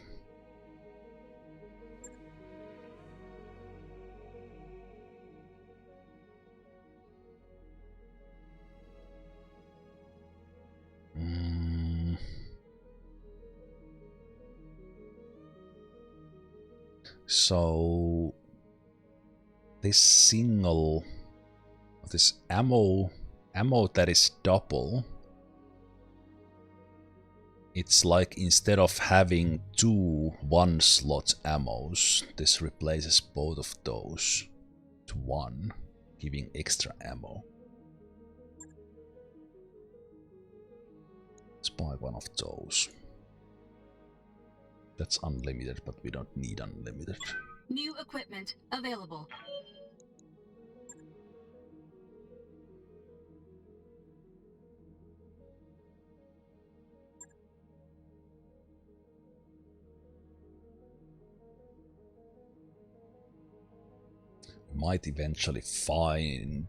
Speaker 1: So this single, this ammo that is double, it's like instead of having two 1-slot ammos, this replaces both of those to one, giving extra ammo. Let's buy one of those. That's unlimited, but we don't need unlimited.
Speaker 7: New equipment available.
Speaker 1: Might eventually find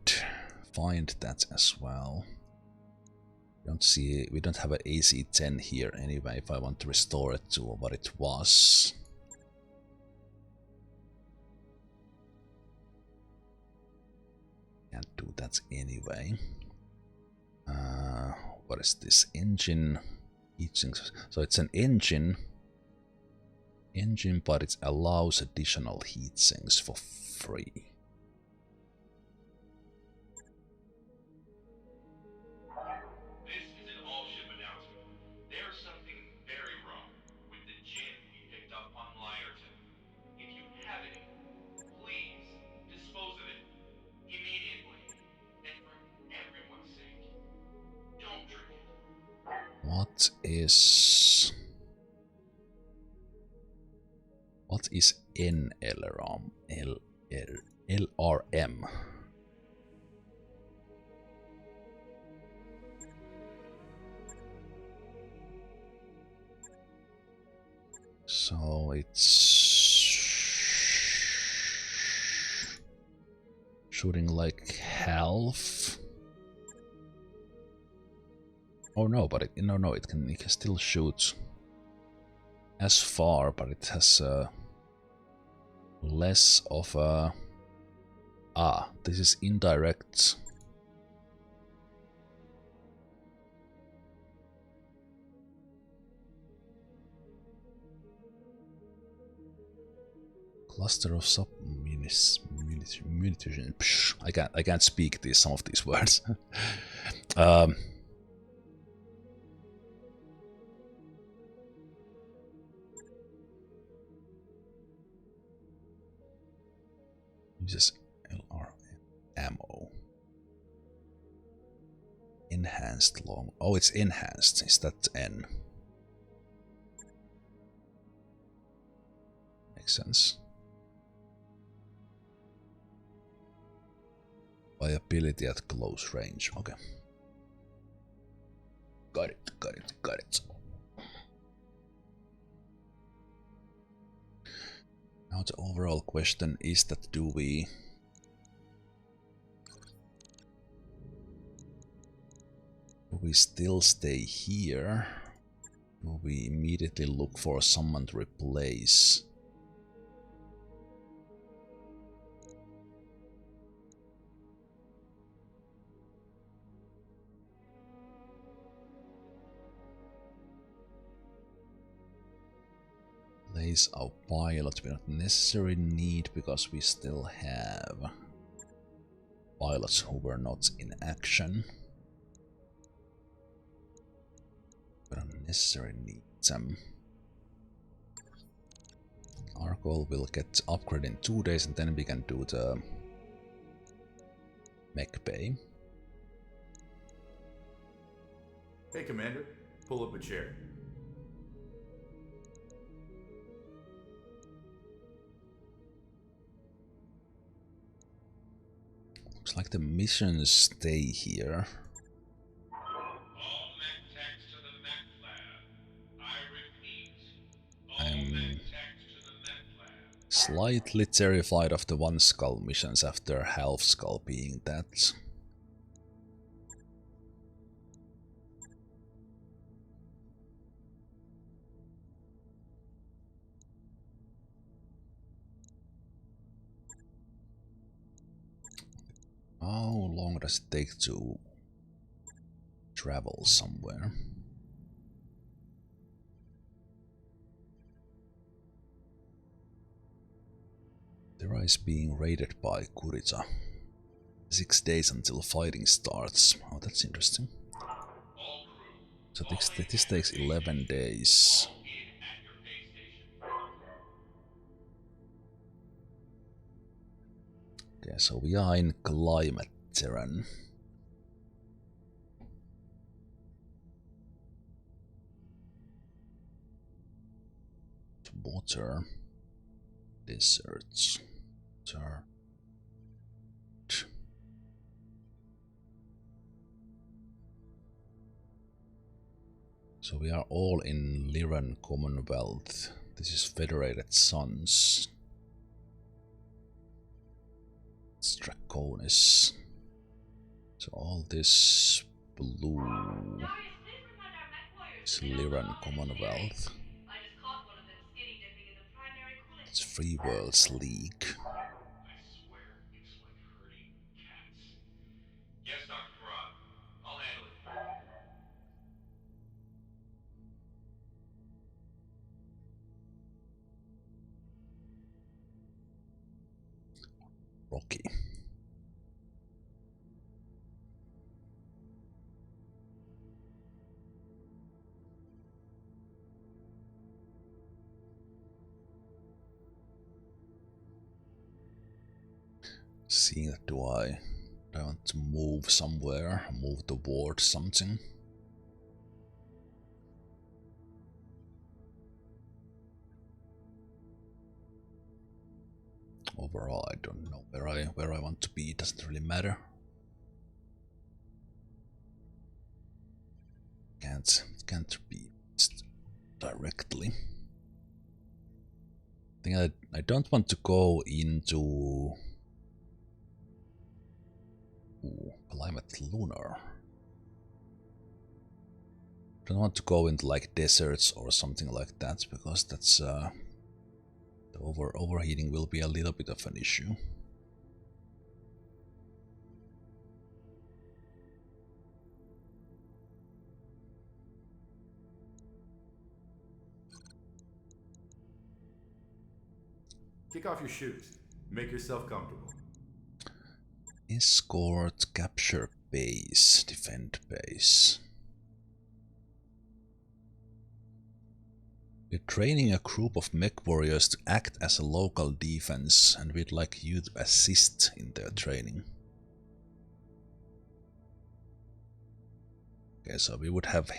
Speaker 1: that as well. We don't have an AC-10 here anyway if I want to restore it to what it was. Can't do that anyway. What is this? Engine heatsinks. So it's an engine, but it allows additional heatsinks for free. What is NLRM? LRM? So it's shooting like half. Oh no, but it can still shoot as far, but it has less of a... this is indirect. Cluster of sub munition. I can't speak some of these words. Uses LR ammo. Enhanced long. Oh, it's enhanced. Is that N? Makes sense. Viability at close range. Okay. Got it. Now the overall question is that do we still stay here? Do we immediately look for someone to replace? Place our pilot, we don't necessarily need because we still have pilots who were not in action. We don't necessarily need them. Argo will get upgraded in 2 days and then we can do the mech bay.
Speaker 5: Hey, Commander, pull up a chair.
Speaker 1: Looks like the missions stay here.
Speaker 8: All mech techs to the mech lab. I repeat, all
Speaker 1: I'm
Speaker 8: mech techs to the mech lab.
Speaker 1: slightly terrified of the one skull missions after half skull being that. How long does it take to travel somewhere? Terra is being raided by Kuriza. 6 days until fighting starts. Oh, that's interesting.
Speaker 8: All crew,
Speaker 1: So this takes 11 days.
Speaker 8: all in at your pay station.
Speaker 1: Okay, so we are in climate terrain. Water, deserts, water. So we are all in Liran Commonwealth. This is Federated Suns. It's Draconis. So all this blue is Liran Commonwealth.
Speaker 2: I just caught one of them skinny dipping in the primary cooling.
Speaker 1: It's Free Worlds League.
Speaker 8: I swear it's like herding cats. Yes, Dr. Farad. I'll handle it.
Speaker 1: Rocky. Seeing that, do I want to move somewhere, move towards something? Overall, I don't know where I want to be. It doesn't really matter. Can't be directly. I think I don't want to go into climate lunar. Don't want to go into like deserts or something like that, because that's the overheating will be a little bit of an issue.
Speaker 5: Kick off your shoes. Make yourself comfortable.
Speaker 1: Escort, capture base, defend base. We're training a group of mech warriors to act as a local defense, and we'd like you to assist in their training. Okay, so we would have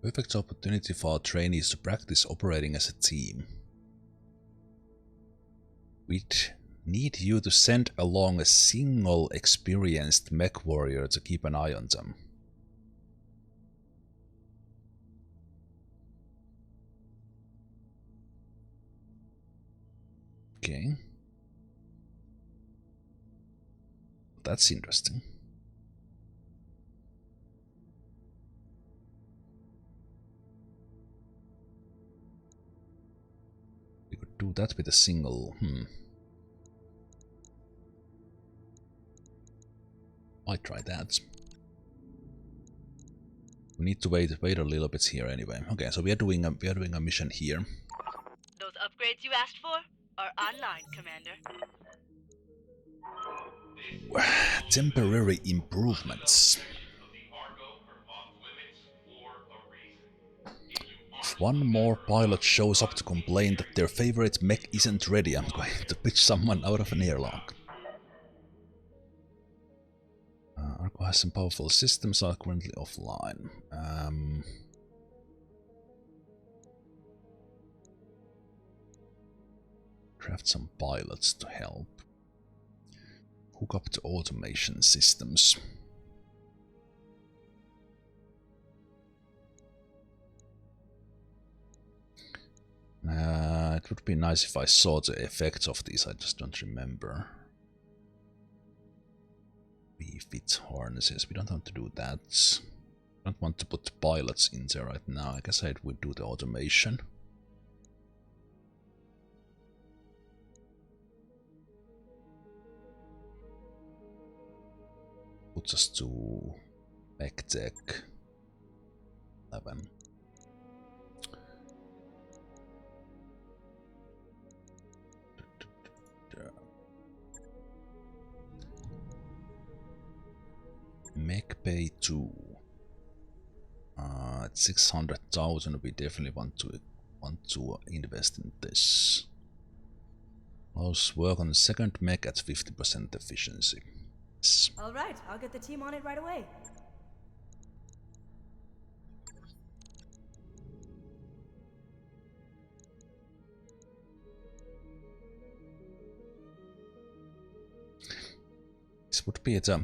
Speaker 1: perfect opportunity for our trainees to practice operating as a team. We'd need you to send along a single experienced mech warrior to keep an eye on them. Okay. That's interesting. We could do that with a single... Might try that. We need to wait a little bit here anyway. Okay, so we are doing a mission here.
Speaker 2: Those upgrades you asked for are online, Commander.
Speaker 1: Temporary improvements.
Speaker 8: Of the Argo are off limits for a reason.
Speaker 1: If one more pilot shows up to complain that their favorite mech isn't ready, I'm going to pitch someone out of an airlock. Argo has some powerful systems are currently offline. Craft some pilots to help. Hook up to automation systems. It would be nice if I saw the effects of these, I just don't remember. Refit harnesses, we don't want to do that. I don't want to put pilots in there right now, I guess I would do the automation. Puts us to BattleTech 11. Mech pay 2. At 600,000, we definitely want to invest in this. Let's work on the second mech at 50% efficiency. Yes.
Speaker 10: All right, I'll get the team on it right away.
Speaker 1: This would be the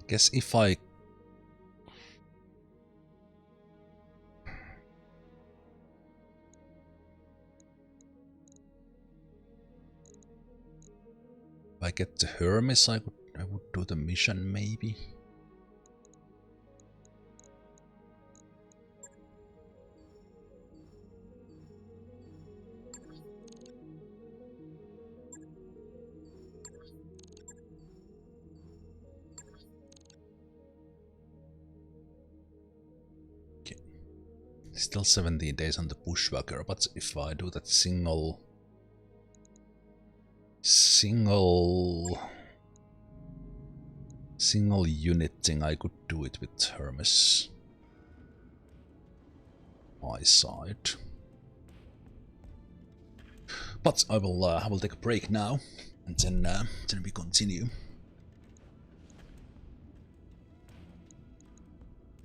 Speaker 1: guess if I get the Hermes, I would do the mission maybe. Still 17 days on the bushwhacker, but if I do that single unit thing, I could do it with Hermes my side. But I will take a break now, and then we continue.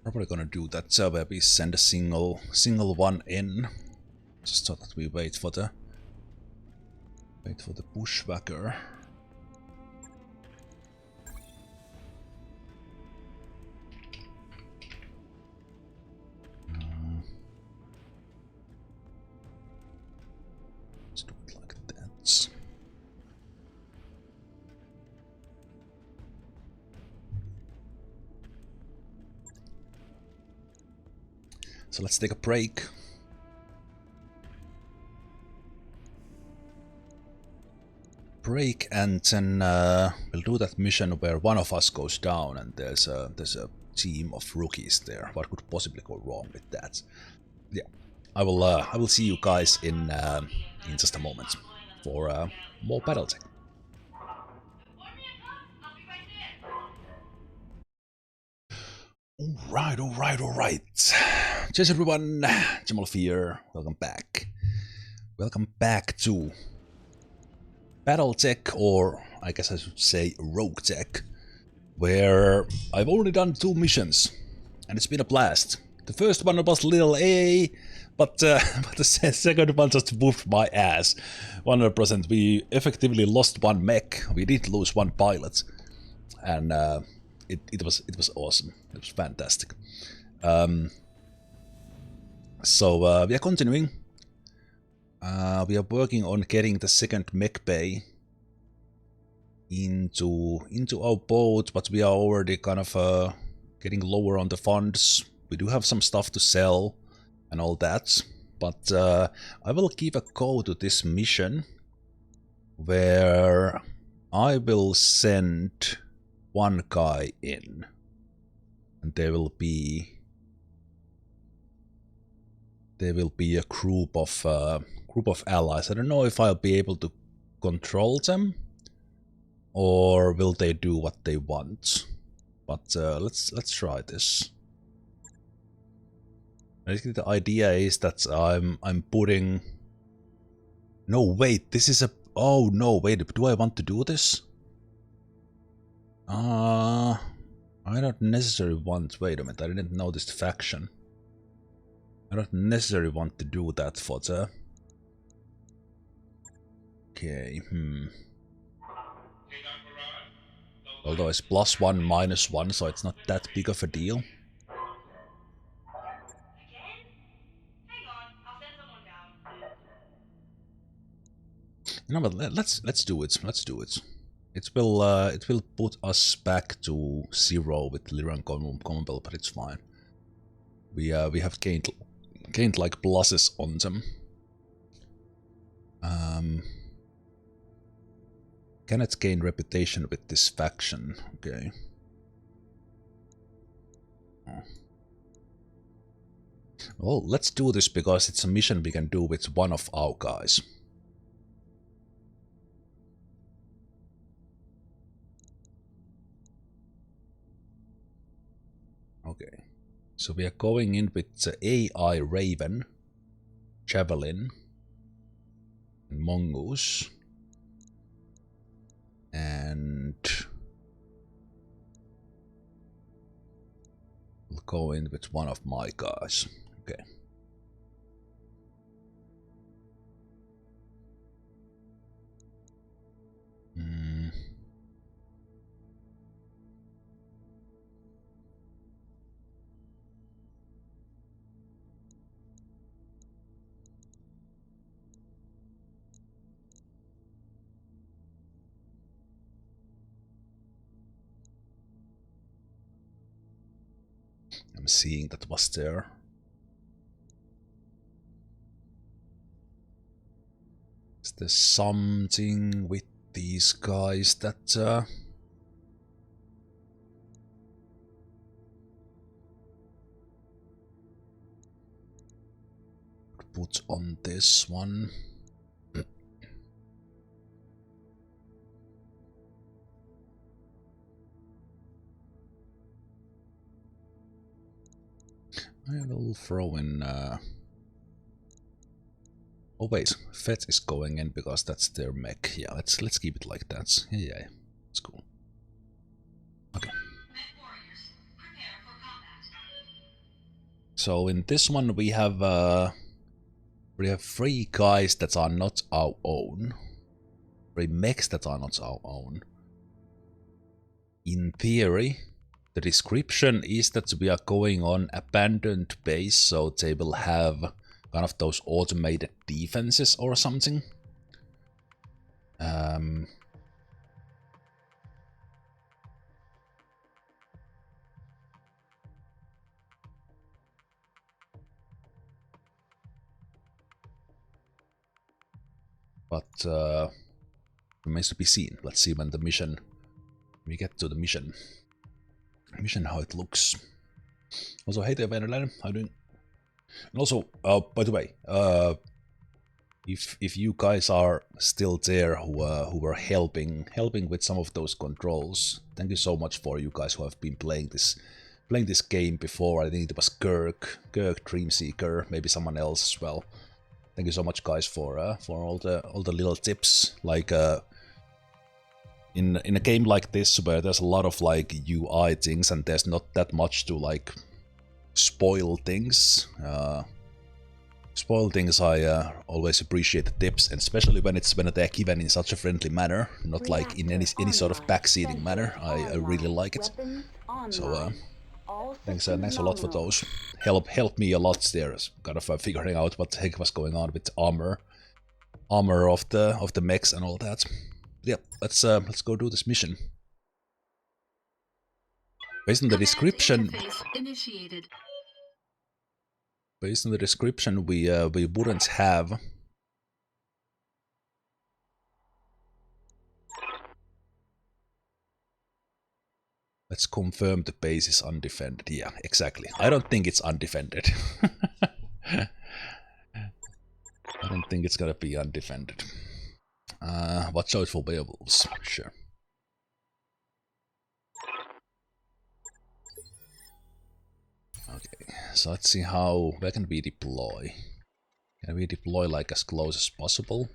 Speaker 1: Probably gonna do that where we send a single one in, just so that we wait for the bushwhacker. Let's do it like that. So let's take a break. And then we'll do that mission where one of us goes down and there's a team of rookies there. What could possibly go wrong with that? Yeah, I will see you guys in just a moment for more BattleTech. Alright. Cheers everyone, Zemalf here, welcome back. Welcome back to BattleTech, or I guess I should say RogueTech, where I've only done 2 missions, and it's been a blast. The first one was little A, but the second one just whooped my ass. 100%, we effectively lost 1 mech, we did lose 1 pilot, and it was awesome. It was fantastic. So we are continuing. We are working on getting the second mech bay into our boat, but we are already kind of getting lower on the funds. We do have some stuff to sell and all that, but I will give a go to this mission where I will send 1 guy in, and there will be a group of allies. I don't know if I'll be able to control them, or will they do what they want. But let's try this. Basically, the idea is that I'm putting. No, wait. This is a. Oh no, wait. Do I want to do this? I I don't necessarily want... Wait a minute, I didn't notice the faction. I don't necessarily want to do that for the... Okay, Although it's +1, -1, so it's not that big of a deal.
Speaker 2: Again? Hang on, I'll send someone down.
Speaker 1: No, but let's do it. Let's do it. It will put us back to 0 with Liran Commonwealth, but it's fine. We have gained like pluses on them. Cannot gain reputation with this faction. Okay. Oh. Well, let's do this because it's a mission we can do with one of our guys. Okay. So we are going in with the AI Raven, Javelin, and Mongoose. And we'll go in with one of my guys. Okay. I'm seeing that was there. Is there something with these guys that put on this one? I will throw in... Oh wait, Fett is going in because that's their mech. Yeah, let's keep it like that. Yeah, it's cool. Okay. So in this one we have 3 guys that are not our own. 3 mechs that are not our own. In theory, the description is that we are going on abandoned base, so they will have kind of those automated defenses or something. But remains to be seen. Let's see when the mission... we get to the mission. How it looks. Also, hey there, Vanderland. How you doing? And also, by the way, if you guys are still there who were helping with some of those controls, thank you so much for you guys who have been playing this game before. I think it was Kirk, Dreamseeker, maybe someone else as well. Thank you so much, guys, for all the little tips. Like in a game like this where there's a lot of like UI things and there's not that much to like spoil things. I always appreciate the tips, and especially when they're given in such a friendly manner, not like in any sort of backseating manner. I really like it. So thanks a lot for those. Help me a lot there, kind of figuring out what the heck was going on with armor of the mechs and all that. Yeah, let's go do this mission. Based on the description. Based on the description, we wouldn't have. Let's confirm the base is undefended. Yeah, exactly. I don't think it's undefended. I don't think it's gonna be undefended. Watch out for werewolves. Sure. Okay, so let's see where can we deploy? Can we deploy like as close as possible?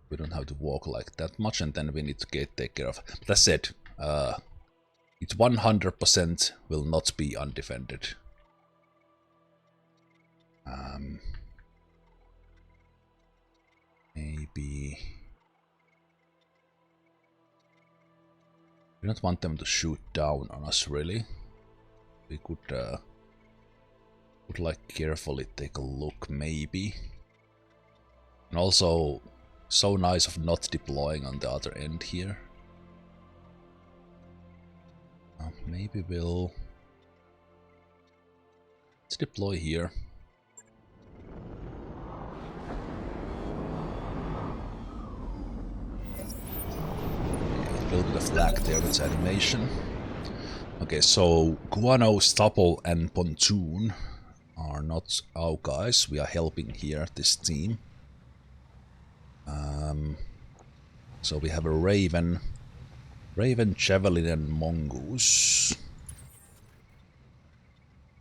Speaker 1: We don't have to walk like that much, and then we need to take care of. But as said, It 100% will not be undefended. Maybe... We don't want them to shoot down on us, really. We could like carefully take a look, maybe. And also, so nice of not deploying on the other end here. Maybe we'll... Let's deploy here. A little bit of lag there with animation. Okay, so Guano, Stubble and Pontoon are not our guys. We are helping here, this team. So we have a Raven, Javelin and Mongoose.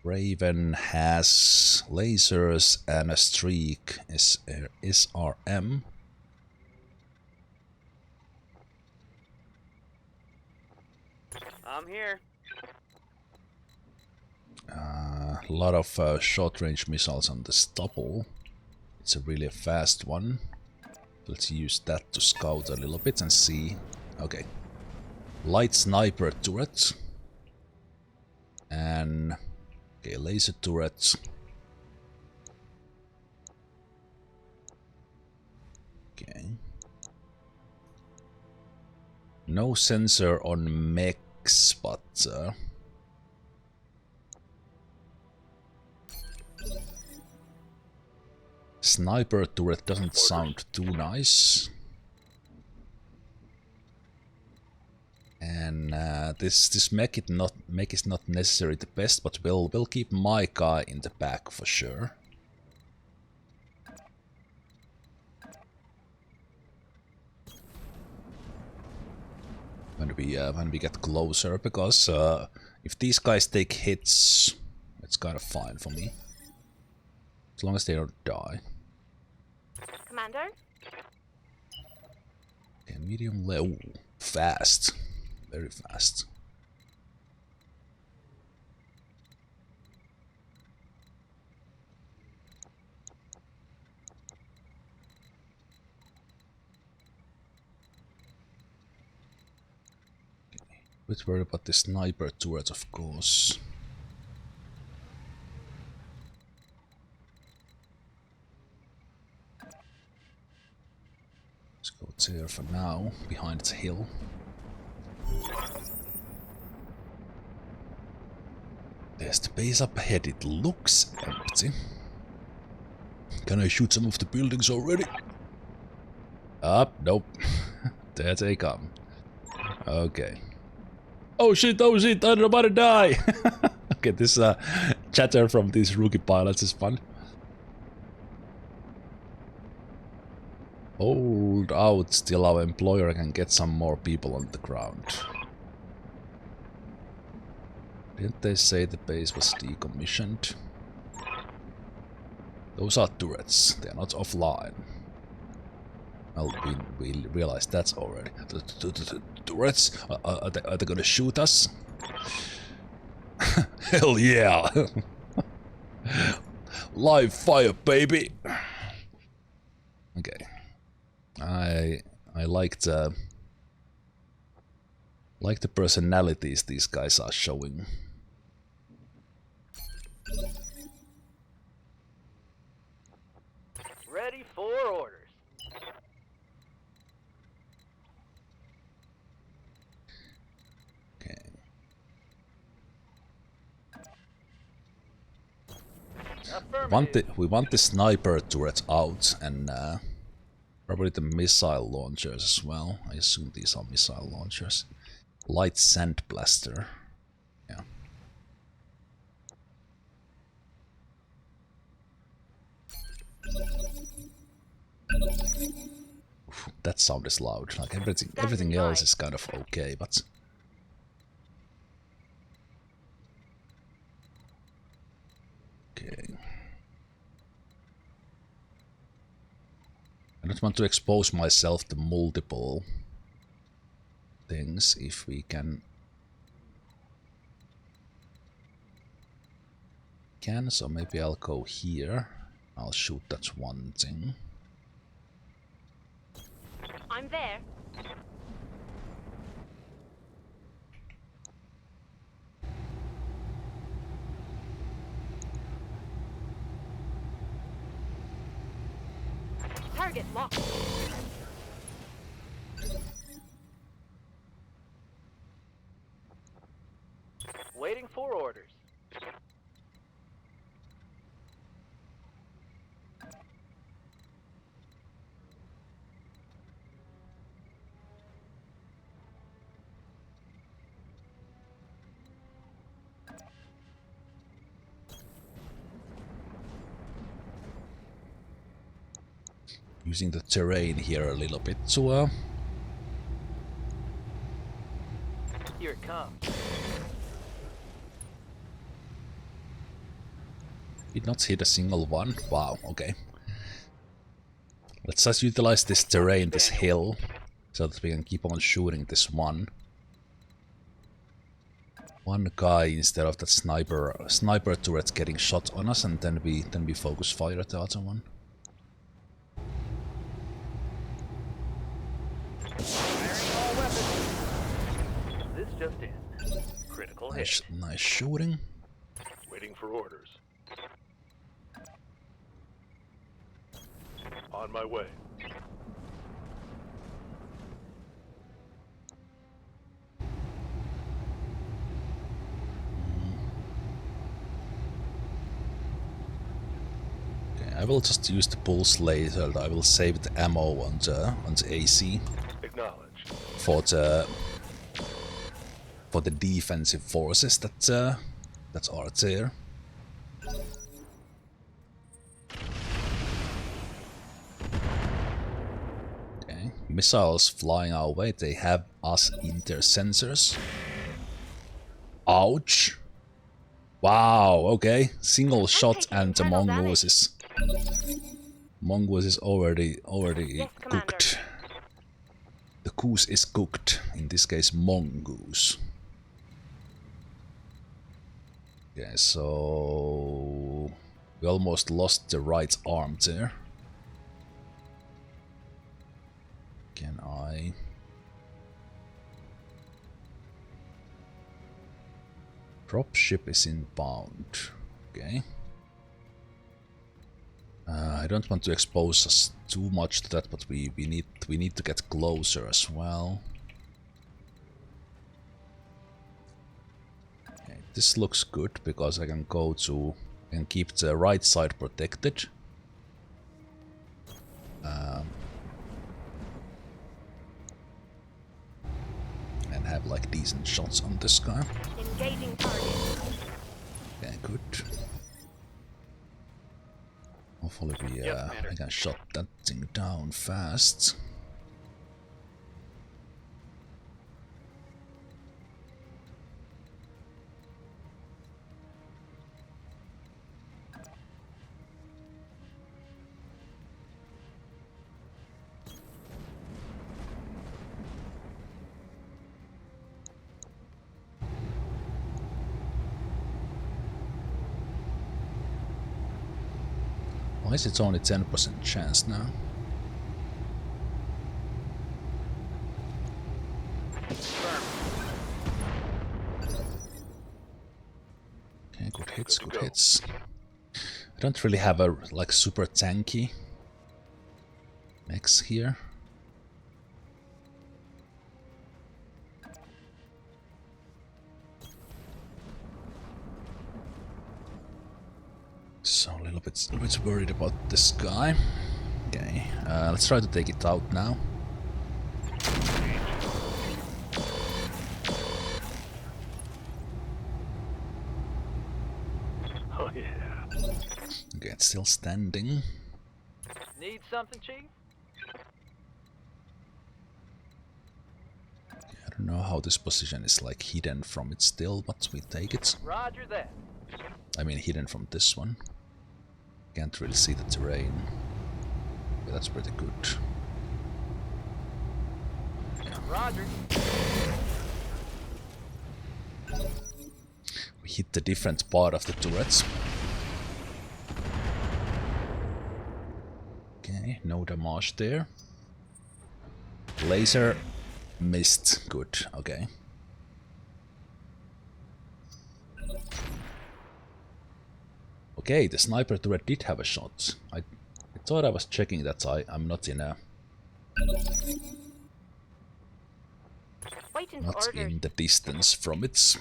Speaker 1: Raven has lasers and a streak SRM.
Speaker 3: I'm here.
Speaker 1: A lot of short-range missiles on the Stubble. It's a really fast one. Let's use that to scout a little bit and see. Okay. Light sniper turret. And... Okay, laser turret. Okay. No sensor on mechs, but... Sniper turret doesn't sound too nice. And this mech is not necessarily the best, but we'll keep my guy in the back for sure. When we get closer, because if these guys take hits, it's kind of fine for me, as long as they don't die.
Speaker 10: Commander?
Speaker 1: Okay, medium low, fast, very fast. Bit worried about the sniper turret, of course. Let's go there for now, behind the hill. There's the base up ahead, it looks empty. Can I shoot some of the buildings already? Nope. There they come. Okay. Oh shit, I'm about to die! Okay, this chatter from these rookie pilots is fun. Hold out till our employer can get some more people on the ground. Didn't they say the base was decommissioned? Those are turrets, they're not offline. Well, we realized that's already. The turrets? Are they gonna shoot us? Hell yeah! Live fire, baby! Okay. I like the personalities these guys are showing.
Speaker 3: Ready for orders.
Speaker 1: We want the sniper turret out, and probably the missile launchers as well. I assume these are missile launchers. Light sand blaster. Yeah. Oof, that sound is loud. Like everything else is kind of okay, but. Okay. I don't want to expose myself to multiple things if we can can, so maybe I'll go here. I'll shoot that one thing.
Speaker 10: I'm there. Target locked.
Speaker 3: Waiting for orders.
Speaker 1: Using the terrain here a little bit to
Speaker 3: Here it comes.
Speaker 1: did not hit a single one. Wow, okay. Let's just utilize this terrain, this hill, so that we can keep on shooting this one guy instead of that sniper turret getting shot on us, and then we focus fire at the other one.
Speaker 9: This just in. Critical hit.
Speaker 1: Nice shooting.
Speaker 9: Waiting for orders. On my way.
Speaker 1: Okay, I will just use the pulse laser. I will save the ammo on the AC
Speaker 9: Acknowledge.
Speaker 1: for the defensive forces that are there. Okay, missiles flying our way. They have us in their sensors. Ouch! Wow. Okay, single shot and the mongoose is already
Speaker 10: Yes, Commander.
Speaker 1: cooked. The goose is cooked. In this case, mongoose. Okay, so we almost lost the right arm there. Can I? Dropship is inbound. Okay. I don't want to expose us too much to that, but we need to get closer as well. Okay, this looks good because I can keep the right side protected. And have like decent shots on this guy.
Speaker 10: Engaging target.
Speaker 1: Okay, good. Hopefully we can shut that thing down fast. Why is it only 10% chance now? Okay, good hits, good hits. I don't really have a like super tanky mechs here. So a little bit worried about this guy. Okay, let's try to take it out now.
Speaker 9: Oh yeah.
Speaker 1: Okay, it's still standing.
Speaker 3: Need something, Chief?
Speaker 1: I don't know how this position is like hidden from it still, but we take it.
Speaker 3: Roger that.
Speaker 1: I mean hidden from this one. Can't really see the terrain. Yeah, that's pretty good. Yeah.
Speaker 3: Roger.
Speaker 1: We hit the different part of the turrets. Okay, no damage there. Laser missed. Good, okay. Okay, the sniper turret did have a shot. I thought I was checking that I'm not in a...
Speaker 10: Waiting for
Speaker 1: Not
Speaker 10: orders.
Speaker 1: in the distance from it.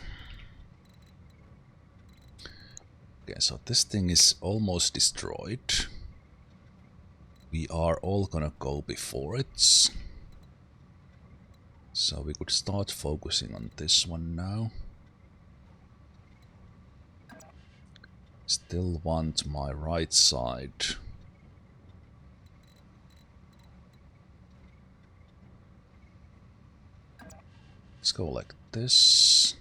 Speaker 1: Okay, so this thing is almost destroyed. We are all gonna go before it. So we could start focusing on this one now. Still want my right side. Let's go like this.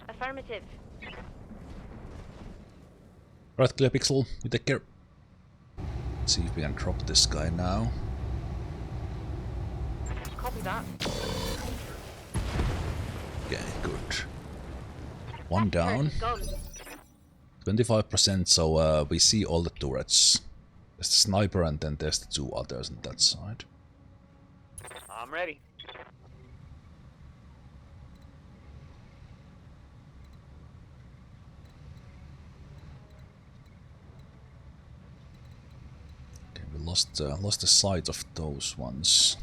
Speaker 10: Affirmative.
Speaker 1: Right, clear pixel, you take care. Let's see if we can drop this guy now.
Speaker 10: Copy that.
Speaker 1: Okay, good. One down.
Speaker 10: Gone.
Speaker 1: 25%, so we see all the turrets. There's the sniper and then there's the two others on that side.
Speaker 3: I'm ready.
Speaker 1: Okay, we lost the sight of those ones.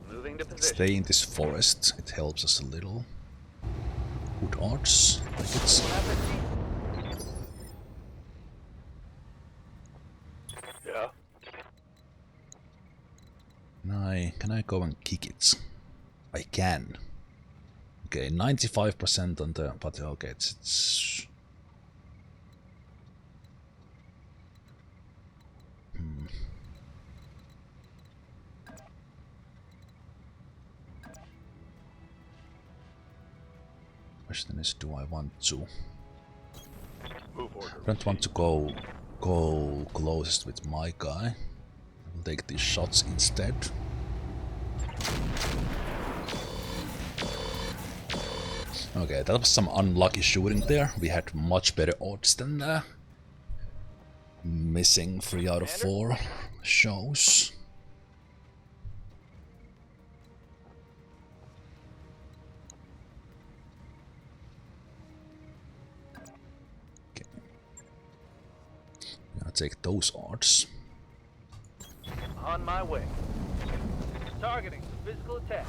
Speaker 3: Moving to position.
Speaker 1: Stay in this forest, it helps us a little. Good odds, like it's...
Speaker 9: Yeah.
Speaker 1: Can I go and kick it? I can. Okay, 95% on the... but okay, it's... Question is, do I want to?
Speaker 9: Move order.
Speaker 1: I don't want to go closest with my guy. I'll take these shots instead. Okay, that was some unlucky shooting there. We had much better odds than missing 3 out of 4 shows. Okay. Gonna take those odds.
Speaker 3: On my way. Targeting for physical attack.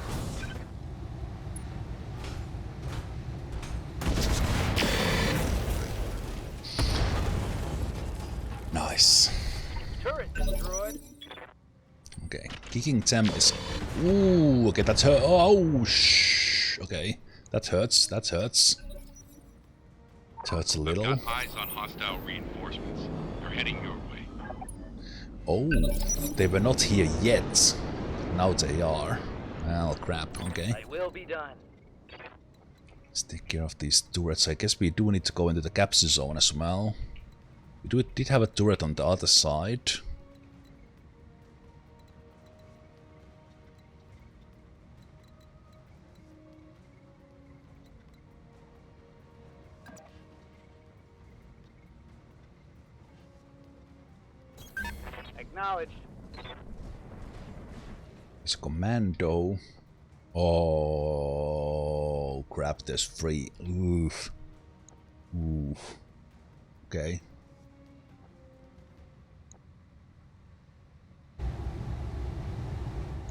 Speaker 1: Nice.
Speaker 3: Turret destroyed.
Speaker 1: Okay, kicking them is... Ooh, okay, that's hurt. Oh, shh. Okay, that hurts, that hurts. It hurts a little.
Speaker 8: I've got eyes on hostile reinforcements. They're heading your way.
Speaker 1: Oh, they were not here yet. Now they are. Well, crap, okay.
Speaker 3: I will be done.
Speaker 1: Let's take care of these turrets. I guess we do need to go into the capture zone as well. We did have a turret on the other side.
Speaker 3: Acknowledged.
Speaker 1: It's commando. Oh, crap, there's 3. Oof. Oof. Okay.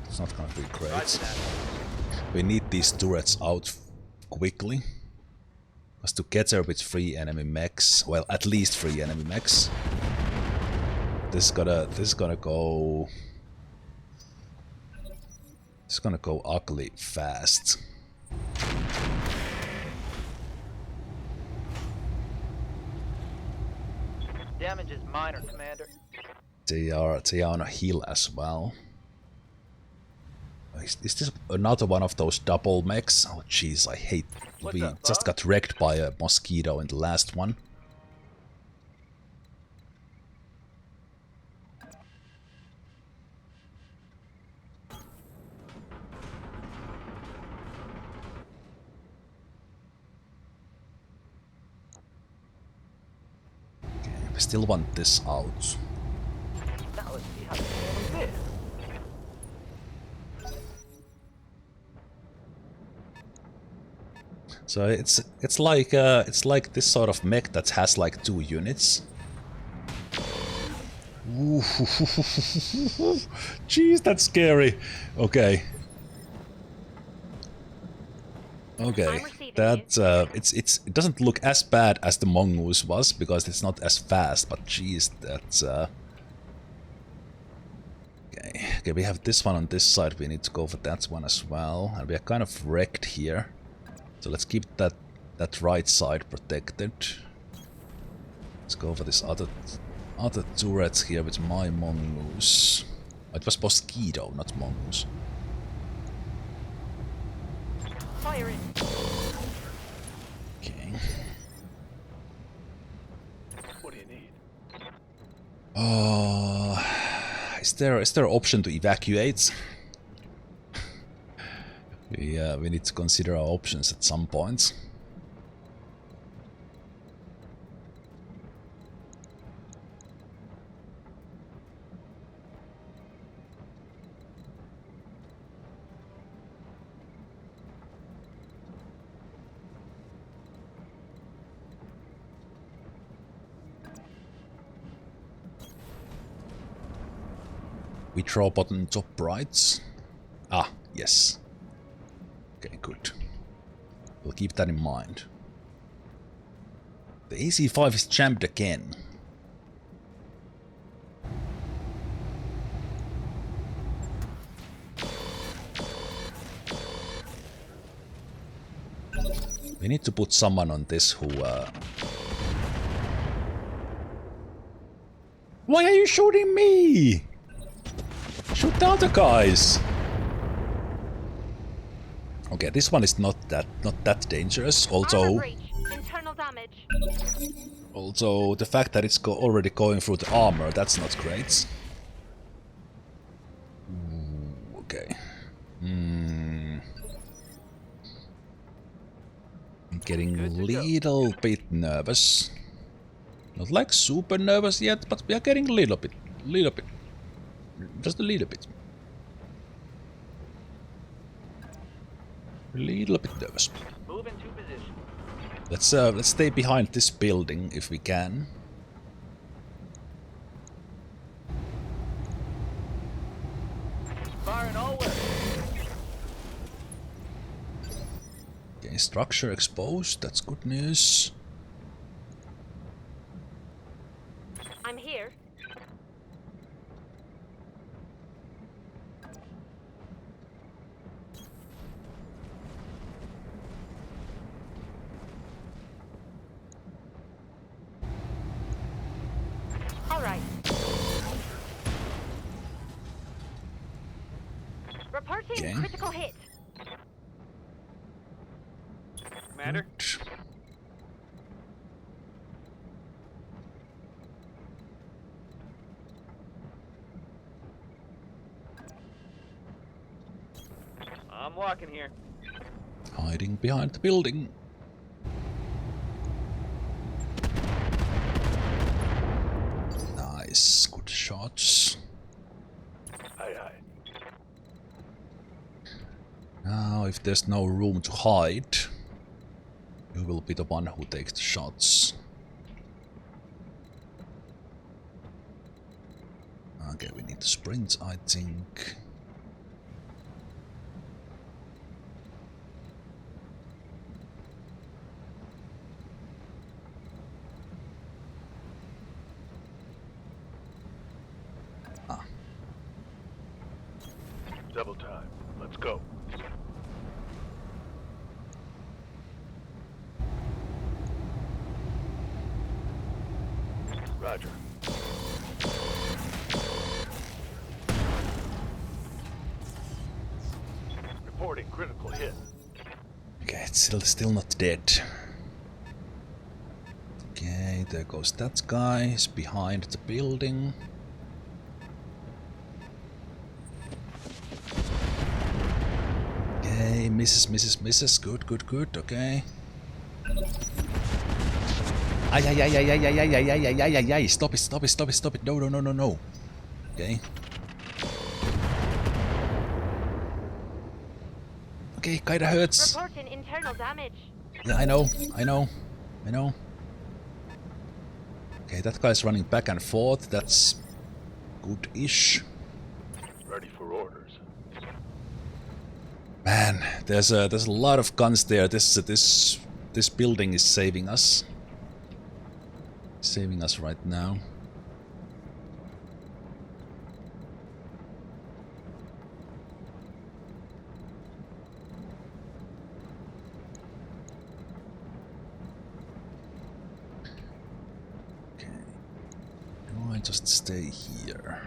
Speaker 1: It's not gonna be great. We need these turrets out quickly. Because together with 3 enemy mechs, well, at least 3 enemy mechs, this is gonna go. It's gonna go ugly fast.
Speaker 3: Damage is minor, Commander.
Speaker 1: They are on a hill as well. Is this another one of those double mechs? Oh jeez, I hate.
Speaker 3: What's
Speaker 1: We
Speaker 3: up,
Speaker 1: just
Speaker 3: boss?
Speaker 1: got wrecked by a mosquito in the last one. still want this out.
Speaker 3: Now let's see how to handle this.
Speaker 1: So it's like this sort of mech that has like 2 units. Ooh, jeez, that's scary. Okay. Okay, that it doesn't look as bad as the mongoose was because it's not as fast. But jeez, that's okay. Okay, we have this one on this side. We need to go for that one as well, and we are kind of wrecked here. So let's keep that right side protected. Let's go for this other turrets here with my mongoose. Oh, it was mosquito, not mongoose.
Speaker 10: Fire it.
Speaker 1: Okay.
Speaker 3: What do you need?
Speaker 1: Is there an option to evacuate? We need to consider our options at some point. Withdraw button top right. Ah, yes. Okay, good. We'll keep that in mind. The AC-5 is jammed again. We need to put someone on this who... Why are you shooting me? Shoot the other guys! Okay, this one is not that dangerous. Also,
Speaker 10: Internal damage.
Speaker 1: also the fact that it's already going through the armor, that's not great. Ooh, okay. I'm getting a little bit nervous. Not like super nervous yet, but we are getting a little bit. Just a little bit. A little bit nervous.
Speaker 3: Move into position.
Speaker 1: Let's stay behind this building if we can.
Speaker 3: Firing all way.
Speaker 1: Okay, structure exposed. That's good news.
Speaker 10: I'm here. All right. Reporting
Speaker 1: Okay.
Speaker 10: critical hit.
Speaker 3: Commander? I'm walking here.
Speaker 1: Hiding behind the building. Nice, good shots.
Speaker 9: Aye, aye.
Speaker 1: Now, if there's no room to hide, you will be the one who takes the shots. Okay, we need to sprint, I think.
Speaker 9: Double time. Let's go. Roger. Reporting critical hit.
Speaker 1: Okay, it's still not dead. Okay, there goes that guy. He's behind the building. Okay, misses. Good. Okay. Ay. Stop it. No. Okay. Okay, kinda hurts.
Speaker 10: Reporting internal damage.
Speaker 1: Yeah, I know. Okay, that guy's running back and forth. That's good-ish.
Speaker 9: Ready for orders.
Speaker 1: Man, there's a lot of guns there. This building is saving us. Saving us right now. Okay. Do I just stay here?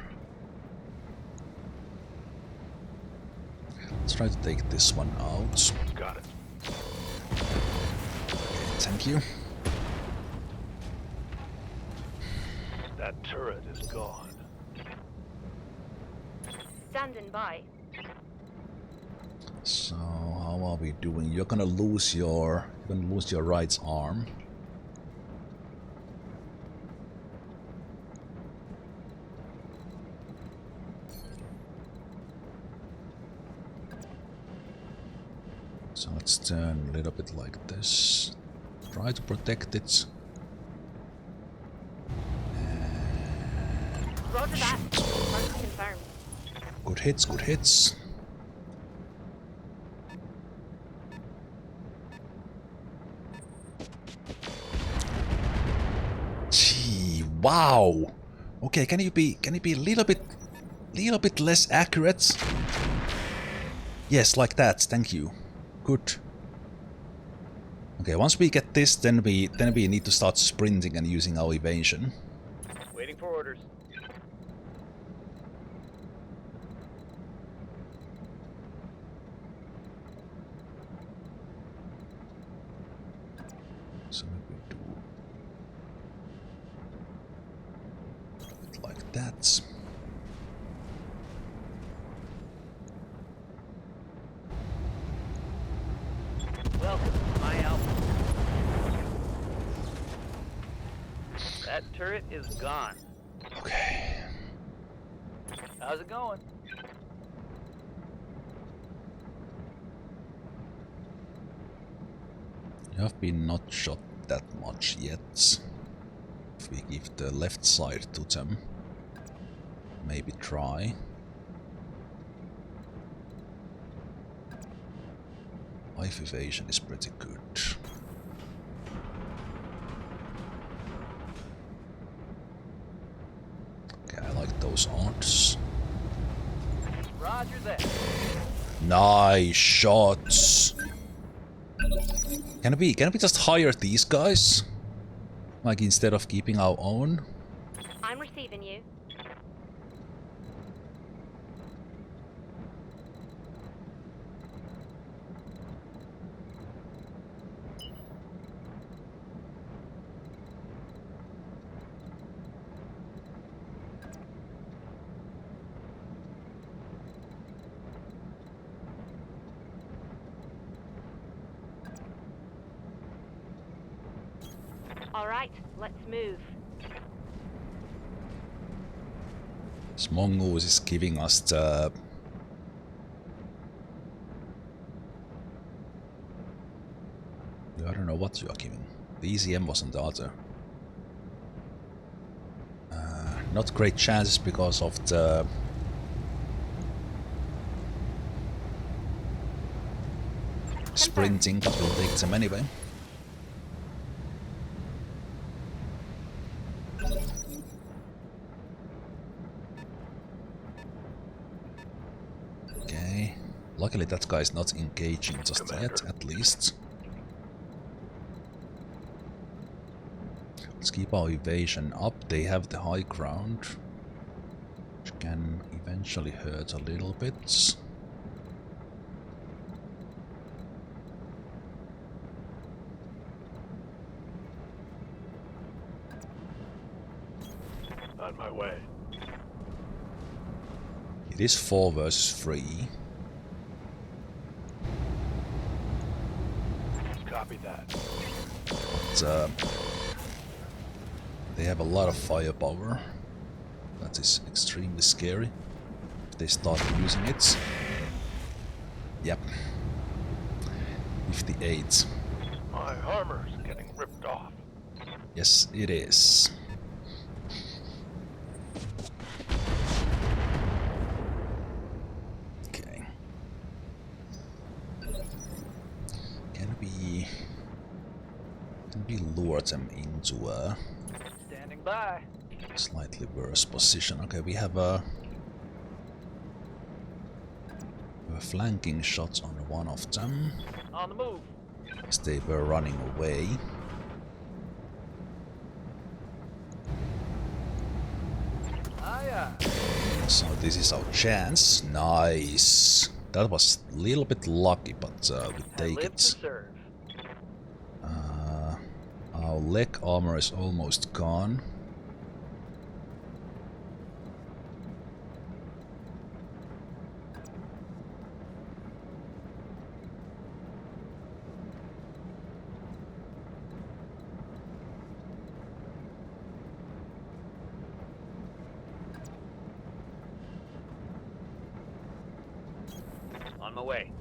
Speaker 1: Let's try to take this one out.
Speaker 9: Got it.
Speaker 1: Okay, thank you.
Speaker 9: That turret is gone.
Speaker 10: Standing by.
Speaker 1: So how are we doing? You're gonna lose your right arm. So let's turn a little bit like this. Try to protect it.
Speaker 10: Roger that. Mark confirmed.
Speaker 1: Good hits. Gee, wow. Okay, can you be a little bit less accurate? Yes, like that. Thank you. Good. Okay, once we get this, then we need to start sprinting and using our evasion.
Speaker 3: Waiting for orders.
Speaker 1: So we do it like that.
Speaker 3: Welcome to my outpost. That turret is gone.
Speaker 1: Okay.
Speaker 3: How's it going?
Speaker 1: You have been not shot that much yet. If we give the left side to them, maybe try. Life evasion is pretty good. Okay, I like those odds.
Speaker 3: Roger that.
Speaker 1: Nice shots. Can we just hire these guys? Like instead of keeping our own?
Speaker 10: I'm receiving you. All right, let's move.
Speaker 1: This mongoose is giving us the... I don't know what you are giving. The ECM wasn't the other. Not great chances because of the... sprinting, but we'll take them anyway. Okay. Luckily that guy is not engaging just yet, at least. Let's keep our evasion up. They have the high ground, which can eventually hurt a little bit.
Speaker 9: On my way.
Speaker 1: It is 4 versus 3.
Speaker 9: Copy that.
Speaker 1: But, They have a lot of firepower. That is extremely scary. If they start using it. Yep. 58.
Speaker 9: My armor's getting ripped off.
Speaker 1: Yes, it is. Okay. Can we lure them into a
Speaker 3: Standing by.
Speaker 1: slightly worse position? Okay, we have a flanking shot on one of them.
Speaker 3: On the move.
Speaker 1: As they were running away.
Speaker 3: Aye, aye.
Speaker 1: So this is our chance. Nice. That was a little bit lucky, but we take
Speaker 3: Live
Speaker 1: it.
Speaker 3: to serve.
Speaker 1: Our leg armor is almost gone.
Speaker 3: On my way.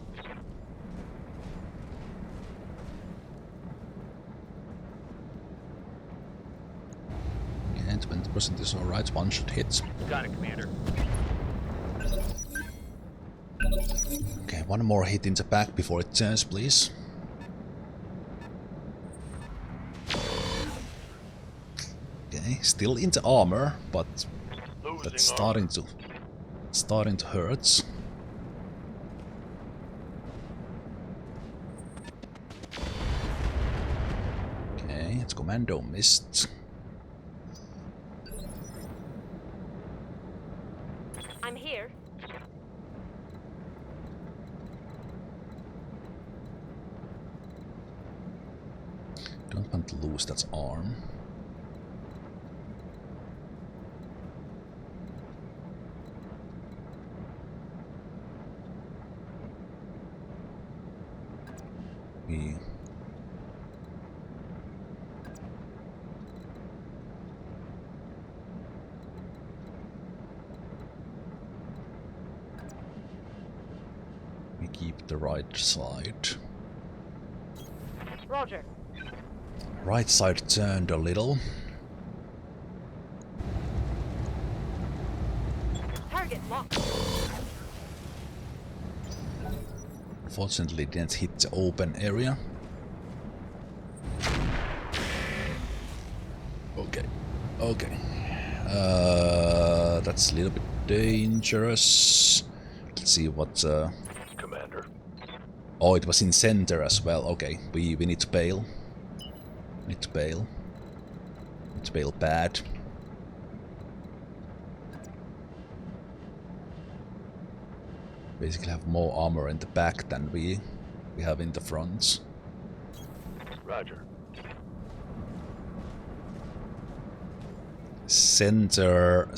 Speaker 1: And 20% is alright, one should hit.
Speaker 3: Got it, Commander.
Speaker 1: Okay, one more hit in the back before it turns, please. Okay, still in the armor, but that's starting to hurt. Okay, its commando missed.
Speaker 10: I'm here.
Speaker 1: Don't want to lose that arm. We keep the right side.
Speaker 10: Roger.
Speaker 1: Right side turned a little.
Speaker 10: Target locked.
Speaker 1: Unfortunately, didn't hit the open area. Okay, okay. That's a little bit dangerous. Let's see what.
Speaker 9: Commander.
Speaker 1: Oh, it was in center as well. Okay, we need to bail. Need to bail. Need to bail bad. Basically have more armor in the back than we have in the front.
Speaker 9: Roger.
Speaker 1: Center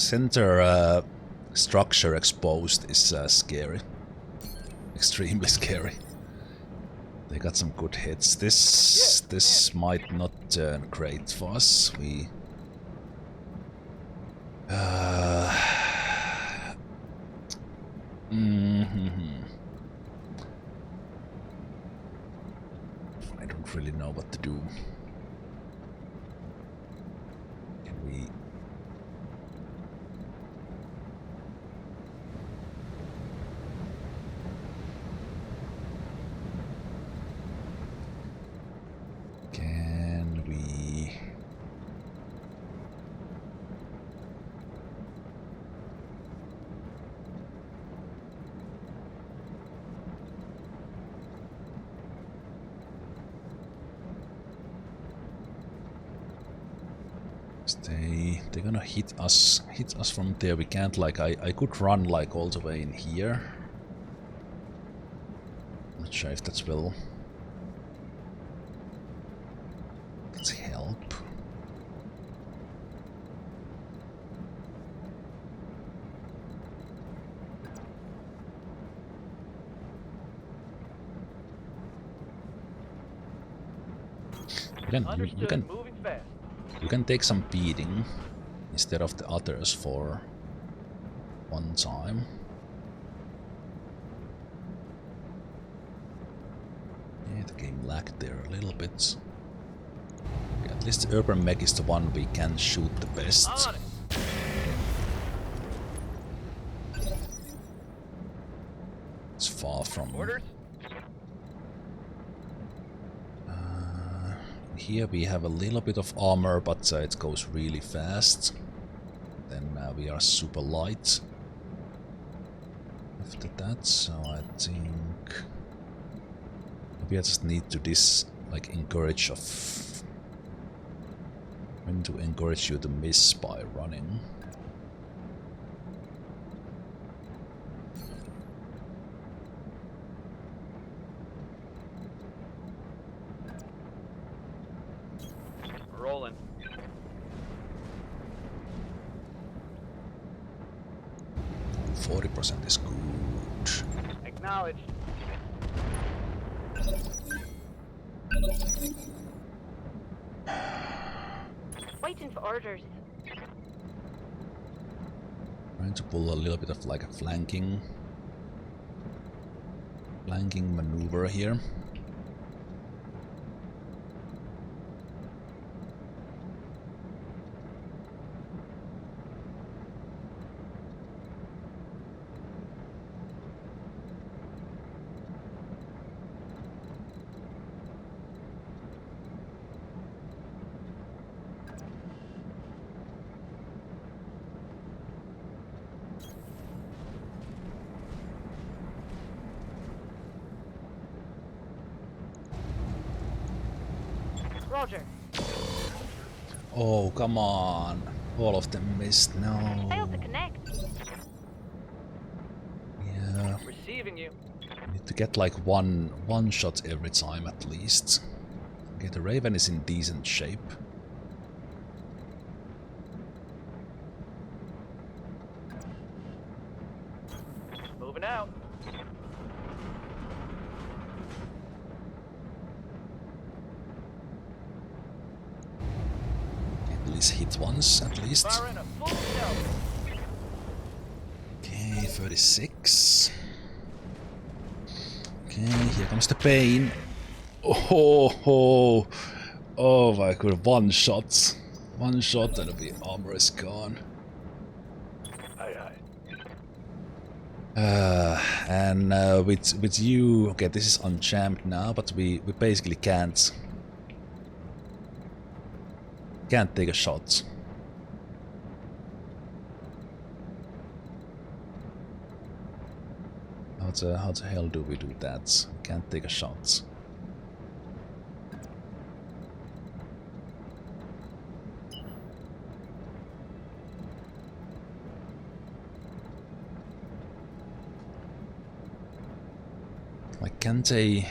Speaker 1: structure exposed is scary. Extremely scary. They got some good hits. This might not turn great for us. We I don't really know what to do. Can we? Can we? They're gonna hit us from there. We can't, like, I could run like all the way in here. Not sure if that's will. Let's help. You can
Speaker 3: Understood. Moving fast.
Speaker 1: You can take some beating instead of the others for one time. Yeah, the game lagged there a little bit. Okay, at least the urban mech is the one we can shoot the best. It's far from...
Speaker 3: Orders?
Speaker 1: Here we have a little bit of armor, but it goes really fast. Then we are super light after that, so I think maybe I just need to encourage when to encourage you to miss by running.
Speaker 3: Rolling.
Speaker 1: 40% is good.
Speaker 3: Acknowledged.
Speaker 10: Waiting for orders.
Speaker 1: Trying to pull a little bit of like a flanking maneuver here.
Speaker 10: Roger.
Speaker 1: Oh, come on. All of them missed. No.
Speaker 10: Failed to connect.
Speaker 1: Yeah.
Speaker 3: Receiving you.
Speaker 1: Need to get like one shot every time at least. Okay, the Raven is in decent shape.
Speaker 3: Moving out.
Speaker 1: At least hit once, at least.
Speaker 3: Firing a full shell.
Speaker 1: Okay, 36. Okay, here comes the pain. Oh my god, one shot. One shot and the armor is gone.
Speaker 9: Aye, aye.
Speaker 1: And with you, okay, this is unchammed now, but we basically can't take a shot. How the hell do we do that? Can't take a shot. Like, can't they...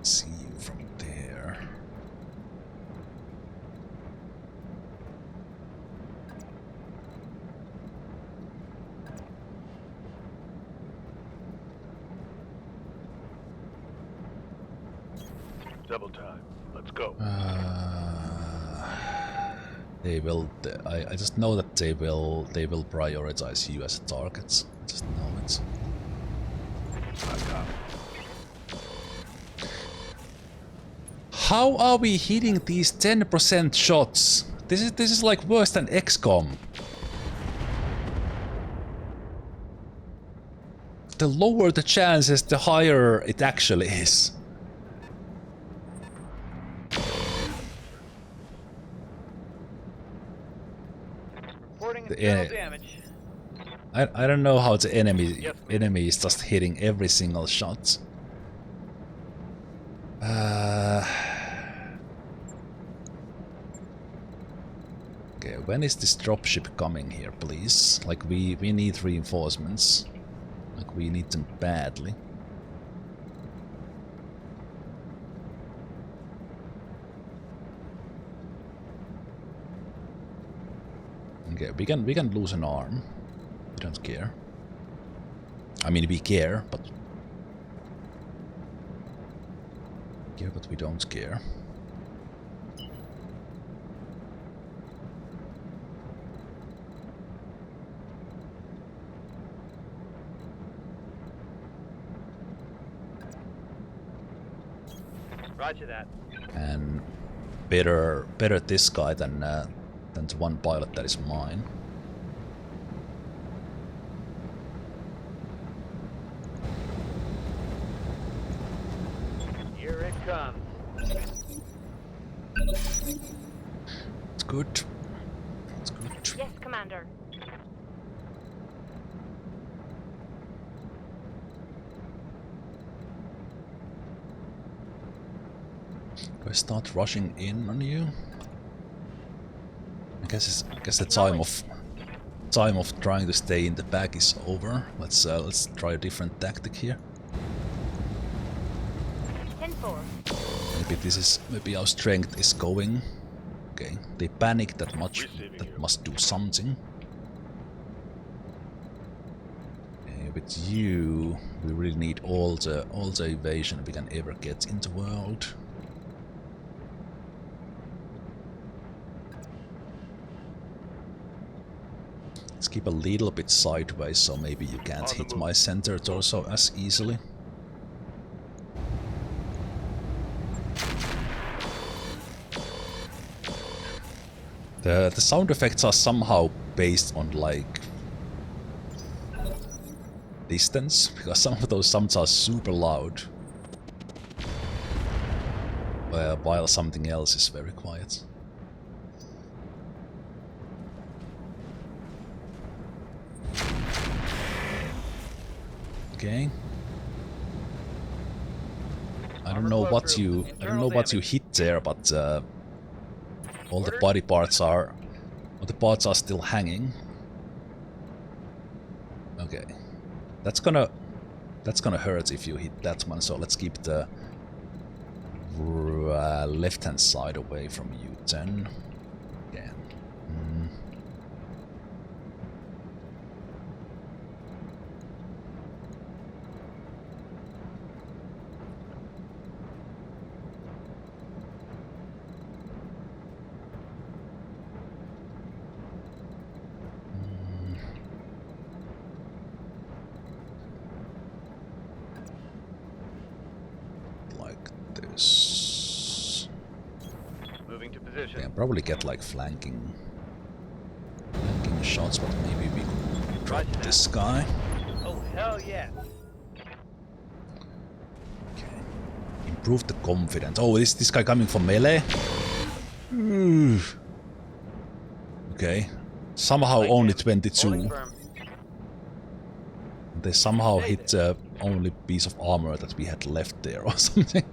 Speaker 1: see you from there?
Speaker 9: Double time. Let's go.
Speaker 1: They will. I just know that they will prioritize you as a target. I just know it. How are we hitting these 10% shots? This is like worse than XCOM. The lower the chances, the higher it actually is.
Speaker 3: Reporting
Speaker 1: The
Speaker 3: internal damage.
Speaker 1: I don't know how the enemy is just hitting every single shot. Okay, when is this dropship coming here, please? Like, we need reinforcements. Like, we need them badly. Okay, we can lose an arm. We don't care. I mean, we care, but care, but we don't care.
Speaker 3: Roger that.
Speaker 1: And better this guy than the one pilot that is mine.
Speaker 3: Here it comes.
Speaker 1: It's good. It's good.
Speaker 10: Yes, Commander.
Speaker 1: Do I start rushing in on you? I guess the time of trying to stay in the back is over. Let's try a different tactic here.
Speaker 10: 10-4.
Speaker 1: Maybe our strength is going. Okay, they panic that much. That must do something. Okay, with you, we really need all the evasion we can ever get in the world. Let's keep a little bit sideways, so maybe you can't hit my center torso as easily. The sound effects are somehow based on like distance, because some of those sounds are super loud, while something else is very quiet. Okay. I don't know what you hit there, but all the body parts are still hanging. Okay. That's gonna hurt if you hit that one, so let's keep the left hand side away from you then. Yeah.
Speaker 3: Moving to position.
Speaker 1: Yeah, probably get like flanking shots, but maybe we could drop this guy.
Speaker 3: Oh hell yeah!
Speaker 1: Okay. Improve the confidence. Oh, is this guy coming from melee? Okay. Somehow only 22. They somehow hit the only piece of armor that we had left there or something.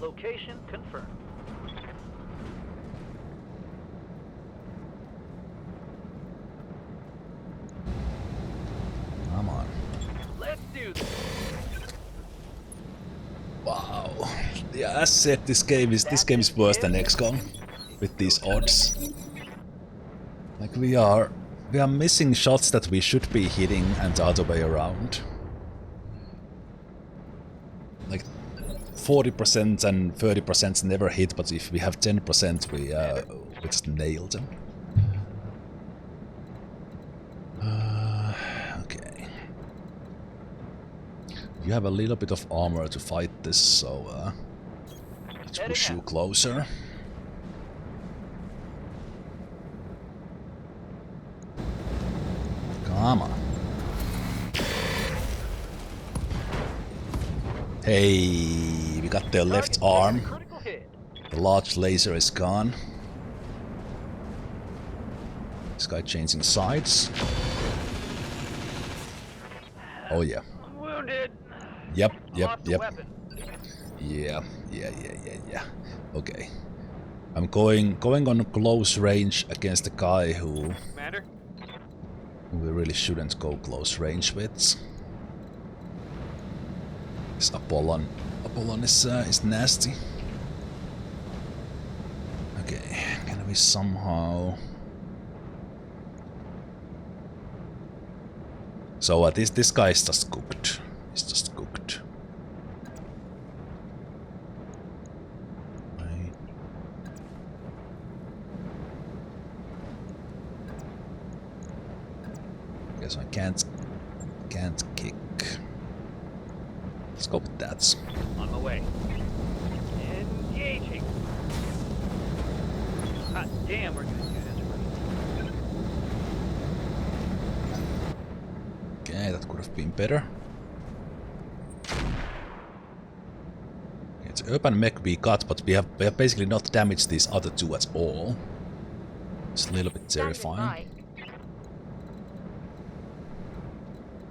Speaker 3: Location confirmed.
Speaker 1: Come on.
Speaker 3: Let's do this.
Speaker 1: Wow. Yeah, as said, this game is worse than XCOM with these odds. Like we are missing shots that we should be hitting and the other way around. Like 40% and 30% never hit, but if we have 10%, we just nail them. Okay. You have a little bit of armor to fight this, so let's push you closer. Come on. Hey, we got their left arm. The large laser is gone. This guy changing sides. Oh yeah.
Speaker 3: I'm wounded.
Speaker 1: Yep.
Speaker 3: Yeah.
Speaker 1: Okay. I'm going on close range against a guy who
Speaker 3: Commander?
Speaker 1: we really shouldn't go close range with. This Apollon is nasty. Okay, can we somehow... So this guy is just cooked. He's just cooked. Right. Guess I can't kick. Let's go with that.
Speaker 3: On my way. Engaging. Hot damn, we're gonna do this right.
Speaker 1: Okay, that could have been better. It's urban mech we got, but we have basically not damaged these other two at all. It's a little bit terrifying.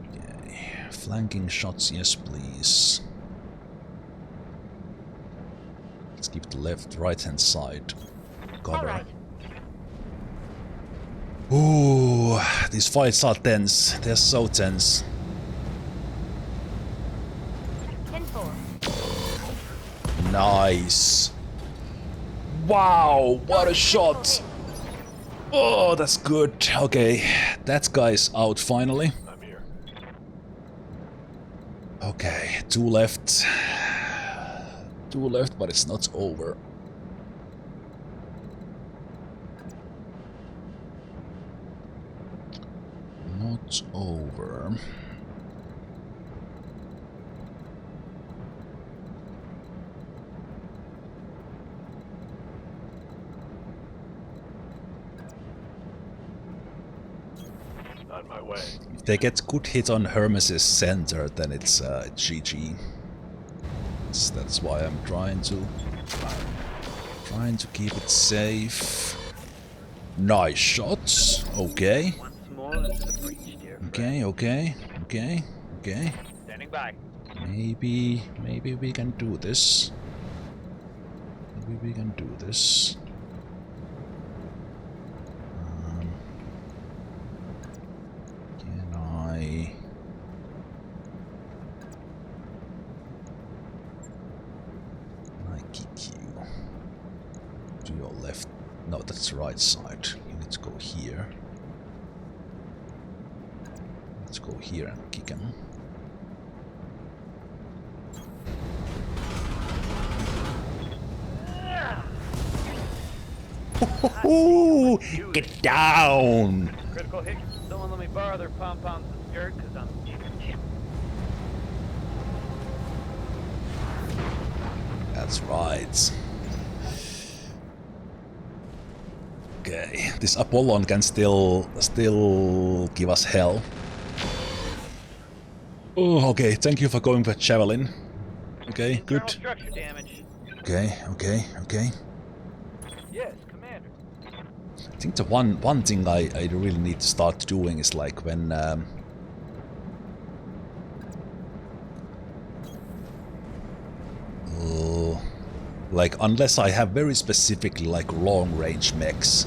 Speaker 1: Okay, flanking shots, yes please. Let's keep the right hand side cover.
Speaker 10: Right.
Speaker 1: Ooh, these fights are tense. They're so tense.
Speaker 10: 10-4.
Speaker 1: Nice. Wow, what a shot. Oh, that's good. Okay, that guy's out finally.
Speaker 9: I'm here.
Speaker 1: Okay, two left. Two left, but it's not over. Not over.
Speaker 9: On my way.
Speaker 1: If they get good hit on Hermes' center, then it's GG. That's why I'm trying to keep it safe. Nice shots. Okay.
Speaker 3: Once more into the breach, dear friend.
Speaker 1: Okay.
Speaker 3: Standing by.
Speaker 1: Maybe we can do this. Maybe we can do this. Can I... kick you to your left? No, that's the right side. You need to go here. Let's go here and kick him. Ooh, get down!
Speaker 3: Critical hit. Someone let me borrow their pom-poms and skirt, because I'm...
Speaker 1: That's right. Okay, this Apollon can still give us hell. Oh, okay, thank you for going for Javelin. Okay,
Speaker 3: Internal
Speaker 1: good.
Speaker 3: structure damage.
Speaker 1: Okay.
Speaker 3: Yes, Commander.
Speaker 1: I think the one thing I really need to start doing is like when like unless I have very specifically like long range mechs,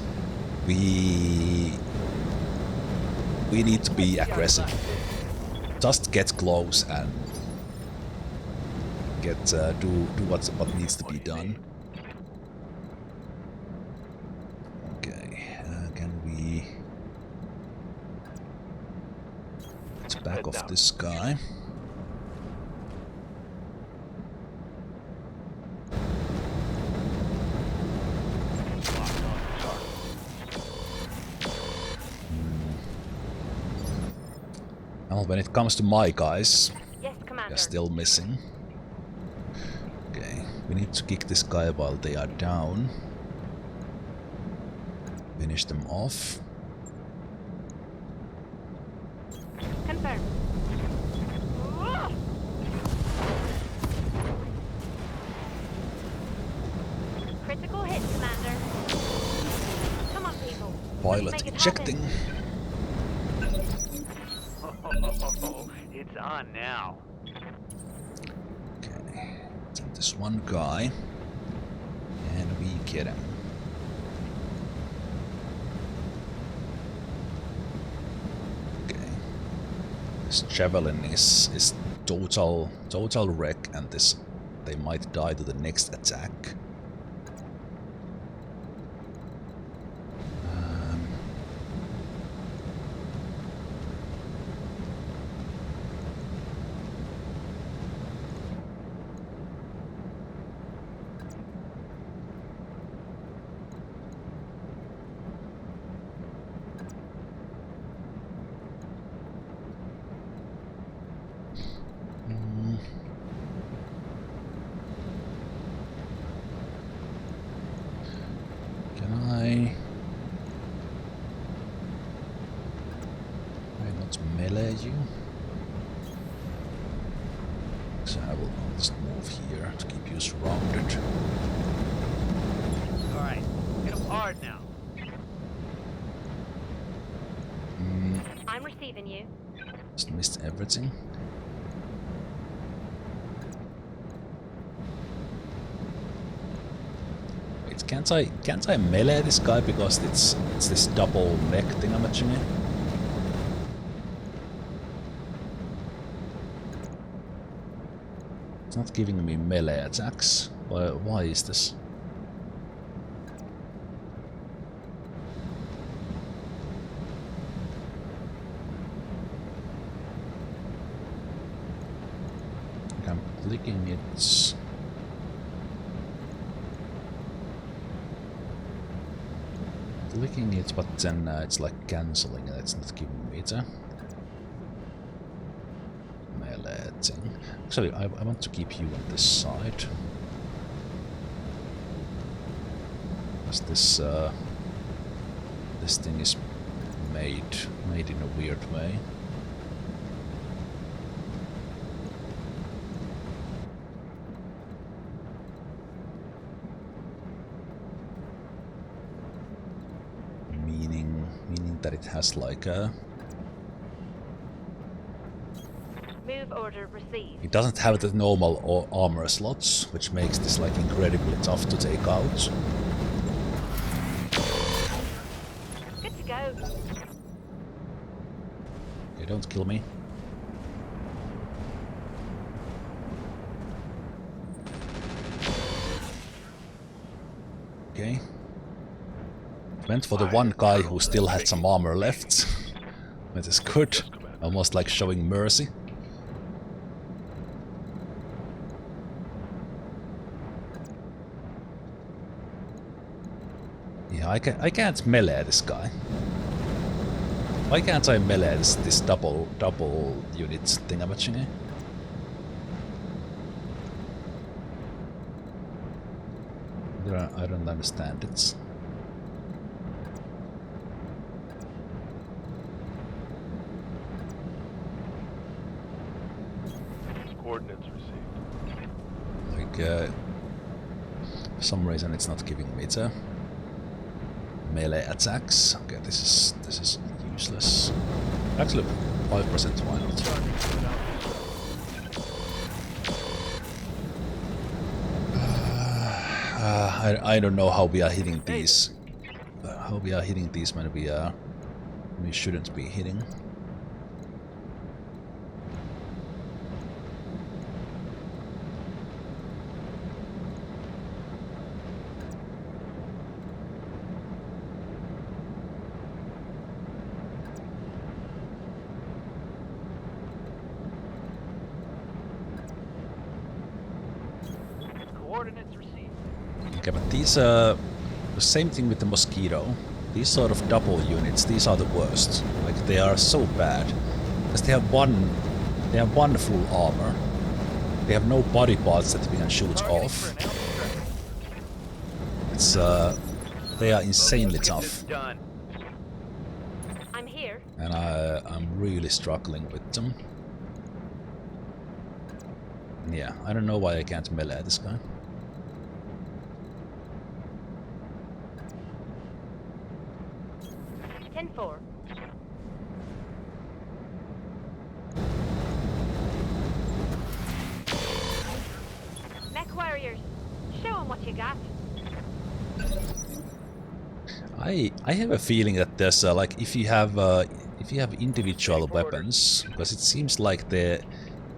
Speaker 1: we need to be aggressive. Just get close and get do what needs to be done. Okay, can we? Let's back off this guy. Well, when it comes to my guys,
Speaker 10: Yes, Commander.
Speaker 1: they're still missing. Okay, we need to kick this guy while they are down. Finish them off.
Speaker 10: Confirmed. Critical hit, Commander. Come on, people.
Speaker 1: Pilot
Speaker 10: Make it
Speaker 1: ejecting.
Speaker 3: Oh, it's on now.
Speaker 1: Okay, send this one guy, and we get him. Okay, this javelin is total wreck, and this they might die to the next attack. You. So I will just move here to keep you surrounded.
Speaker 3: Alright, hit him hard now.
Speaker 10: I'm receiving you.
Speaker 1: Just missed everything. Wait, can't I melee this guy because it's this double mech thing I'm actually. It's not giving me melee attacks. Why is this? I'm clicking it. Clicking it, but then it's like cancelling and it's not giving me the melee thing. Actually, I want to keep you on this side. Because this thing is made in a weird way. Meaning that it has like a.
Speaker 10: Move order received.
Speaker 1: It doesn't have the normal armor slots, which makes this like incredibly tough to take out.
Speaker 10: Good to go.
Speaker 1: Okay, don't kill me. Okay. Went for the one guy who still had some armor left. That is good. Almost like showing mercy. Yeah, I can't melee this guy. Why can't I melee this double unit thingamajiggy? I don't understand it.
Speaker 9: Coordinates received.
Speaker 1: Like, for some reason it's not giving me the melee attacks. Okay, this is useless. Actually, 5% why not? I don't know how we are hitting these. How we are hitting these when we shouldn't be hitting.
Speaker 3: Coordinates received.
Speaker 1: Okay, but these the same thing with the mosquito. These sort of double units, these are the worst. Like they are so bad because they have one full armor. They have no body parts that we can shoot off. It's they are insanely tough.
Speaker 10: I'm here.
Speaker 1: And I'm really struggling with them. Yeah, I don't know why I can't melee this guy.
Speaker 10: Ten-4. Mech warriors, show them what you got.
Speaker 1: I have a feeling that there's like if you have individual weapons, because it seems like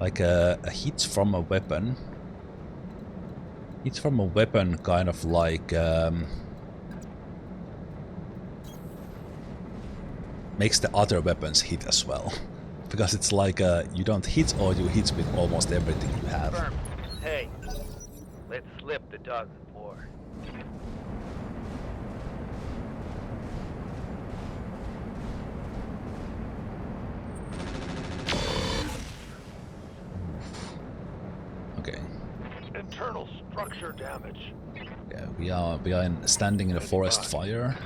Speaker 1: like a hit from a weapon. Hit from a weapon kind of like makes the other weapons hit as well. Because it's like you don't hit or you hit with almost everything you have.
Speaker 3: Confirmed. Hey, let's slip the dog of war.
Speaker 1: Okay.
Speaker 9: Internal structure damage.
Speaker 1: Yeah, we are standing in a forest fire.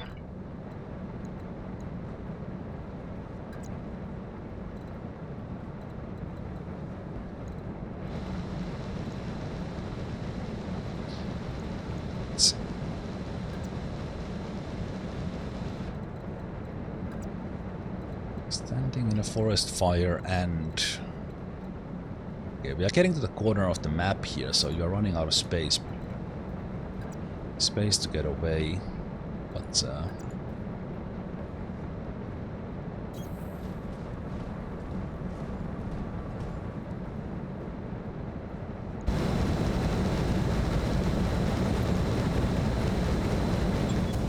Speaker 1: Standing in a forest fire and... Okay, we are getting to the corner of the map here, so you are running out of space. Space to get away, but...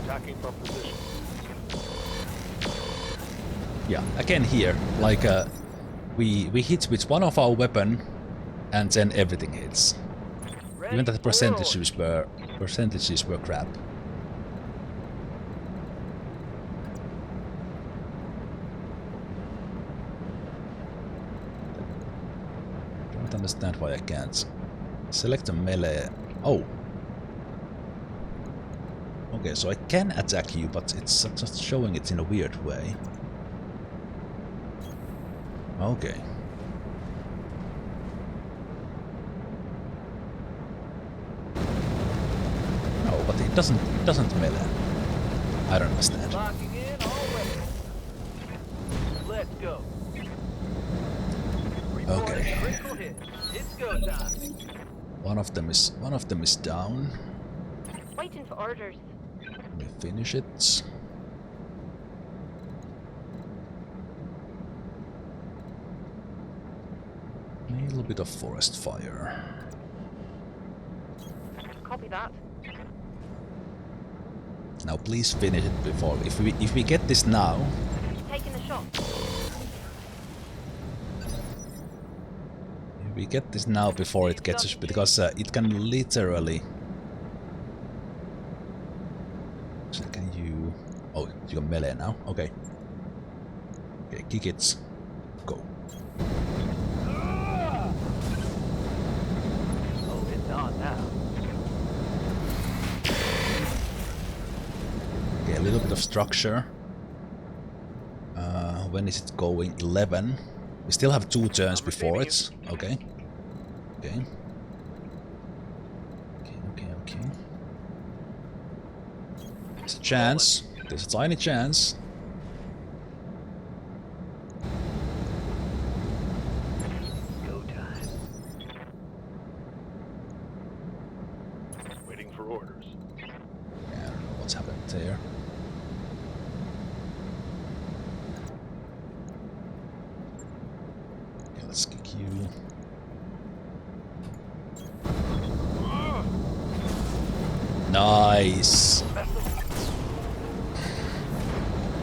Speaker 9: Attacking from position.
Speaker 1: Yeah, again here, like we hit with one of our weapon, and then everything hits. Even that the percentages were crap. Don't understand why I can't select a melee. Oh. Okay, so I can attack you, but it's just showing it in a weird way. Okay. No, but it doesn't melee. I don't understand.
Speaker 3: Locking in all weapons. Let's go.
Speaker 1: Okay.
Speaker 3: Critical hit. It's go time.
Speaker 1: One of them is down.
Speaker 10: Waiting for orders.
Speaker 1: Let me finish it. A little bit of forest fire.
Speaker 10: Copy that.
Speaker 1: Now please finish it before. If we get this now,
Speaker 10: Taking the shot.
Speaker 1: if we get this now before it gets us, because it can literally. So can you? Oh, you can melee now. Okay. Okay, kick it. Go.
Speaker 3: Oh, it's on now.
Speaker 1: Okay, a little bit of structure. When is it going? 11. We still have 2 turns before it. Okay. Okay. Okay. There's a chance. There's a tiny chance.
Speaker 3: Go time.
Speaker 9: Waiting for orders.
Speaker 1: Yeah, I don't know what's happened there. Okay, let's kick you. Nice.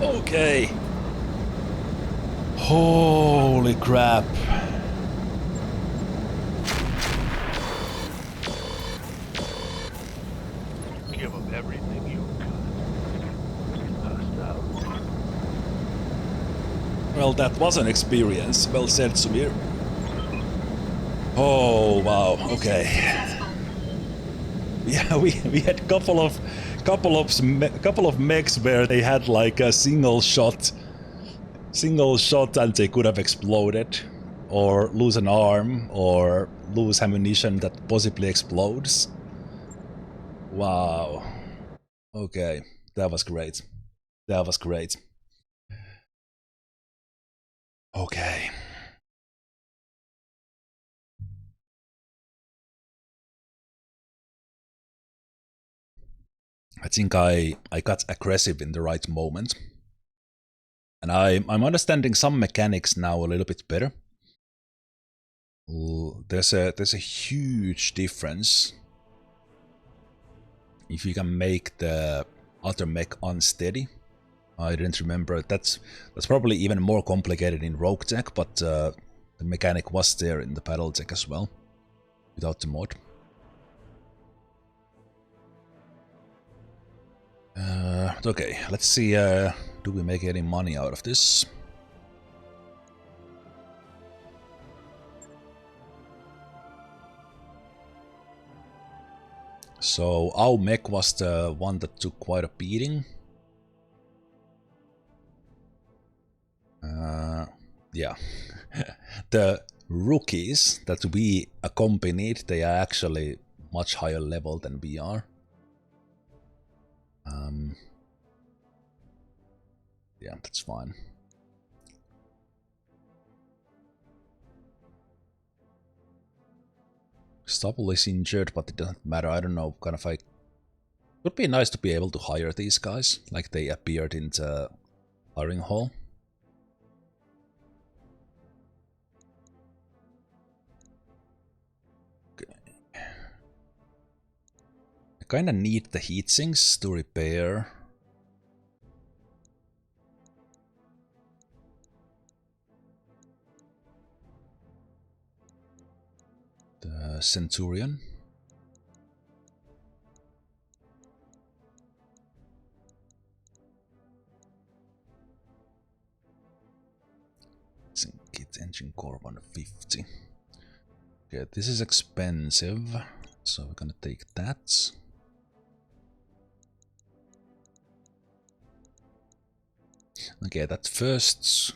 Speaker 1: Okay. Holy crap.
Speaker 9: Give them everything you've got. Hostile.
Speaker 1: Well, that was an experience. Well said, Sumir. Oh, wow. Okay. Yeah, we had couple of mechs where they had like a single shot and they could have exploded or lose an arm or lose ammunition that possibly explodes. Wow. Okay, that was great. That was great. Okay. I think I got aggressive in the right moment. And I'm understanding some mechanics now a little bit better. there's a huge difference if you can make the other mech unsteady. I didn't remember. That's probably even more complicated in RogueTech, but the mechanic was there in the BattleTech as well, without the mod. Okay, let's see, do we make any money out of this? So our mech was the one that took quite a beating. Yeah. The rookies that we accompanied, they are actually much higher level than we are. Yeah, that's fine. Stubble is injured, but it doesn't matter. I don't know, kind of like... Would be nice to be able to hire these guys, like they appeared in the hiring hall. Okay. I kinda need the heatsinks to repair. The Centurion. Kit engine core 150. Okay, this is expensive, so we're gonna take that. Okay, that first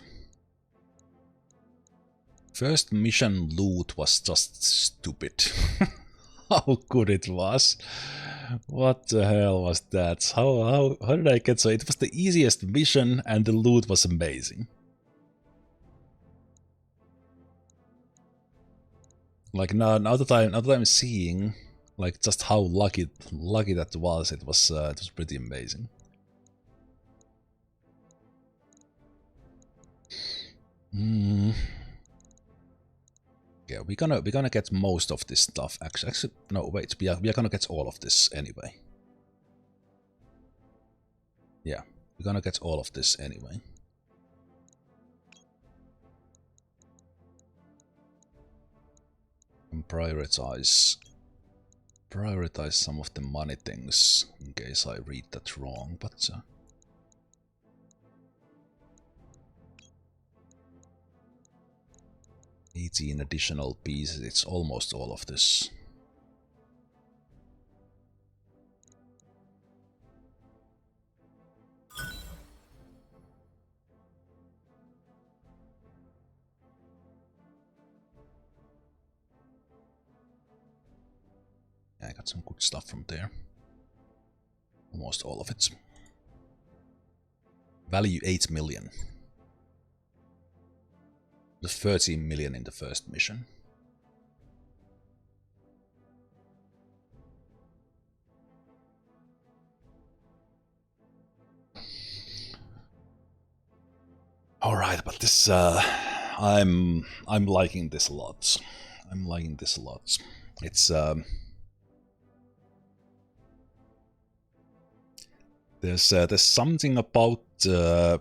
Speaker 1: mission loot was just stupid. How good it was. What the hell was that? How did I get so? It was the easiest mission and the loot was amazing. Like now that I'm seeing like just how lucky that was, it was pretty amazing. Yeah, we're gonna get most of this stuff. Actually, no, wait, we are gonna get all of this anyway. Yeah, we're gonna get all of this anyway. And prioritize some of the money things in case I read that wrong, but 18 additional pieces, it's almost all of this. Yeah, I got some good stuff from there. Almost all of it. Value 8 million. The 13 million in the first mission. All right, but this I'm liking this a lot. I'm liking this a lot. It's there's something about the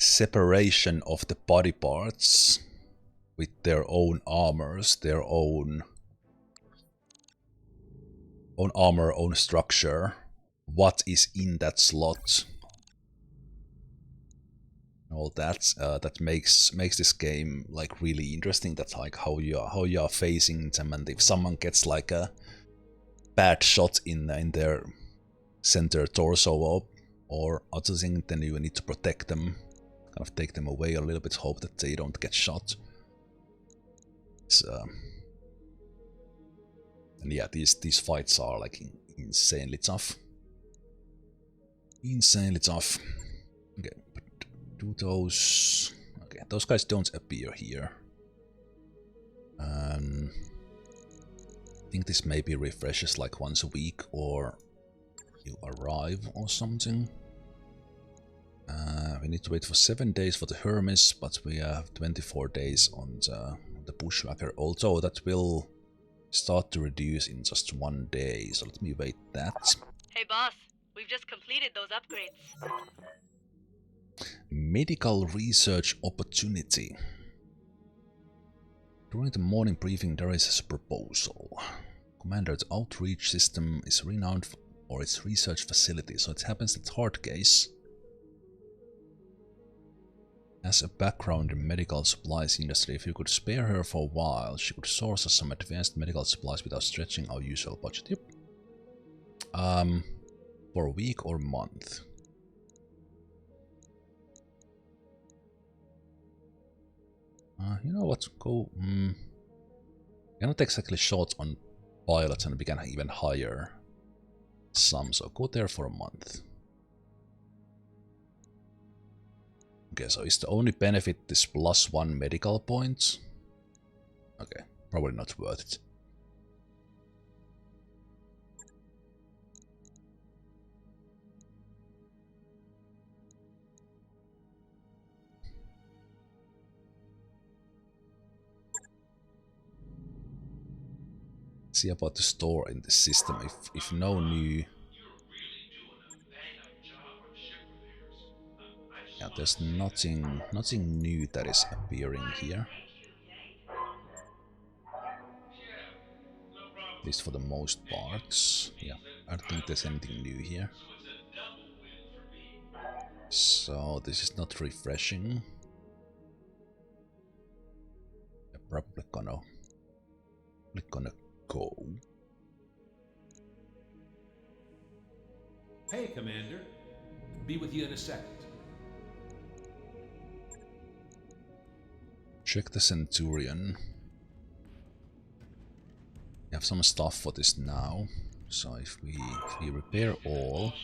Speaker 1: separation of the body parts with their own armors, their own armor, own structure. What is in that slot? All that that makes this game like really interesting. That's like how you are facing them, and if someone gets like a bad shot in their center torso or other thing, then you need to protect them, kind of take them away a little bit, hope that they don't get shot. And yeah, these fights are like insanely tough. Insanely tough. Okay, but do those... Okay, those guys don't appear here. I think this maybe refreshes like once a week, or you arrive or something. We need to wait for 7 days for the Hermes, but we have 24 days on the Bushwhacker, although that will start to reduce in just 1 day, so let me wait that.
Speaker 2: Hey boss, we've just completed those upgrades.
Speaker 1: Medical research opportunity. During the morning briefing there is a proposal. Commander's outreach system is renowned for its research facility, so it happens that Hardcase has a background in medical supplies industry. If you could spare her for a while, she could source us some advanced medical supplies without stretching our usual budget. Yep. For a week or month. You know what? Go. We're not exactly short on pilots, and we can even hire some, so go there for a month. Okay, so is the only benefit this +1 medical points? Okay, probably not worth it. See about the store in the system. If no new, yeah, there's nothing new that is appearing here. At least for the most parts. Yeah, I don't think there's anything new here. So this is not refreshing. I'm probably gonna go.
Speaker 6: Hey, Commander. Be with you in a second.
Speaker 1: Check the Centurion. We have some stuff for this now. So if we repair all,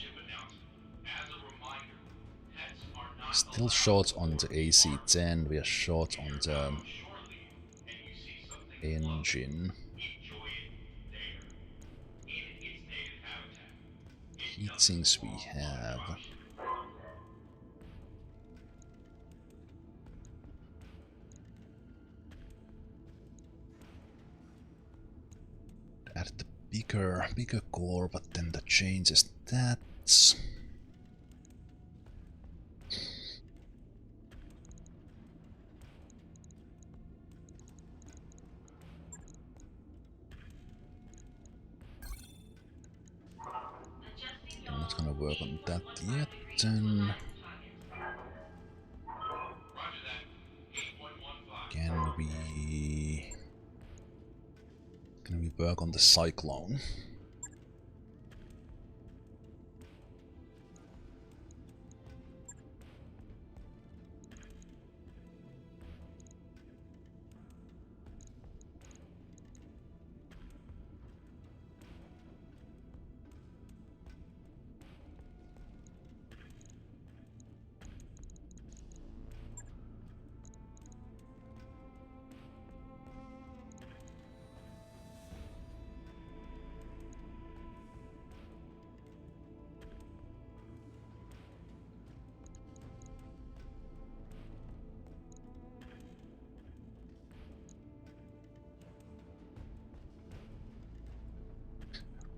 Speaker 1: still short on the AC-10. We are short on the engine. Heatsinks we have. Add the bigger core, but then that changes that. I'm not gonna work on that yet, then. Can we work on the Cyclone?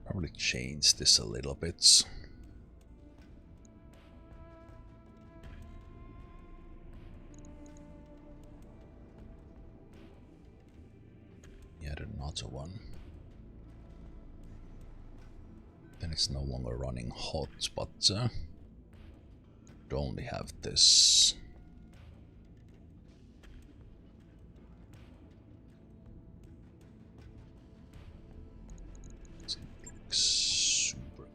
Speaker 1: Probably change this a little bit. Yet another one. Then it's no longer running hot, but we only have this. Super.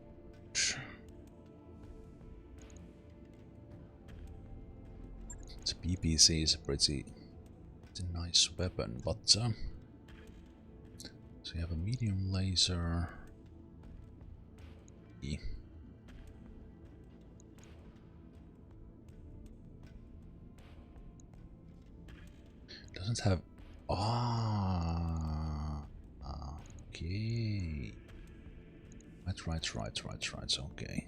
Speaker 1: The PPC is a pretty nice weapon, but so you have a medium laser. E. Doesn't have. Okay. Right. Okay.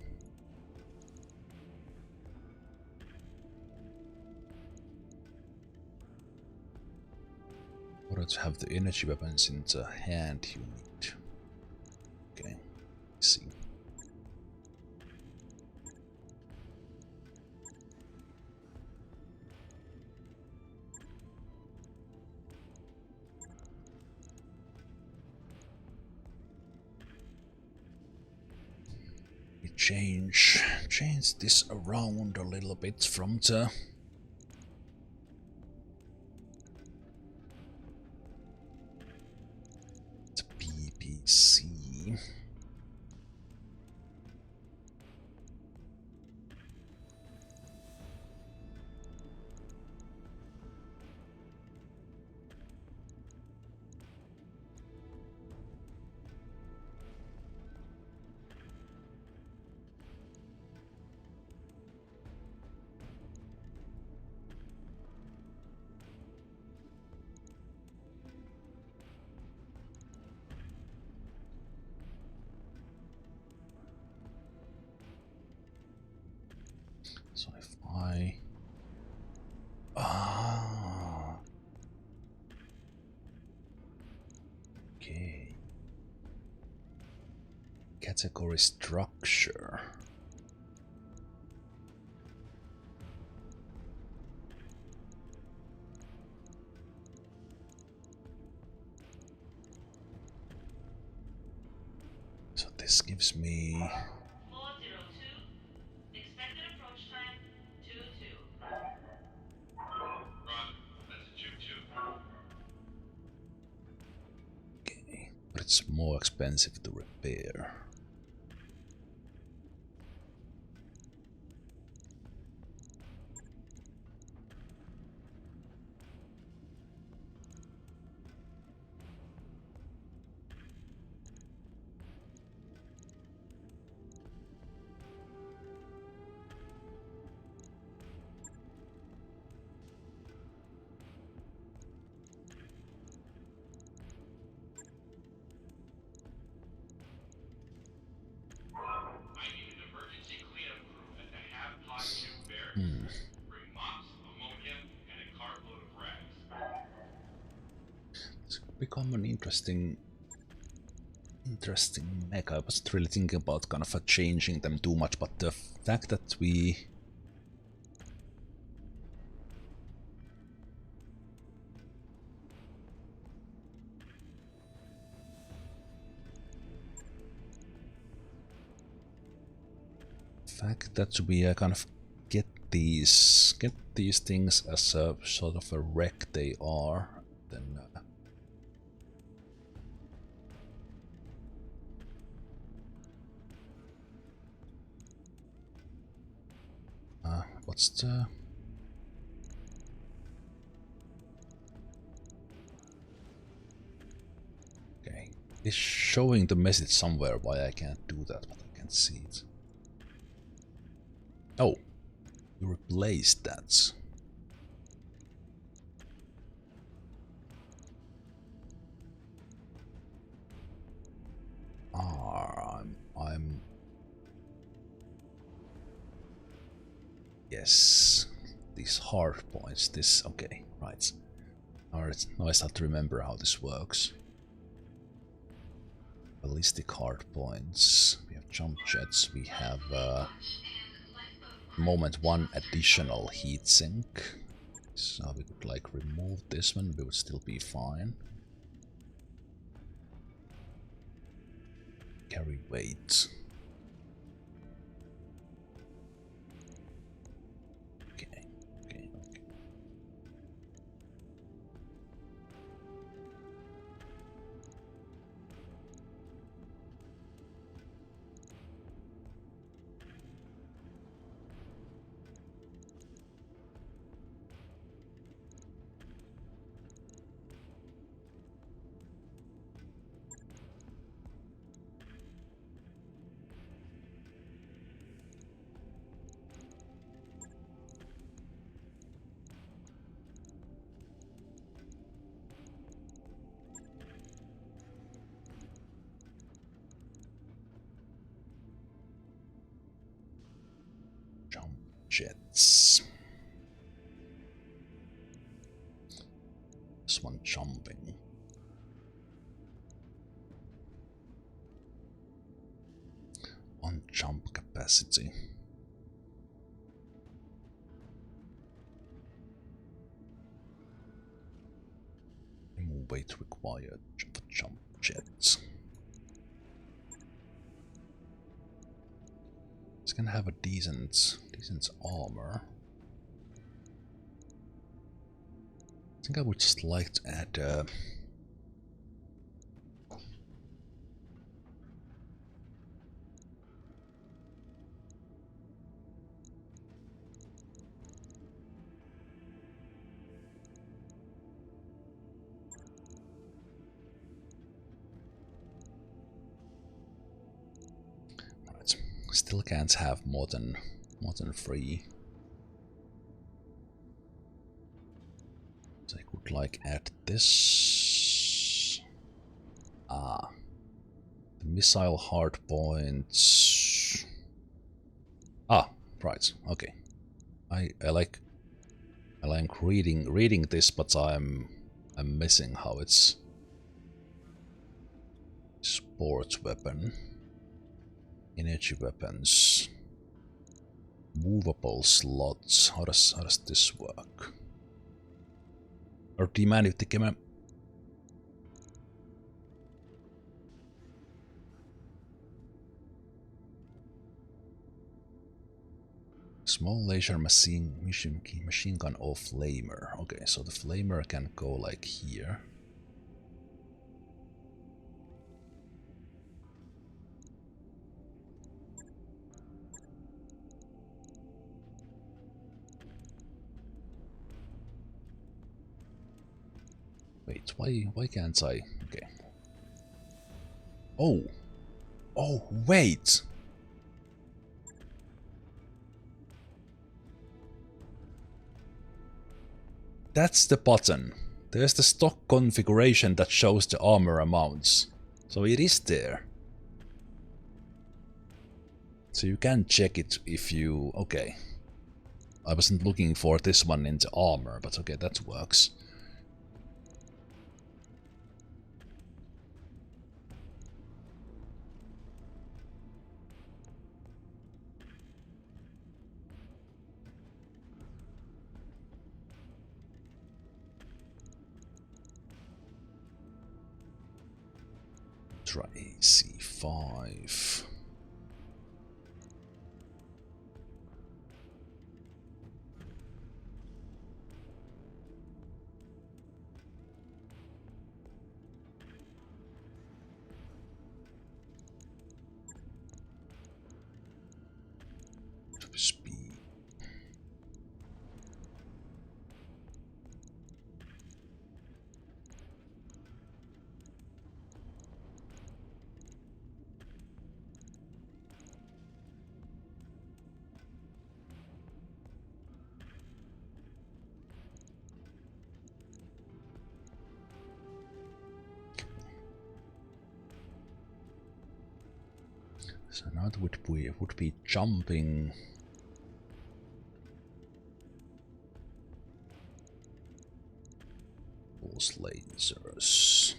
Speaker 1: order to have the energy weapons in the hand you need. Okay, let's see. We change this around a little bit from the BBC. So if I okay, category structure. So this gives me
Speaker 2: 402. Expected approach time 22.
Speaker 8: Roger, that's a 2-2.
Speaker 1: okay, but it's more expensive to repair.
Speaker 8: I need an emergency cleanup crew at the Half Pod 2 barracks. Bring mops, ammonia, and a cartload of rags.
Speaker 1: It's become an interesting mech. I wasn't really thinking about kind of changing them too much, but the fact that we kind of get these things as a sort of a wreck they are, then what's the okay? It's showing the message somewhere why I can't do that, but I can't see it. Oh, you replaced that. I'm yes, these hard points. This okay, right? Alright, now I start to remember how this works. Ballistic hard points. We have jump jets. We have moment one additional heatsink. So we could like remove this one. We would still be fine. Carry weight. Okay. Jets. There's one jumping? One jump capacity. Remove weight required for jump jets. It's gonna have a decent armor. I think I would just like to add right. Still can't have more than 3. So I could like add this. The missile hard points. Right, okay. I like reading this, but I'm missing how it's sports weapon, energy weapons, movable slots. How does this work? Or demand if the game. Small laser machine gun or flamer. Okay, so the flamer can go like here. Wait, why can't I? Okay. Oh, wait. That's the button. There's the stock configuration that shows the armor amounts. So it is there. So you can check it if you... Okay. I wasn't looking for this one in the armor, but okay, that works. Try C5. Speed. So now it would be jumping. Pulse lasers.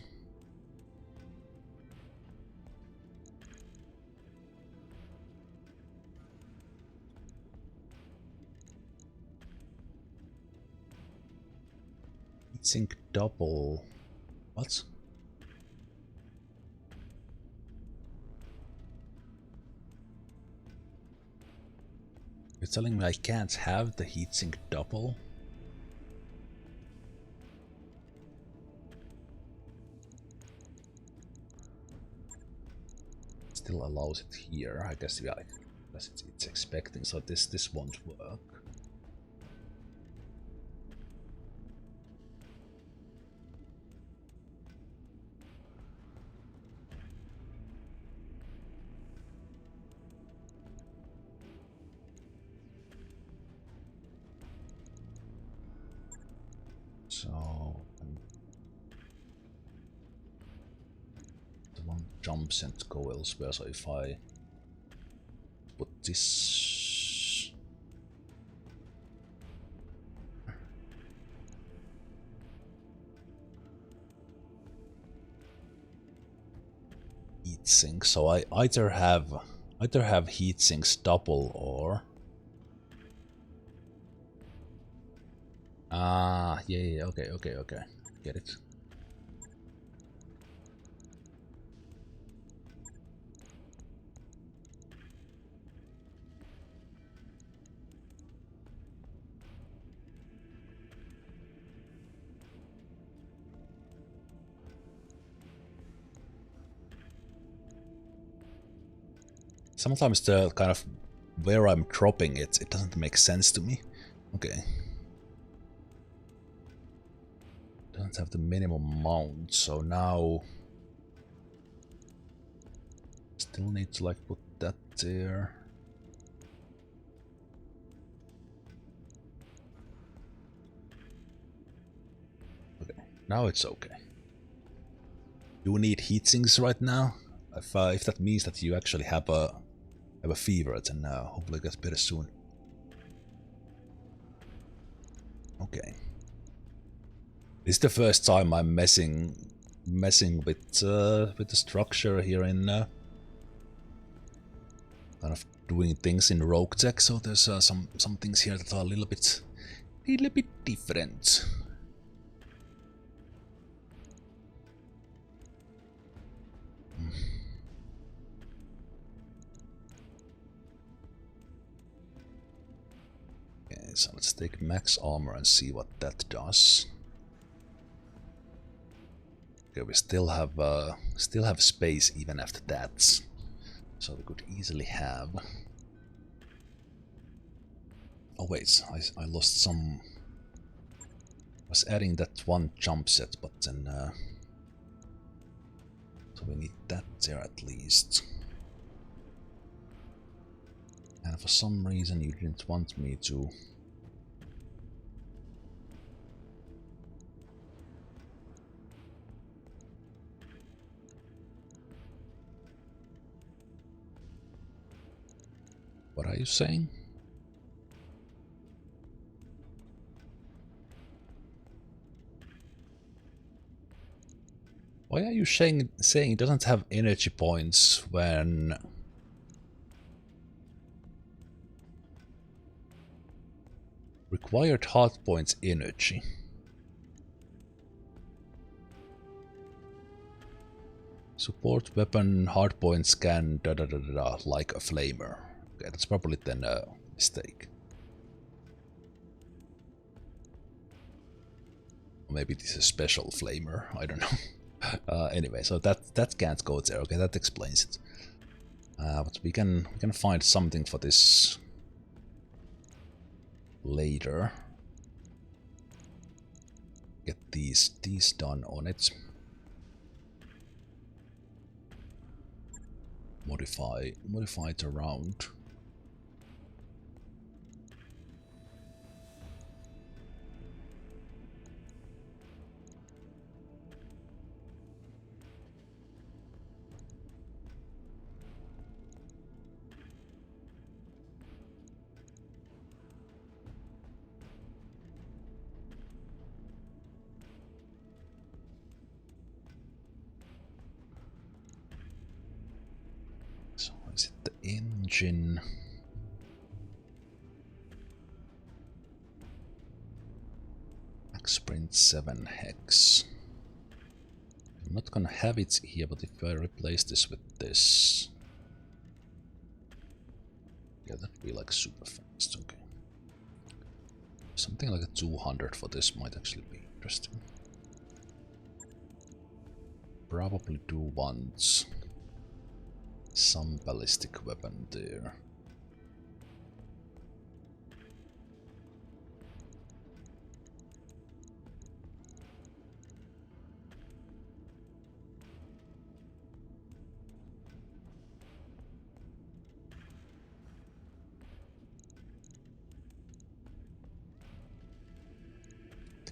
Speaker 1: Heatsink double. What? You're telling me I can't have the heatsink double? Still allows it here, I guess. Yeah, it's expecting, so this won't work. So the one jumps and go elsewhere, so if I put this heatsink, so I either have heatsinks double or yeah, okay, get it. Sometimes the kind of where I'm dropping it doesn't make sense to me. Okay. Doesn't have the minimum mount, so now still need to like put that there. Okay, now it's okay. You need heatsinks right now. If that means that you actually have a fever, then hopefully it gets better soon. Okay. This is the first time I'm messing with the structure here in kind of doing things in RogueTech, so there's some things here that are a little bit different. Okay, so let's take max armor and see what that does. Okay, we still have space even after that, so we could easily have. Oh wait, I lost some. I was adding that one jump set, but then so we need that there at least. And for some reason you didn't want me to. What are you saying? Why are you saying it doesn't have energy points when required hard points energy? Support weapon hardpoint scan like a flamer. Okay, that's probably then a mistake. Or maybe this is a special flamer, I don't know. Anyway, so that can't go there. Okay, that explains it. But we can find something for this later. Get these done on it. Modify it around. So is it the engine? Max sprint 7 hex. I'm not gonna have it here, but if I replace this with this, yeah, that'd be like super fast. Okay, something like a 200 for this might actually be interesting. Probably do want some ballistic weapon there.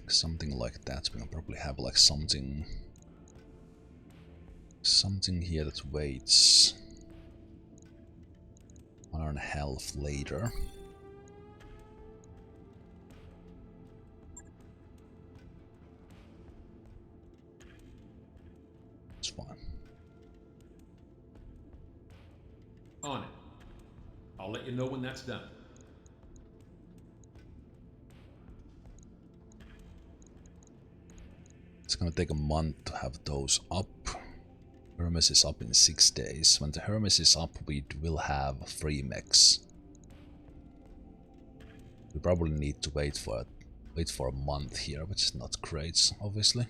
Speaker 1: Something like that. We can probably have like something here that waits 1.5 later. It's fine.
Speaker 6: that's done.
Speaker 1: It's gonna take a month to have those up. Hermes is up in 6 days. When the Hermes is up, we will have 3 mechs. We probably need to wait for a month here, which is not great, obviously.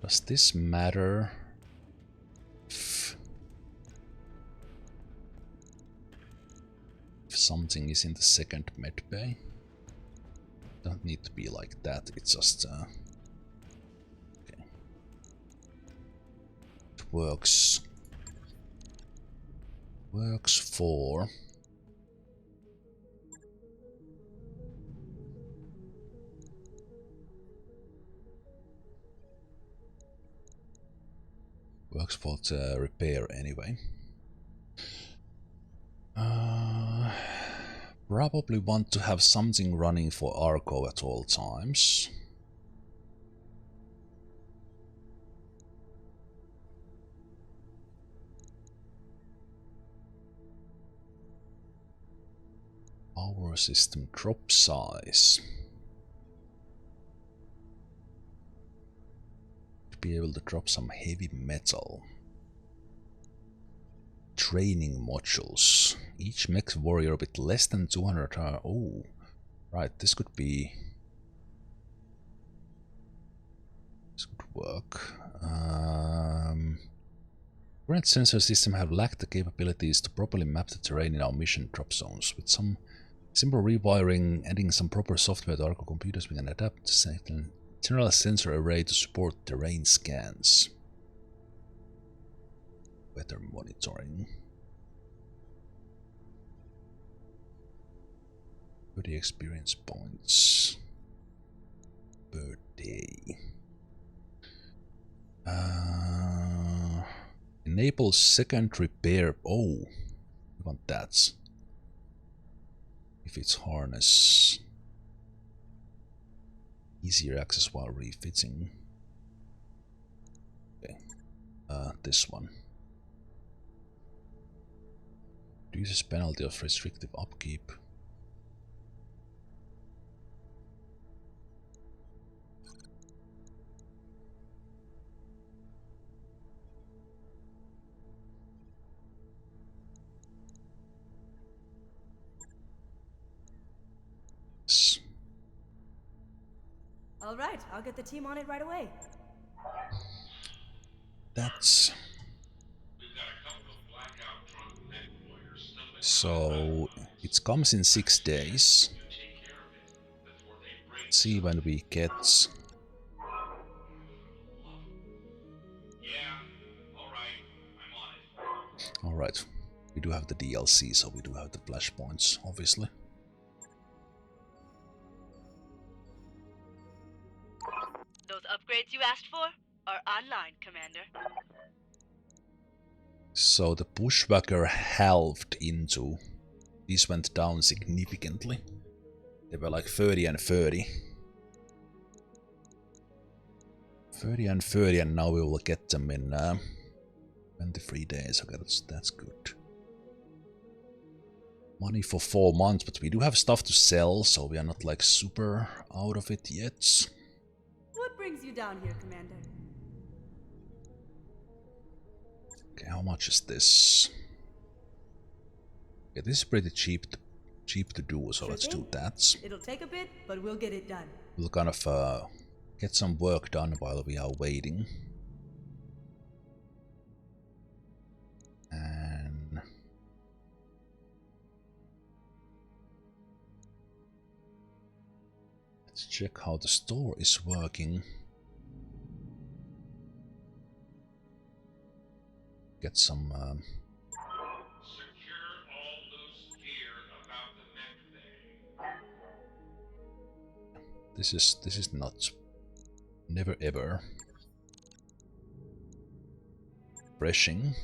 Speaker 1: Does this matter? If something is in the second med bay? Don't need to be like that, it's just okay. It works for the repair anyway. Probably want to have something running for Argo at all times. Power system drop size. To be able to drop some heavy metal. Training modules. Each mech warrior with less than 200 hour. Oh, right. This could be. This could work. Current sensor system have lacked the capabilities to properly map the terrain in our mission drop zones. With some simple rewiring, adding some proper software to Argo computers, we can adapt the general sensor array to support terrain scans. Weather monitoring. 30 experience points per day. Enable second repair. Oh, we want that. If it's harness. Easier access while refitting. Okay. This one. Reduces penalty of restrictive upkeep.
Speaker 4: All right, I'll get the team on it right away.
Speaker 1: That's so it comes in 6 days. Let's see when we get. All right, we do have the DLC, so we do have the flashpoints, obviously.
Speaker 2: Those upgrades you asked for are online, Commander.
Speaker 1: So the bushwhacker halved into. These went down significantly. They were like 30 and 30. 30 and 30, and now we will get them in 23 days. Okay, that's good. Money for 4 months, but we do have stuff to sell, so we are not like super out of it yet.
Speaker 4: What brings you down here, Commander?
Speaker 1: Okay, how much is this? Okay, this is pretty cheap to do, so let's do that.
Speaker 4: It'll take a bit, but we'll get it done.
Speaker 1: We'll kind of get some work done while we are waiting. And let's check how the store is working. Get some
Speaker 8: Secure all loose gear about the mech bay.
Speaker 1: this is not never ever refreshing.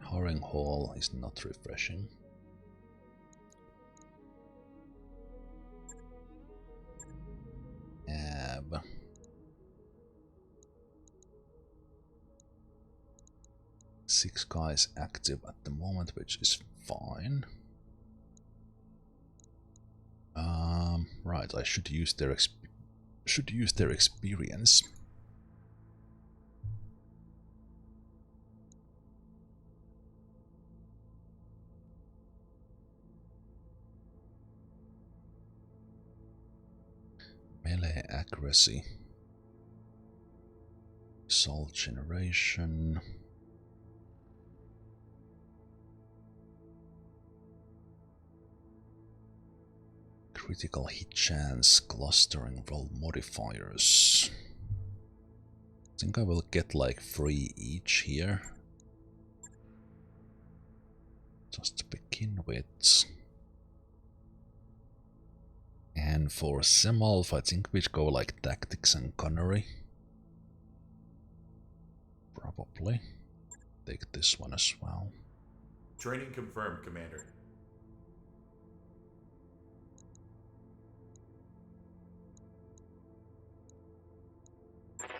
Speaker 1: Harring Hall is not refreshing. 6 guys active at the moment, which is fine. Right, I should use their experience. Melee accuracy. Soul generation. Critical hit chance, clustering roll modifiers. I think I will get like 3 each here. Just to begin with. And for Zemalf, I think we'd go like tactics and gunnery. Probably. Take this one as well.
Speaker 5: Training confirmed, Commander.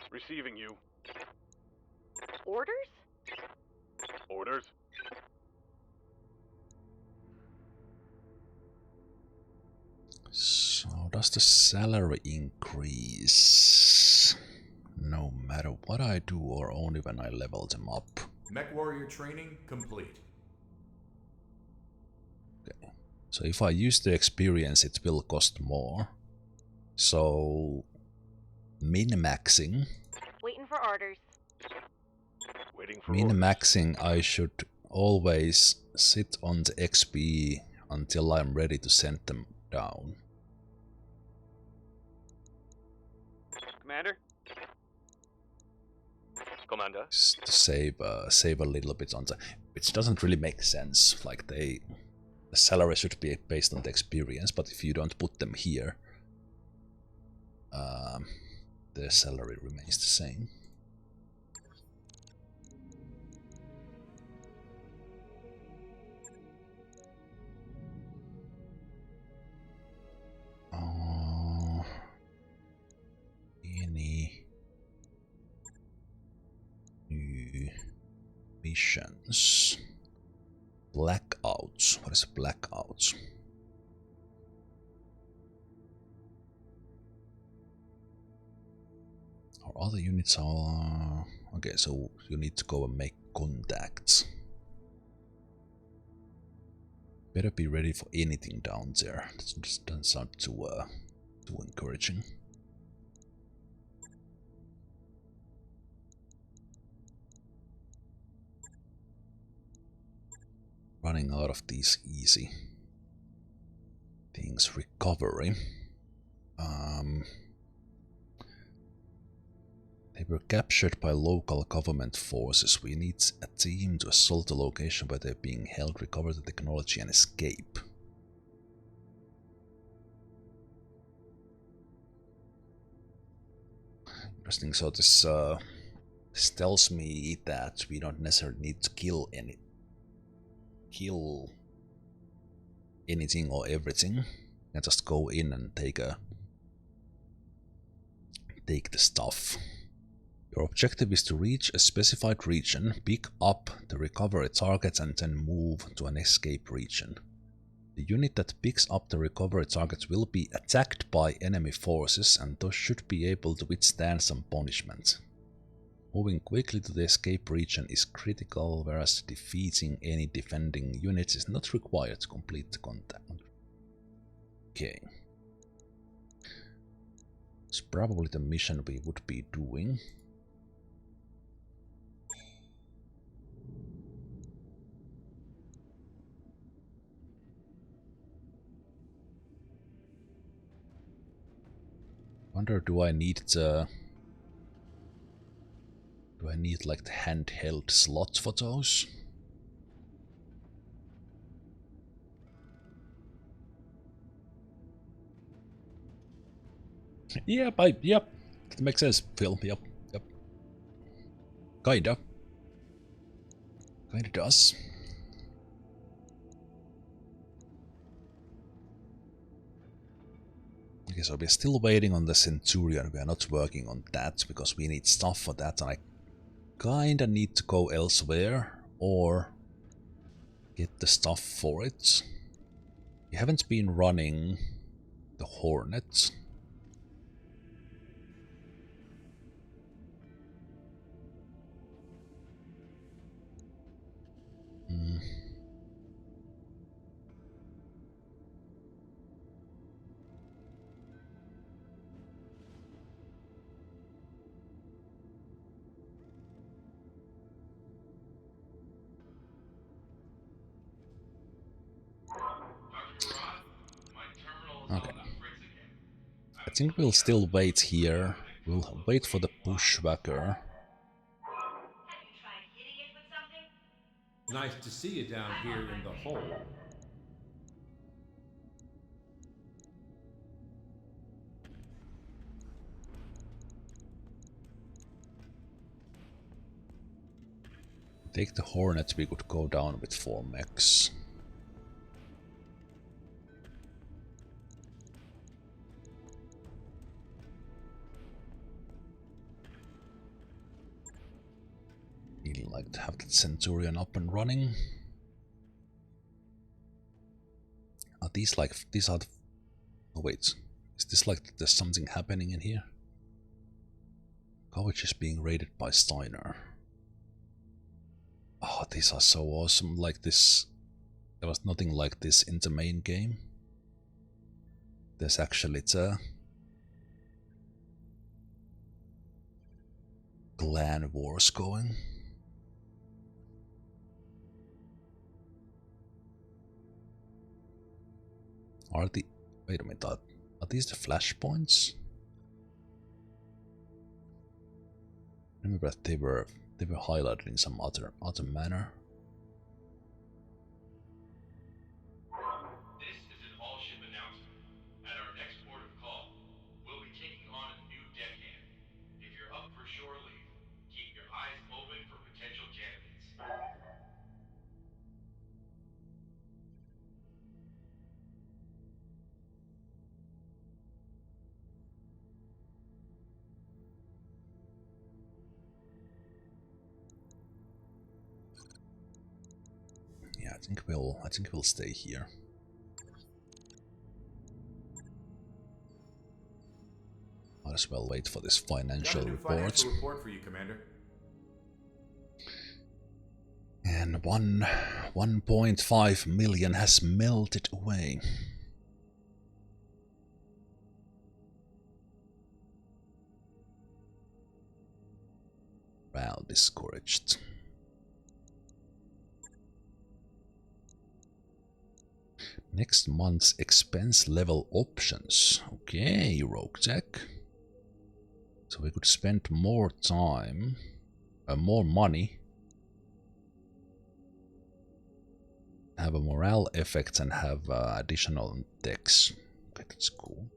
Speaker 3: Receiving you.
Speaker 10: Orders?
Speaker 3: Orders?
Speaker 1: So does the salary increase no matter what I do or only when I level them up?
Speaker 5: Mech warrior training complete.
Speaker 1: Okay. So if I use the experience, it will cost more. So min-maxing.
Speaker 10: Waiting for orders.
Speaker 3: Waiting for
Speaker 1: Min-maxing, I should always sit on the XP until I'm ready to send them down.
Speaker 3: Commander? Commander?
Speaker 1: Just to save a little bit on the, which doesn't really make sense. Like the salary should be based on the experience, but if you don't put them here, the salary remains the same. Any new missions? Blackouts. What is blackouts? Our other units are okay. So you need to go and make contacts. Better be ready for anything down there. That just doesn't sound too encouraging. Running out of these easy things. Recovery. They were captured by local government forces. We need a team to assault the location where they're being held, recover the technology and escape. Interesting. So this tells me that we don't necessarily need to kill anything or everything, and just go in and take the stuff. Your objective is to reach a specified region, pick up the recovery targets and then move to an escape region. The unit that picks up the recovery targets will be attacked by enemy forces and thus should be able to withstand some punishment. Moving quickly to the escape region is critical, whereas defeating any defending units is not required to complete the contact. Okay. It's probably the mission we would be doing. Wonder, do I need like the handheld slot for those? Yep, that makes sense, Phil. Yep. Kinda does. Okay, so we're still waiting on the Centurion. We are not working on that because we need stuff for that, and I kinda need to go elsewhere. or get the stuff for it. We haven't been running the Hornet. Okay. I think we'll still wait here. We'll wait for the bushwhacker.
Speaker 2: Have you tried hitting it with something?
Speaker 6: Nice to see you down here in the hole.
Speaker 1: Take the Hornet, we could go down with 4 mechs. Really like to have that Centurion up and running. Are these like, these are the, oh wait, is this like there's something happening in here? College is being raided by Steiner. Oh, these are so awesome, like this, there was nothing like this in the main game. There's actually the clan wars going. Are the, wait a minute, are these the flashpoints? Remember that they were highlighted in some other manner.
Speaker 8: This is an all-ship announcement. At our next port of call, we'll be taking on a new deckhand. If you're up for shore leave, keep your eyes open for potential candidates.
Speaker 1: Yeah, I think we'll stay here. Might as well wait for this financial report.
Speaker 5: Financial report for you, Commander.
Speaker 1: And 1.5 million has melted away. Well, discouraged. Next month's expense level options. Okay, RogueTech. So we could spend more time, more money, have a morale effect and have additional decks. Okay, that's cool.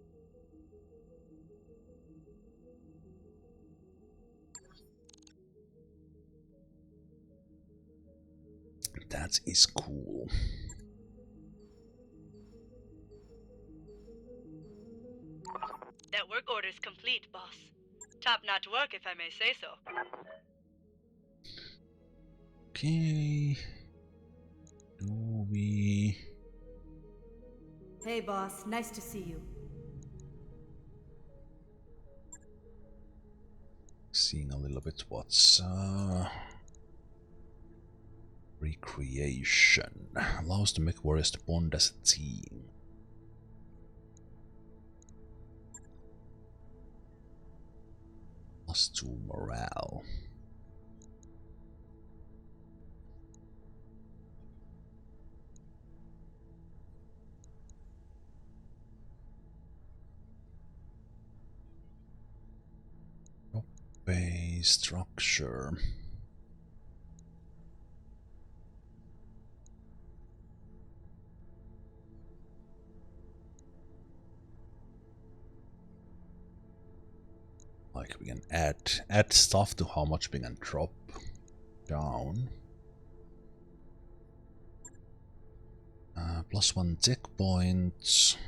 Speaker 1: That is cool.
Speaker 2: That work order's complete, boss. Top-notch work, if I may say so.
Speaker 1: Okay. Do we...
Speaker 4: Hey, boss. Nice to see you.
Speaker 1: Seeing a little bit what's... Recreation. Allows the mech warriors to bond as a team. +2 morale. Base structure. Like we can add stuff to how much we can drop down. +1 tech points.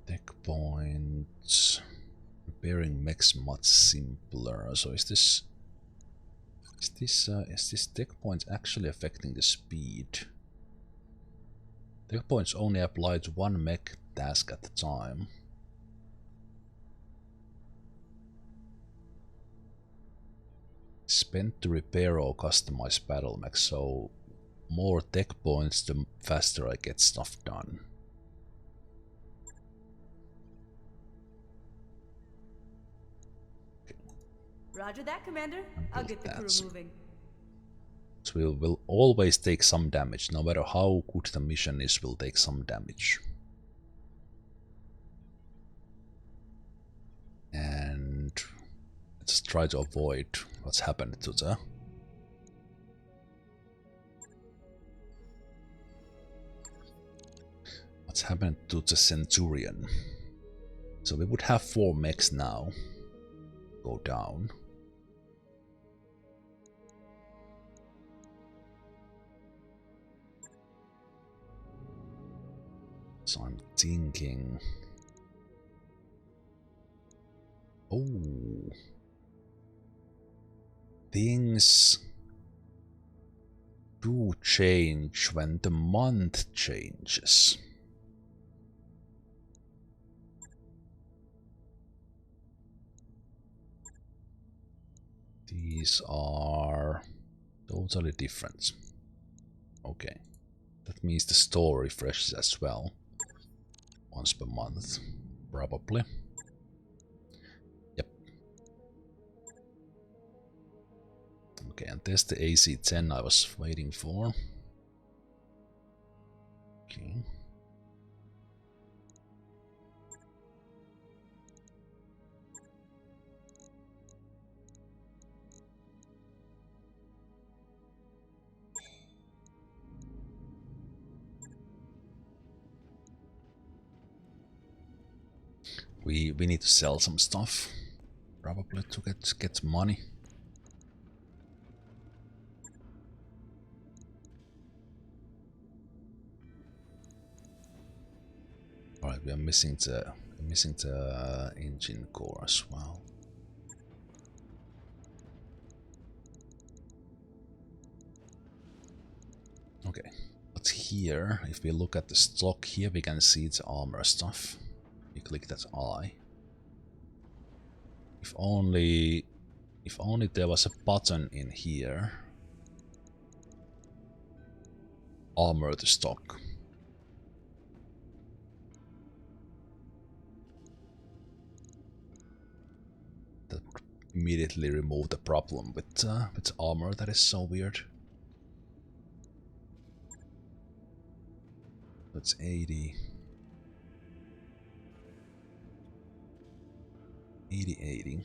Speaker 1: Tech points. repairing mechs much simpler. So is this tech point actually affecting the speed? Tech points only apply to one mech task at a time. Spent to repair or customize battle mechs, so more tech points the faster I get stuff done.
Speaker 11: Roger that, Commander. I'll get the crew moving.
Speaker 1: So we'll always take some damage, no matter how good the mission is, we'll take some damage. And let's try to avoid what's happened to the... What's happened to the Centurion. So we would have 4 mechs now. Go down. So I'm thinking... Oh... Things do change when the month changes. These are totally different. Okay. That means the store refreshes as well. Once per month, probably. Yep. Okay, and there's the AC-10 I was waiting for. Okay. We need to sell some stuff, probably to get money. All right, we are missing the engine core as well. Okay, but here, if we look at the stock here, we can see the armor stuff. You click that eye. If only there was a button in here. Armor the stock. That would immediately remove the problem with armor. That is so weird. That's 80. 80.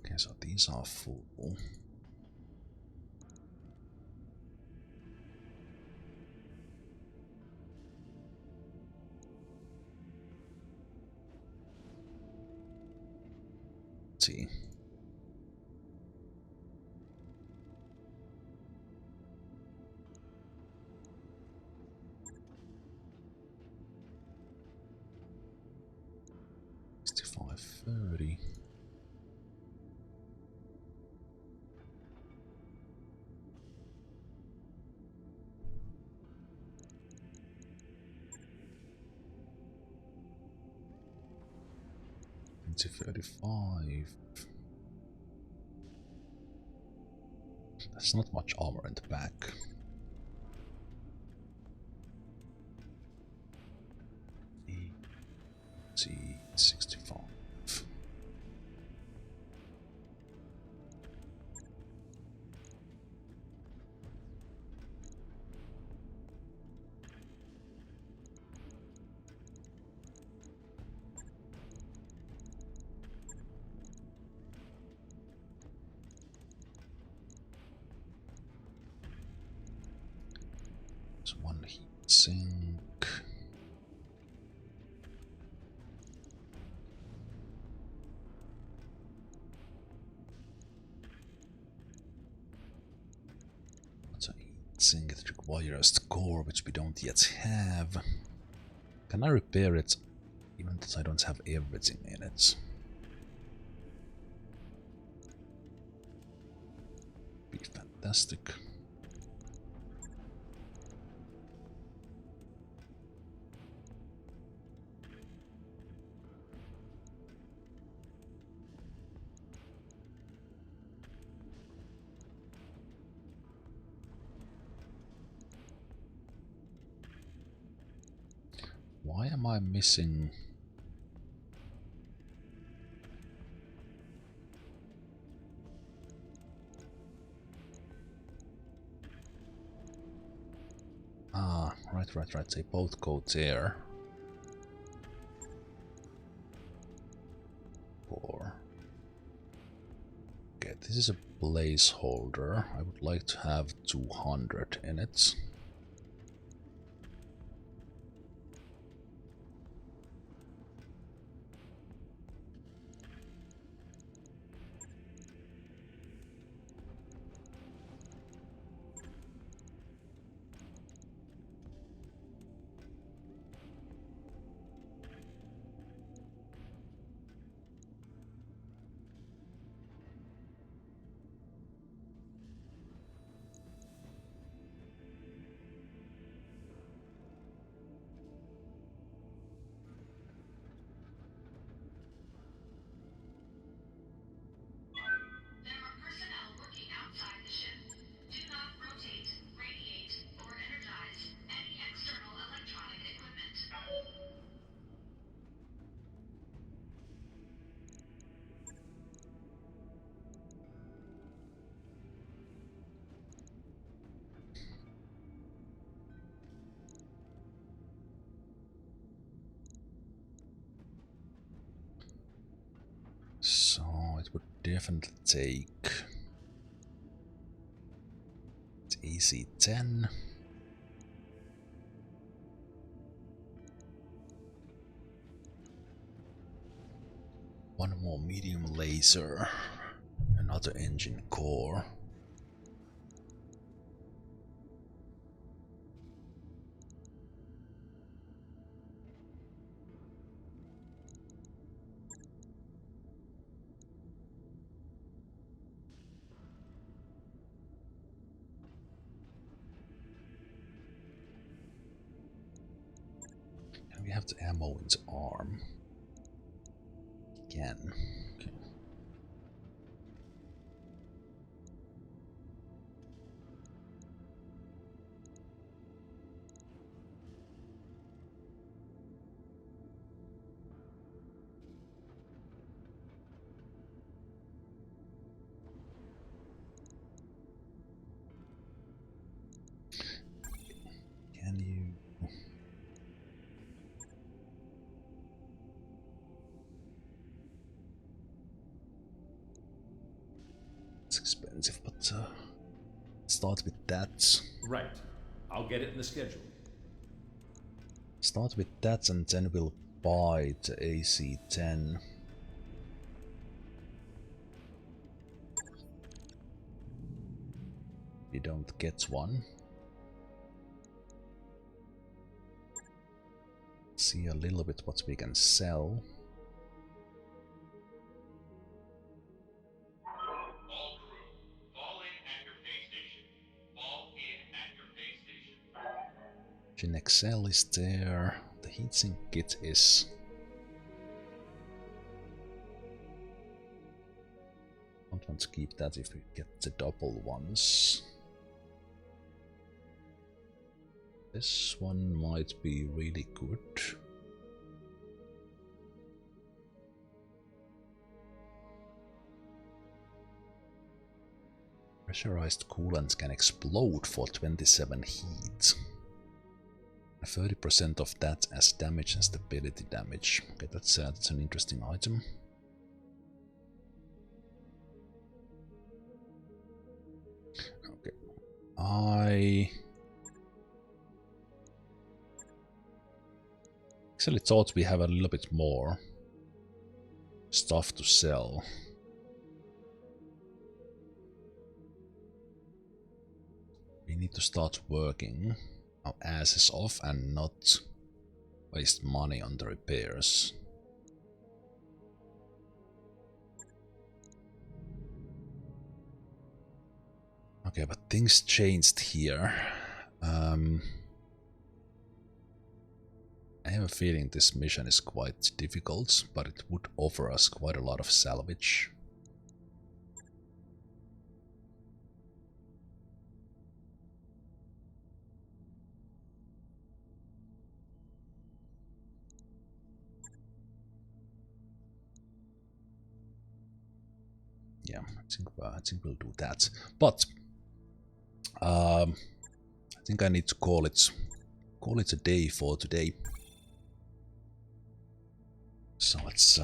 Speaker 1: Okay, so these are full. 30. Into 35. That's not much armor in the back. See, 65. There's one heat sink. heatsink. It requires the core, which we don't yet have. Can I repair it, even though I don't have everything in it? Be fantastic. Why am I missing? Ah, right. They both go there. Four. Okay, this is a placeholder. I would like to have 200 in it. So it would definitely take AC-10. One more medium laser, another engine core. And we have the ammo in the arm. Again. Okay. Can you... It's expensive, but start with that.
Speaker 6: Right. I'll get it in the schedule.
Speaker 1: Start with that and then we'll buy the AC-10. We don't get one. See a little bit what we can sell.
Speaker 8: All crew, fall in at your pay station. Fall in at your pay station.
Speaker 1: Ginexcel is there. The heatsink kit is. Don't want to keep that if we get the double ones. This one might be really good. Pressurized coolant can explode for 27 heat. 30% of that as damage and stability damage. Okay, that's an interesting item. Okay, I actually thought we have a little bit more stuff to sell. We we need to start working our asses off and not waste money on the repairs. Okay, but things changed here. I have a feeling this mission is quite difficult, but it would offer us quite a lot of salvage. Yeah, I think we'll do that. But I think I need to call it a day for today. So let's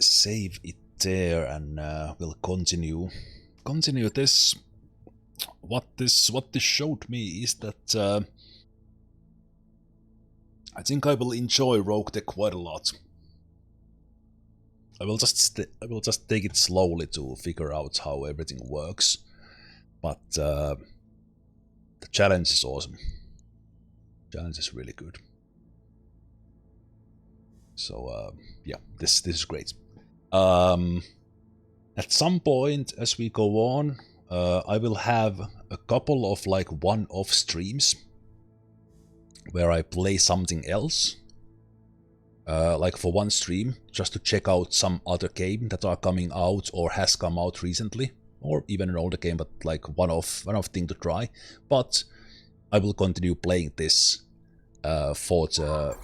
Speaker 1: save it there, and we'll continue this. What this showed me is that I think I will enjoy RogueTech quite a lot. I will just take it slowly to figure out how everything works, but the challenge is awesome. The challenge is really good. So yeah, this is great. At some point as we go on, I will have a couple of like one-off streams where I play something else, like for one stream, just to check out some other game that are coming out or has come out recently, or even an older game, but like one-off thing to try. But I will continue playing this for the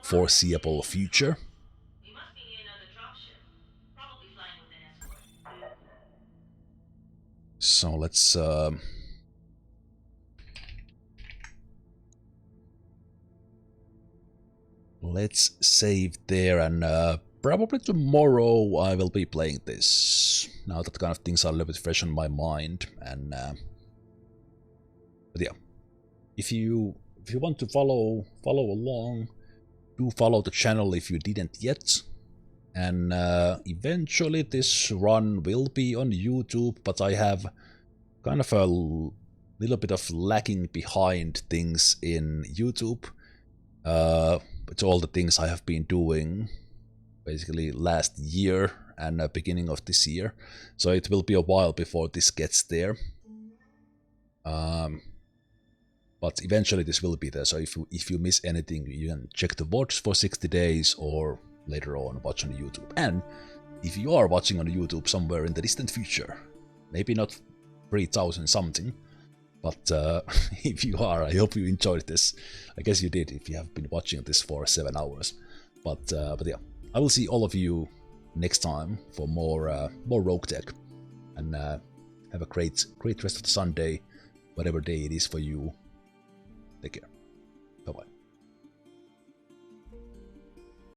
Speaker 1: foreseeable future.
Speaker 2: We must be near another dropship, probably flying with an escort.
Speaker 1: So let's save there, and probably tomorrow I will be playing this. Now that kind of things are a little bit fresh on my mind, and but yeah, if you want to follow along, do follow the channel if you didn't yet. And eventually this run will be on YouTube, but I have kind of a little bit of lagging behind things in YouTube. It's all the things I have been doing basically last year and beginning of this year, so it will be a while before this gets there. But eventually this will be there, so if you miss anything, you can check the watch for 60 days or later on watch on YouTube. And if you are watching on YouTube somewhere in the distant future, maybe not 3000 something, but if you are, I hope you enjoyed this. I guess you did if you have been watching this for 7 hours. But yeah, I will see all of you next time for more RogueTech, and have a great rest of the Sunday, whatever day it is for you. Take care. Bye bye.